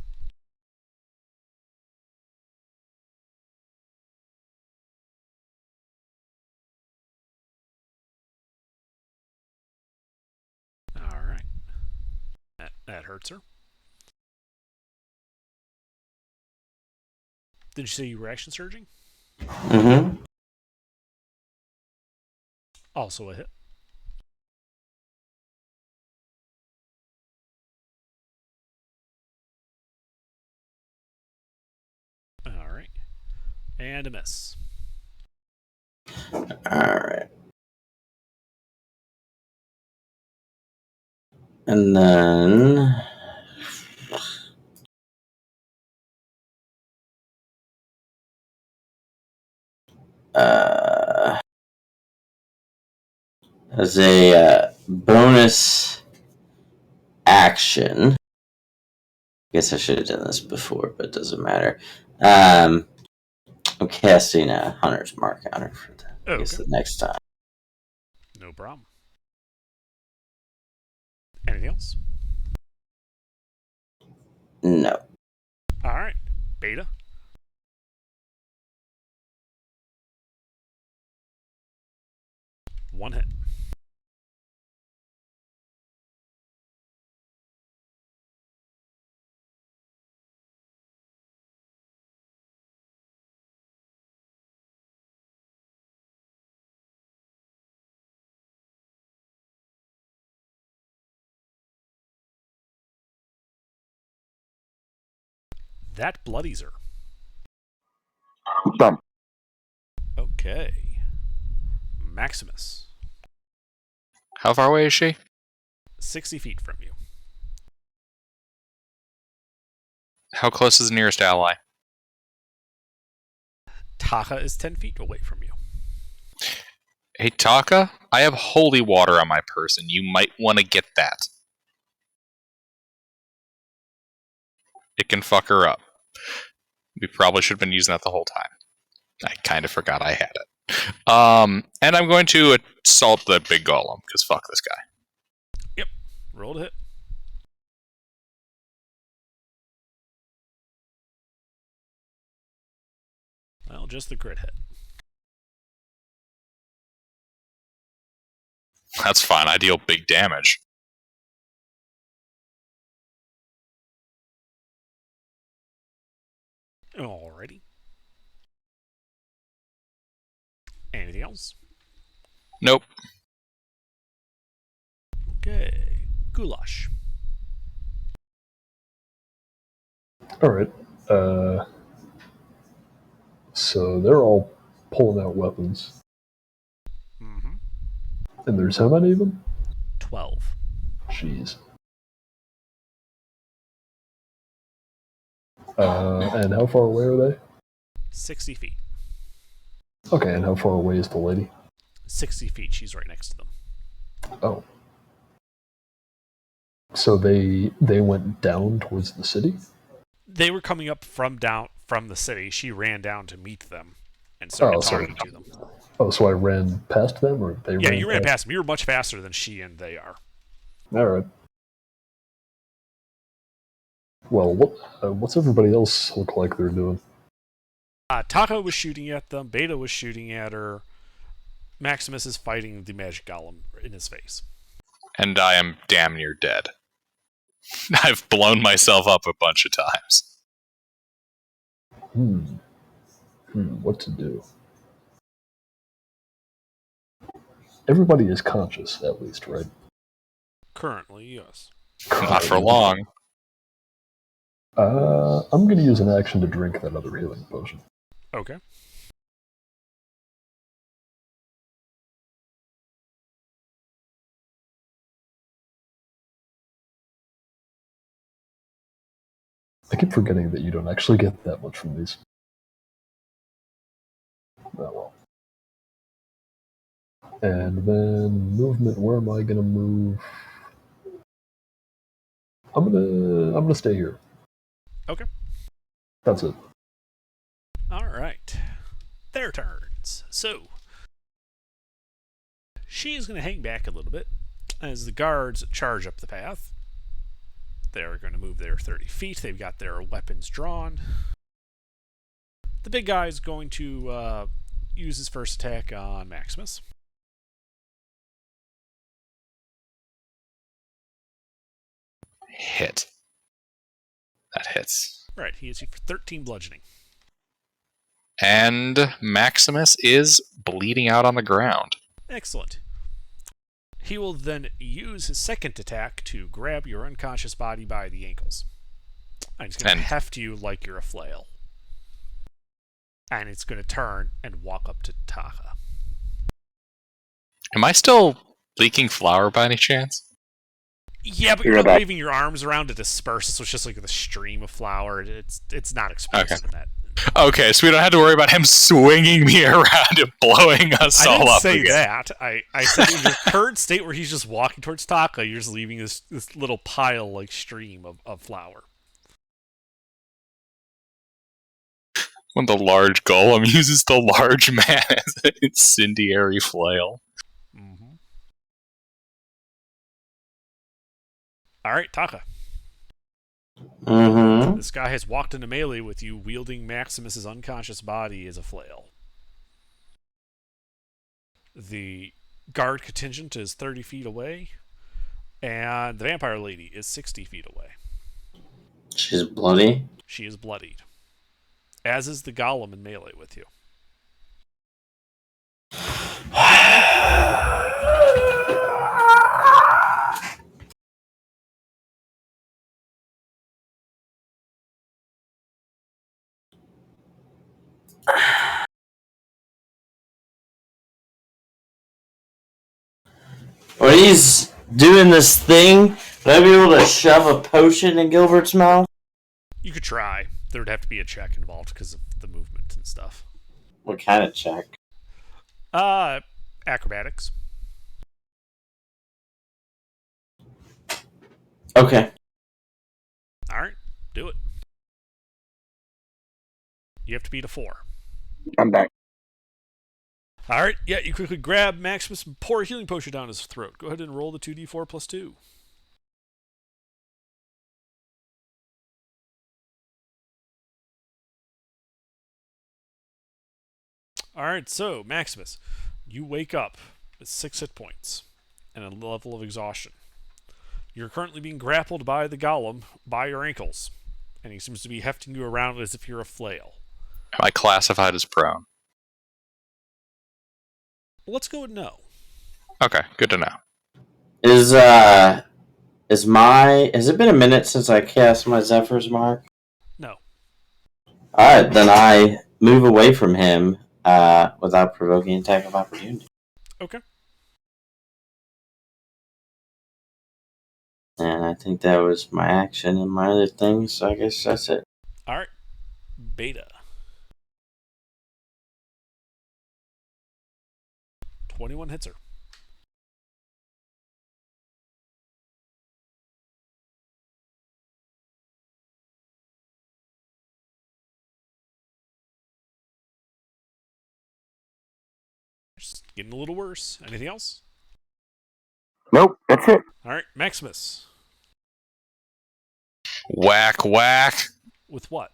All right. That hurts her. Did you say you were action surging? Mm-hmm. Also a hit. All right. And a miss. Alright. And then... as a bonus action... I guess I should have done this before, but it doesn't matter. I'm casting a Hunter's Mark on her for the, I guess the next time. No problem. Anything else? No. All right. Beta. One hit. That bloodies her. Done. Okay. Maximus. How far away is she? 60 feet from you. How close is the nearest ally? Taka is 10 feet away from you. Hey, Taka, I have holy water on my person. You might want to get that. It can fuck her up. We probably should have been using that the whole time. I kind of forgot I had it. And I'm going to assault the big golem, because fuck this guy. Yep. Roll to hit. Well, just the crit hit. That's fine. I deal big damage. Alrighty. Anything else? Nope. Okay. Goulash. All right. So they're all pulling out weapons, Mm-hmm. and there's how many of them? 12. Jeez. And how far away are they? 60 feet. Okay, and how far away is the lady? 60 feet. She's right next to them. Oh. So they went down towards the city? They were coming up from the city. She ran down to meet them and started talking to them. Oh, so I ran past them, or they? Yeah, you ran past them. You were much faster than she and they are. All right. Well, what's everybody else look like they're doing? Taka was shooting at them. Beta was shooting at her. Maximus is fighting the magic golem in his face. And I am damn near dead. I've blown myself up a bunch of times. What to do? Everybody is conscious, at least, right? Currently, yes. Not for long. I'm going to use an action to drink that other healing potion. Okay. I keep forgetting that you don't actually get that much from these. Oh well. And then movement, where am I gonna move? I'm gonna stay here. Okay. That's it. Alright. Their turns. So, she's going to hang back a little bit as the guards charge up the path. They're going to move their 30 feet. They've got their weapons drawn. The big guy's going to use his first attack on Maximus. Hit. That hits. Right, he hits you for 13 bludgeoning. And Maximus is bleeding out on the ground. Excellent. He will then use his second attack to grab your unconscious body by the ankles. And he's going to heft you like you're a flail. And it's going to turn and walk up to Taka. Am I still leaking flour by any chance? Yeah, but you're not waving your arms around to disperse it, so it's just like the stream of flour. It's not explosive in that. Okay, so we don't have to worry about him swinging me around and blowing us all up. I didn't say that. I said in your current state where he's just walking towards Taka, you're just leaving this little pile, like, stream of flour. When the large golem uses the large man as an incendiary flail. Mm-hmm. Alright, Taka. Mm-hmm. This guy has walked into melee with you, wielding Maximus's unconscious body as a flail. The guard contingent is 30 feet away, and the vampire lady is 60 feet away. She's bloody? She is bloodied. As is the golem in melee with you. When he's doing this thing, would I be able to shove a potion in Gilbert's mouth? You could try. There would have to be a check involved because of the movement and stuff. What kind of check? Acrobatics. Okay. Alright, do it. You have to beat a 4. I'm back. Alright, yeah, you quickly grab Maximus and pour a healing potion down his throat. Go ahead and roll the 2d4 plus 2. Alright, so, Maximus, you wake up with 6 hit points and a level of exhaustion. You're currently being grappled by the golem by your ankles, and he seems to be hefting you around as if you're a flail. Am I classified as prone? Let's go with no. Okay, good to know. Has it been a minute since I cast my Zephyr's Mark? No. Alright, then I move away from him without provoking an attack of opportunity. Okay. And I think that was my action and my other things, so I guess that's it. Alright. Beta. 21 hits her. Just getting a little worse. Anything else? Nope, that's it. Alright, Maximus. Whack, whack. With what?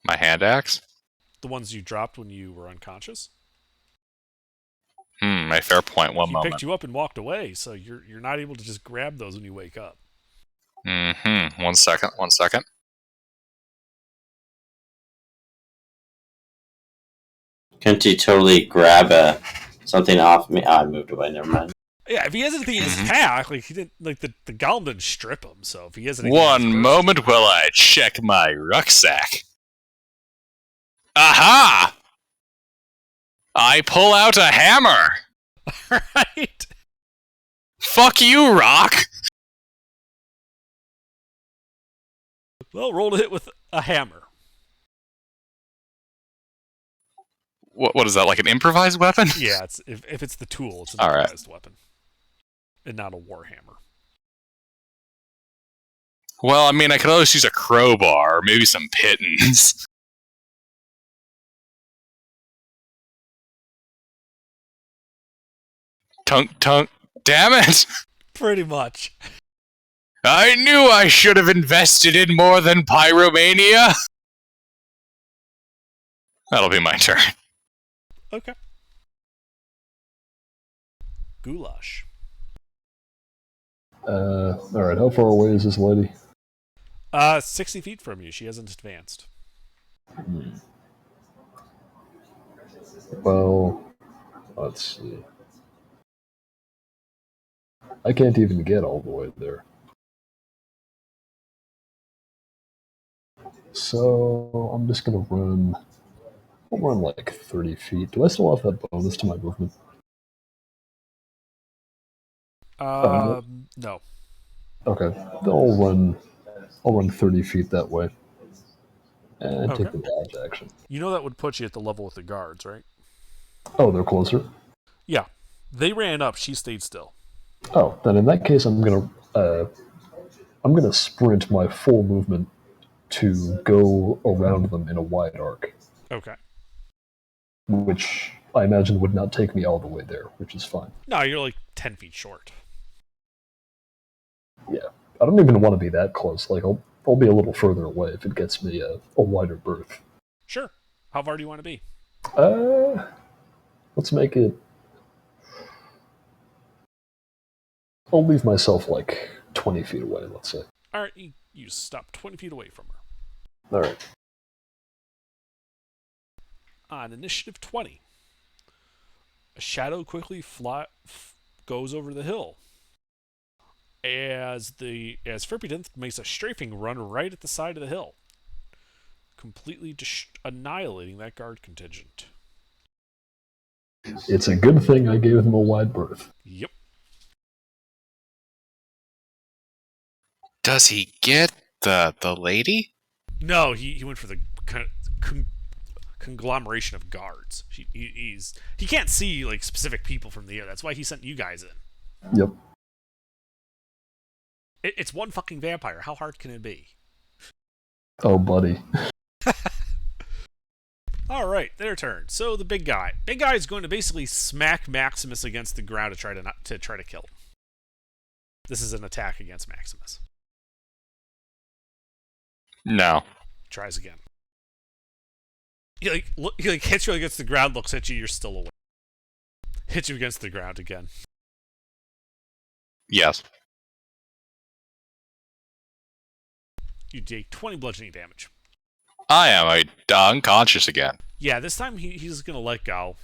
My hand axe? The ones you dropped when you were unconscious? A fair point. One He moment. picked you up and walked away, so you're not able to just grab those when you wake up. 1 second, 1 second. Couldn't you totally grab something off me? Oh, I moved away, never mind. Yeah, if he has anything in his pack, like he didn't, like the golem didn't strip him. So if he has anything, One moment while I check my rucksack. Aha! I pull out a hammer. All right. Fuck you, Rock. Well, roll to hit with a hammer. What is that, like an improvised weapon? Yeah, it's if it's the tool, it's an All right. improvised weapon. And not a warhammer. Well, I mean, I could always use a crowbar, or maybe some pittons. Tunk, tunk. Damn it! Pretty much. I knew I should have invested in more than pyromania! That'll be my turn. Okay. Goulash. Alright, how far away is this lady? 60 feet from you. She hasn't advanced. Well, let's see. I can't even get all the way there. So I'm just gonna run. I'll run like 30 feet. Do I still have that bonus to my movement? No. Okay, then I'll run 30 feet that way, and take the dodge action. You know that would put you at the level with the guards, right? Oh, they're closer. Yeah. They ran up. She stayed still. Oh, then in that case, I'm gonna sprint my full movement to go around them in a wide arc, Okay. which I imagine would not take me all the way there, which is fine. No, you're like 10 feet short. Yeah, I don't even want to be that close. Like I'll be a little further away if it gets me a wider berth. Sure. How far do you want to be? Let's make it. I'll leave myself like 20 feet away. Let's say. All right, you stop 20 feet away from her. All right. On initiative 20, a shadow quickly goes over the hill. As Firpidinth makes a strafing run right at the side of the hill, completely annihilating that guard contingent. It's a good thing I gave them a wide berth. Yep. Does he get the lady? No, he went for the conglomeration of guards. He can't see like specific people from the air. That's why he sent you guys in. Yep. It's one fucking vampire. How hard can it be? Oh, buddy. All right, their turn. So the big guy is going to basically smack Maximus against the ground to try to kill him. This is an attack against Maximus. No. Tries again. He hits you against the ground, looks at you, you're still awake. Hits you against the ground again. Yes. You take 20 bludgeoning damage. I am unconscious again. Yeah, this time he's gonna let go,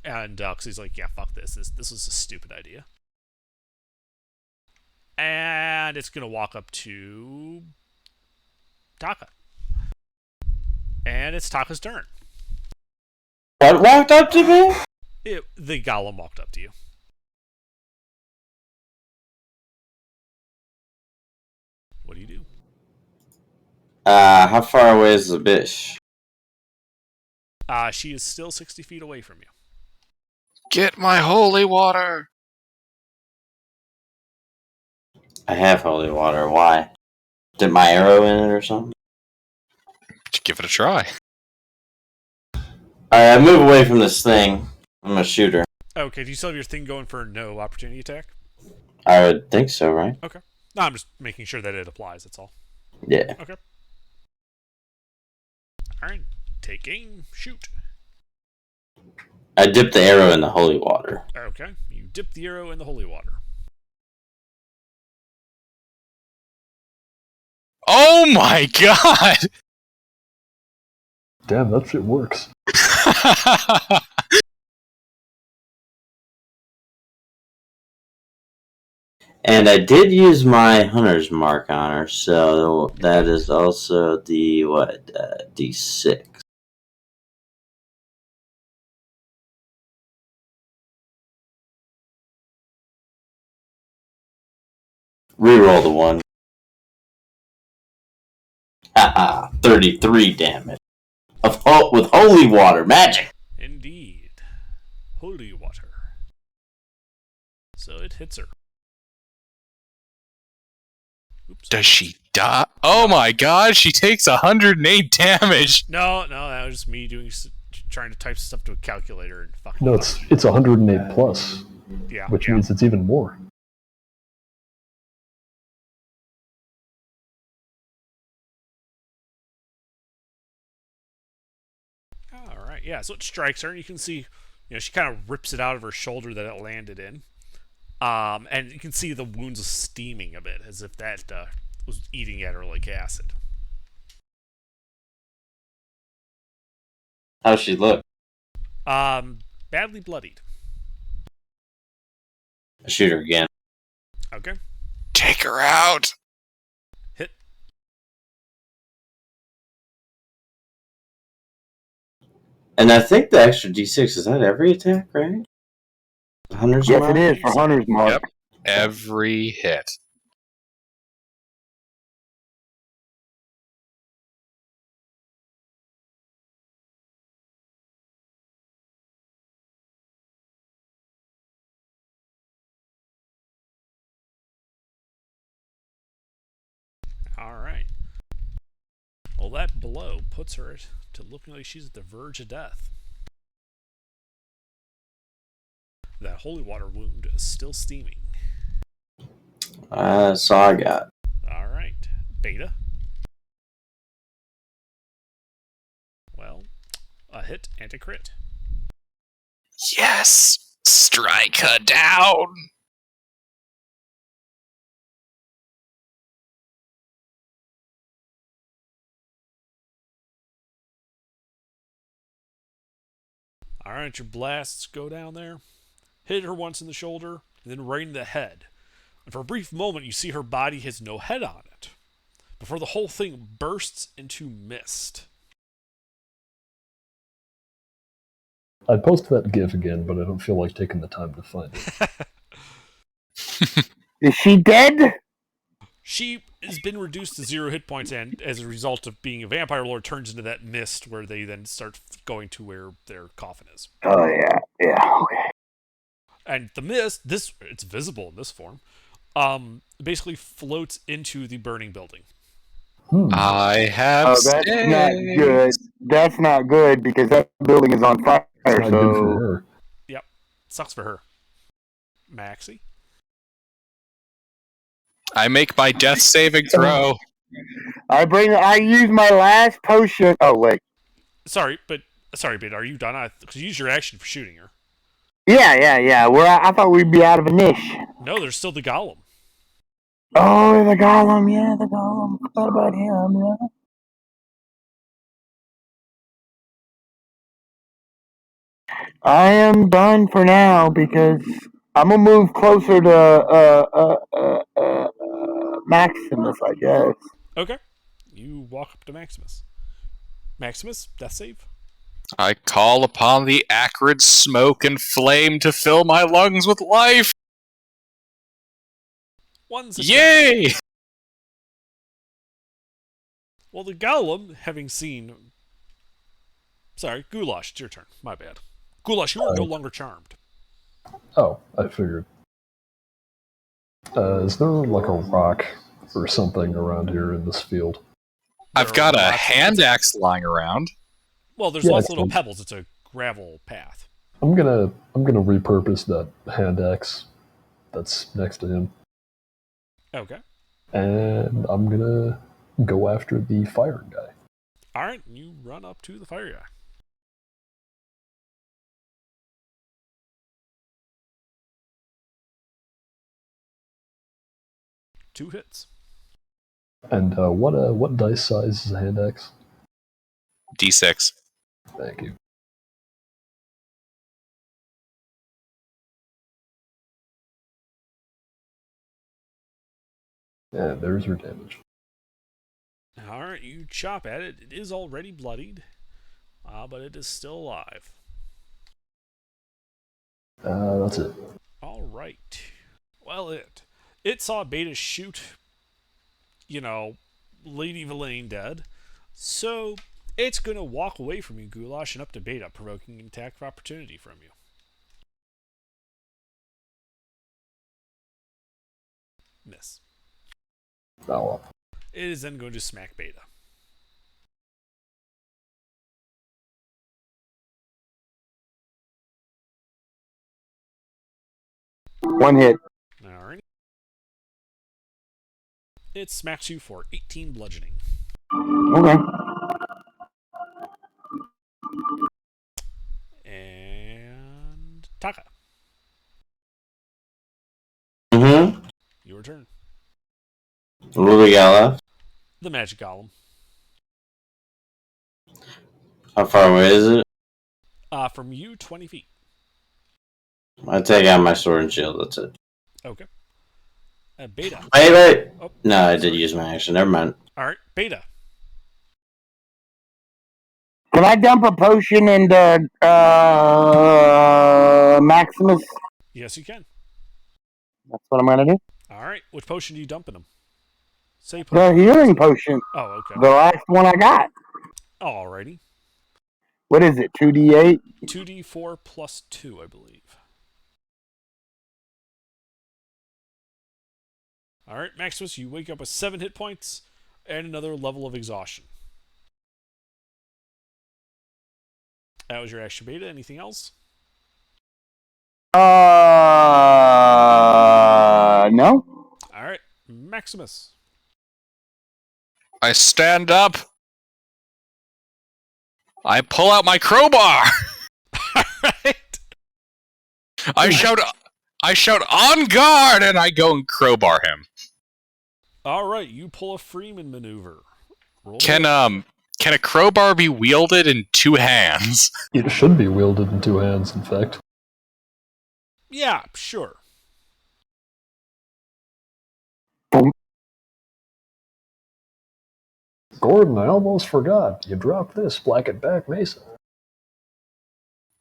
and cause he's like, yeah, fuck this. This was a stupid idea. And it's gonna walk up to Taka, and it's Taka's turn. What walked up to me? The golem walked up to you. What do you do? How far away is the bitch? She is still 60 feet away from you. Get my holy water! I have holy water. Why? Did my arrow in it or something? Give it a try. Alright, I move away from this thing. I'm a shooter. Okay, do you still have your thing going for no opportunity attack? I would think so, right? Okay. No, I'm just making sure that it applies, that's all. Yeah. Okay. Alright, take aim, shoot. I dip the arrow in the holy water. Okay, you dip the arrow in the holy water. Oh my god! Damn, that shit works. And I did use my hunter's mark on her, so that is also the, D6. Reroll the one. Haha, 33 damage. With holy water magic. Indeed. Holy water. So it hits her. Oops. Does she die? Oh my god, she takes 108 damage. No, that was just me trying to type stuff to a calculator and fucking. No, it's 108 plus, yeah, which means it's even more. All right, yeah. So it strikes her, and you can see, she kind of rips it out of her shoulder that it landed in. And you can see the wounds steaming a bit, as if that was eating at her like acid. How's she look? Badly bloodied. I shoot her again. Okay. Take her out. Hit. And I think the extra D6, is that every attack, right? Hunter's Yes, mark? it is for Hunter's Mark. Yep. Every hit. All right. Well, that blow puts her to looking like she's at the verge of death. That holy water wound is still steaming. That's all I got. All right. Beta. Well, a hit and a crit. Yes! Strike her down! All right, your blasts go down there. Hit her once in the shoulder, and then right in the head. And for a brief moment, you see her body has no head on it, before the whole thing bursts into mist. I'd post that GIF again, but I don't feel like taking the time to find it. Is she dead? She has been reduced to 0 hit points, and as a result of being a vampire lord, turns into that mist where they then start going to where their coffin is. Oh, yeah, okay. And the mist, it's visible in this form, basically floats into the burning building. I have Oh, that's not good. That's not good because that building is on fire. It's not good for So her. Yep. Sucks for her. Maxie? I make my death saving throw. I use my last potion. Oh wait. Sorry, but are you done? Because you used your action for shooting her. Yeah. I thought we'd be out of a niche. No, there's still the golem. Oh, the golem. Yeah, the golem. Forgot about him. Yeah. I am done for now because I'm gonna move closer to Maximus, I guess. Okay. You walk up to Maximus. Maximus, death save. I call upon the acrid smoke and flame to fill my lungs with life. One success. Yay! Well, the golem, having seen... Sorry, Goulash, it's your turn. My bad. Goulash, you are no longer charmed. Oh, I figured. Is there like a rock or something around here in this field? I've got a hand axe lying around. Well, there's Yeah, lots of little excellent. pebbles. It's a gravel path. I'm gonna repurpose that hand axe that's next to him, Okay. and I'm gonna go after the fire guy. All right, you run up to the fire guy. Two hits. And what dice size is a hand axe? D6. Thank you. And there's your damage. All right, you chop at it. It is already bloodied, but it is still alive. That's it. All right. Well, it saw Beta shoot, Lady Villain dead. So it's going to walk away from you, Goulash, and up to Beta, provoking an attack of opportunity from you. Miss. Oh, well. It is then going to smack Beta. One hit. Alright. It smacks you for 18 bludgeoning. Okay. And Taka, Mm-hmm. your turn. What do we got left? The magic golem. How far away is it? From you, 20 feet. I take out my sword and shield. That's it. Okay. Beta. Wait. Oh, No, I did sorry. use my action. Never mind. Alright, Beta. Can I dump a potion into Maximus? Yes, you can. That's what I'm gonna do. Alright, which potion do you dump in him? Say The potion. healing potion, Oh, okay. the last one I got. Alrighty. What is it? 2d8. 2d4 plus 2, I believe. Alright, Maximus, you wake up with 7 hit points and another level of exhaustion. That was your action, Beta. Anything else? No. Alright, Maximus. I stand up. I pull out my crowbar. Alright. I shout on guard, and I go and crowbar him. Alright, you pull a Freeman maneuver. Roll Can a crowbar be wielded in 2 hands? It should be wielded in 2 hands, in fact. Yeah, sure. Gordon, I almost forgot. You dropped this Black and Back Mason.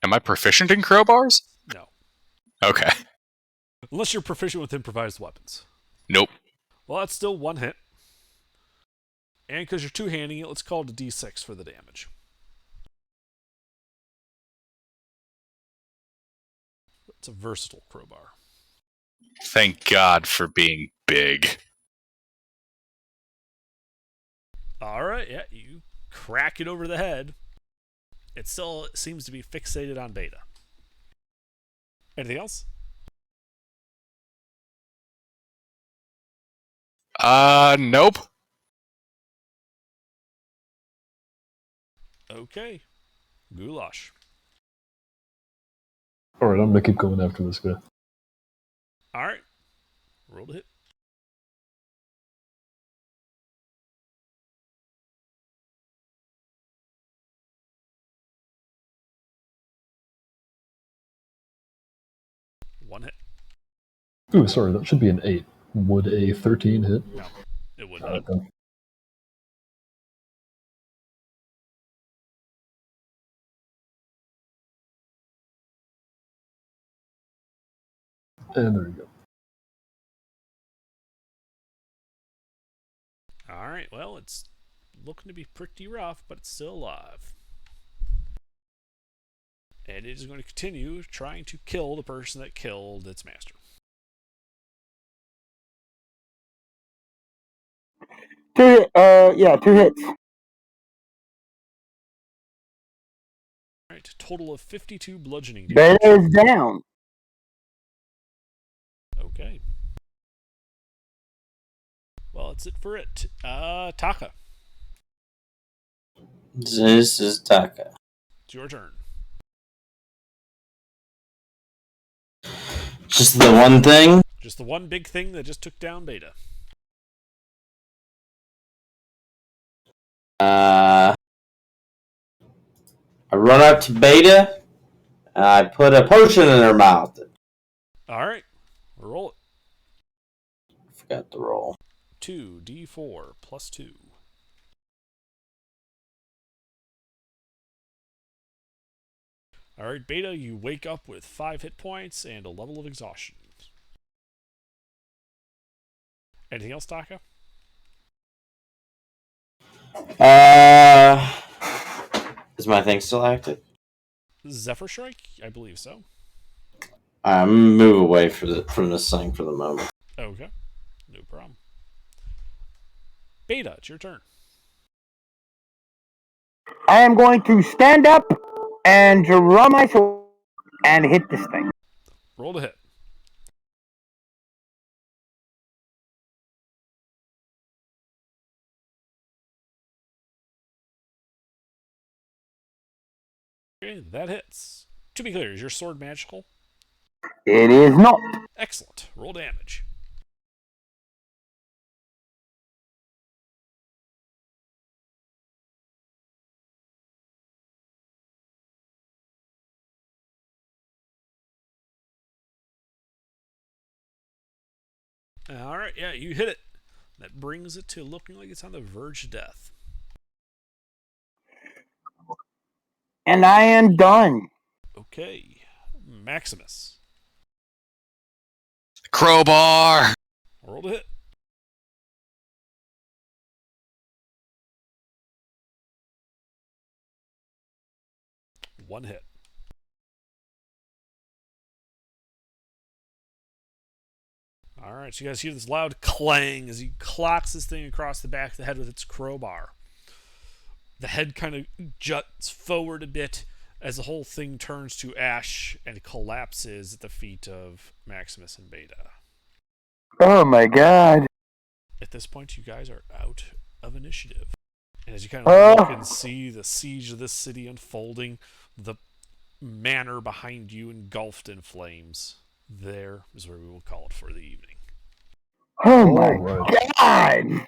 Am I proficient in crowbars? No. Okay. Unless you're proficient with improvised weapons. Nope. Well, that's still 1 hit. And because you're two-handing it, let's call it a d6 for the damage. It's a versatile crowbar. Thank God for being big. Alright, yeah, you crack it over the head. It still seems to be fixated on Beta. Anything else? Nope. Okay. Goulash. Alright, I'm gonna keep going after this guy. Alright. Roll to hit. One hit. Ooh, sorry, that should be an 8. Would a 13 hit? No, it would Alright not. then. And there you go. Alright, well, it's looking to be pretty rough, but it's still alive. And it is going to continue trying to kill the person that killed its master. Two hits. Alright, total of 52 bludgeoning damage. Beta is down. Okay. Well, that's it for it. Taka, This is Taka. it's your turn. Just the one thing. Just the one big thing that just took down Beta. I run up to Beta. And I put a potion in her mouth. Alright, roll it. Forgot to roll. 2d4 plus 2. Alright, Beta, you wake up with 5 hit points and a level of exhaustion. Anything else, Taka? Is my thing still active? Zephyr Strike? I believe so. I'm move away from this thing for the moment. Okay. No problem. Beta, it's your turn. I am going to stand up and draw my sword and hit this thing. Roll to hit. Okay, that hits. To be clear, is your sword magical? It is not. Excellent. Roll damage. Alright, yeah, you hit it. That brings it to looking like it's on the verge of death. And I am done. Okay. Maximus. Crowbar! Roll to hit. One hit. Alright, so you guys hear this loud clang as he clocks this thing across the back of the head with its crowbar. The head kind of juts forward a bit as the whole thing turns to ash and collapses at the feet of Maximus and Beta. Oh my god. At this point, you guys are out of initiative. And as you kind of look and see the siege of this city unfolding, the manor behind you engulfed in flames, there is where we will call it for the evening. Oh my Alright. god.